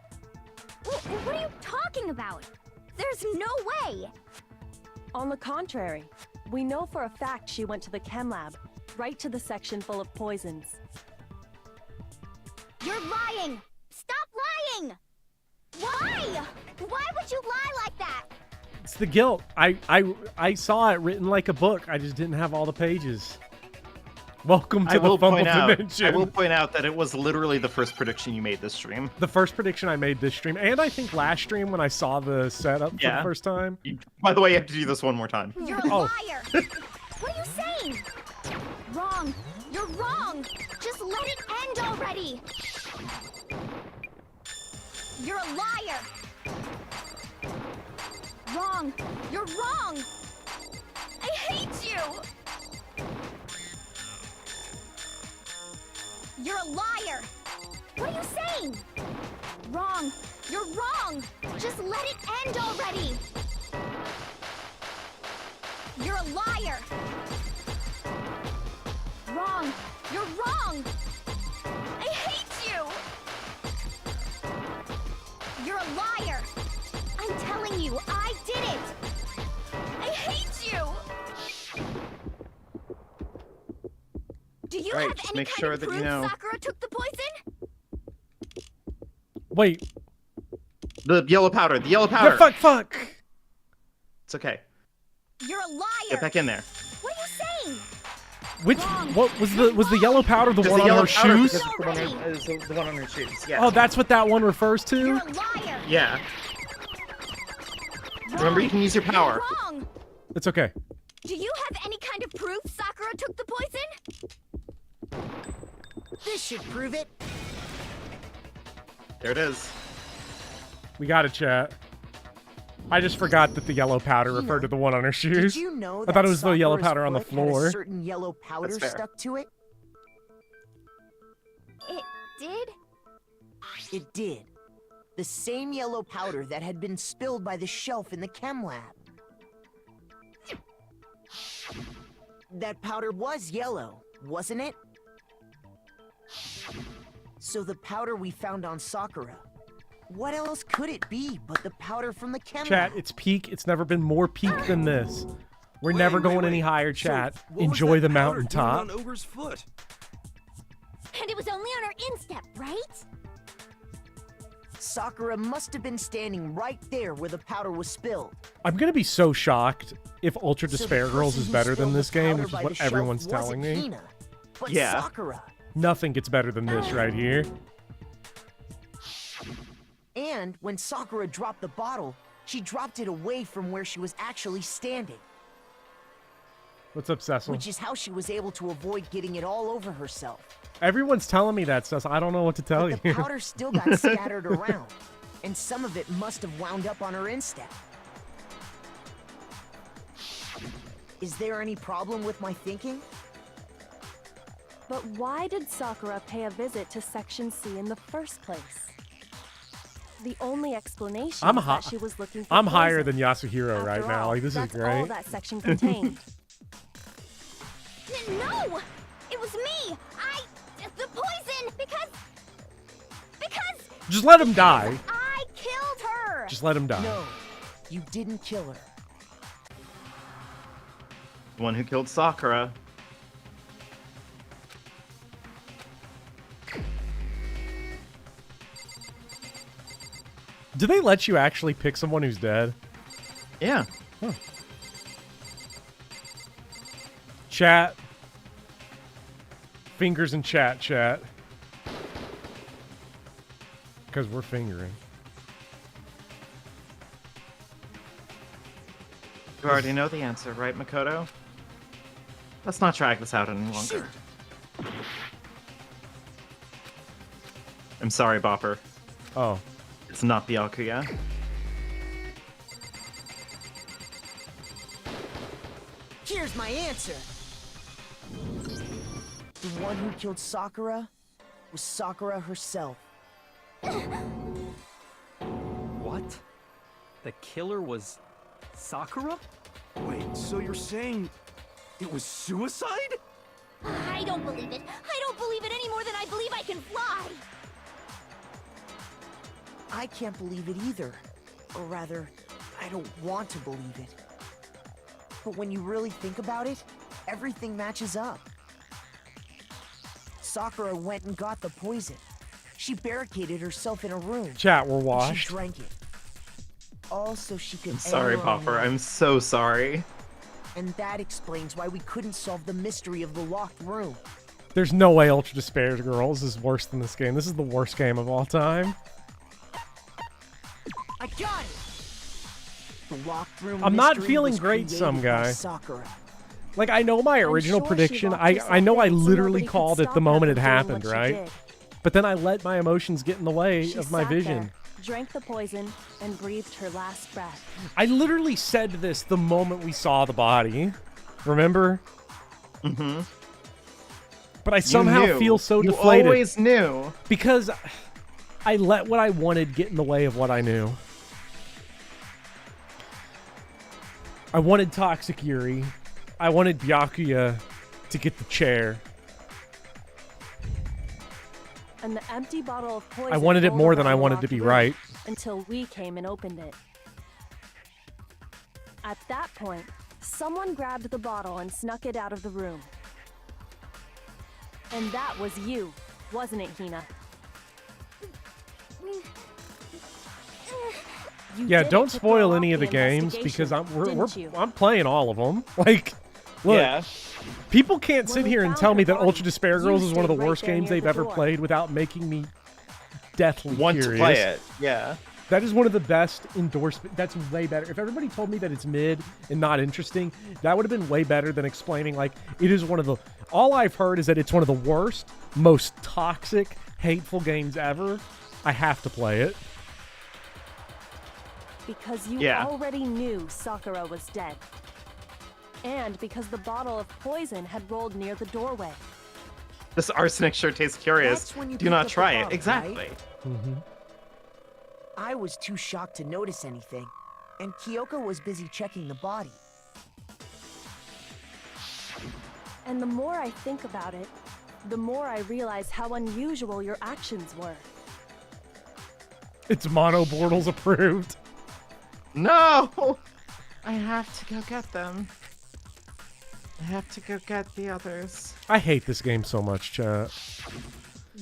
What are you talking about? There's no way! On the contrary, we know for a fact she went to the chem lab, right to the section full of poisons. You're lying! Stop lying! Why? Why would you lie like that? It's the guilt. I saw it written like a book. I just didn't have all the pages. Welcome to the Fumble Dimension. I will point out that it was literally the first prediction you made this stream. The first prediction I made this stream, and I think last stream when I saw the setup for the first time. By the way, you have to do this one more time. You're a liar! What are you saying? Wrong! You're wrong! Just let it end already! You're a liar! Wrong! You're wrong! I hate you! You're a liar! What are you saying? Wrong! You're wrong! Just let it end already! You're a liar! Wrong! You're wrong! I hate you! You're a liar! I'm telling you, I did it! I hate you! Do you Right, have just any make kind sure of that you proof know. Sakura took the poison? Wait. The yellow powder. The yellow powder. Yeah, fuck. It's okay. You're a liar! Get back in there. What are you saying? What was the yellow powder the one on her shoes? The one on her shoes. Yeah. Oh, that's what that one refers to? You're a liar! Yeah. Remember, you can use your power. Wrong! It's okay. Do you have any kind of proof Sakura took the poison? This should prove it. There it is. We got it, chat. I just forgot that the yellow powder referred to the one on her shoes. Did you know I thought it was the yellow Sakura's powder on the foot had a floor. certain yellow powder That's fair. stuck to it? It did? It did. The same yellow powder that had been spilled by the shelf in the chem lab. that powder was yellow, wasn't it? So the powder we found on Sakura, what else could it be but the powder from the chem Chat, lab? it's peak. It's never been more peak than this. We're never going any higher, chat. So, what Enjoy was the that powder doing mountaintop. on Ogre's foot? And it was only on her instep, right? Sakura must have been standing right there where the powder was spilled. I'm gonna be so shocked if Ultra So the Despair Girls person is who better than spilled this the game, powder which is by what the shelf everyone's wasn't telling me. Hina, but Yeah. Sakura. Nothing gets better than this right here. And when Sakura dropped the bottle, she dropped it away from where she was actually standing, What's up, Cecil? which is how she was able to avoid getting it all over herself. Everyone's telling me that, Cecil. I don't know what to tell But you. the powder still got scattered around, and some of it must have wound up on her instep. Is there any problem with my thinking? But why did Sakura pay a visit to Section C in the first place? The only explanation I'm is hi- that she was looking for I'm higher poison. than Yasuhiro right After now. all, Like, this is that's great. all that section contained. No! It was me! The poison! Because... Just let him die. I killed her! Just let him die. No, you didn't kill her. The one who killed Sakura. Do they let you actually pick someone who's dead? Yeah. Huh. Chat. Fingers in chat, chat. Because we're fingering. You already know the answer, right, Makoto? Let's not drag this out any longer. I'm sorry, Bopper. Oh. It's not the Akuya. Here's my answer. The one who killed Sakura was Sakura herself. What? The killer was Sakura? Wait, so you're saying it was suicide? I don't believe it. I don't believe it any more than I believe I can fly. I can't believe it either. Or rather, I don't want to believe it. But when you really think about it, everything matches up. Sakura went and got the poison. She barricaded herself in a room. Chat, we're and washed. She drank it. All so she could I'm sorry, end her own Bopper. life. I'm so sorry. And that explains why we couldn't solve the mystery of the locked room. There's no way Ultra Despair Girls is worse than this game. This is the worst game of all time. I got it! The locked room I'm not mystery feeling was great, created some by guy. Sakura. Like, I know my original sure she prediction. locked I herself know I in so literally nobody could called it stop the her moment it from doing happened, what she right? did. But then I let my emotions get in the way She of my sat vision. there, drank the poison, and breathed her last breath. I literally said this the moment we saw the body. Remember? Mm-hmm. But I somehow knew. feel so You deflated. always knew. Because I let what I wanted get in the way of what I knew. I wanted Toxic Yuri. I wanted Byakuya to get the chair. And the empty bottle of poison I wanted it rolled more than I around the wanted to locked be room right. Until we came and opened it. At that point, someone grabbed the bottle and snuck it out of the room. And that was you, wasn't it, Hina? You Yeah, did it don't to spoil throw any off of the games investigation, because didn't you? I'm playing all of them. Like, look, Yeah. people can't sit When we here and found tell her me that body, Ultra Despair you Girls is one of the stayed right worst there games near they've the ever door. played without making me deathly Want curious. to play it. Yeah. That is one of the best endorsement. That's way better. If everybody told me that it's mid and not interesting, that would have been way better than explaining like it is one of the. All I've heard is that it's one of the worst, most toxic, hateful games ever. I have to play it. Because you Yeah. already knew Sakura was dead. And because the bottle of poison had rolled near the doorway. This arsenic sure tastes curious. That's when you Do picked not up the try it. bottle, Exactly. right? Mm-hmm. I was too shocked to notice anything, and Kyoko was busy checking the body. And the more I think about it, the more I realize how unusual your actions were. It's Mono Bortles approved. No! I have to go get them. I have to go get the others. I hate this game so much, chat.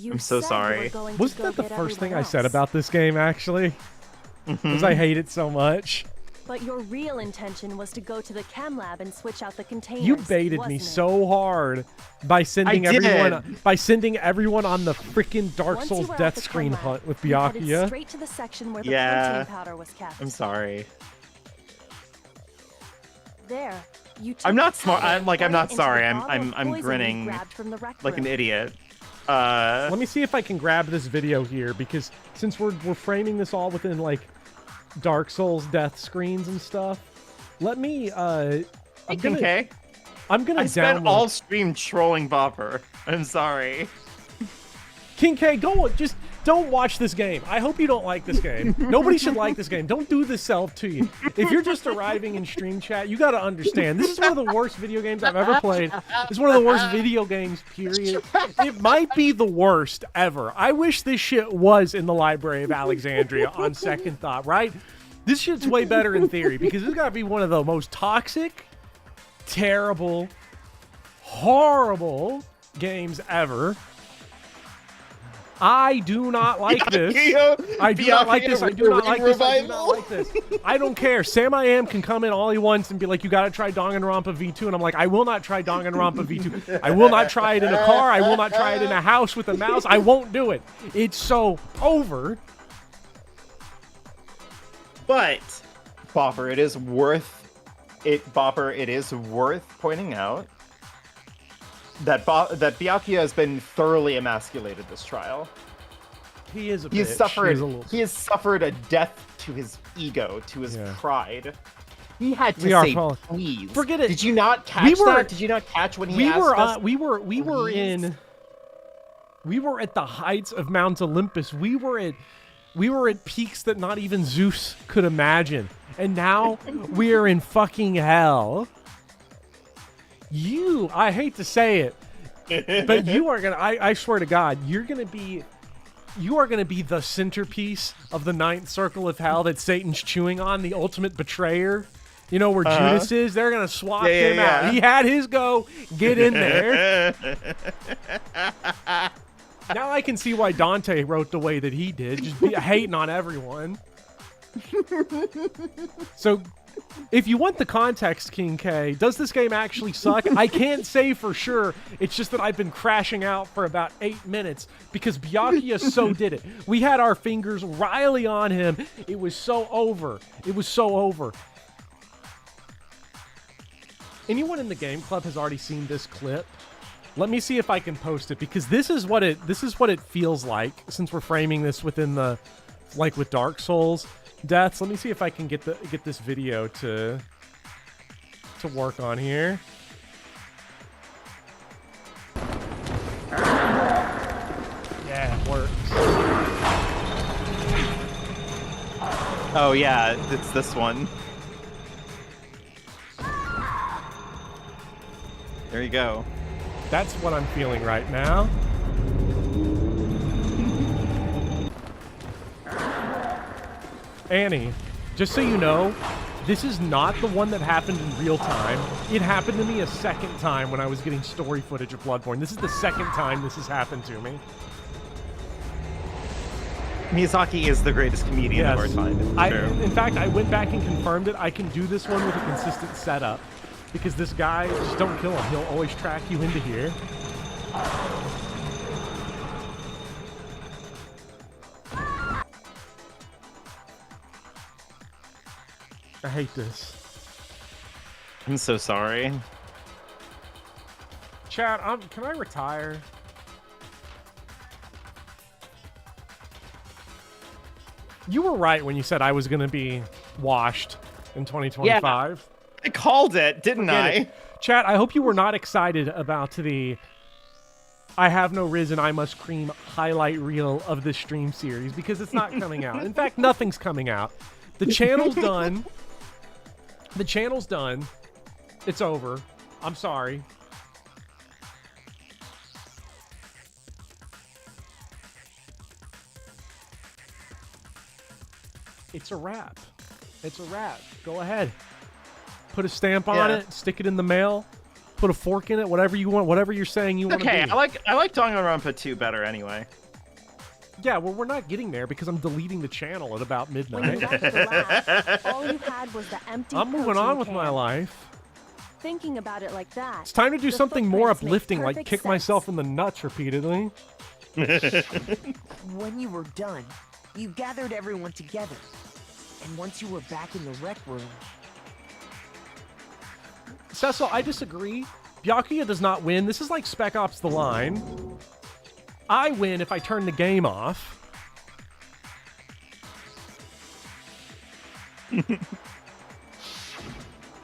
I'm so sorry. Wasn't that the first thing I said about this game, actually? Because I hate it so much. But your real intention was to go to the chem lab and switch out the containers. You baited me so hard by sending everyone on the freaking Dark Once you Souls were at death the screen chem lab, hunt with you headed Byakuya. straight to the section where the protein powder was kept. I'm sorry. There, you took I'm not the smart. powder I'm like, and I'm not poured it into sorry. the I'm bottle of poison you grinning grabbed from the rec like an room. idiot. Let me see if I can grab this video here, because since we're framing this all within like Dark Souls death screens and stuff, let me I'm gonna I spent download all stream trolling Bopper. I'm sorry. King K, just don't watch this game. I hope you don't like this game. Nobody should like this game. Don't do this self to you. If you're just arriving in stream chat, you got to understand. This is one of the worst video games I've ever played. It's one of the worst video games, period. It might be the worst ever. I wish this shit was in the Library of Alexandria on second thought, right? This shit's way better in theory, because it's got to be one of the most toxic, terrible, horrible games ever. I do not like this. I do not like this. I do not like this. I do not like this. I don't care. Sam I Am can come in all he wants and be like, you got to try Danganronpa V2. And I'm like, I will not try Danganronpa V2. I will not try it in a car. I will not try it in a house with a mouse. I won't do it. It's so over. But Bopper, it is worth pointing out that Byakuya has been thoroughly emasculated this trial. He is a he has bitch. He has suffered a death to his ego, to his pride. He had to say please. Forget it. Did you not catch that? Did you not catch when he asked us? We were at the heights of Mount Olympus. We were at peaks that not even Zeus could imagine. And now we are in fucking hell. I hate to say it, but you are gonna, I swear to God, you are gonna be the centerpiece of the ninth circle of hell that Satan's chewing on, the ultimate betrayer. You know where Judas is? They're gonna swap him out. He had his go. Get in there. Now I can see why Dante wrote the way that he did, just hating on everyone. So, if you want the context, King K, does this game actually suck? I can't say for sure. It's just that I've been crashing out for about 8 minutes because Byakuya so did it. We had our fingers wryly on him. It was so over. It was so over. Anyone in the game club has already seen this clip? Let me see if I can post it, because this is what it feels like since we're framing this within the, like with Dark Souls deaths. Let me see if I can get this video to work on here. Yeah, it works. Oh yeah, it's this one. There you go. That's what I'm feeling right now. Annie, just so you know, this is not the one that happened in real time. It happened to me a second time when I was getting story footage of Bloodborne. This is the second time this has happened to me. Miyazaki is the greatest comedian of our time. In fact, I went back and confirmed it. I can do this one with a consistent setup. Because this guy, just don't kill him. He'll always track you into here. I hate this. I'm so sorry. Chat, can I retire? You were right when you said I was going to be washed in 2025. Yeah. I called it, didn't I? Chat, I hope you were not excited about the I have no risen, I must cream highlight reel of this stream series, because it's not coming out. In fact, nothing's coming out. The channel's done. The channel's done. It's over. I'm sorry. It's a wrap. It's a wrap. Go ahead. Put a stamp on it. Stick it in the mail. Put a fork in it. Whatever you want. Whatever you're saying you want to do. Okay, I like Danganronpa 2 better anyway. Yeah, well, we're not getting there because I'm deleting the channel at about When midnight. you left the lab, all you had was the empty I'm moving protein on with can. my life. Thinking about it like that, It's time to do the something more footprints make uplifting, like perfect kick sense. myself in the nuts repeatedly. When you were done, you gathered everyone together. And once you were back in the rec room, Cecil, I disagree. Byakuya does not win. This is like Spec Ops The Line. I win if I turn the game off.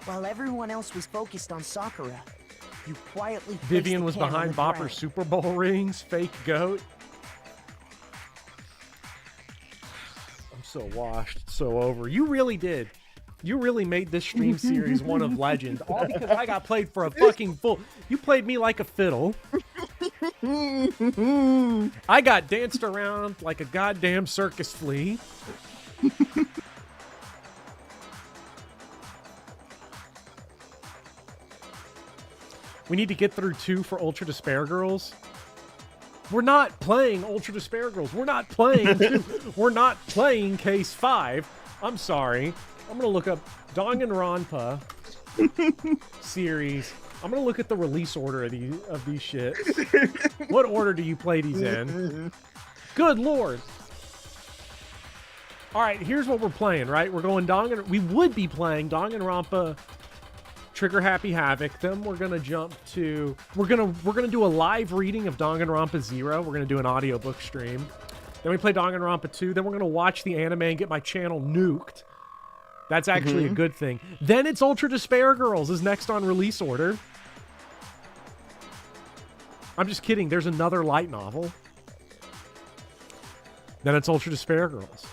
while everyone else was focused on Sakura, you quietly placed Vivian the was can on behind the Bopper's ground. Super Bowl rings. Fake goat. I'm so washed. So over. You really did. You really made this stream series one of legend. All because I got played for a fucking fool. You played me like a fiddle. I got danced around like a goddamn circus flea. We need to get through 2 for Ultra Despair Girls. We're not playing Ultra Despair Girls. We're not playing 2. We're not playing Case 5. I'm sorry. I'm going to look up Danganronpa series. I'm going to look at the release order of these shits. What order do you play these in? Good lord. All right, here's what we're playing, right? We're going we would be playing Danganronpa Trigger Happy Havoc. Then we're gonna jump to we're gonna do a live reading of Danganronpa 0. We're gonna do an audiobook stream. Then we play Danganronpa 2. Then we're gonna watch the anime and get my channel nuked. That's actually a good thing. Then it's Ultra Despair Girls is next on release order. I'm just kidding. There's another light novel. Then it's Ultra Despair Girls.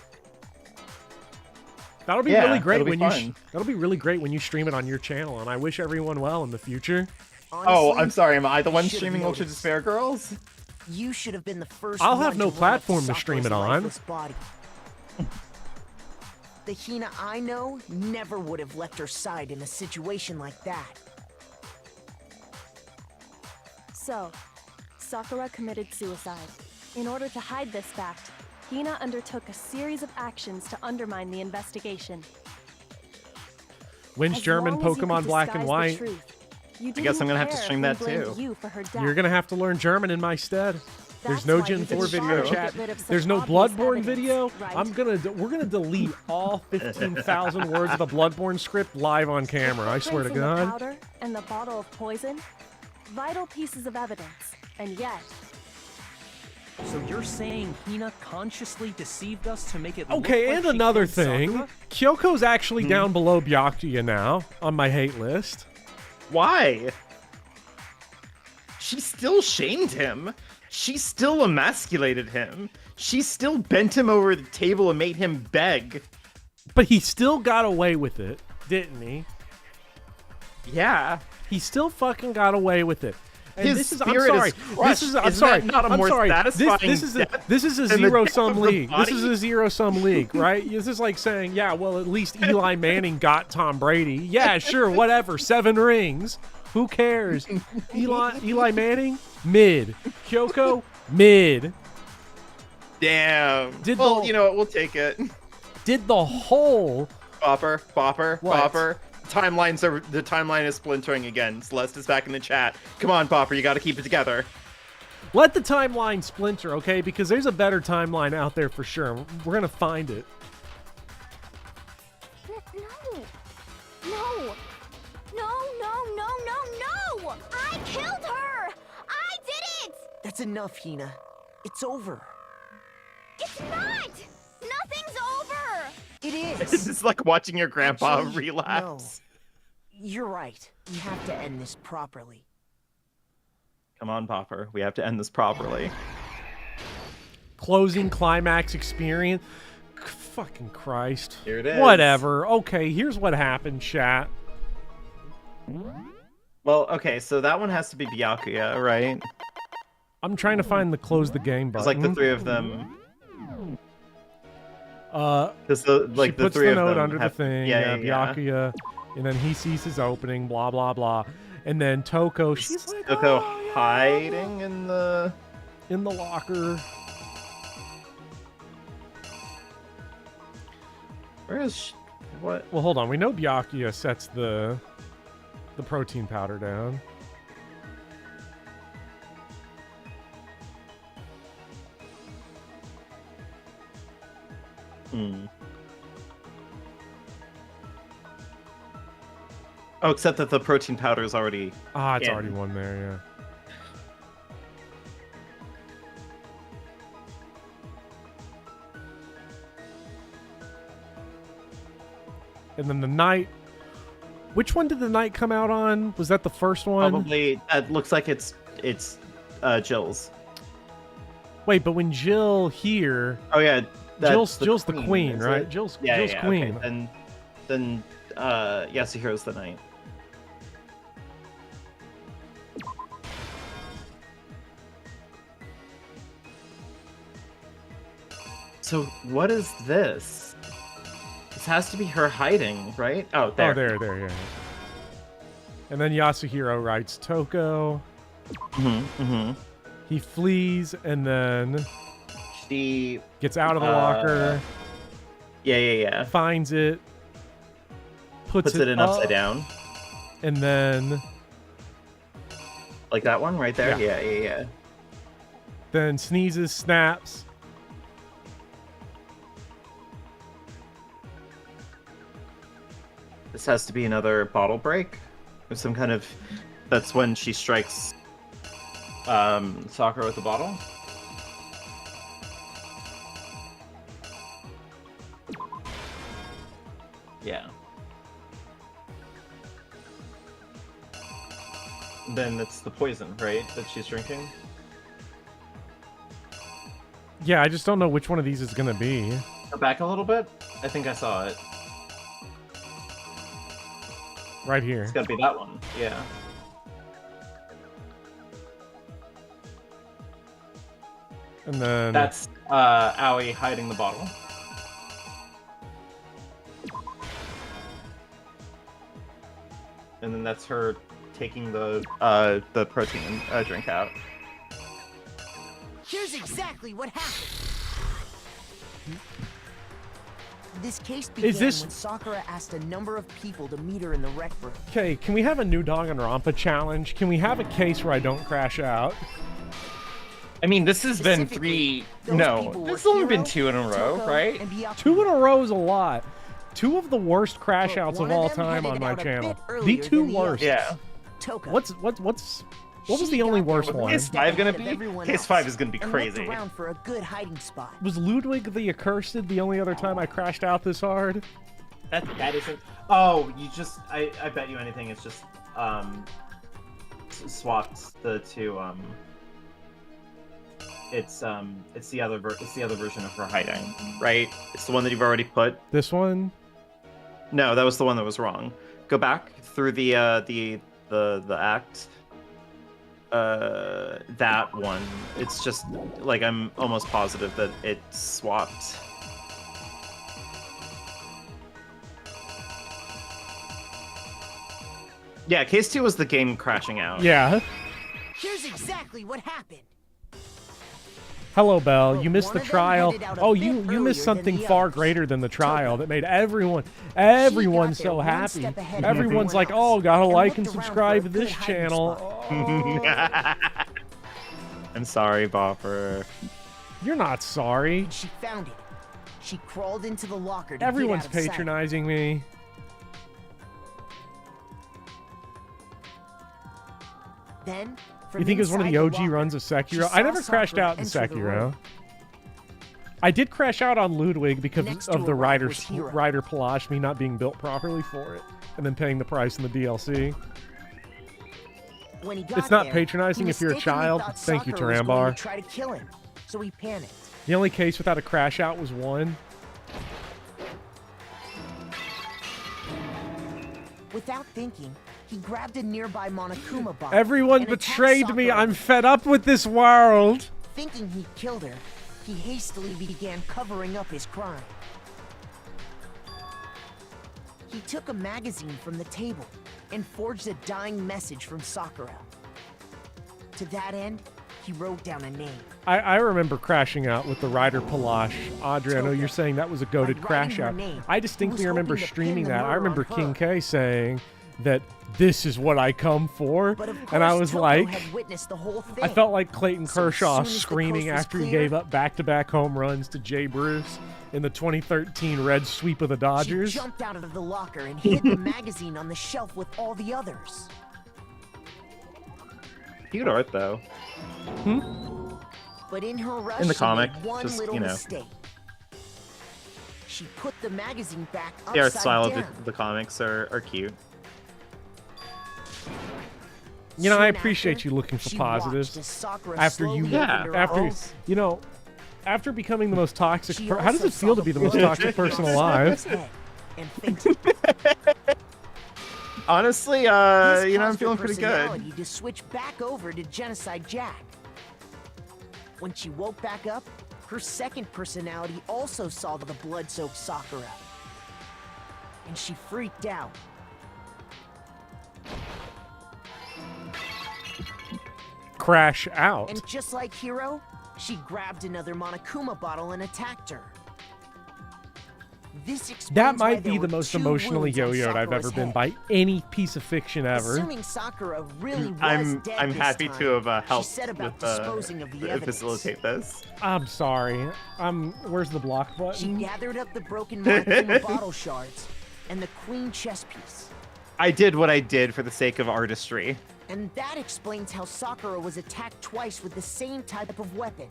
That'll be really great when you. That'll be really great when you stream it on your channel, and I wish everyone well in the future. Honestly, Oh, I'm sorry. Am I the one you should've streaming Ultra noticed. Despair Girls? You should have been the first. I'll one have no run up platform to stream Sakura's it on. lifeless body. The Hina I know never would have left her side in a situation like that. So, Sakura committed suicide. In order to hide this fact, Hina undertook a series of actions to undermine the investigation. When's As German long as you Pokemon could Black and disguise the White? truth, you I guess I'm didn't gonna have to care stream if that we blamed too. you for her death. You're gonna have to learn German in my stead. There's That's no why Gen you 4 didn't video bother to chat. get rid of such There's no obvious Bloodborne evidence, video. right? We're gonna delete all 15,000 words of the Bloodborne script live on camera. I swear to Footprints in the God. powder and the bottle of poison, vital pieces of evidence, and yet So you're saying Hina consciously deceived us to make it look Okay, like and she another killed thing. Sakura? Kyoko's actually down below Byakuya now on my hate list. Why? She still shamed him. She still emasculated him. She still bent him over the table and made him beg. But he still got away with it, didn't he? Yeah. He still fucking got away with it. And His this is, I'm spirit sorry. is crushed. This is, I'm Isn't sorry. that not a I'm more sorry. satisfying This is a death this is a than the zero death sum of the league. This is body? a zero sum league, right? This is like saying, yeah, well, at least Eli Manning got Tom Brady. Yeah, sure, whatever. 7 rings. Who cares? Eli Manning, mid. Kyoko, mid. Damn. Did well, the- you know what? We'll take it. Did the whole Bopper. What? The timeline is splintering again. Celeste is back in the chat. Come on, Bopper, you got to keep it together. let the timeline splinter, okay? Because there's a better timeline out there for sure. We're gonna find it. No! I killed her! I did it! That's enough, Hina. It's over. It's not! Nothing's over! It is. This is like watching your grandpa Actually, relapse. No. You're right. We have to end this properly. Come on, Popper. We have to end this properly. Closing climax experience. Fucking Christ. Here it is. Whatever. Okay, here's what happened, chat. Well, okay, so that one has to be Byakuya, right? I'm trying to find the close the game button. It's like the 3 of them. Because the she puts three the of note them under have, the thing. Yeah. Byakuya, and then he sees his opening. Blah blah blah, and then Toko. She's like, Toko oh, yeah, hiding in the locker. Where is she? What? Well, hold on. We know Byakuya sets the protein powder down. Oh, except that the protein powder is already. It's already one there, yeah. And then the night. Which one did the night come out on? Was that the first one? Probably. It looks like it's Jill's. Wait, but when Jill here. Oh yeah, Jill's the queen, right? Jill's queen. Okay. And then Yasuhiro's the knight. So what is this? This has to be her hiding, right? Oh, there. Oh, there, yeah. And then Yasuhiro writes Toko. He flees, and then she gets out of the locker. Yeah. Finds it. Puts it in up, upside down. And then... Like that one right there? Yeah. Then sneezes, snaps. This has to be another bottle break. Or some kind of... That's when she strikes Sakura with the bottle. Yeah. Then it's the poison, right? That she's drinking? Yeah, I just don't know which one of these is gonna be. Go back a little bit? I think I saw it. Right here. It's gotta be that one, yeah. And then... That's Aoi hiding the bottle. And then that's her taking the protein drink out. Here's exactly what happened. This case began when Sakura asked a number of people to meet her in the rec room. Okay, can we have a new Danganronpa challenge? Can we have a case where I don't crash out? I mean, this has been three... No, this has only been 2 in a row, right? 2 in a row is a lot. 2 of the worst crash outs of all time on my channel. The 2 worst. Yeah. What was the only worst one? Case 5 gonna be? Case 5 is gonna be crazy. Around for a good hiding spot. Was Ludwig the Accursed the only other time I crashed out this hard? That isn't... Oh, you just... I bet you anything, it's just... swapped the 2, It's the other version of her hiding, right? It's the one that you've already put. This one? No, that was the one that was wrong. Go back through the act. That one. It's just like I'm almost positive that it's swapped. Yeah, case 2 was the game crashing out. Yeah. Here's exactly what happened. Hello, Belle. You missed the trial. Oh, you missed something far greater than the trial that made everyone so happy. Everyone's like, oh, gotta like and subscribe to this channel. Oh. I'm sorry, Bopper. You're not sorry. She found it. She crawled into the locker to Everyone's get out of patronizing me. Then, you think it was one of the OG runs of Sekiro? I never crashed out in Sekiro. I did crash out on Ludwig because of the Rider Pelage, me not being built properly for it, and then paying the price in the DLC. When he got It's not there, patronizing he if you're a mistakenly child. thought Thank you, Sakura was going Tarambar. to try to kill him, so he panicked. The only case without a crash out was one. Without thinking, he grabbed a nearby Monokuma bottle. Everyone and attacked betrayed me. Sakura. I'm fed up with this world. Thinking he killed her, he hastily began covering up his crime. He took a magazine from the table and forged a dying message from Sakura. To that end, he wrote down a name. I remember crashing out with the Rider Palash. Audrey, I know you're saying that was a goated crash out. I distinctly remember streaming that. I remember King K saying that this is what I come for. And I was like, I felt like Clayton Kershaw screaming after he gave up back-to-back home runs to Jay Bruce in the 2013 Red sweep of the Dodgers. She jumped out of the locker and hid the magazine on the shelf with all the others. Cute art, though. But in her rush, In the she comic, made one just, little you know. mistake. She put the magazine back upside The art style down. of the comics are cute. You know, I Soon appreciate after, you looking for she positives. watched as Sakura After slowly you, opened her after eyes. you know, after becoming the most toxic. She How does also it feel saw to be the the most blood toxic dripping person on alive? Sakura's head and fainted. Honestly, This you know, I'm caused her feeling pretty good. personality to switch back over to Genocide Jack. When she woke back up, her second personality also saw the blood-soaked Sakura. And she freaked out. Crash out. And just like Hiro, she grabbed another Monokuma bottle and attacked her. This explains That why might there be the were most 2 emotionally wounds on yo-yoed I've Sakura's ever been head. by any piece of fiction ever. Assuming Sakura really was I'm dead this happy time, to have helped she set about with, disposing of the evidence. facilitate this. I'm sorry. Where's the block She button? gathered up the broken Monokuma bottle shards and the queen chess piece. I did what I did for the sake of artistry. And that explains how Sakura was attacked twice with the same type of weapon.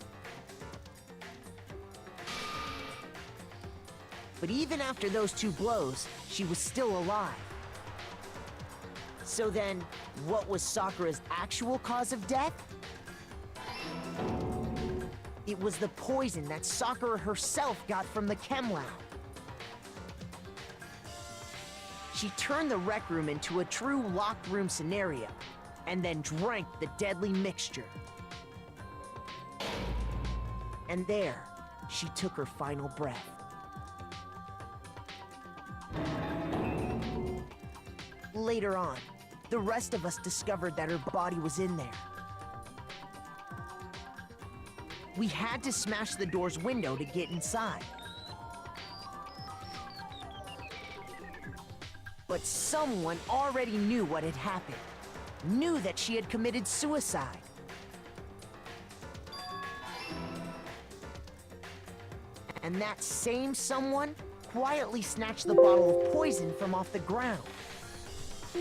But even after those 2 blows, she was still alive. So then, what was Sakura's actual cause of death? It was the poison that Sakura herself got from the chem lab. She turned the rec room into a true locked room scenario, and then drank the deadly mixture. And there, she took her final breath. Later on, the rest of us discovered that her body was in there. We had to smash the door's window to get inside. But someone already knew what had happened. Knew that she had committed suicide. And that same someone quietly snatched the bottle of poison from off the ground. I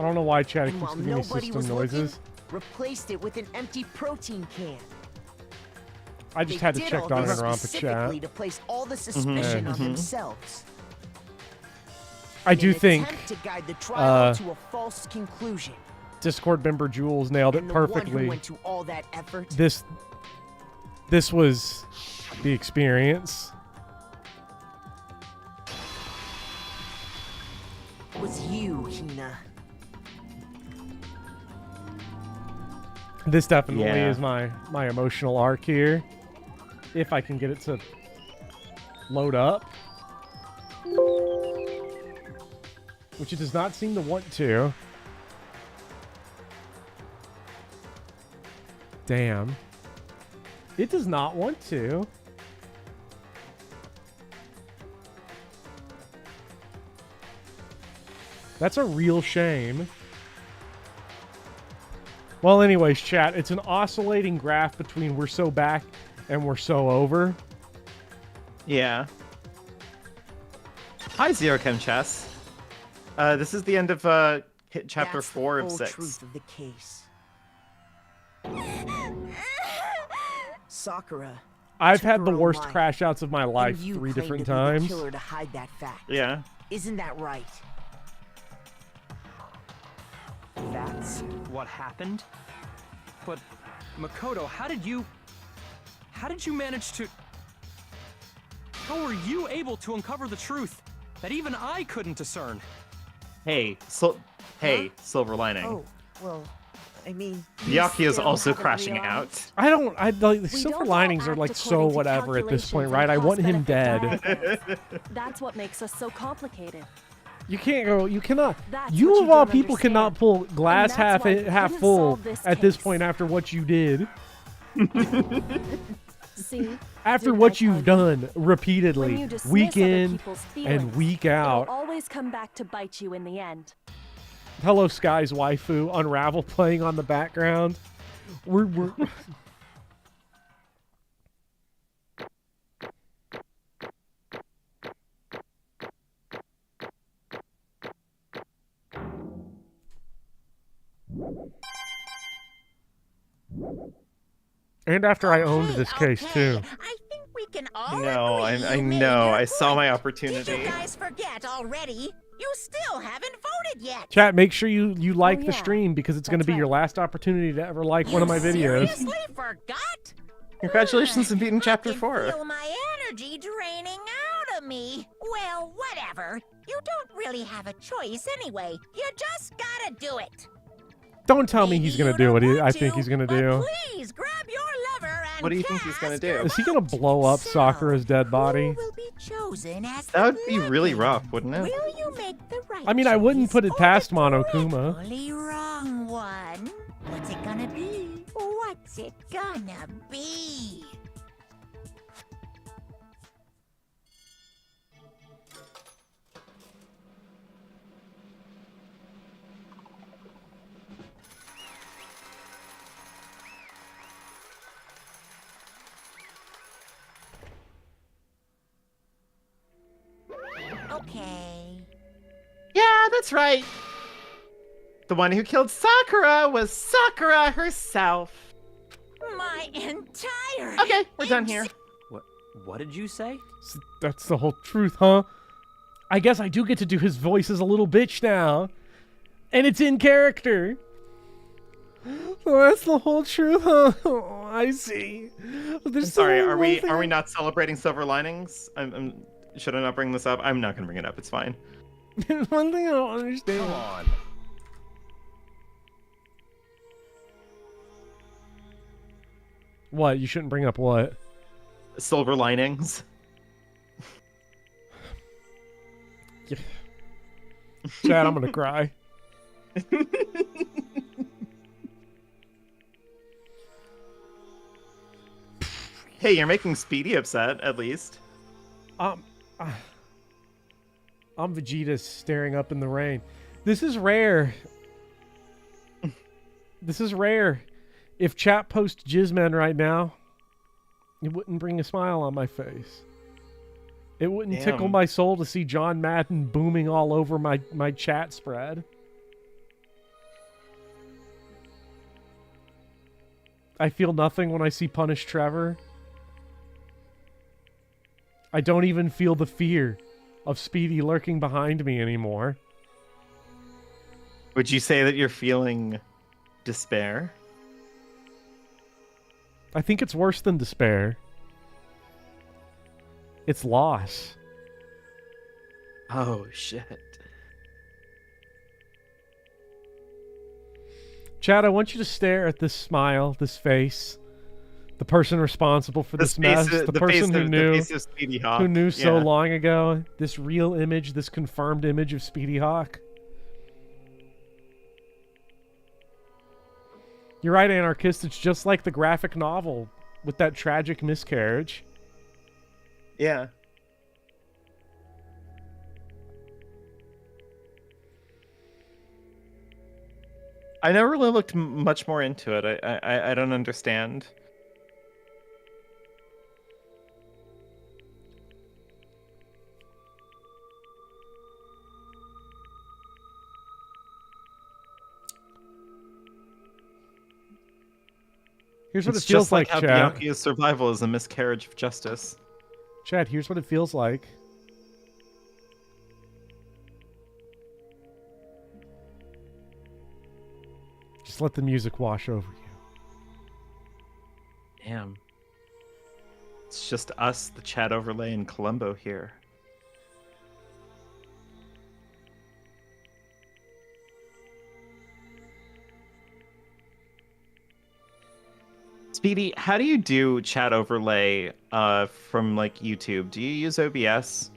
don't know why Chad And keeps while giving me nobody system was noises. looking, replaced it with an empty protein can. I just They had to did check all this Danganronpa specifically chat. to place all the suspicion on Mhm. themselves. I do in an think attempt to guide the trial uh, to a false conclusion. Discord member Jules nailed it And the one who perfectly. went to all that effort This was the experience. was you, Hina. This definitely Yeah. is my emotional arc here. If I can get it to load up. Which it does not seem to want to. Damn. It does not want to. That's a real shame. Well, anyways, chat, it's an oscillating graph between we're so back and we're so over. Yeah. Hi, Zero Chem Chess. This is the end of chapter That's 4 the of full 6. truth of the case. Sakura. I've took had her the own worst life, crash outs of my and life you 3 claim different to be the times. killer to hide that fact. Yeah. Isn't that right? That's what happened? But, Makoto, how did you manage to... How were you able to uncover the truth that even I couldn't discern? Hey, Silver Lining. Oh, well, I mean, Yaki is still also haven't crashing realized. out. The We silver don't all linings are act like so according to whatever at this point, calculations right? and I want him cost-benefit dead. diagrams. That's what makes us so complicated. You can't go. You cannot. That's You what of you all don't people cannot understand. pull glass And that's why you half couldn't full solve this at this case. point after what you did. See? After Didn't what I tell you've you? done When repeatedly, you dismiss week other in people's and feelings, week it'll out. always come back to bite you in the end. Hello, Sky's waifu. Unravel playing on the background. We're And after I owned this case too. I think we can all No, agree I you made know. your I saw my point. opportunity. Did you guys forget already? You still haven't voted yet. Chat, make sure you like the yeah. stream because it's going to be your last opportunity to ever like one of my videos. Seriously forgot? Congratulations on beating Chapter 4. Feel my energy draining out of me. Well, whatever. You don't really have a choice anyway. You just gotta do it. Don't tell me he's going to do what I think he's going to do. Please grab your lever and What do you think he's gonna do? Is he going to blow up Sakura's dead body? will be chosen as That would be really rough, wouldn't it? Will you make the right I mean, I wouldn't put it past Monokuma. Totally wrong one. What's it gonna be? What's it gonna be? Okay. Yeah, that's right. The one who killed Sakura was Sakura herself. My entire. Okay, we're done here. What did you say? That's the whole truth, huh? I guess I do get to do his voice as a little bitch now. And it's in character. So that's the whole truth, huh? Oh, I see. I'm sorry, are we not celebrating silver linings? Should I not bring this up? I'm not gonna bring it up. It's fine. There's one thing I don't understand. Come on. What? You shouldn't bring up what? Silver linings. Chad, I'm gonna cry. Hey, you're making Speedy upset, at least. I'm Vegeta staring up in the rain. This is rare. This is rare. If chat posts Jizzmen right now, it wouldn't bring a smile on my face. It wouldn't tickle Damn. my soul to see John Madden booming all over my chat spread. I feel nothing when I see Punish Trevor. I don't even feel the fear of Speedy lurking behind me anymore. Would you say that you're feeling despair? I think it's worse than despair. It's loss. Oh, shit. Chad, I want you to stare at this smile, this face. The person responsible for this mess. The person who knew so Yeah. long ago. This real image, this confirmed image of Speedy Hawk. You're right, Anarchist. It's just like the graphic novel with that tragic miscarriage. Yeah. I never really looked much more into it. I don't understand. Here's what It's it feels just like how Chad. Byakuya's survival is a miscarriage of justice. Chad, here's what it feels like. Just let the music wash over you. Damn. It's just us, the chat overlay, and Columbo here. Speedy, how do you do chat overlay from like YouTube? Do you use OBS?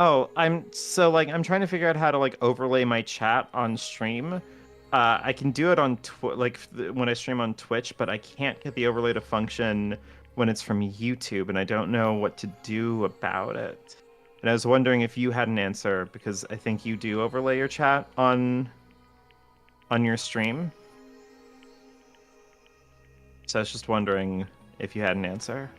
Oh, I'm trying to figure out how to like overlay my chat on stream. I can do it on when I stream on Twitch, but I can't get the overlay to function when it's from YouTube, and I don't know what to do about it. And I was wondering if you had an answer, because I think you do overlay your chat on your stream. So I was just wondering if you had an answer.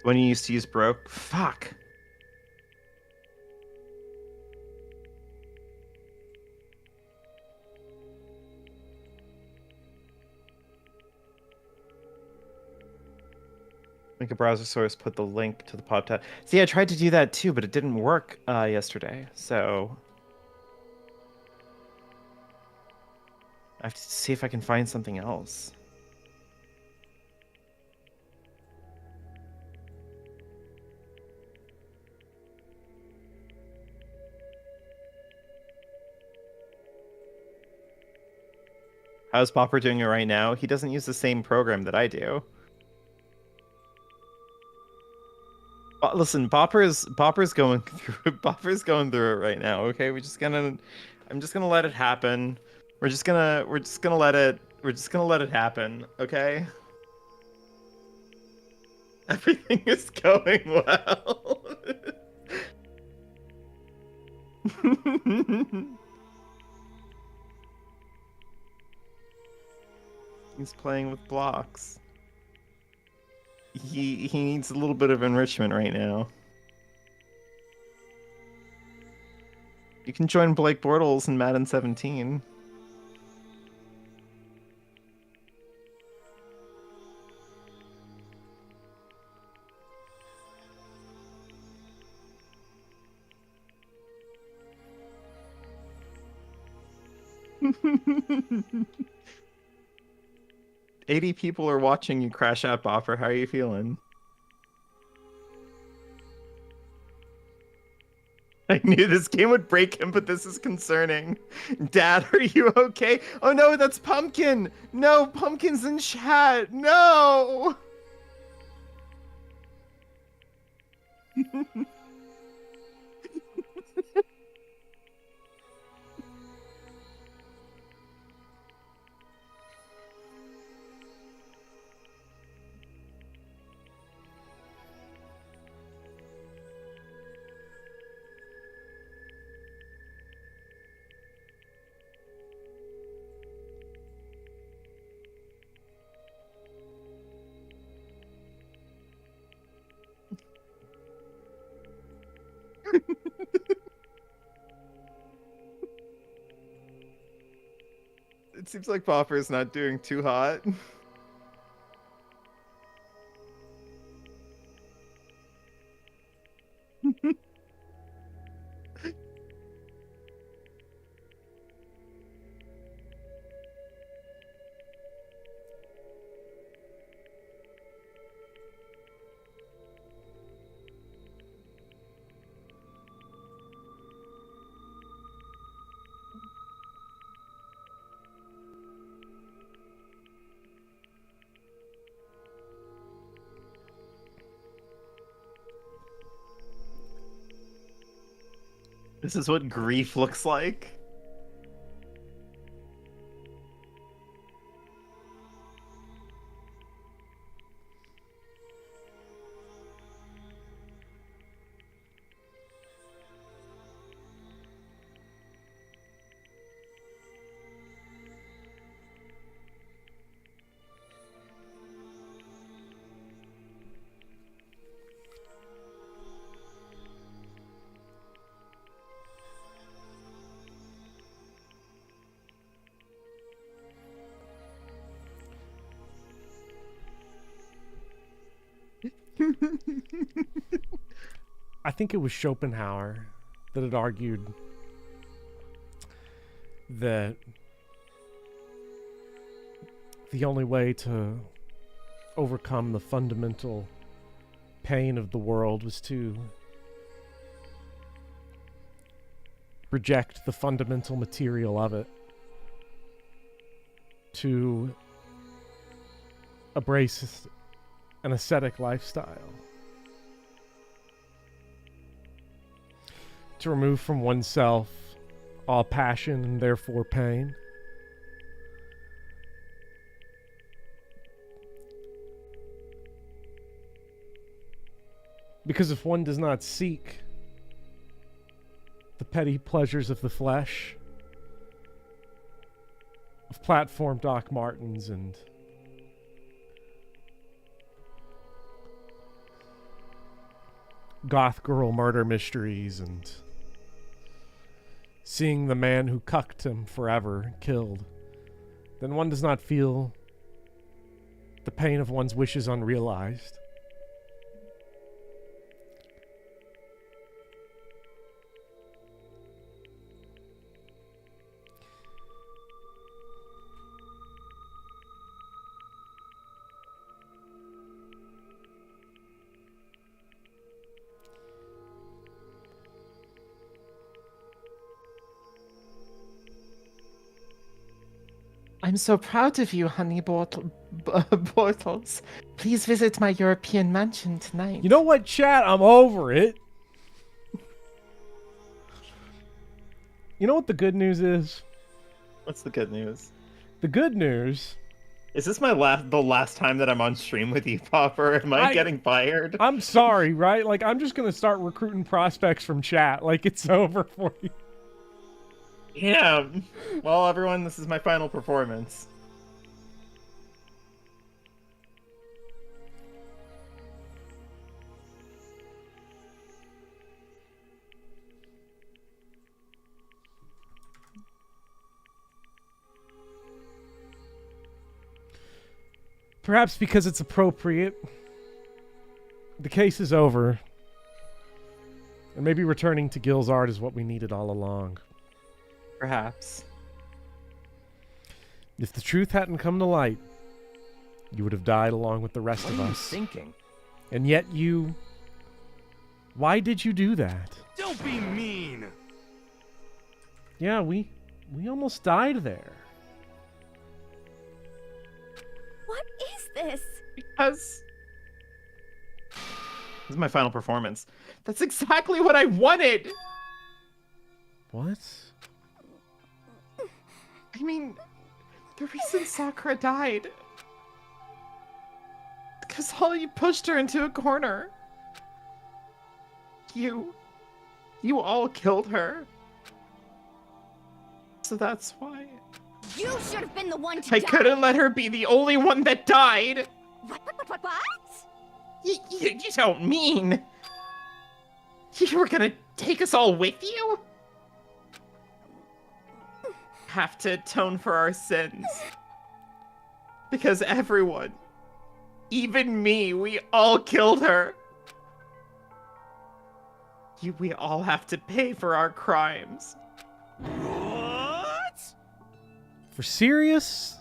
When you used to use broke? Fuck. Make a browser source, put the link to the pop tab. See, I tried to do that too, but it didn't work yesterday, so I have to see if I can find something else. How's Popper doing it right now? He doesn't use the same program that I do. Listen, Popper's going through it right now. Okay, I'm just gonna let it happen. We're just gonna let it happen. Okay. Everything is going well. He's playing with blocks. He needs a little bit of enrichment right now. You can join Blake Bortles in Madden 17. $80 people are watching you crash out, Bopper. How are you feeling? I knew this game would break him, but this is concerning. Dad, are you okay? Oh no, that's Pumpkin! No, Pumpkin's in chat! No! It seems like Popper's not doing too hot. This is what grief looks like. I think it was Schopenhauer that had argued that the only way to overcome the fundamental pain of the world was to reject the fundamental material of it, to embrace an ascetic lifestyle, to remove from oneself all passion and therefore pain. Because if one does not seek the petty pleasures of the flesh, of platform Doc Martens and goth girl murder mysteries and seeing the man who cucked him forever killed, then one does not feel the pain of one's wishes unrealized. I'm so proud of you, honey Bortles. Please visit my European mansion tonight. You know what, chat? I'm over it. You know what the good news is? What's the good news? The good news... Is this the last time that I'm on stream with you, Popper? Am I getting fired? I'm sorry, right? Like, I'm just gonna start recruiting prospects from chat. Like, it's over for you. Yeah. Well, everyone, this is my final performance. Perhaps because it's appropriate. The case is over. And maybe returning to Gil's art is what we needed all along. Perhaps. If the truth hadn't come to light, you would have died along with the rest of us. Thinking. And yet you... Why did you do that? Don't be mean! Yeah, we almost died there. What is this? Because this is my final performance. That's exactly what I wanted! What? I mean, the reason Sakura died... because Holly pushed her into a corner. You all killed her. So that's why. You should have been the one to I die. couldn't let her be the only one that died. What? You don't mean... You were gonna take us all with you? Have to atone for our sins. Because everyone, even me, we all killed her. We all have to pay for our crimes. What? For serious?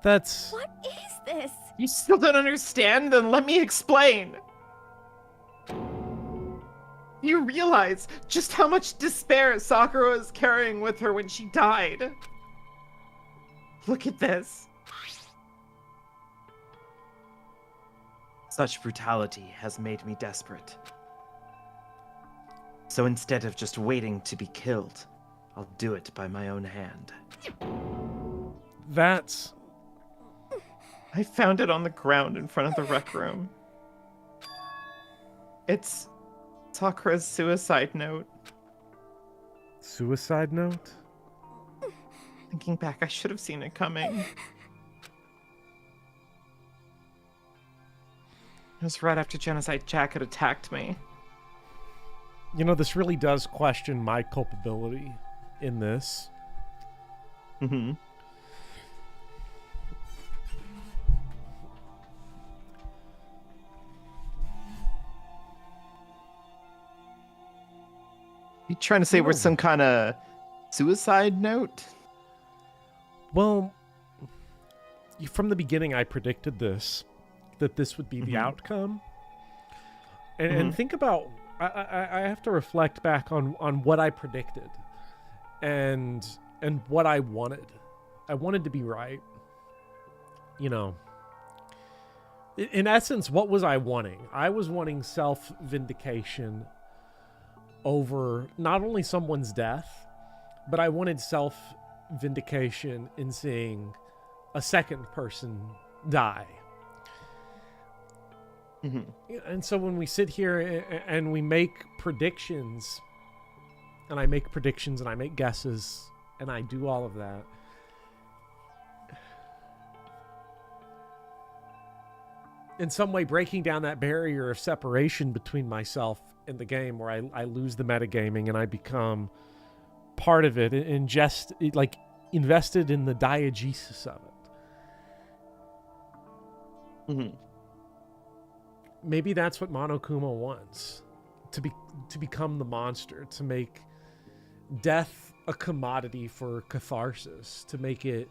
That's... What is this? You still don't understand? Then let me explain. You realize just how much despair Sakura was carrying with her when she died. Look at this. Such brutality has made me desperate. So instead of just waiting to be killed, I'll do it by my own hand. That's... I found it on the ground in front of the rec room. It's Sakura's suicide note. Suicide note? Thinking back, I should have seen it coming. It was right after Genocide Jack had attacked me. You know, this really does question my culpability in this. Mm-hmm. You trying to say we're some kind of suicide note? Well, from the beginning, I predicted that this would be the outcome. And think about, I have to reflect back on what I predicted and what I wanted. I wanted to be right. You know, in essence, what was I wanting? I was wanting self-vindication over not only someone's death, but I wanted self-vindication in seeing a second person die. And so when we sit here and we make predictions, and I make predictions and I make guesses and I do all of that, in some way breaking down that barrier of separation between myself and the game, where I lose the metagaming and I become part of it and just like invested in the diegesis of it. Maybe that's what Monokuma wants, to become the monster, to make death a commodity for catharsis, to make it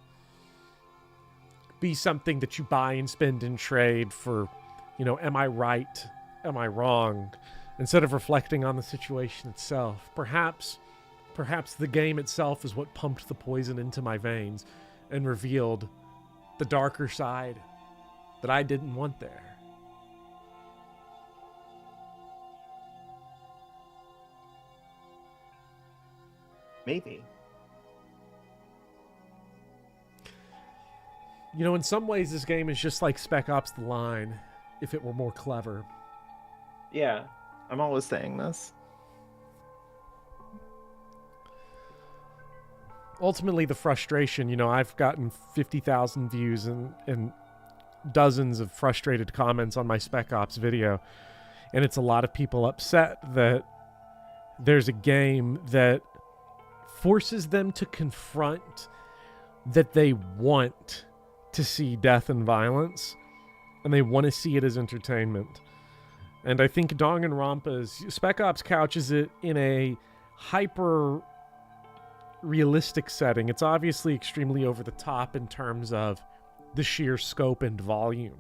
be something that you buy and spend and trade for, you know, am I right? Am I wrong? Instead of reflecting on the situation itself. Perhaps the game itself is what pumped the poison into my veins and revealed the darker side that I didn't want there. Maybe. You know, in some ways, this game is just like Spec Ops The Line, if it were more clever. Yeah, I'm always saying this. Ultimately, the frustration, you know, I've gotten 50,000 views and dozens of frustrated comments on my Spec Ops video, and it's a lot of people upset that there's a game that forces them to confront that they want to see death and violence, and they want to see it as entertainment. And I think Danganronpa's Spec Ops couches it in a hyper realistic setting. It's obviously extremely over the top in terms of the sheer scope and volume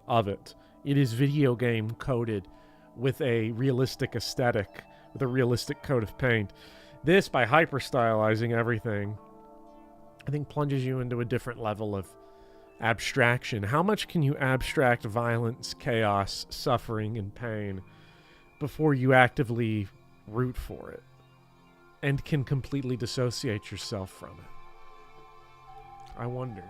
of it. It is video game coated with a realistic aesthetic, with a realistic coat of paint. This, by hyper stylizing everything, I think plunges you into a different level of abstraction. How much can you abstract violence, chaos, suffering, and pain before you actively root for it and can completely dissociate yourself from it? I wonder.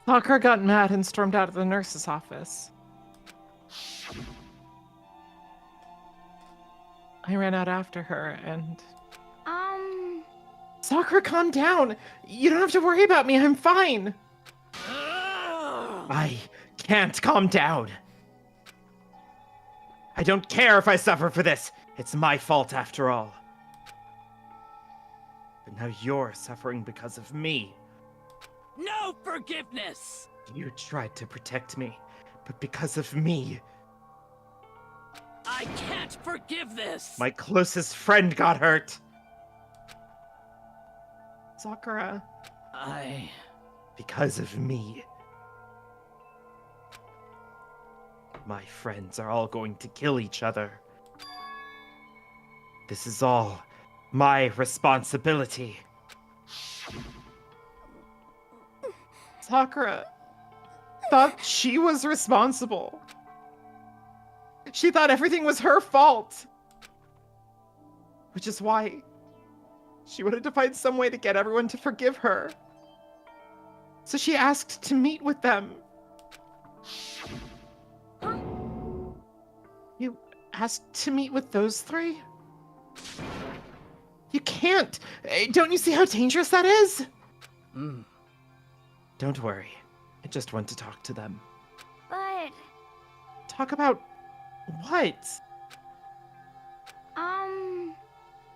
Sakura got mad and stormed out of the nurse's office. I ran out after her and... Sakura, calm down! You don't have to worry about me, I'm fine! I can't calm down. I don't care if I suffer for this. It's my fault after all. But now you're suffering because of me. No forgiveness! You tried to protect me, but because of me... I can't forgive this! My closest friend got hurt! Sakura. Because of me. My friends are all going to kill each other. This is all my responsibility. Sakura thought she was responsible. She thought everything was her fault. Which is why she wanted to find some way to get everyone to forgive her. So she asked to meet with them. You asked to meet with those three? You can't! Don't you see how dangerous that is? Don't worry. I just want to talk to them. But... Talk about what?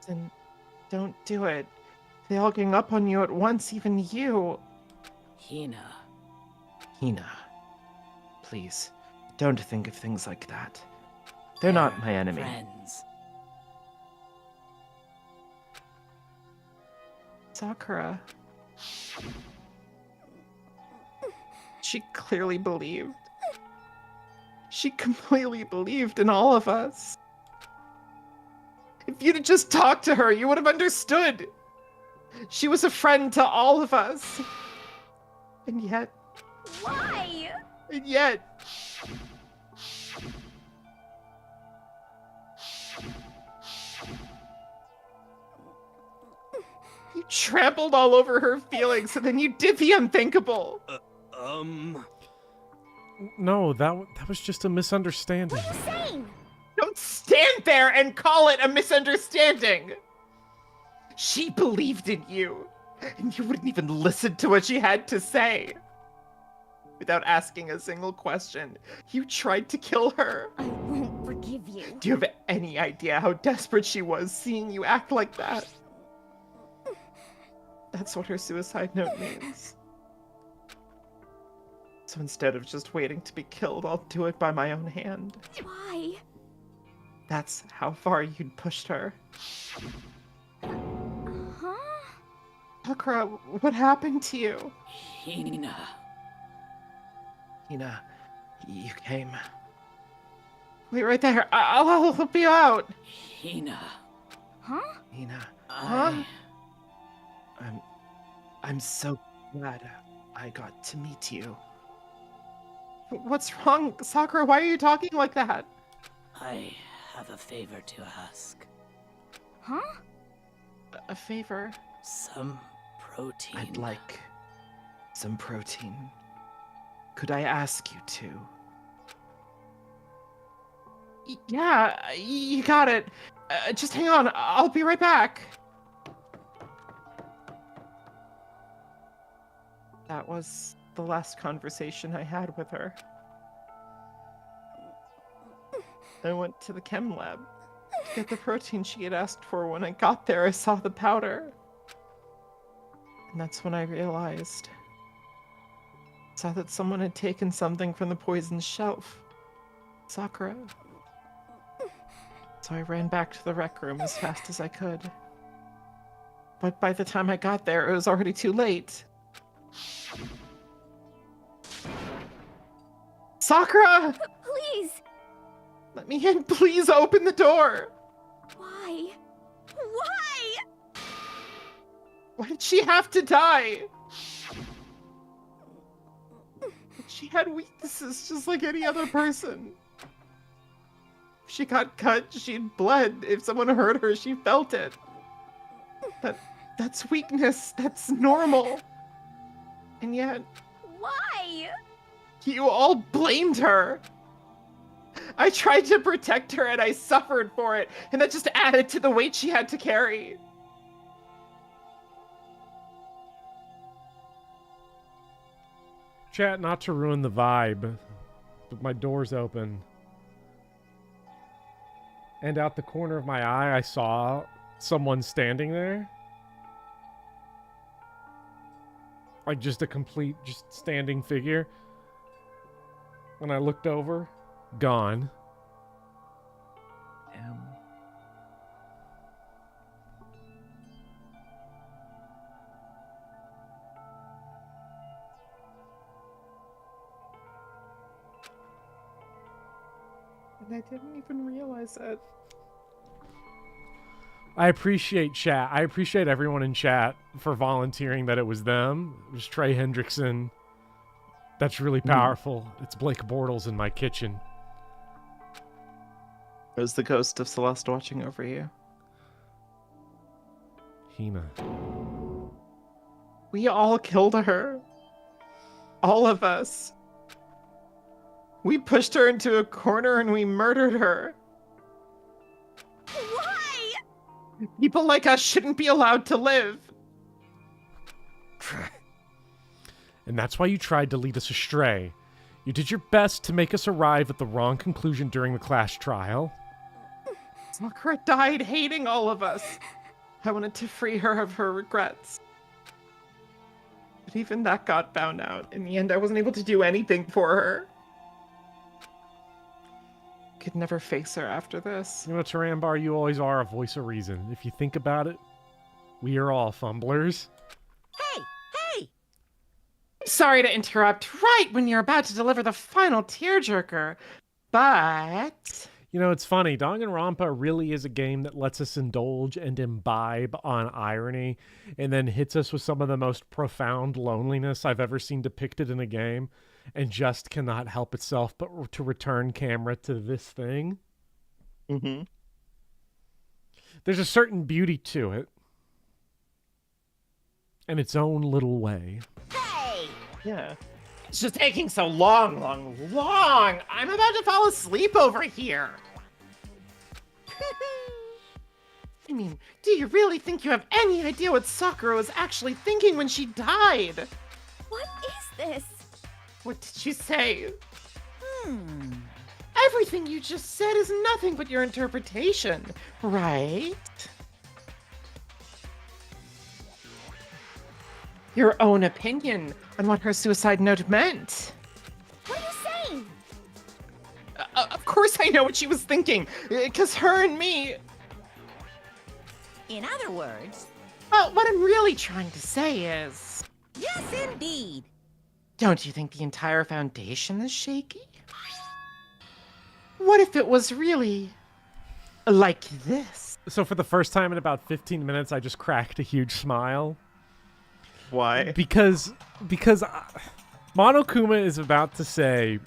Then don't do it. They all gang up on you at once, even you. Hina. Hina, please, Don't think of things like that. They're not my enemy. Friends. Sakura. She clearly believed. She completely believed in all of us. If you'd have just talked to her, you would have understood. She was a friend to all of us. And yet... Why? And yet... You trampled all over her feelings, and then you did the unthinkable. No, that was just a misunderstanding. What are you saying? Don't stand there and call it a misunderstanding. She believed in you, and you wouldn't even listen to what she had to say. Without asking a single question, you tried to kill her. I won't forgive you. Do you have any idea how desperate she was seeing you act like that? That's what her suicide note means. So instead of just waiting to be killed, I'll do it by my own hand. Why? That's how far you'd pushed her. Huh? Sakura, what happened to you? Hina. Hina, you came. Wait right there. I'll help you out. Hina. Huh? Hina. I... I'm so glad I got to meet you. What's wrong, Sakura? Why are you talking like that? I have a favor to ask. Huh? A favor? Some protein. I'd like some protein. Could I ask you to? Yeah, you got it. Just hang on. I'll be right back. That was the last conversation I had with her. I went to the chem lab to get the protein she had asked for. When I got there, I saw the powder. And that's when I realized. Saw that someone had taken something from the poison shelf. Sakura. So I ran back to the rec room as fast as I could. But by the time I got there, it was already too late. Sakura! Please! Let me in, please open the door! Why? Why? Why did she have to die? She had weaknesses just like any other person. If she got cut, she'd bled. If someone hurt her, she felt it. That's weakness. That's normal. And yet... Why? You all blamed her. I tried to protect her and I suffered for it, and that just added to the weight she had to carry. Chat, not to ruin the vibe, but my door's open. And out the corner of my eye, I saw someone standing there. Like just a complete, just standing figure. When I looked over, gone. Damn. And I didn't even realize it. I appreciate chat. I appreciate everyone in chat for volunteering that it was them. It was Trey Hendrickson. That's really powerful. It's Blake Bortles in my kitchen. It was the ghost of Celeste watching over you. Hina. We all killed her. All of us. We pushed her into a corner and we murdered her. Why? People like us shouldn't be allowed to live. And that's why you tried to lead us astray. You did your best to make us arrive at the wrong conclusion during the class trial. Sakura died hating all of us. I wanted to free her of her regrets. But even that got found out. In the end, I wasn't able to do anything for her. could never face her after this. You know, Tarambar, you always are a voice of reason. If you think about it, we are all fumblers. Hey, hey! Sorry to interrupt right when you're about to deliver the final tearjerker, but... You know, it's funny. Danganronpa really is a game that lets us indulge and imbibe on irony and then hits us with some of the most profound loneliness I've ever seen depicted in a game and just cannot help itself but to return camera to this thing. Mm-hmm. There's a certain beauty to it in its own little way. Hey! Yeah. It's just taking so long. I'm about to fall asleep over here. I mean, do you really think you have any idea what Sakura was actually thinking when she died? What is this? What did you say? Hmm. Everything you just said is nothing but your interpretation, right? Your own opinion on what her suicide note meant. What are you saying? Of course I know what she was thinking, because her and me... In other words... Well, what I'm really trying to say is... Yes, indeed. Don't you think the entire foundation is shaky? What if it was really... like this? So for the first time in about 15 minutes, I just cracked a huge smile. Why? Because Monokuma is about to say...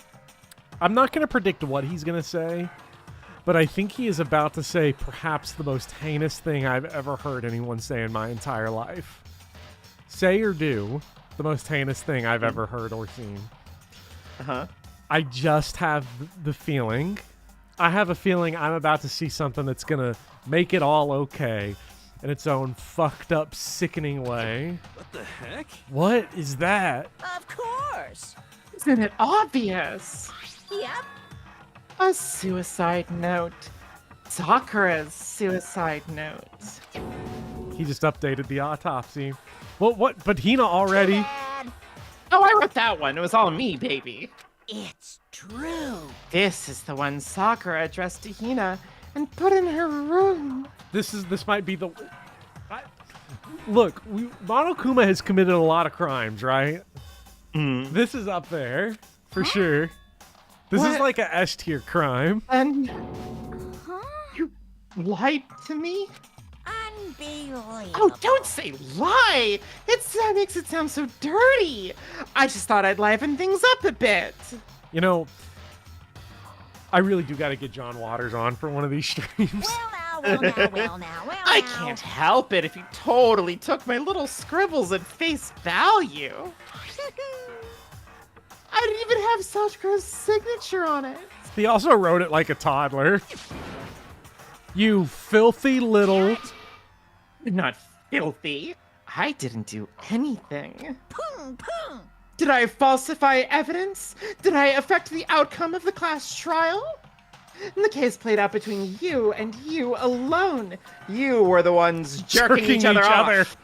I'm not going to predict what he's going to say, but I think he is about to say perhaps the most heinous thing I've ever heard anyone say in my entire life. Say or do the most heinous thing I've ever heard or seen. Uh-huh. I just have the feeling. I have a feeling I'm about to see something that's going to make it all okay in its own fucked up, sickening way. What the heck? What is that? Of course. Isn't it obvious? Yep. A suicide note. Sakura's suicide note. He just updated the autopsy. What? But Hina already... Dad, Oh, I wrote that one. It was all me, baby. it's true. This is the one Sakura addressed to Hina and put in her room. This might be the... Look, Monokuma has committed a lot of crimes, right? This is up there, for sure. This is What? like a S tier crime. And you lied to me? Unbelievable. Oh, don't say lie! That makes it sound so dirty. I just thought I'd liven things up a bit. You know, I really do got to get John Waters on for one of these streams. Well now. I can't help it if you totally took my little scribbles at face value. I didn't even have Sakura's signature on it. He also wrote it like a toddler. You filthy little... Not filthy. I didn't do anything. Pung, pung. Did I falsify evidence? Did I affect the outcome of the class trial? And the case played out between you and you alone. You were the ones jerking each other off.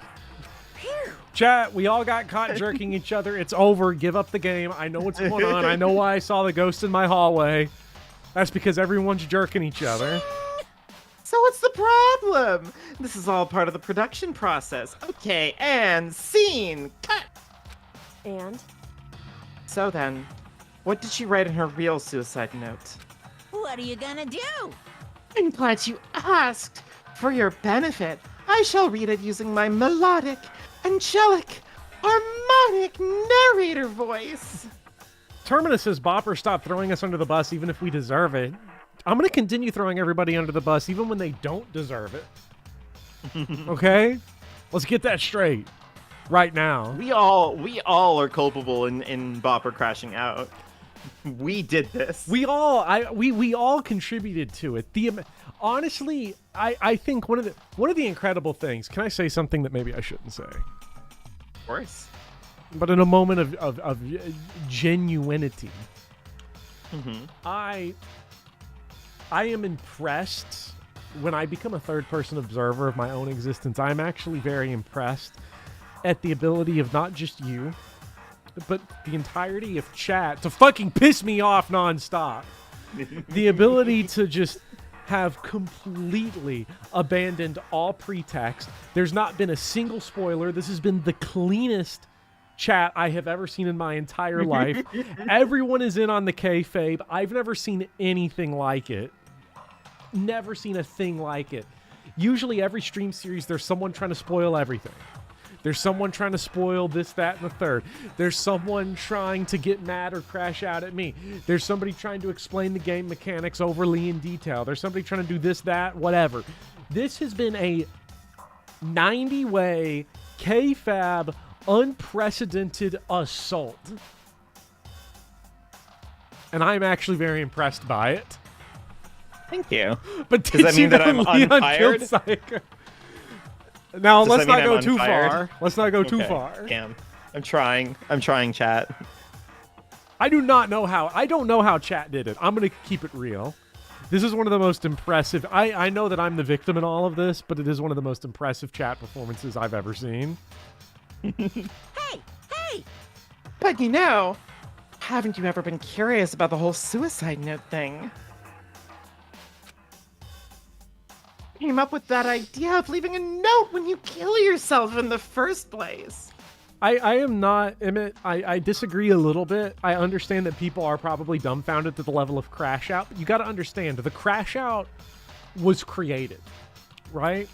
Chat, we all got caught jerking each other. It's over. Give up the game. I know what's going on. I know why I saw the ghost in my hallway. That's because everyone's jerking each other. So what's the problem? This is all part of the production process. Okay, and scene. Cut. And? So then, what did she write in her real suicide note? What are you gonna do? I'm glad you asked. For your benefit, I shall read it using my melodic, angelic, harmonic narrator voice. Terminus says, Bopper, stop throwing us under the bus even if we deserve it. I'm going to continue throwing everybody under the bus even when they don't deserve it. Okay? Let's get that straight. Right now. We all are culpable in Bopper crashing out. We did this. We all contributed to it. Honestly, I think one of the incredible things. Can I say something that maybe I shouldn't say? Of course. But in a moment of genuinity, I am impressed when I become a third-person observer of my own existence. I'm actually very impressed at the ability of not just you, but the entirety of chat to fucking piss me off nonstop. The ability to just have completely abandoned all pretext. There's not been a single spoiler. This has been the cleanest chat I have ever seen in my entire life. Everyone is in on the kayfabe. I've never seen anything like it. Never seen a thing like it. Usually every stream series, there's someone trying to spoil everything. There's someone trying to spoil this, that, and the third. There's someone trying to get mad or crash out at me. There's somebody trying to explain the game mechanics overly in detail. There's somebody trying to do this, that, whatever. This has been a 90-way kayfabe unprecedented assault. And I'm actually very impressed by it. Thank you. But does that mean that I'm unfired? Now, Does let's that mean not go I'm too unfired? far. Let's not go too Okay. far. Damn. I'm trying, chat. I don't know how chat did it. I'm going to keep it real. This is one of the most impressive. I know that I'm the victim in all of this, but it is one of the most impressive chat performances I've ever seen. Hey! But you know, haven't you ever been curious about the whole suicide note thing? Came up with that idea of leaving a note when you kill yourself in the first place. I am not, Emmett, I disagree a little bit. I understand that people are probably dumbfounded to the level of crash out, but you got to understand, the crash out was created, right?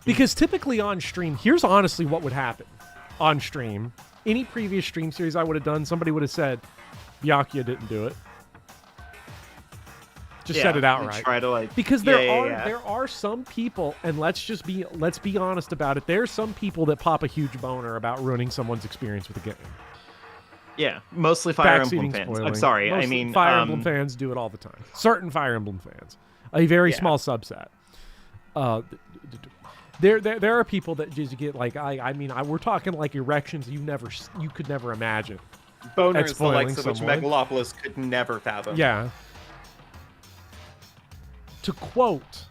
Because typically on stream, here's honestly what would happen on stream. Any previous stream series I would have done, somebody would have said, Byakuya didn't do it. Just said it outright. Try to because there are some people, and let's be honest about it. There's some people that pop a huge boner about ruining someone's experience with a game. Yeah, mostly Fire Emblem Backseating, fans. spoiling. I'm sorry. Mostly I mean, Fire Emblem fans do it all the time. Certain Fire Emblem fans, a very small subset. There are people that just get like we're talking like erections you could never imagine. Boners the likes of which Megalopolis could never fathom. Yeah. To quote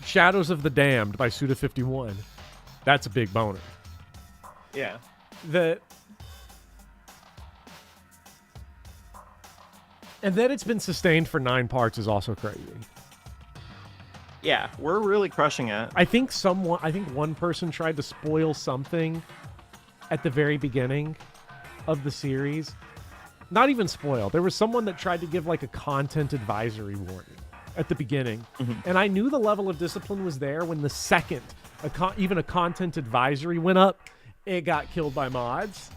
Shadows of the Damned by Suda51, that's a big boner. Yeah. And then it's been sustained for 9 parts is also crazy. Yeah, we're really crushing it. I think one person tried to spoil something at the very beginning of the series. Not even spoil. There was someone that tried to give like a content advisory warning at the beginning. And I knew the level of discipline was there when the second even a content advisory went up, it got killed by mods.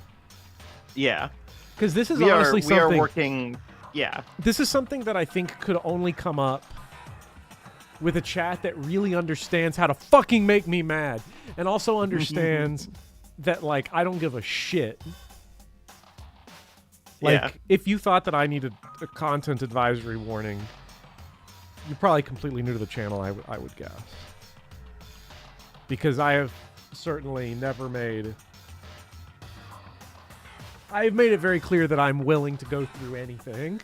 Yeah. Because this is honestly something... We are working... Yeah. This is something that I think could only come up with a chat that really understands how to fucking make me mad. And also understands that, like, I don't give a shit. Like, if you thought that I needed a content advisory warning, you're probably completely new to the channel, I would guess. Because I have certainly never made... I've made it very clear that I'm willing to go through anything.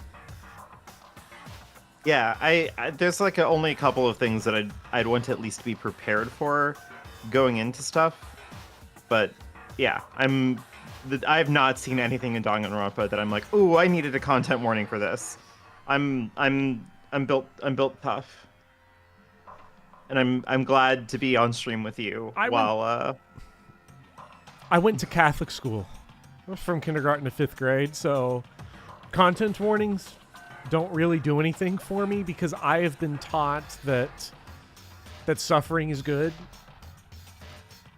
Yeah, I there's like only a couple of things that I'd want to at least be prepared for going into stuff. But yeah, I've not seen anything in Danganronpa that I'm like, ooh, I needed a content warning for this. I'm built tough. And I'm glad to be on stream with you I went to Catholic school from kindergarten to 5th grade, so content warnings don't really do anything for me because I have been taught that suffering is good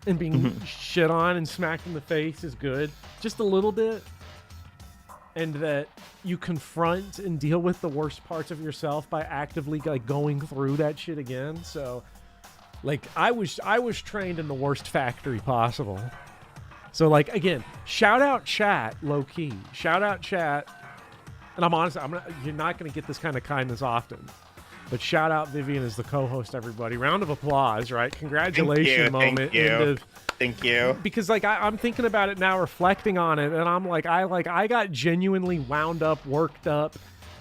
and being shit on and smacked in the face is good, just a little bit, and that you confront and deal with the worst parts of yourself by actively like going through that shit again. So like I was trained in the worst factory possible. So like again, shout out chat, low key. Shout out chat. And I'm honest, you're not going to get this kind of kindness often. But shout out Vivian as the co-host, everybody. Round of applause, right? Congratulations moment. Thank you. Because like I'm thinking about it now, reflecting on it, and I'm like I got genuinely wound up, worked up,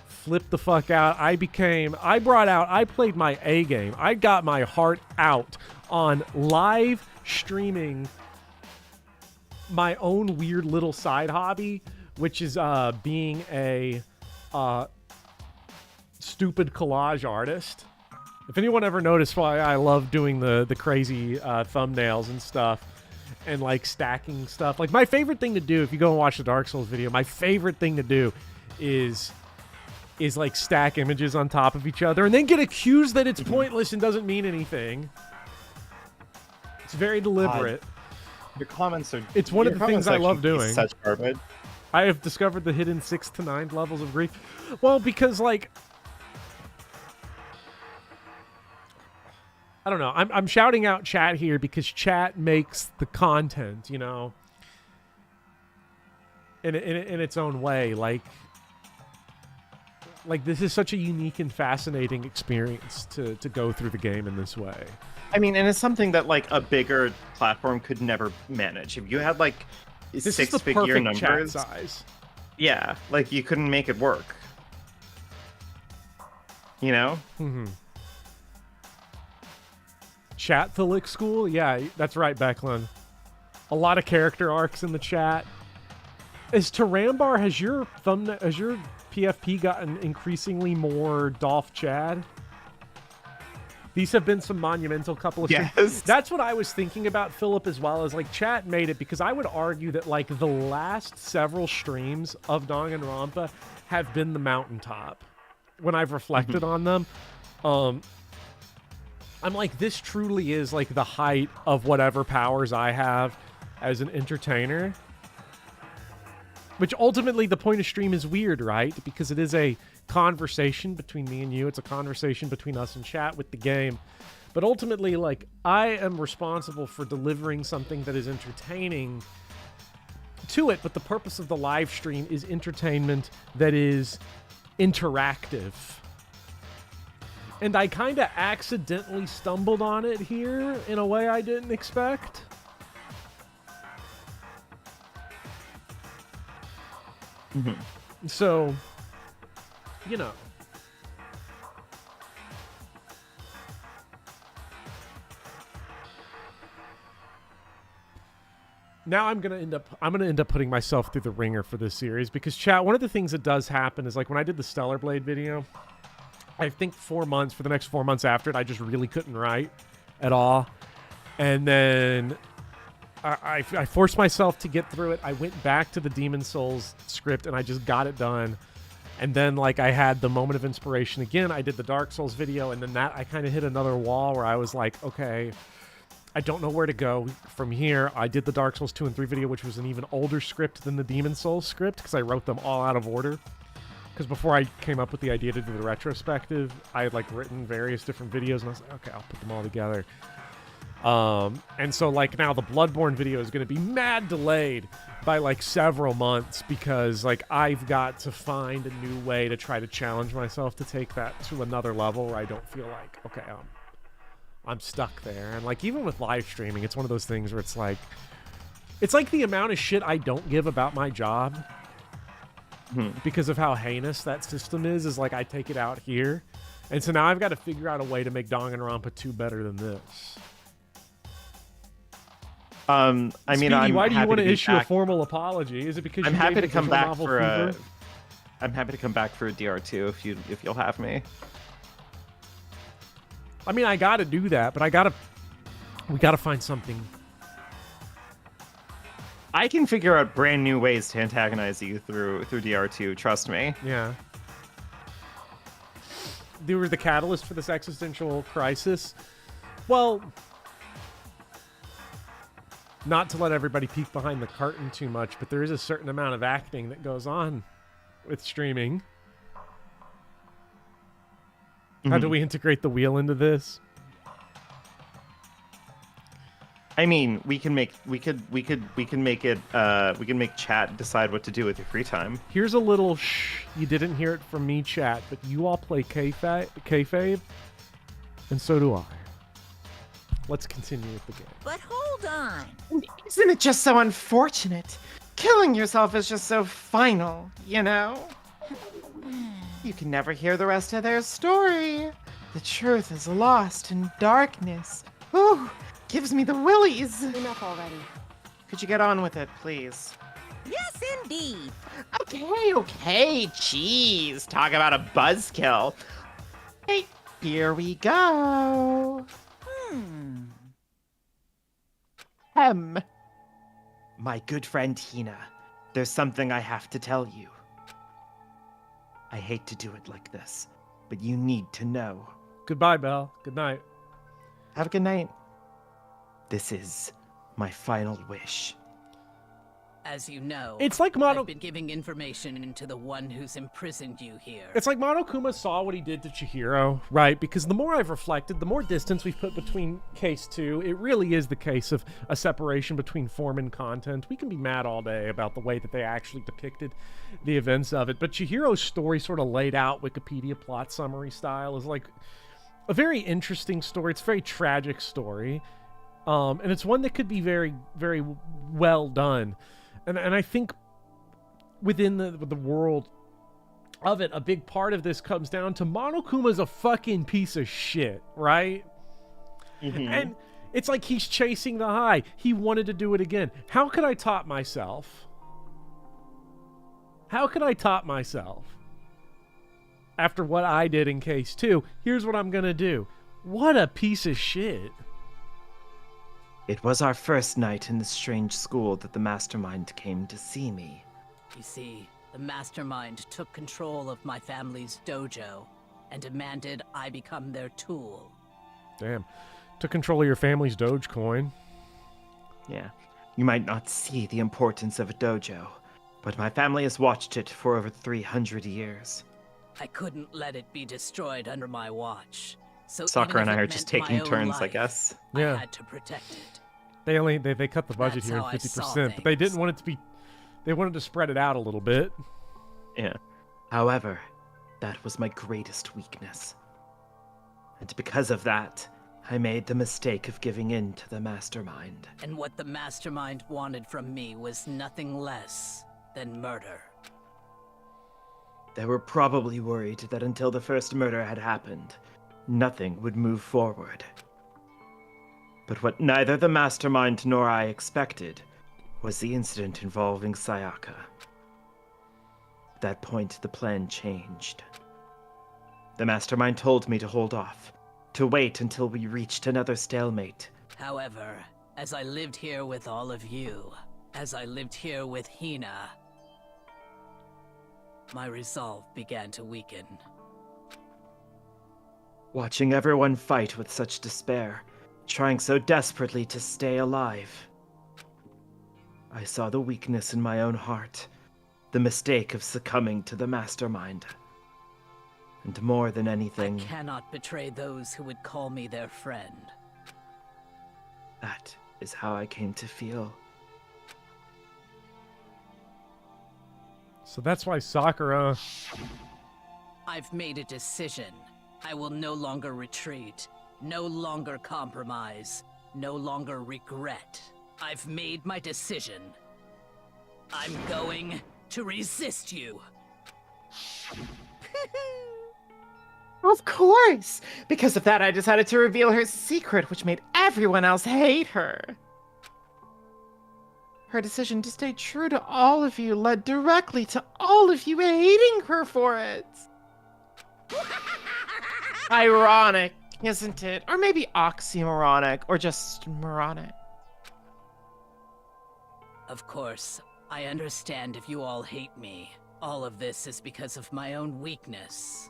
flipped the fuck out. I played my A game. I got my heart out on live streaming my own weird little side hobby, which is being a stupid collage artist. If anyone ever noticed why I love doing the crazy thumbnails and stuff and like stacking stuff, like my favorite thing to do, if you go and watch the Dark Souls video, my favorite thing to do is like stack images on top of each other and then get accused that it's pointless and doesn't mean anything. It's very deliberate. Your comments are. It's one of the things I love doing. Such garbage. I have discovered the hidden 6 to 9 levels of grief. Well, because like, I don't know. I'm shouting out chat here because chat makes the content, you know, in its own way. Like this is such a unique and fascinating experience to go through the game in this way. I mean, and it's something that like a bigger platform could never manage. If you had like this is six-figure the perfect numbers, chat size. Yeah, like you couldn't make it work. You know? Mm-hmm. Chat-tholic school? Yeah, that's right, Becklin. A lot of character arcs in the chat. As Tarambar, has your PFP gotten increasingly more Dolph Chad? These have been some monumental couple of Yes. That's what I was thinking about, Philip, as well as like chat made it, because I would argue that like the last several streams of Danganronpa have been the mountaintop. When I've reflected on them, I'm like, this truly is like the height of whatever powers I have as an entertainer. Which ultimately the point of stream is weird, right? Because it is a conversation between me and you. It's a conversation between us and chat with the game. But ultimately, like, I am responsible for delivering something that is entertaining to it. But the purpose of the live stream is entertainment that is interactive. And I kind of accidentally stumbled on it here in a way I didn't expect. So, you know. Now I'm gonna end up putting myself through the ringer for this series, because chat, one of the things that does happen is like when I did the Stellar Blade video, I think for the next 4 months after it, I just really couldn't write at all. And then I forced myself to get through it. I went back to the Demon Souls script and I just got it done. And then like I had the moment of inspiration again. I did the Dark Souls video, and then that I kind of hit another wall where I was like, okay, I don't know where to go from here. I did the Dark Souls 2 and 3 video, which was an even older script than the Demon Souls script, because I wrote them all out of order. Because before I came up with the idea to do the retrospective, I had like written various different videos, and I was like, okay, I'll put them all together. And so like now the Bloodborne video is going to be mad delayed by like several months, because like I've got to find a new way to try to challenge myself to take that to another level where I don't feel like, okay, I'm stuck there. And like even with live streaming, it's one of those things where it's like the amount of shit I don't give about my job because of how heinous that system is like I take it out here. And so now I've got to figure out a way to make Danganronpa 2 better than this. I mean, Speedy, why do you want to issue a formal apology? Is it because I'm you happy gave to the come visual back novel for fever? I'm happy to come back for a DR2 if you'll have me. I mean, I got to do that, but we got to find something. I can figure out brand new ways to antagonize you through DR2. Trust me. Yeah. They were the catalyst for this existential crisis. Well, not to let everybody peek behind the curtain too much, but there is a certain amount of acting that goes on with streaming. How do we integrate the wheel into this? I mean, we can make chat decide what to do with your free time. Here's a little shh. You didn't hear it from me, chat, but you all play kayfabe, and so do I. Let's continue with the game. But hold on. Isn't it just so unfortunate? Killing yourself is just so final, you know? You can never hear the rest of their story. The truth is lost in darkness. Ooh, gives me the willies. Enough already. Could you get on with it, please? Yes, indeed. Okay, jeez. Talk about a buzzkill. Hey, here we go. My good friend Hina, there's something I have to tell you. I hate to do it like this, but you need to know. Goodbye, Belle. Good night. Have a good night. This is my final wish. As you know, It's like I've been giving information to the one who's imprisoned you here. It's like Monokuma saw what he did to Chihiro, right? Because the more I've reflected, the more distance we've put between case 2, it really is the case of a separation between form and content. We can be mad all day about the way that they actually depicted the events of it, but Chihiro's story sort of laid out Wikipedia plot summary style is like a very interesting story. It's a very tragic story, and it's one that could be very, very well done. And I think within the world of it, a big part of this comes down to Monokuma's a fucking piece of shit, right? Mm-hmm. And it's like he's chasing the high. He wanted to do it again. How could I top myself? How could I top myself? After what I did in case 2, here's what I'm gonna do. What a piece of shit. It was our first night in the strange school that the mastermind came to see me. You see, the mastermind took control of my family's dojo and demanded I become their tool. Damn. Took control of your family's Dogecoin. Yeah, you might not see the importance of a dojo, but my family has watched it for over 300 years. I couldn't let it be destroyed under my watch. So Sakura even and if I it are just meant my taking own turns, I life, guess. Yeah. I had to protect it. They cut the budget That's here how I saw 50%, but they didn't want it to be. They wanted to spread it out a little bit. Yeah. However, that was my greatest weakness. And because of that, I made the mistake of giving in to the mastermind. And what the mastermind wanted from me was nothing less than murder. They were probably worried that until the first murder had happened, nothing would move forward. But what neither the mastermind nor I expected was the incident involving Sayaka. At that point, the plan changed. The mastermind told me to hold off, to wait until we reached another stalemate. However, as I lived here with all of you, as I lived here with Hina, my resolve began to weaken. Watching everyone fight with such despair, trying so desperately to stay alive, I saw the weakness in my own heart, the mistake of succumbing to the mastermind. And more than anything, I cannot betray those who would call me their friend. that is how I came to feel. So that's why Sakura. I've made a decision. I will no longer retreat, no longer compromise, no longer regret. I've made my decision. I'm going to resist you. Of course! Because of that, I decided to reveal her secret, which made everyone else hate her. Her decision to stay true to all of you led directly to all of you hating her for it. Ironic, isn't it? Or maybe oxymoronic, or just moronic. Of course, I understand if you all hate me. All of this is because of my own weakness.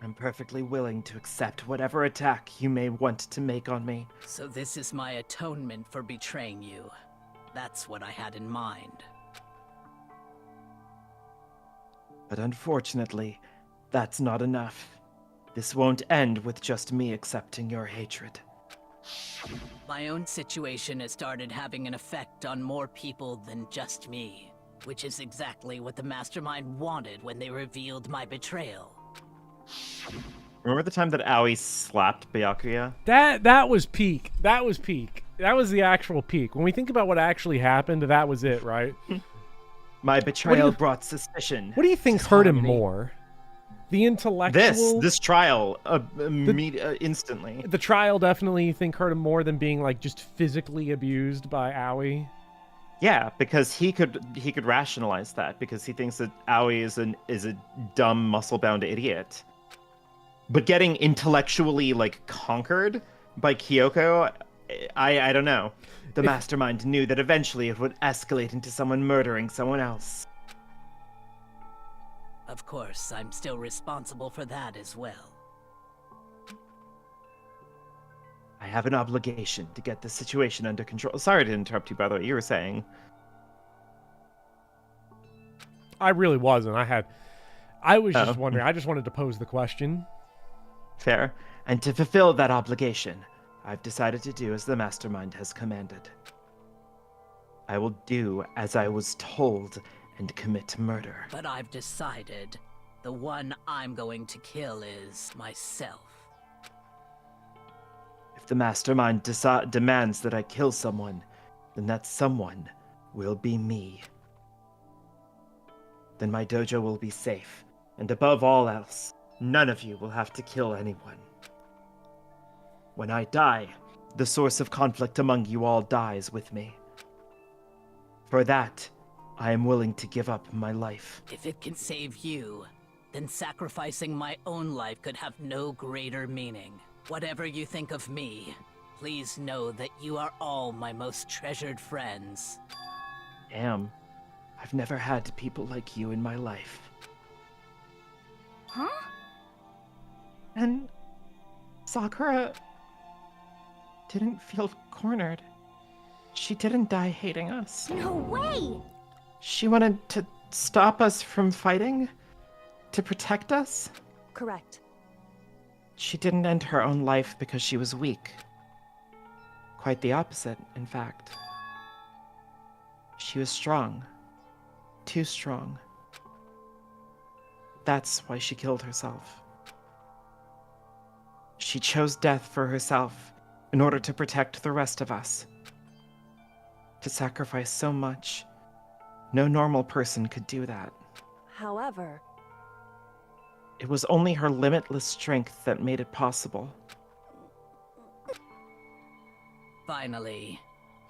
I'm perfectly willing to accept whatever attack you may want to make on me. So this is my atonement for betraying you. That's what I had in mind. But unfortunately, that's not enough. This won't end with just me accepting your hatred. My own situation has started having an effect on more people than just me, which is exactly what the Mastermind wanted when they revealed my betrayal. Remember the time that Aoi slapped Byakuya? That was peak. That was peak. That was the actual peak. When we think about what actually happened, that was it, right? My betrayal brought suspicion. What do you think hurt him more? The intellectual... This trial, instantly. The trial definitely you think hurt him more than being, like, just physically abused by Aoi? Yeah, because he could rationalize that because he thinks that Aoi is a dumb muscle-bound idiot. But getting intellectually like conquered by Kyoko, I don't know. The mastermind knew that eventually it would escalate into someone murdering someone else. Of course, I'm still responsible for that as well. I have an obligation to get the situation under control. Sorry to interrupt you, by the way. You were saying. I really wasn't. I was just wondering. I just wanted to pose the question. Fair. And to fulfill that obligation, I've decided to do as the mastermind has commanded. I will do as I was told and commit murder. But I've decided the one I'm going to kill is myself. If the mastermind demands that I kill someone, then that someone will be me. Then my dojo will be safe, and above all else, none of you will have to kill anyone. When I die, the source of conflict among you all dies with me. For that, I am willing to give up my life. If it can save you, then sacrificing my own life could have no greater meaning. Whatever you think of me, please know that you are all my most treasured friends. Damn. I've never had people like you in my life. Huh? And Sakura didn't feel cornered. She didn't die hating us. No way! She wanted to stop us from fighting, to protect us. Correct. She didn't end her own life because she was weak. Quite the opposite, in fact. She was strong. Too strong. That's why she killed herself. She chose death for herself in order to protect the rest of us. To sacrifice so much, no normal person could do that. However, it was only her limitless strength that made it possible. Finally,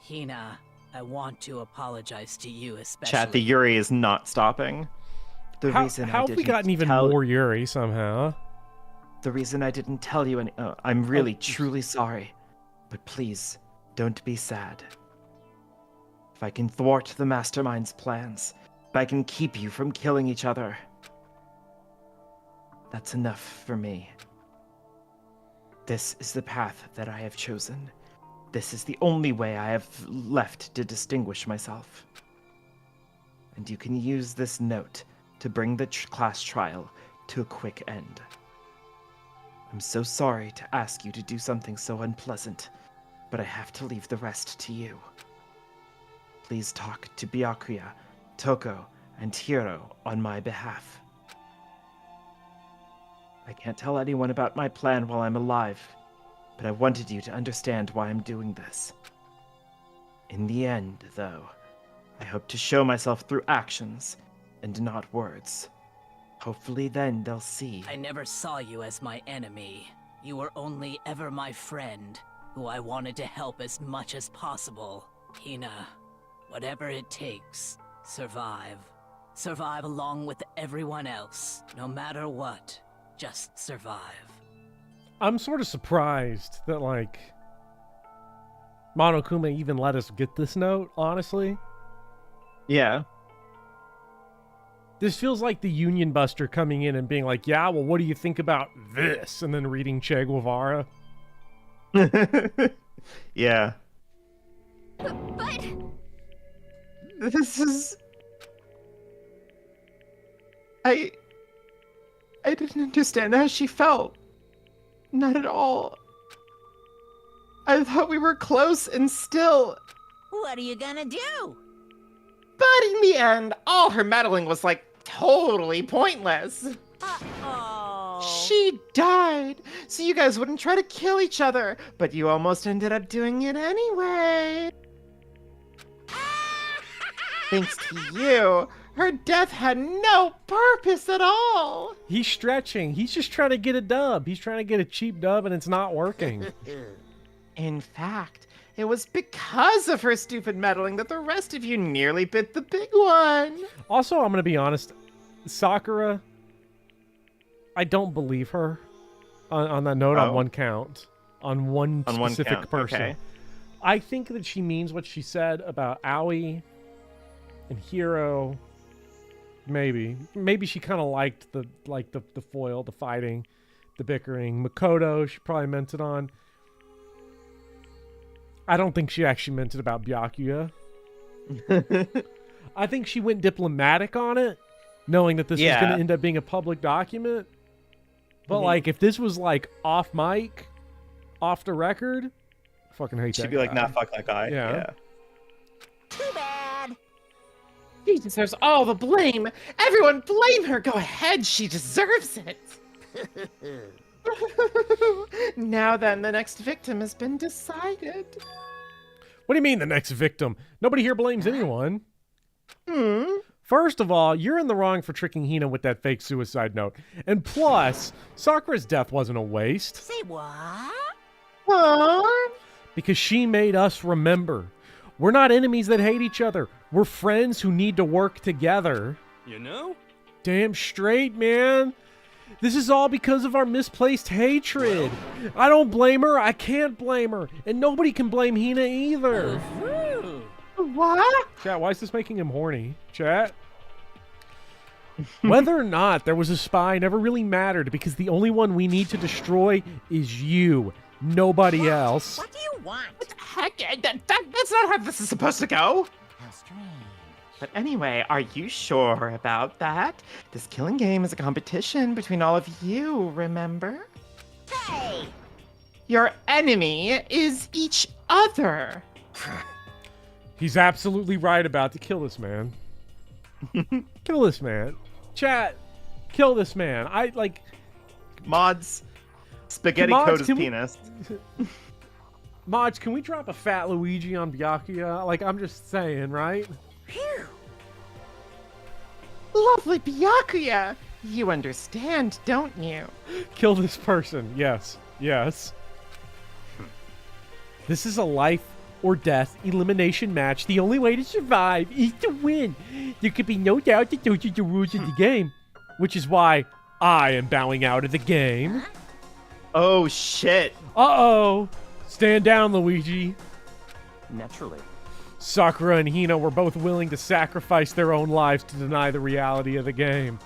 Hina, I want to apologize to you especially. Chat, the Yuri is not stopping. The reason how I have we didn't gotten even tell... more Yuri somehow? The reason I didn't tell you any... I'm really, truly sorry. But please, don't be sad. If I can thwart the Mastermind's plans, if I can keep you from killing each other, that's enough for me. This is the path that I have chosen. This is the only way I have left to distinguish myself. And you can use this note to bring the class trial to a quick end. I'm so sorry to ask you to do something so unpleasant, but I have to leave the rest to you. Please talk to Byakuya, Toko, and Hiro on my behalf. I can't tell anyone about my plan while I'm alive, but I wanted you to understand why I'm doing this. In the end, though, I hope to show myself through actions and not words. Hopefully then they'll see. I never saw you as my enemy. You were only ever my friend, who I wanted to help as much as possible. Hina, whatever it takes, survive. Survive along with everyone else, no matter what. Just survive. I'm sort of surprised that, like, Monokuma even let us get this note, honestly. Yeah. This feels like the Union Buster coming in and being like, yeah, well, what do you think about this? And then reading Che Guevara. Yeah. But... This is... I didn't understand how she felt. Not at all. I thought we were close and still... What are you gonna do? But in the end, all her meddling was, like, totally pointless. Uh-oh. She died, so you guys wouldn't try to kill each other, but you almost ended up doing it anyway. Thanks to you, her death had no purpose at all. He's stretching. He's just trying to get a dub. He's trying to get a cheap dub, and it's not working. In fact, It was because of her stupid meddling that the rest of you nearly bit the big one. Also, I'm going to be honest. Sakura, I don't believe her on that note on one count. On one specific person. Okay. I think that she means what she said about Aoi and Hiro. Maybe she kind of liked the foil, the fighting, the bickering. Makoto, she probably meant it on. I don't think she actually meant it about Byakuya. I think she went diplomatic on it, knowing that this was going to end up being a public document. But like, if this was like off mic, off the record, fucking hate that. She'd be like, guy. nah, fuck that guy. Yeah. Too bad. She deserves all the blame. Everyone blame her. Go ahead. She deserves it. Now then, the next victim has been decided. What do you mean the next victim? Nobody here blames anyone. First of all, you're in the wrong for tricking Hina with that fake suicide note. And plus, Sakura's death wasn't a waste. Say what? What? Because she made us remember. We're not enemies that hate each other. We're friends who need to work together. You know? Damn straight, man. This is all because of our misplaced hatred. I don't blame her. I can't blame her. And nobody can blame Hina either. What? Chat, why is this making him horny? Chat? Whether or not there was a spy never really mattered because the only one we need to destroy is you. Nobody else. What do you want? What the heck? That's not how this is supposed to go. How strange. But anyway, are you sure about that? This killing game is a competition between all of you, remember? Hey! Your enemy is each other. He's absolutely right about to kill this man. Kill this man. Chat, kill this man. I like... Mods, spaghetti Mods, coat his penis. Mods, can we drop a fat Luigi on Byakuya? Like, I'm just saying, right? Phew. Lovely Byakuya. You understand, don't you? Kill this person. Yes. Yes. This is a life or death elimination match. The only way to survive is to win. There could be no doubt that those are the rules of the game, which is why I am bowing out of the game. Oh, shit. Uh-oh. Stand down, Luigi. Naturally. Sakura and Hina were both willing to sacrifice their own lives to deny the reality of the game.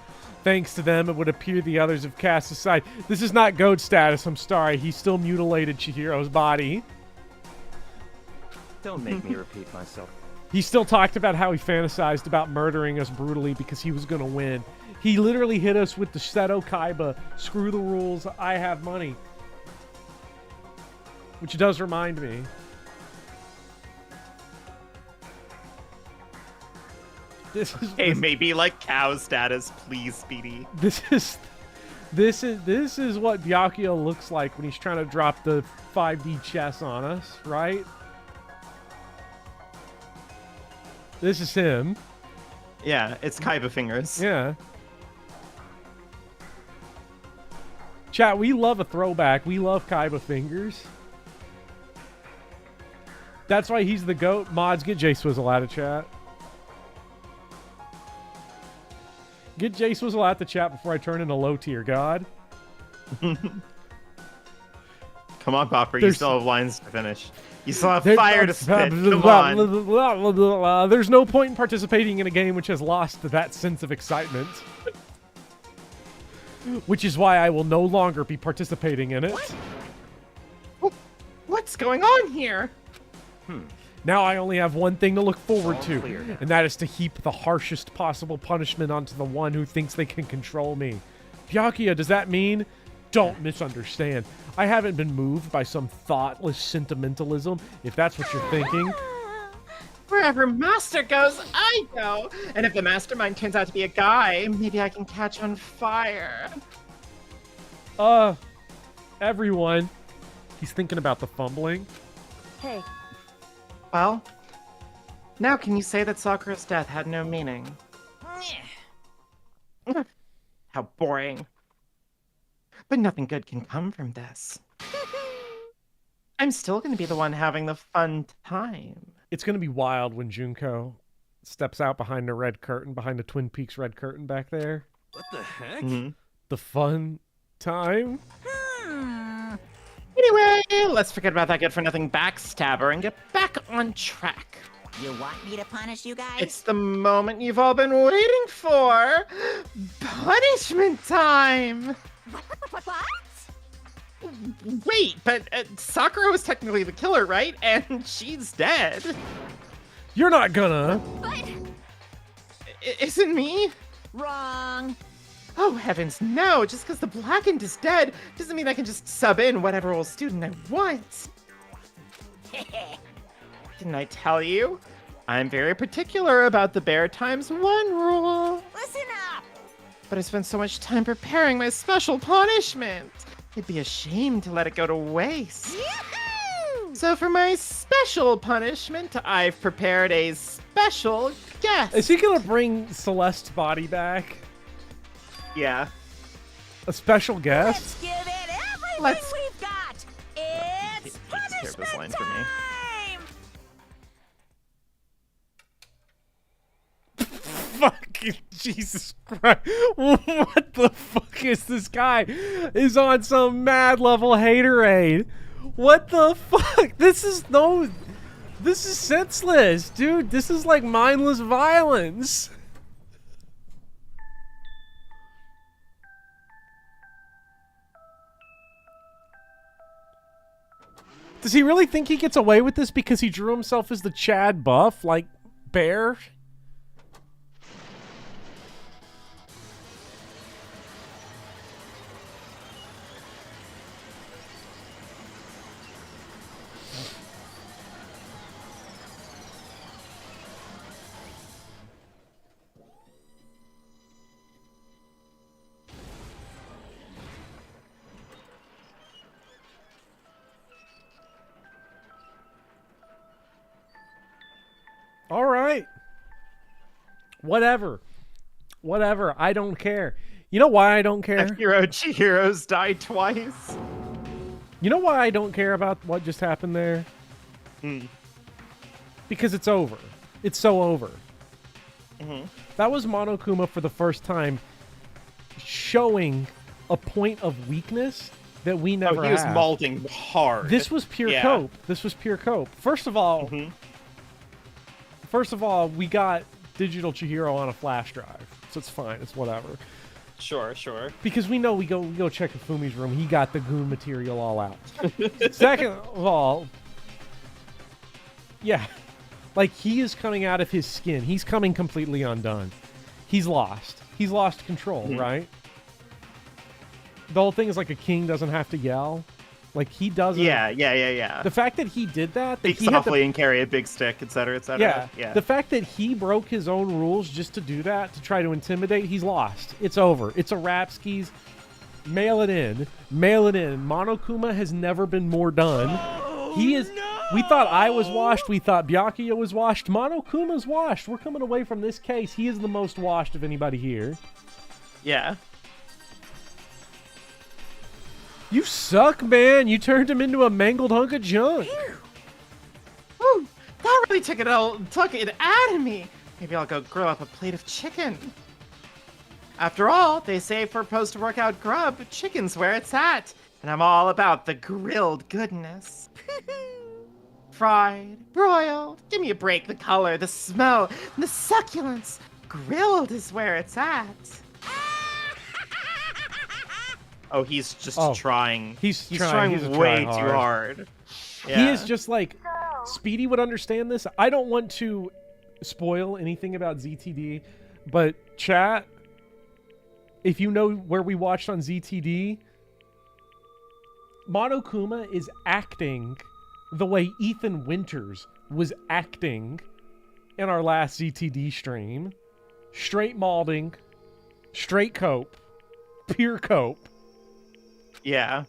Thanks to them, it would appear the others have cast aside. This is not goat status, I'm sorry. He still mutilated Chihiro's body. Don't make me repeat myself. He still talked about how he fantasized about murdering us brutally because he was going to win. He literally hit us with the Seto Kaiba, screw the rules, I have money. Which does remind me. This is maybe like cow status, please, Speedy. This is what Byakuya looks like when he's trying to drop the 5D chess on us, right? This is him. Yeah, it's Kaiba fingers. Yeah. Chat, we love a throwback. We love Kaiba fingers. That's why he's the GOAT. Mods, get J-Swizzle out of chat. Get J-Swizzle out the chat before I turn into low tier god. Come on, Popper. You still have lines to finish. You still have fire to spit. Come on. There's no point in participating in a game which has lost that sense of excitement. Which is why I will no longer be participating in it. What's going on here? Now I only have one thing to look forward to, and that is to heap the harshest possible punishment onto the one who thinks they can control me. Byakuya, does that mean? Don't misunderstand. I haven't been moved by some thoughtless sentimentalism, if that's what you're thinking. Wherever Master goes, I go. And if the mastermind turns out to be a guy, maybe I can catch on fire. Everyone. He's thinking about the fumbling. Hey. Well, now can you say that Sakura's death had no meaning? How boring. But nothing good can come from this. I'm still going to be the one having the fun time. It's going to be wild when Junko steps out behind the red curtain, behind the Twin Peaks red curtain back there. What the heck? The fun time? Anyway, let's forget about that good-for-nothing backstabber and get back on track. You want me to punish you guys? It's the moment you've all been waiting for. Punishment time! What? Wait, but Sakura was technically the killer, right? And she's dead. You're not gonna. But... Isn't me? Wrong. Oh, heavens, no. Just because the Blackened is dead doesn't mean I can just sub in whatever old student I want. Didn't I tell you? I'm very particular about the bear times 1 rule. Listen up! But I spent so much time preparing my special punishment. It'd be a shame to let it go to waste. Yahoo! So for my special punishment, I've prepared a special guest. Is he gonna bring Celeste's body back? Yeah. A special guest? Let's give it everything we've got! It's punishment time! Fucking Jesus Christ. What the fuck is this guy? Is on some mad level haterade. What the fuck? This is senseless, dude. This is like mindless violence. Does he really think he gets away with this because he drew himself as the Chad buff, like bear? All right. Whatever. I don't care. You know why I don't care? Chihiro's died twice. You know why I don't care about what just happened there? Because it's over. It's so over. That was Monokuma for the first time showing a point of weakness that we never he was have. malding hard. This was pure cope. This was pure cope. First of all, we got Digital Chihiro on a flash drive, so it's fine. It's whatever. Sure. Because we know we go check Fumi's room. He got the goon material all out. Second of all, yeah, like he is coming out of his skin. He's coming completely undone. He's lost. He's lost control, right? The whole thing is like a king doesn't have to yell. Like he doesn't. Yeah. The fact that he did that, Speak softly and carry a big stick, etc., etc. Yeah. The fact that he broke his own rules just to do that, to try to intimidate, he's lost. It's over. It's a wrap, skis. Mail it in. Monokuma has never been more done. He is. No! We thought I was washed. We thought Byakuya was washed. Monokuma's washed. We're coming away from this case. He is the most washed of anybody here. Yeah. You suck, man. You turned him into a mangled hunk of junk. Woo, that really took it out of me. Maybe I'll go grill up a plate of chicken. After all, they say for post-workout grub, chicken's where it's at. And I'm all about the grilled goodness. Fried, broiled, give me a break. The color, the smell, the succulence. Grilled is where it's at. Oh, he's just trying. He's trying way too hard. Yeah. He is just like, Speedy would understand this. I don't want to spoil anything about ZTD, but chat, if you know where we watched on ZTD, Monokuma is acting the way Ethan Winters was acting in our last ZTD stream. Straight malding, straight cope, pure cope. Yeah.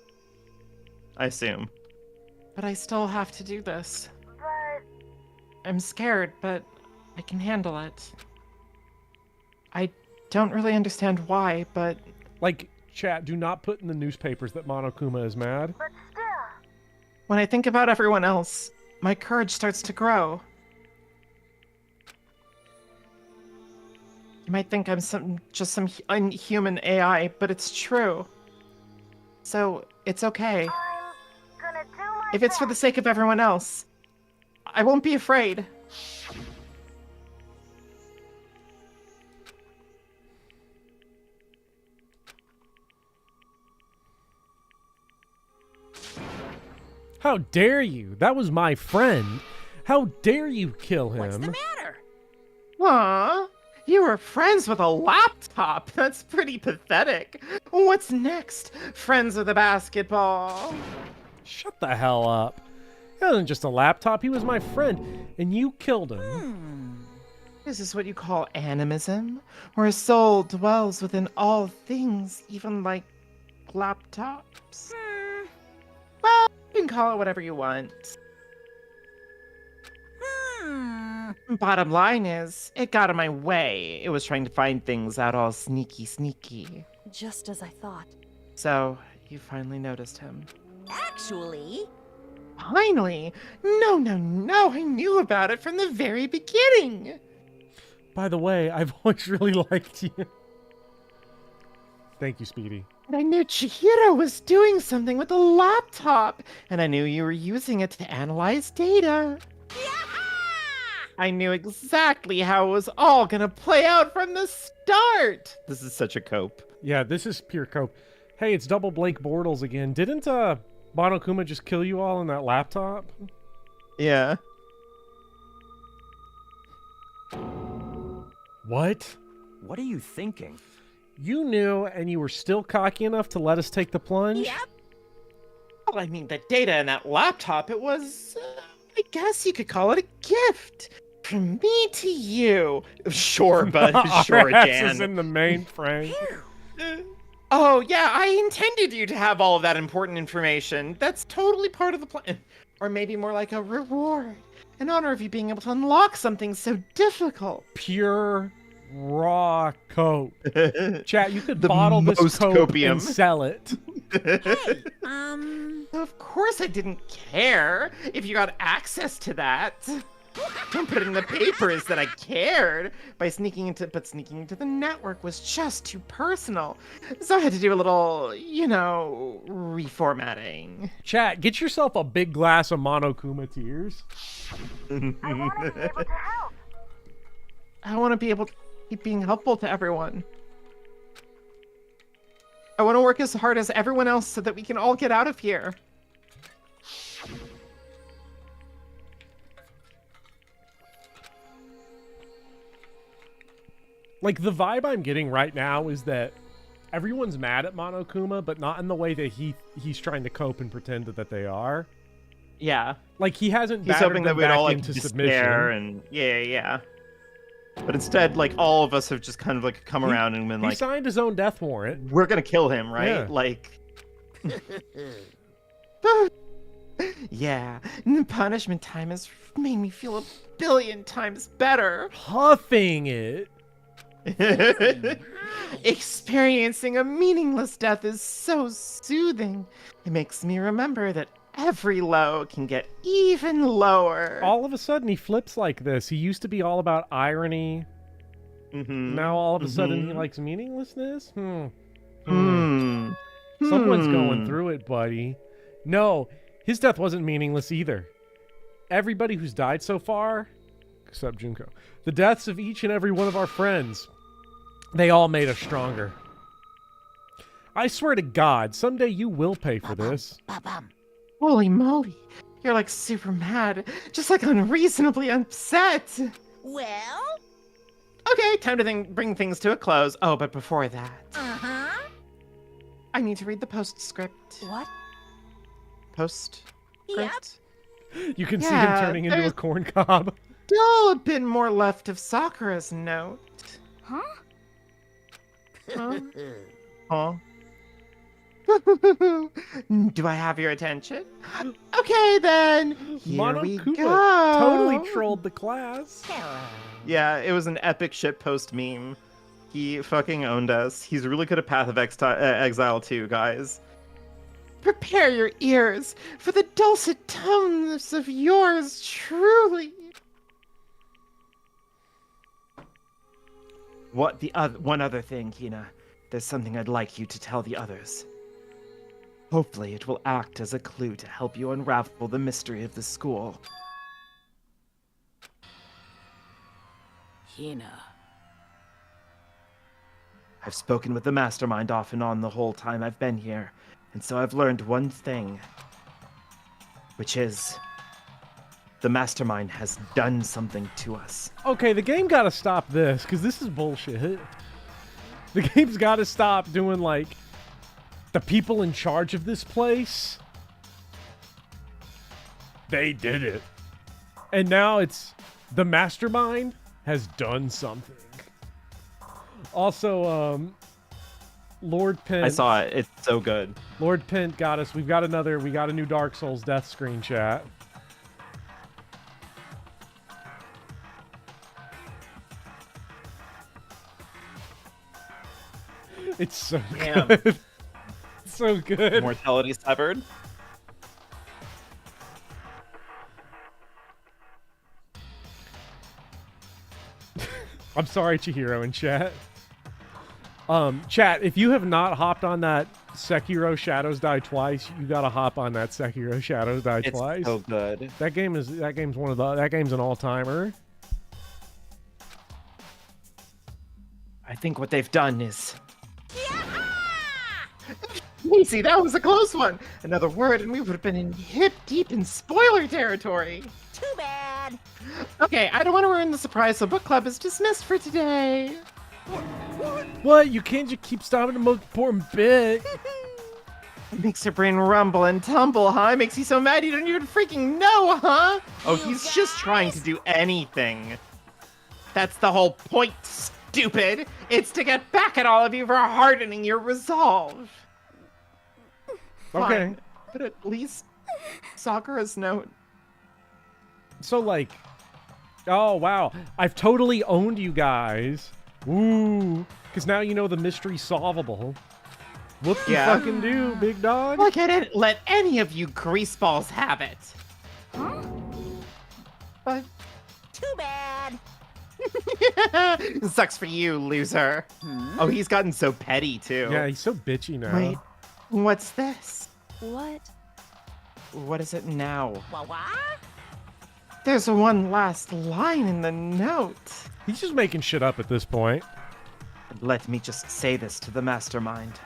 I assume. But I still have to do this. I'm scared, but I can handle it. I don't really understand why, but... Like, chat, do not put in the newspapers that Monokuma is mad. But still... When I think about everyone else, my courage starts to grow. You might think I'm just some unhuman AI, but it's true. So, it's okay. If it's for the sake of everyone else, I won't be afraid. How dare you? That was my friend. How dare you kill him? What's the matter? Aw, you were friends with a laptop. That's pretty pathetic. What's next? Friends with a basketball. Shut the hell up. He wasn't just a laptop, he was my friend, and you killed him. Is this what you call animism? Where a soul dwells within all things, even like laptops? Well, you can call it whatever you want. Bottom line is, it got in my way. It was trying to find things out all sneaky. Just as I thought. So, you finally noticed him. Actually... Finally? No, I knew about it from the very beginning. By the way, I've always really liked you. Thank you, Speedy. And I knew Chihiro was doing something with the laptop, and I knew you were using it to analyze data. I knew exactly how it was all gonna play out from the start. This is such a cope. Yeah, this is pure cope. Hey, it's Double Blake Bortles again. Didn't Monokuma just kill you all in that laptop? Yeah. What? What are you thinking? You knew, and you were still cocky enough to let us take the plunge? Yep. Well, I mean, the data in that laptop, it was, I guess you could call it a gift. From me to you. Sure, bud. Sure, Jan. Jan. In the mainframe. Oh, yeah, I intended you to have all of that important information. That's totally part of the plan. Or maybe more like a reward. In honor of you being able to unlock something so difficult. Pure, raw cope. Chat, you could bottle this cope and sell it. Hey, Of course I didn't care if you got access to that. Don't put it in the papers that I cared but sneaking into the network was just too personal. So I had to do a little, reformatting. Chat, get yourself a big glass of Monokuma tears. I want to be able to keep being helpful to everyone. I want to work as hard as everyone else so that we can all get out of here. Like, the vibe I'm getting right now is that everyone's mad at Monokuma, but not in the way that he's trying to cope and pretend that they are. Yeah. Like, he hasn't He's battered hoping them that we'd back all like into despair submission. and yeah. But instead, like, all of us have just kind of like come around and been He like, signed his own death warrant. we're gonna kill him, right? Yeah. Like, Yeah, and the punishment time has made me feel a billion times better. Huffing it. Experiencing a meaningless death is so soothing. It makes me remember that every low can get even lower. All of a sudden, he flips like this. He used to be all about irony. Now, all of a sudden, he likes meaninglessness? Someone's going through it, buddy. No, his death wasn't meaningless either. Everybody who's died so far, except Junko, the deaths of each and every one of our friends, they all made us stronger. I swear to God, someday you will pay for this. Holy moly, you're like super mad, just like unreasonably upset. Well? Okay, time to bring things to a close. Oh, but before that, I need to read the postscript. What? Postscript? You can see him turning into a corn cob. Still a bit more left of Sakura's note. Huh? Huh? Do I have your attention? Okay, then. Here we Monokuma go. totally trolled the class. yeah, it was an epic shitpost meme. He fucking owned us. He's really good at Path of Exile too, guys. Prepare your ears for the dulcet tones of yours truly. One other thing, Hina. There's something I'd like you to tell the others. Hopefully it will act as a clue to help you unravel the mystery of the school. Hina. I've spoken with the mastermind off and on the whole time I've been here, and so I've learned one thing, which is the mastermind has done something to us. Okay, the game gotta stop this, because this is bullshit. The game's gotta stop doing, like, the people in charge of this place, they did it. And now it's the mastermind has done something. Also, Lord Pint. I saw it. It's so good. Lord Pint got us. We got a new Dark Souls death screen chat. It's so good. It's so good. Mortality severed. I'm sorry, Chihiro in chat. Chat, if you have not hopped on that Sekiro Shadows Die Twice, you gotta hop on that Sekiro Shadows Die Twice. It's so good. That game's an all-timer. I think what they've done is... Easy, that was a close one. Another word and we would have been in hip-deep in spoiler territory. Too bad. Okay, I don't want to ruin the surprise, so book club is dismissed for today. What? You can't just keep stopping the most important bit. It makes your brain rumble and tumble, huh? It makes you so mad you don't even freaking know, huh? Oh, he's just trying to do anything. That's the whole point, stupid. It's to get back at all of you for hardening your resolve. Okay. Fine, but at least Sakura's note. So, like, oh, wow. I've totally owned you guys. Woo. Because now you know the mystery's solvable. What you fucking do, big dog? Look, I didn't let any of you greaseballs have it. Huh? But Too bad. sucks for you, loser. Oh, he's gotten so petty, too. Yeah, he's so bitchy now. Wait, what's this? What? What is it now? What? There's one last line in the note. He's just making shit up at this point. Let me just say this to the mastermind.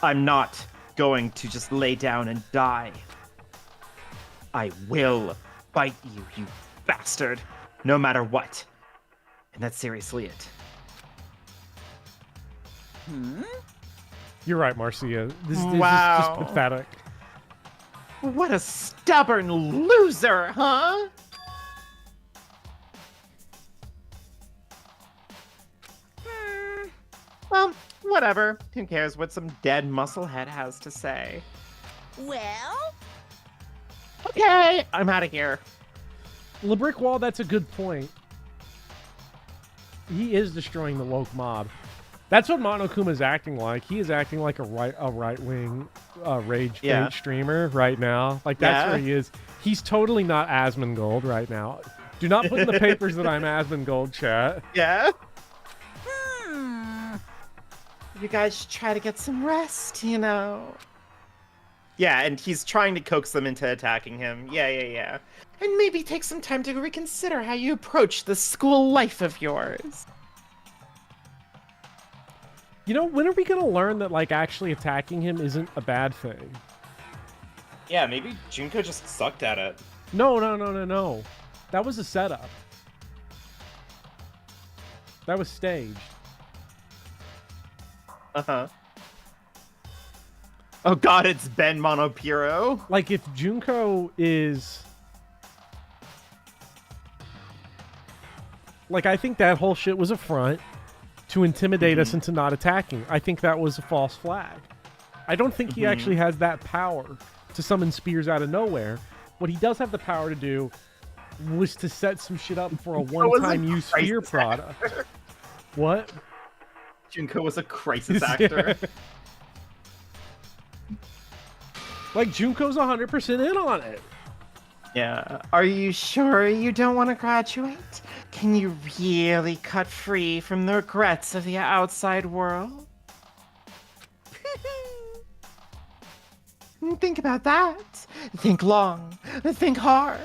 I'm not going to just lay down and die. I will bite you, you bastard, no matter what. And that's seriously it. You're right, Marcia. This is Wow. just pathetic. What a stubborn loser, huh? Well, whatever. Who cares what some dead musclehead has to say? Well? Okay, I'm out of here. The brick wall, that's a good point. He is destroying the woke mob. That's what Monokuma's acting like. He is acting like a right-wing rage bait streamer right now. Like, that's where he is. He's totally not Asmongold right now. Do not put in the papers that I'm Asmongold, chat. Yeah? You guys should try to get some rest, you know. Yeah, and he's trying to coax them into attacking him. Yeah. And maybe take some time to reconsider how you approach the school life of yours. You know, when are we gonna learn that, like, actually attacking him isn't a bad thing? Yeah, maybe Junko just sucked at it. No. That was a setup. That was staged. Uh-huh. Oh god, it's Ben Monopiro. Like, if Junko is... Like, I think that whole shit was a front to intimidate us into not attacking. I think that was a false flag. I don't think he actually has that power to summon spears out of nowhere. What he does have the power to do was to set some shit up for a one-time use spear product. What? Junko was a crisis actor. Like, Junko's 100% in on it. Yeah. Are you sure you don't want to graduate? Can you really cut free from the regrets of the outside world? Think about that. Think long. Think hard.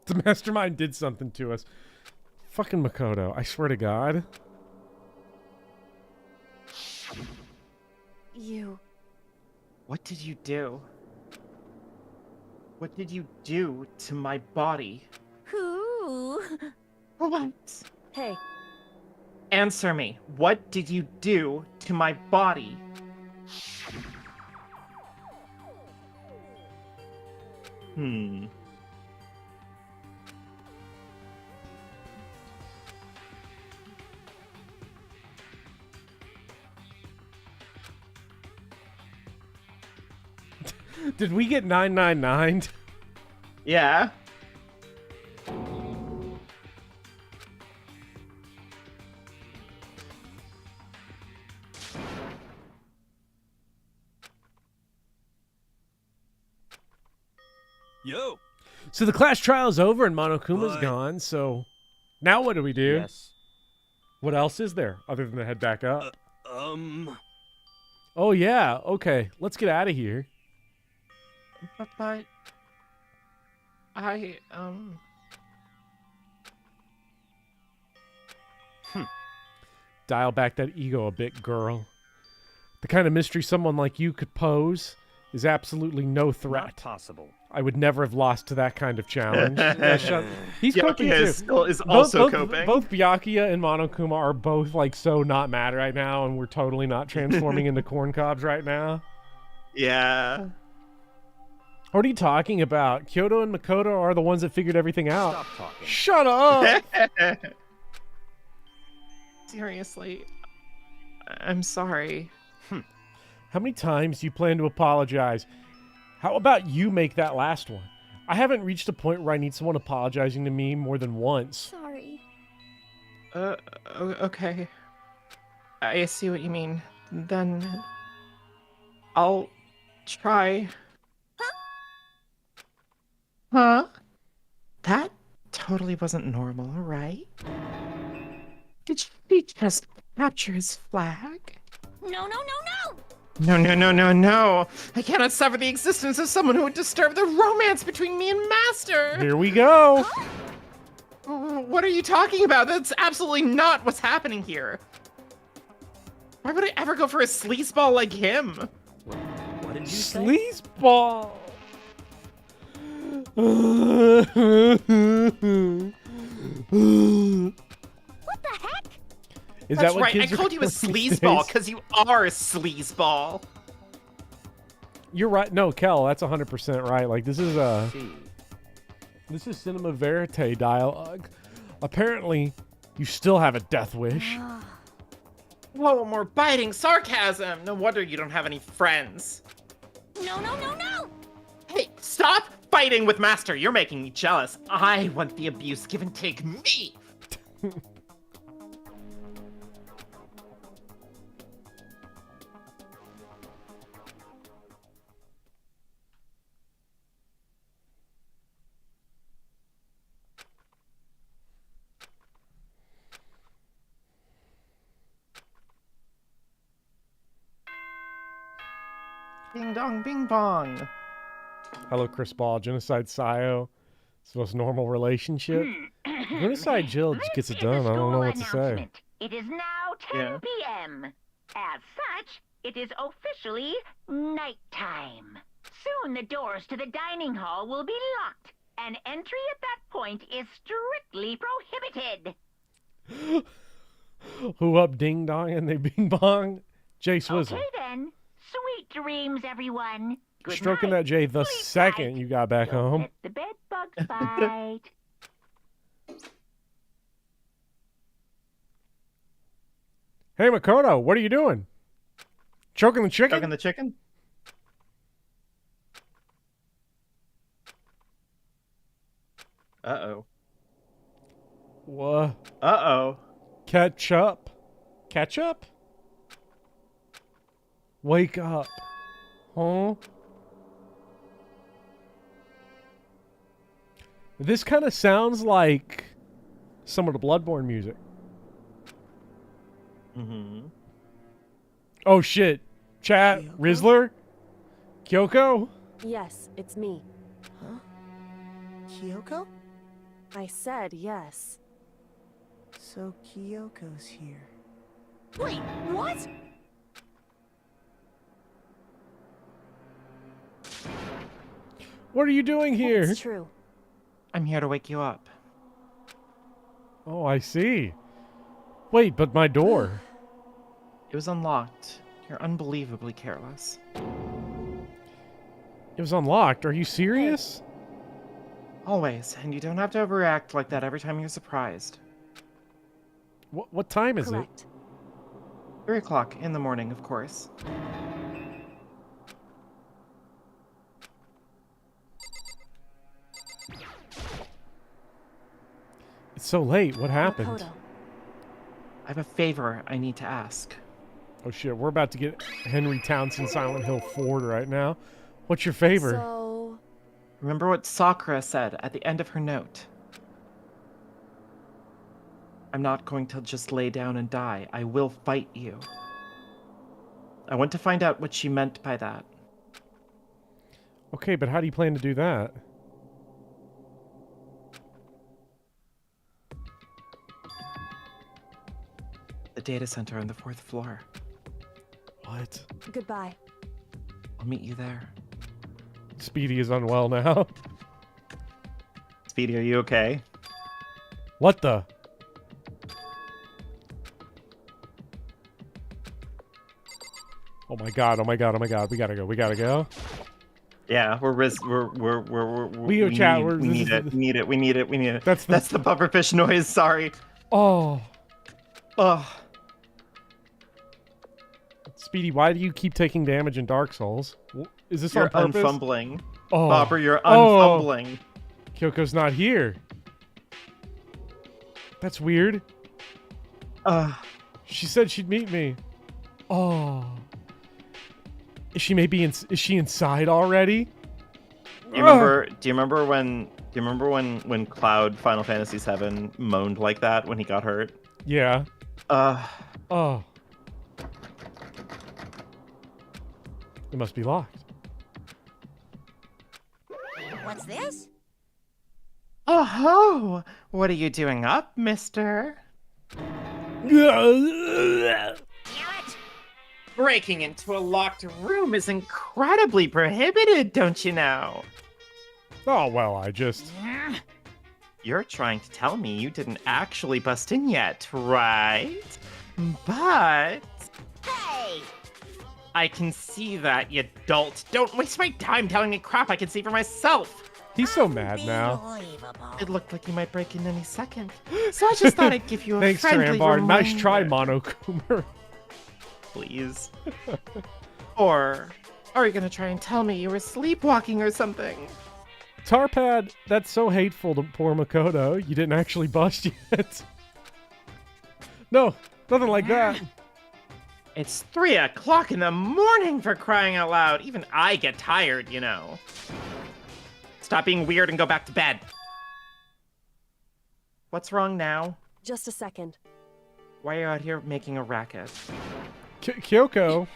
The mastermind did something to us. Fucking Makoto, I swear to God. You... What did you do? What did you do to my body? Who? What? Hey. Answer me. What did you do to my body? Did we get 999? Yeah. Yo. So the class trial is over and Monokuma's gone, so now what do we do? Yes. What else is there other than to head back up? Oh yeah, okay. Let's get out of here. But I Dial back that ego a bit, girl. The kind of mystery someone like you could pose is absolutely no threat. Not possible. I would never have lost to that kind of challenge. Yeah, he's coping too. Is also coping. Both Byakuya and Monokuma are both like so not mad right now, and we're totally not transforming into corn cobs right now. Yeah. What are you talking about? Kyoto and Makoto are the ones that figured everything out. Stop talking. Shut up! Seriously, I'm sorry. How many times do you plan to apologize? How about you make that last one? I haven't reached a point where I need someone apologizing to me more than once. Sorry. Okay. I see what you mean. Then I'll try. Huh? That totally wasn't normal, right? Did she just capture his flag? No, no, no, no! No. I cannot suffer the existence of someone who would disturb the romance between me and Master. Here we go. What are you talking about? That's absolutely not what's happening here. Why would I ever go for a sleazeball like him? What did you say? Sleazeball. What the heck? Is That's that what right. I kids are called you a calling these sleazeball days? because you are a sleazeball. You're right. No, Kel, that's 100% right. Like this is cinema verite dialogue. Apparently, you still have a death wish. Whoa, more biting sarcasm. No wonder you don't have any friends. No, no, no, no! Hey, stop fighting with Master. You're making me jealous. I want the abuse. Give and take me. Ding dong, bing bong. Hello, Chris Ball. Genocide Sayo. It's the most normal relationship. Genocide Jill just gets it done. I don't know what to say. It is now 10 p.m. As such, it is officially nighttime. Soon the doors to the dining hall will be locked, and entry at that point is strictly prohibited. Who up ding dong and they bing bong? Jay Swizzle. Okay then. Sweet dreams, everyone. Good Stroking night. that Jay the Sleep second tight. you got back Don't home. let the bed bugs bite. Hey, Makoto, what are you doing? Choking the chicken? Choking the chicken? Uh-oh. What? Uh-oh. Ketchup. Ketchup? Wake up. Huh? This kind of sounds like some of the Bloodborne music. Mm-hmm. Oh shit. Chat. Kyoko? Rizzler? Kyoko? Yes, it's me. Huh? Kyoko? I said yes. So Kyoko's here. Wait, what? What are you doing here? It's true. I'm here to wake you up. Oh, I see. Wait, but my door. It was unlocked. You're unbelievably careless. It was unlocked. Are you serious? Always, and you don't have to overreact like that every time you're surprised. What time is Correct. 3 o'clock in the morning, of course. It's so late. What happened? Makoto. I have a favor I need to ask. Oh shit, we're about to get Henry Townsend Silent Hill 4 right now. What's your favor? So, Remember what Sakura said at the end of her note? I'm not going to just lay down and die. I will fight you. I want to find out what she meant by that. Okay, but how do you plan to do that? The data center on the 4th floor. What? goodbye. I'll meet you there. Speedy is unwell now. Speedy, are you okay? What the? Oh my god, oh my god, oh my god. We gotta go, we gotta go. Yeah, we We need it. That's the pufferfish noise, sorry. Oh. Ugh. Speedy, why do you keep taking damage in Dark Souls? Is this You're on purpose? unfumbling. Oh. Bopper, you're unfumbling. Kyoko's not here. That's weird. She said she'd meet me. Oh. Is she is she inside already? Do you remember when Cloud Final Fantasy VII moaned like that when he got hurt? Yeah. Oh. It must be locked. What's this? Oh ho! What are you doing up, mister? Breaking into a locked room is incredibly prohibited, don't you know? Oh, well, I just... You're trying to tell me you didn't actually bust in yet, right? But... Hey! I can see that, you dolt. Don't waste my time telling me crap I can see for myself. He's so mad now. It looked like you might break in any second. So I just thought I'd give you a Thanks, friendly Tarambar. reminder. Nice try, Monokuma. Please. Or are you gonna try and tell me you were sleepwalking or something? Tarpad, that's so hateful to poor Makoto. You didn't actually bust yet. No, nothing like that. It's 3 o'clock in the morning, for crying out loud. Even I get tired, you know. Stop being weird and go back to bed. What's wrong now? Just a second. Why are you out here making a racket? Kyoko.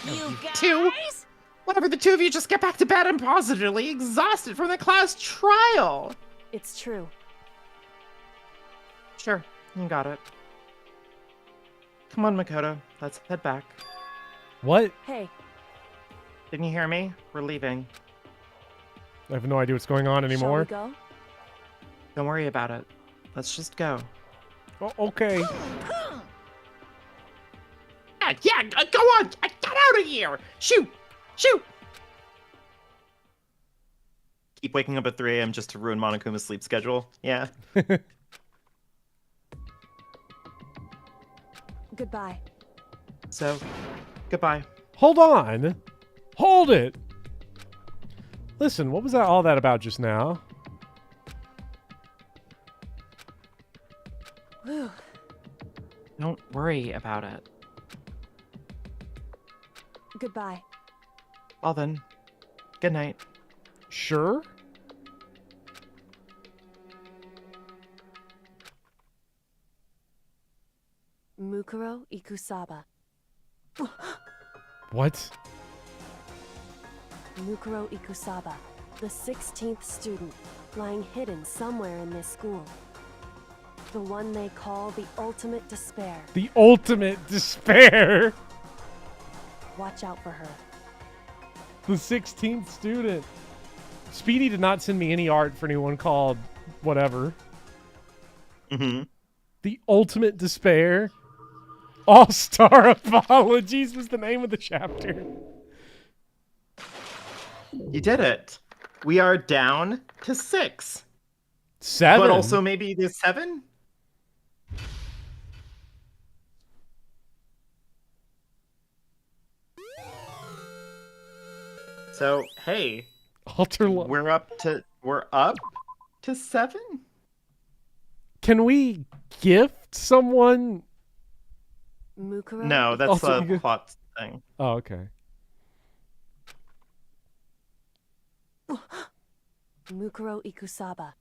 You two? Whatever, the two of you just get back to bed. I'm positively exhausted from the class trial. It's true. Sure, you got it. Come on, Makoto. Let's head back. What? Hey. Didn't you hear me? We're leaving. I have no idea what's going on anymore. Shall we go? Don't worry about it. Let's just go. Oh, okay. Yeah, go on! Get out of here! Shoot! Shoot! Keep waking up at 3 a.m. just to ruin Monokuma's sleep schedule? Yeah. Goodbye. So, goodbye. Hold on. Hold it. Listen, what was all that about just now? Don't worry about it. Goodbye. Well then, good night. Sure. Mukuro Ikusaba. What? Mukuro Ikusaba, the 16th student, lying hidden somewhere in this school. The one they call the ultimate despair. The ultimate despair. Watch out for her. The 16th student. Speedy did not send me any art for anyone called whatever. Mm-hmm. The ultimate despair. All-Star Apologies was the name of the chapter. You did it. We are down to 6. 7? But also maybe the 7? So, hey. We're up to 7? Can we gift someone? Mukuro? No, that's a plot thing. Oh, okay. Mukuro Ikusaba,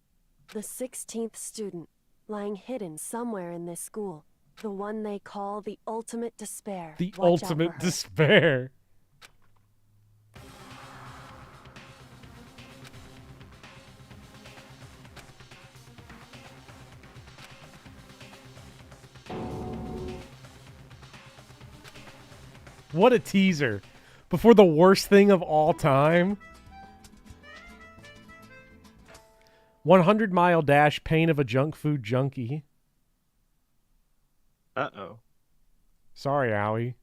the 16th student, lying hidden somewhere in this school. The one they call the ultimate despair. The Watch out for ultimate her. despair. What a teaser. Before the worst thing of all time. 100-mile dash, pain of a junk food junkie. Uh-oh. Sorry, Owie.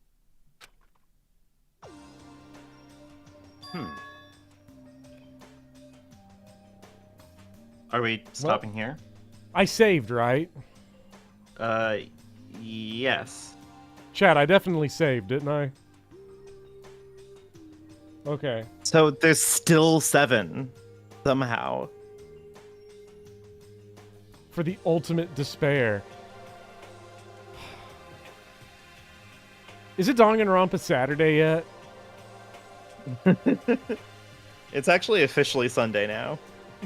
Are we stopping here? I saved, right? Yes. Chad, I definitely saved, didn't I? Okay. So there's still 7 somehow. For the ultimate despair. Is it Danganronpa Saturday yet? It's actually officially Sunday now.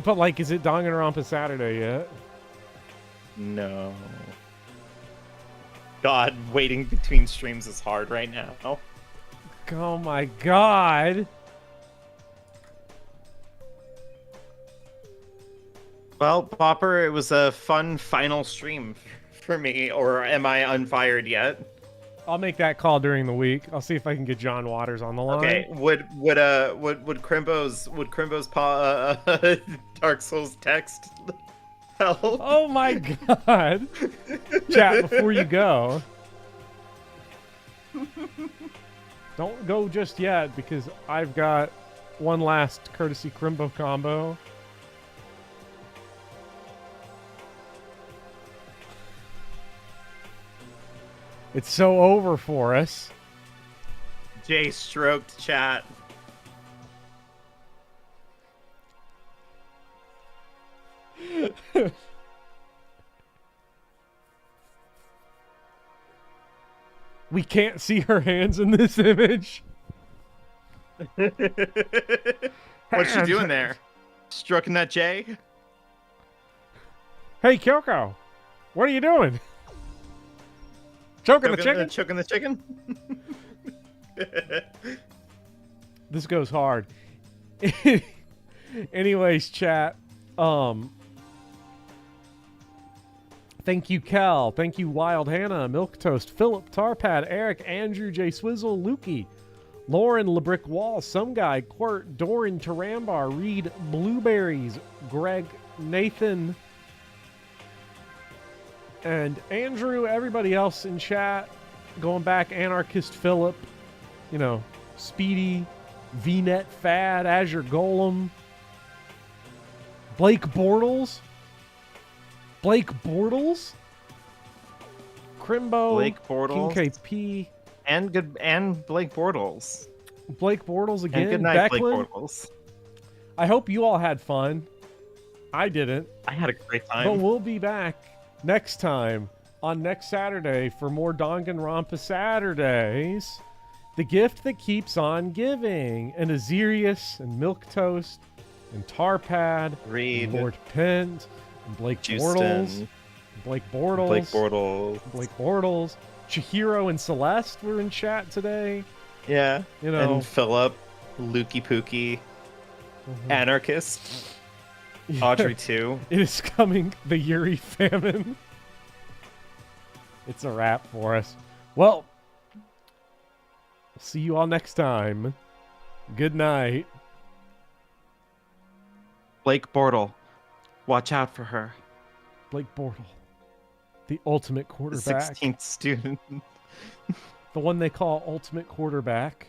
But, like, is it Danganronpa Saturday yet? No. God, waiting between streams is hard right now. Oh my god. Well, Popper, it was a fun final stream for me, or am I unfired yet? I'll make that call during the week. I'll see if I can get John Waters on the line. Okay, would Crimbo's Dark Souls text help? Oh my god. Chat, before you go. Don't go just yet, because I've got one last courtesy Crimbo combo. It's so over for us. Jay stroked chat. We can't see her hands in this image. What's she doing there? Stroking that Jay? Hey, Kyoko. What are you doing? Choking the chicken? Choking the chicken? This goes hard. Anyways, chat. Thank you, Cal. Thank you, Wild Hannah, Milk Toast, Philip, Tarpad, Eric, Andrew, J. Swizzle, Lukey, Lauren, LeBrick Wall, Some Guy, Quirt, Doran, Tarambar, Reed, Blueberries, Greg, Nathan, and Andrew, everybody else in chat, going back, Anarchist Philip, you know, Speedy, VNet Fad, Azure Golem, Blake Bortles, Crimbo, Blake Bortles, King KP, and Blake Bortles. Blake Bortles again. And good night, Blake Becklin. Bortles. I hope you all had fun. I didn't. I had a great time. But we'll be back next time on next Saturday for more Danganronpa Saturdays. The gift that keeps on giving. And Azirius and Milquetoast and Tarpad. Reed. And Lord Pent. And Blake Bortles. Blake Bortles. Chihiro and Celeste were in chat today. Yeah. You know. And Philip, Lukey Pookie, Anarchist, Audrey 2. It is coming, the Yuri famine. It's a wrap for us. Well, see you all next time. Good night. Blake Bortle, watch out for her. Blake Bortle, the ultimate quarterback. The 16th student. The one they call ultimate quarterback.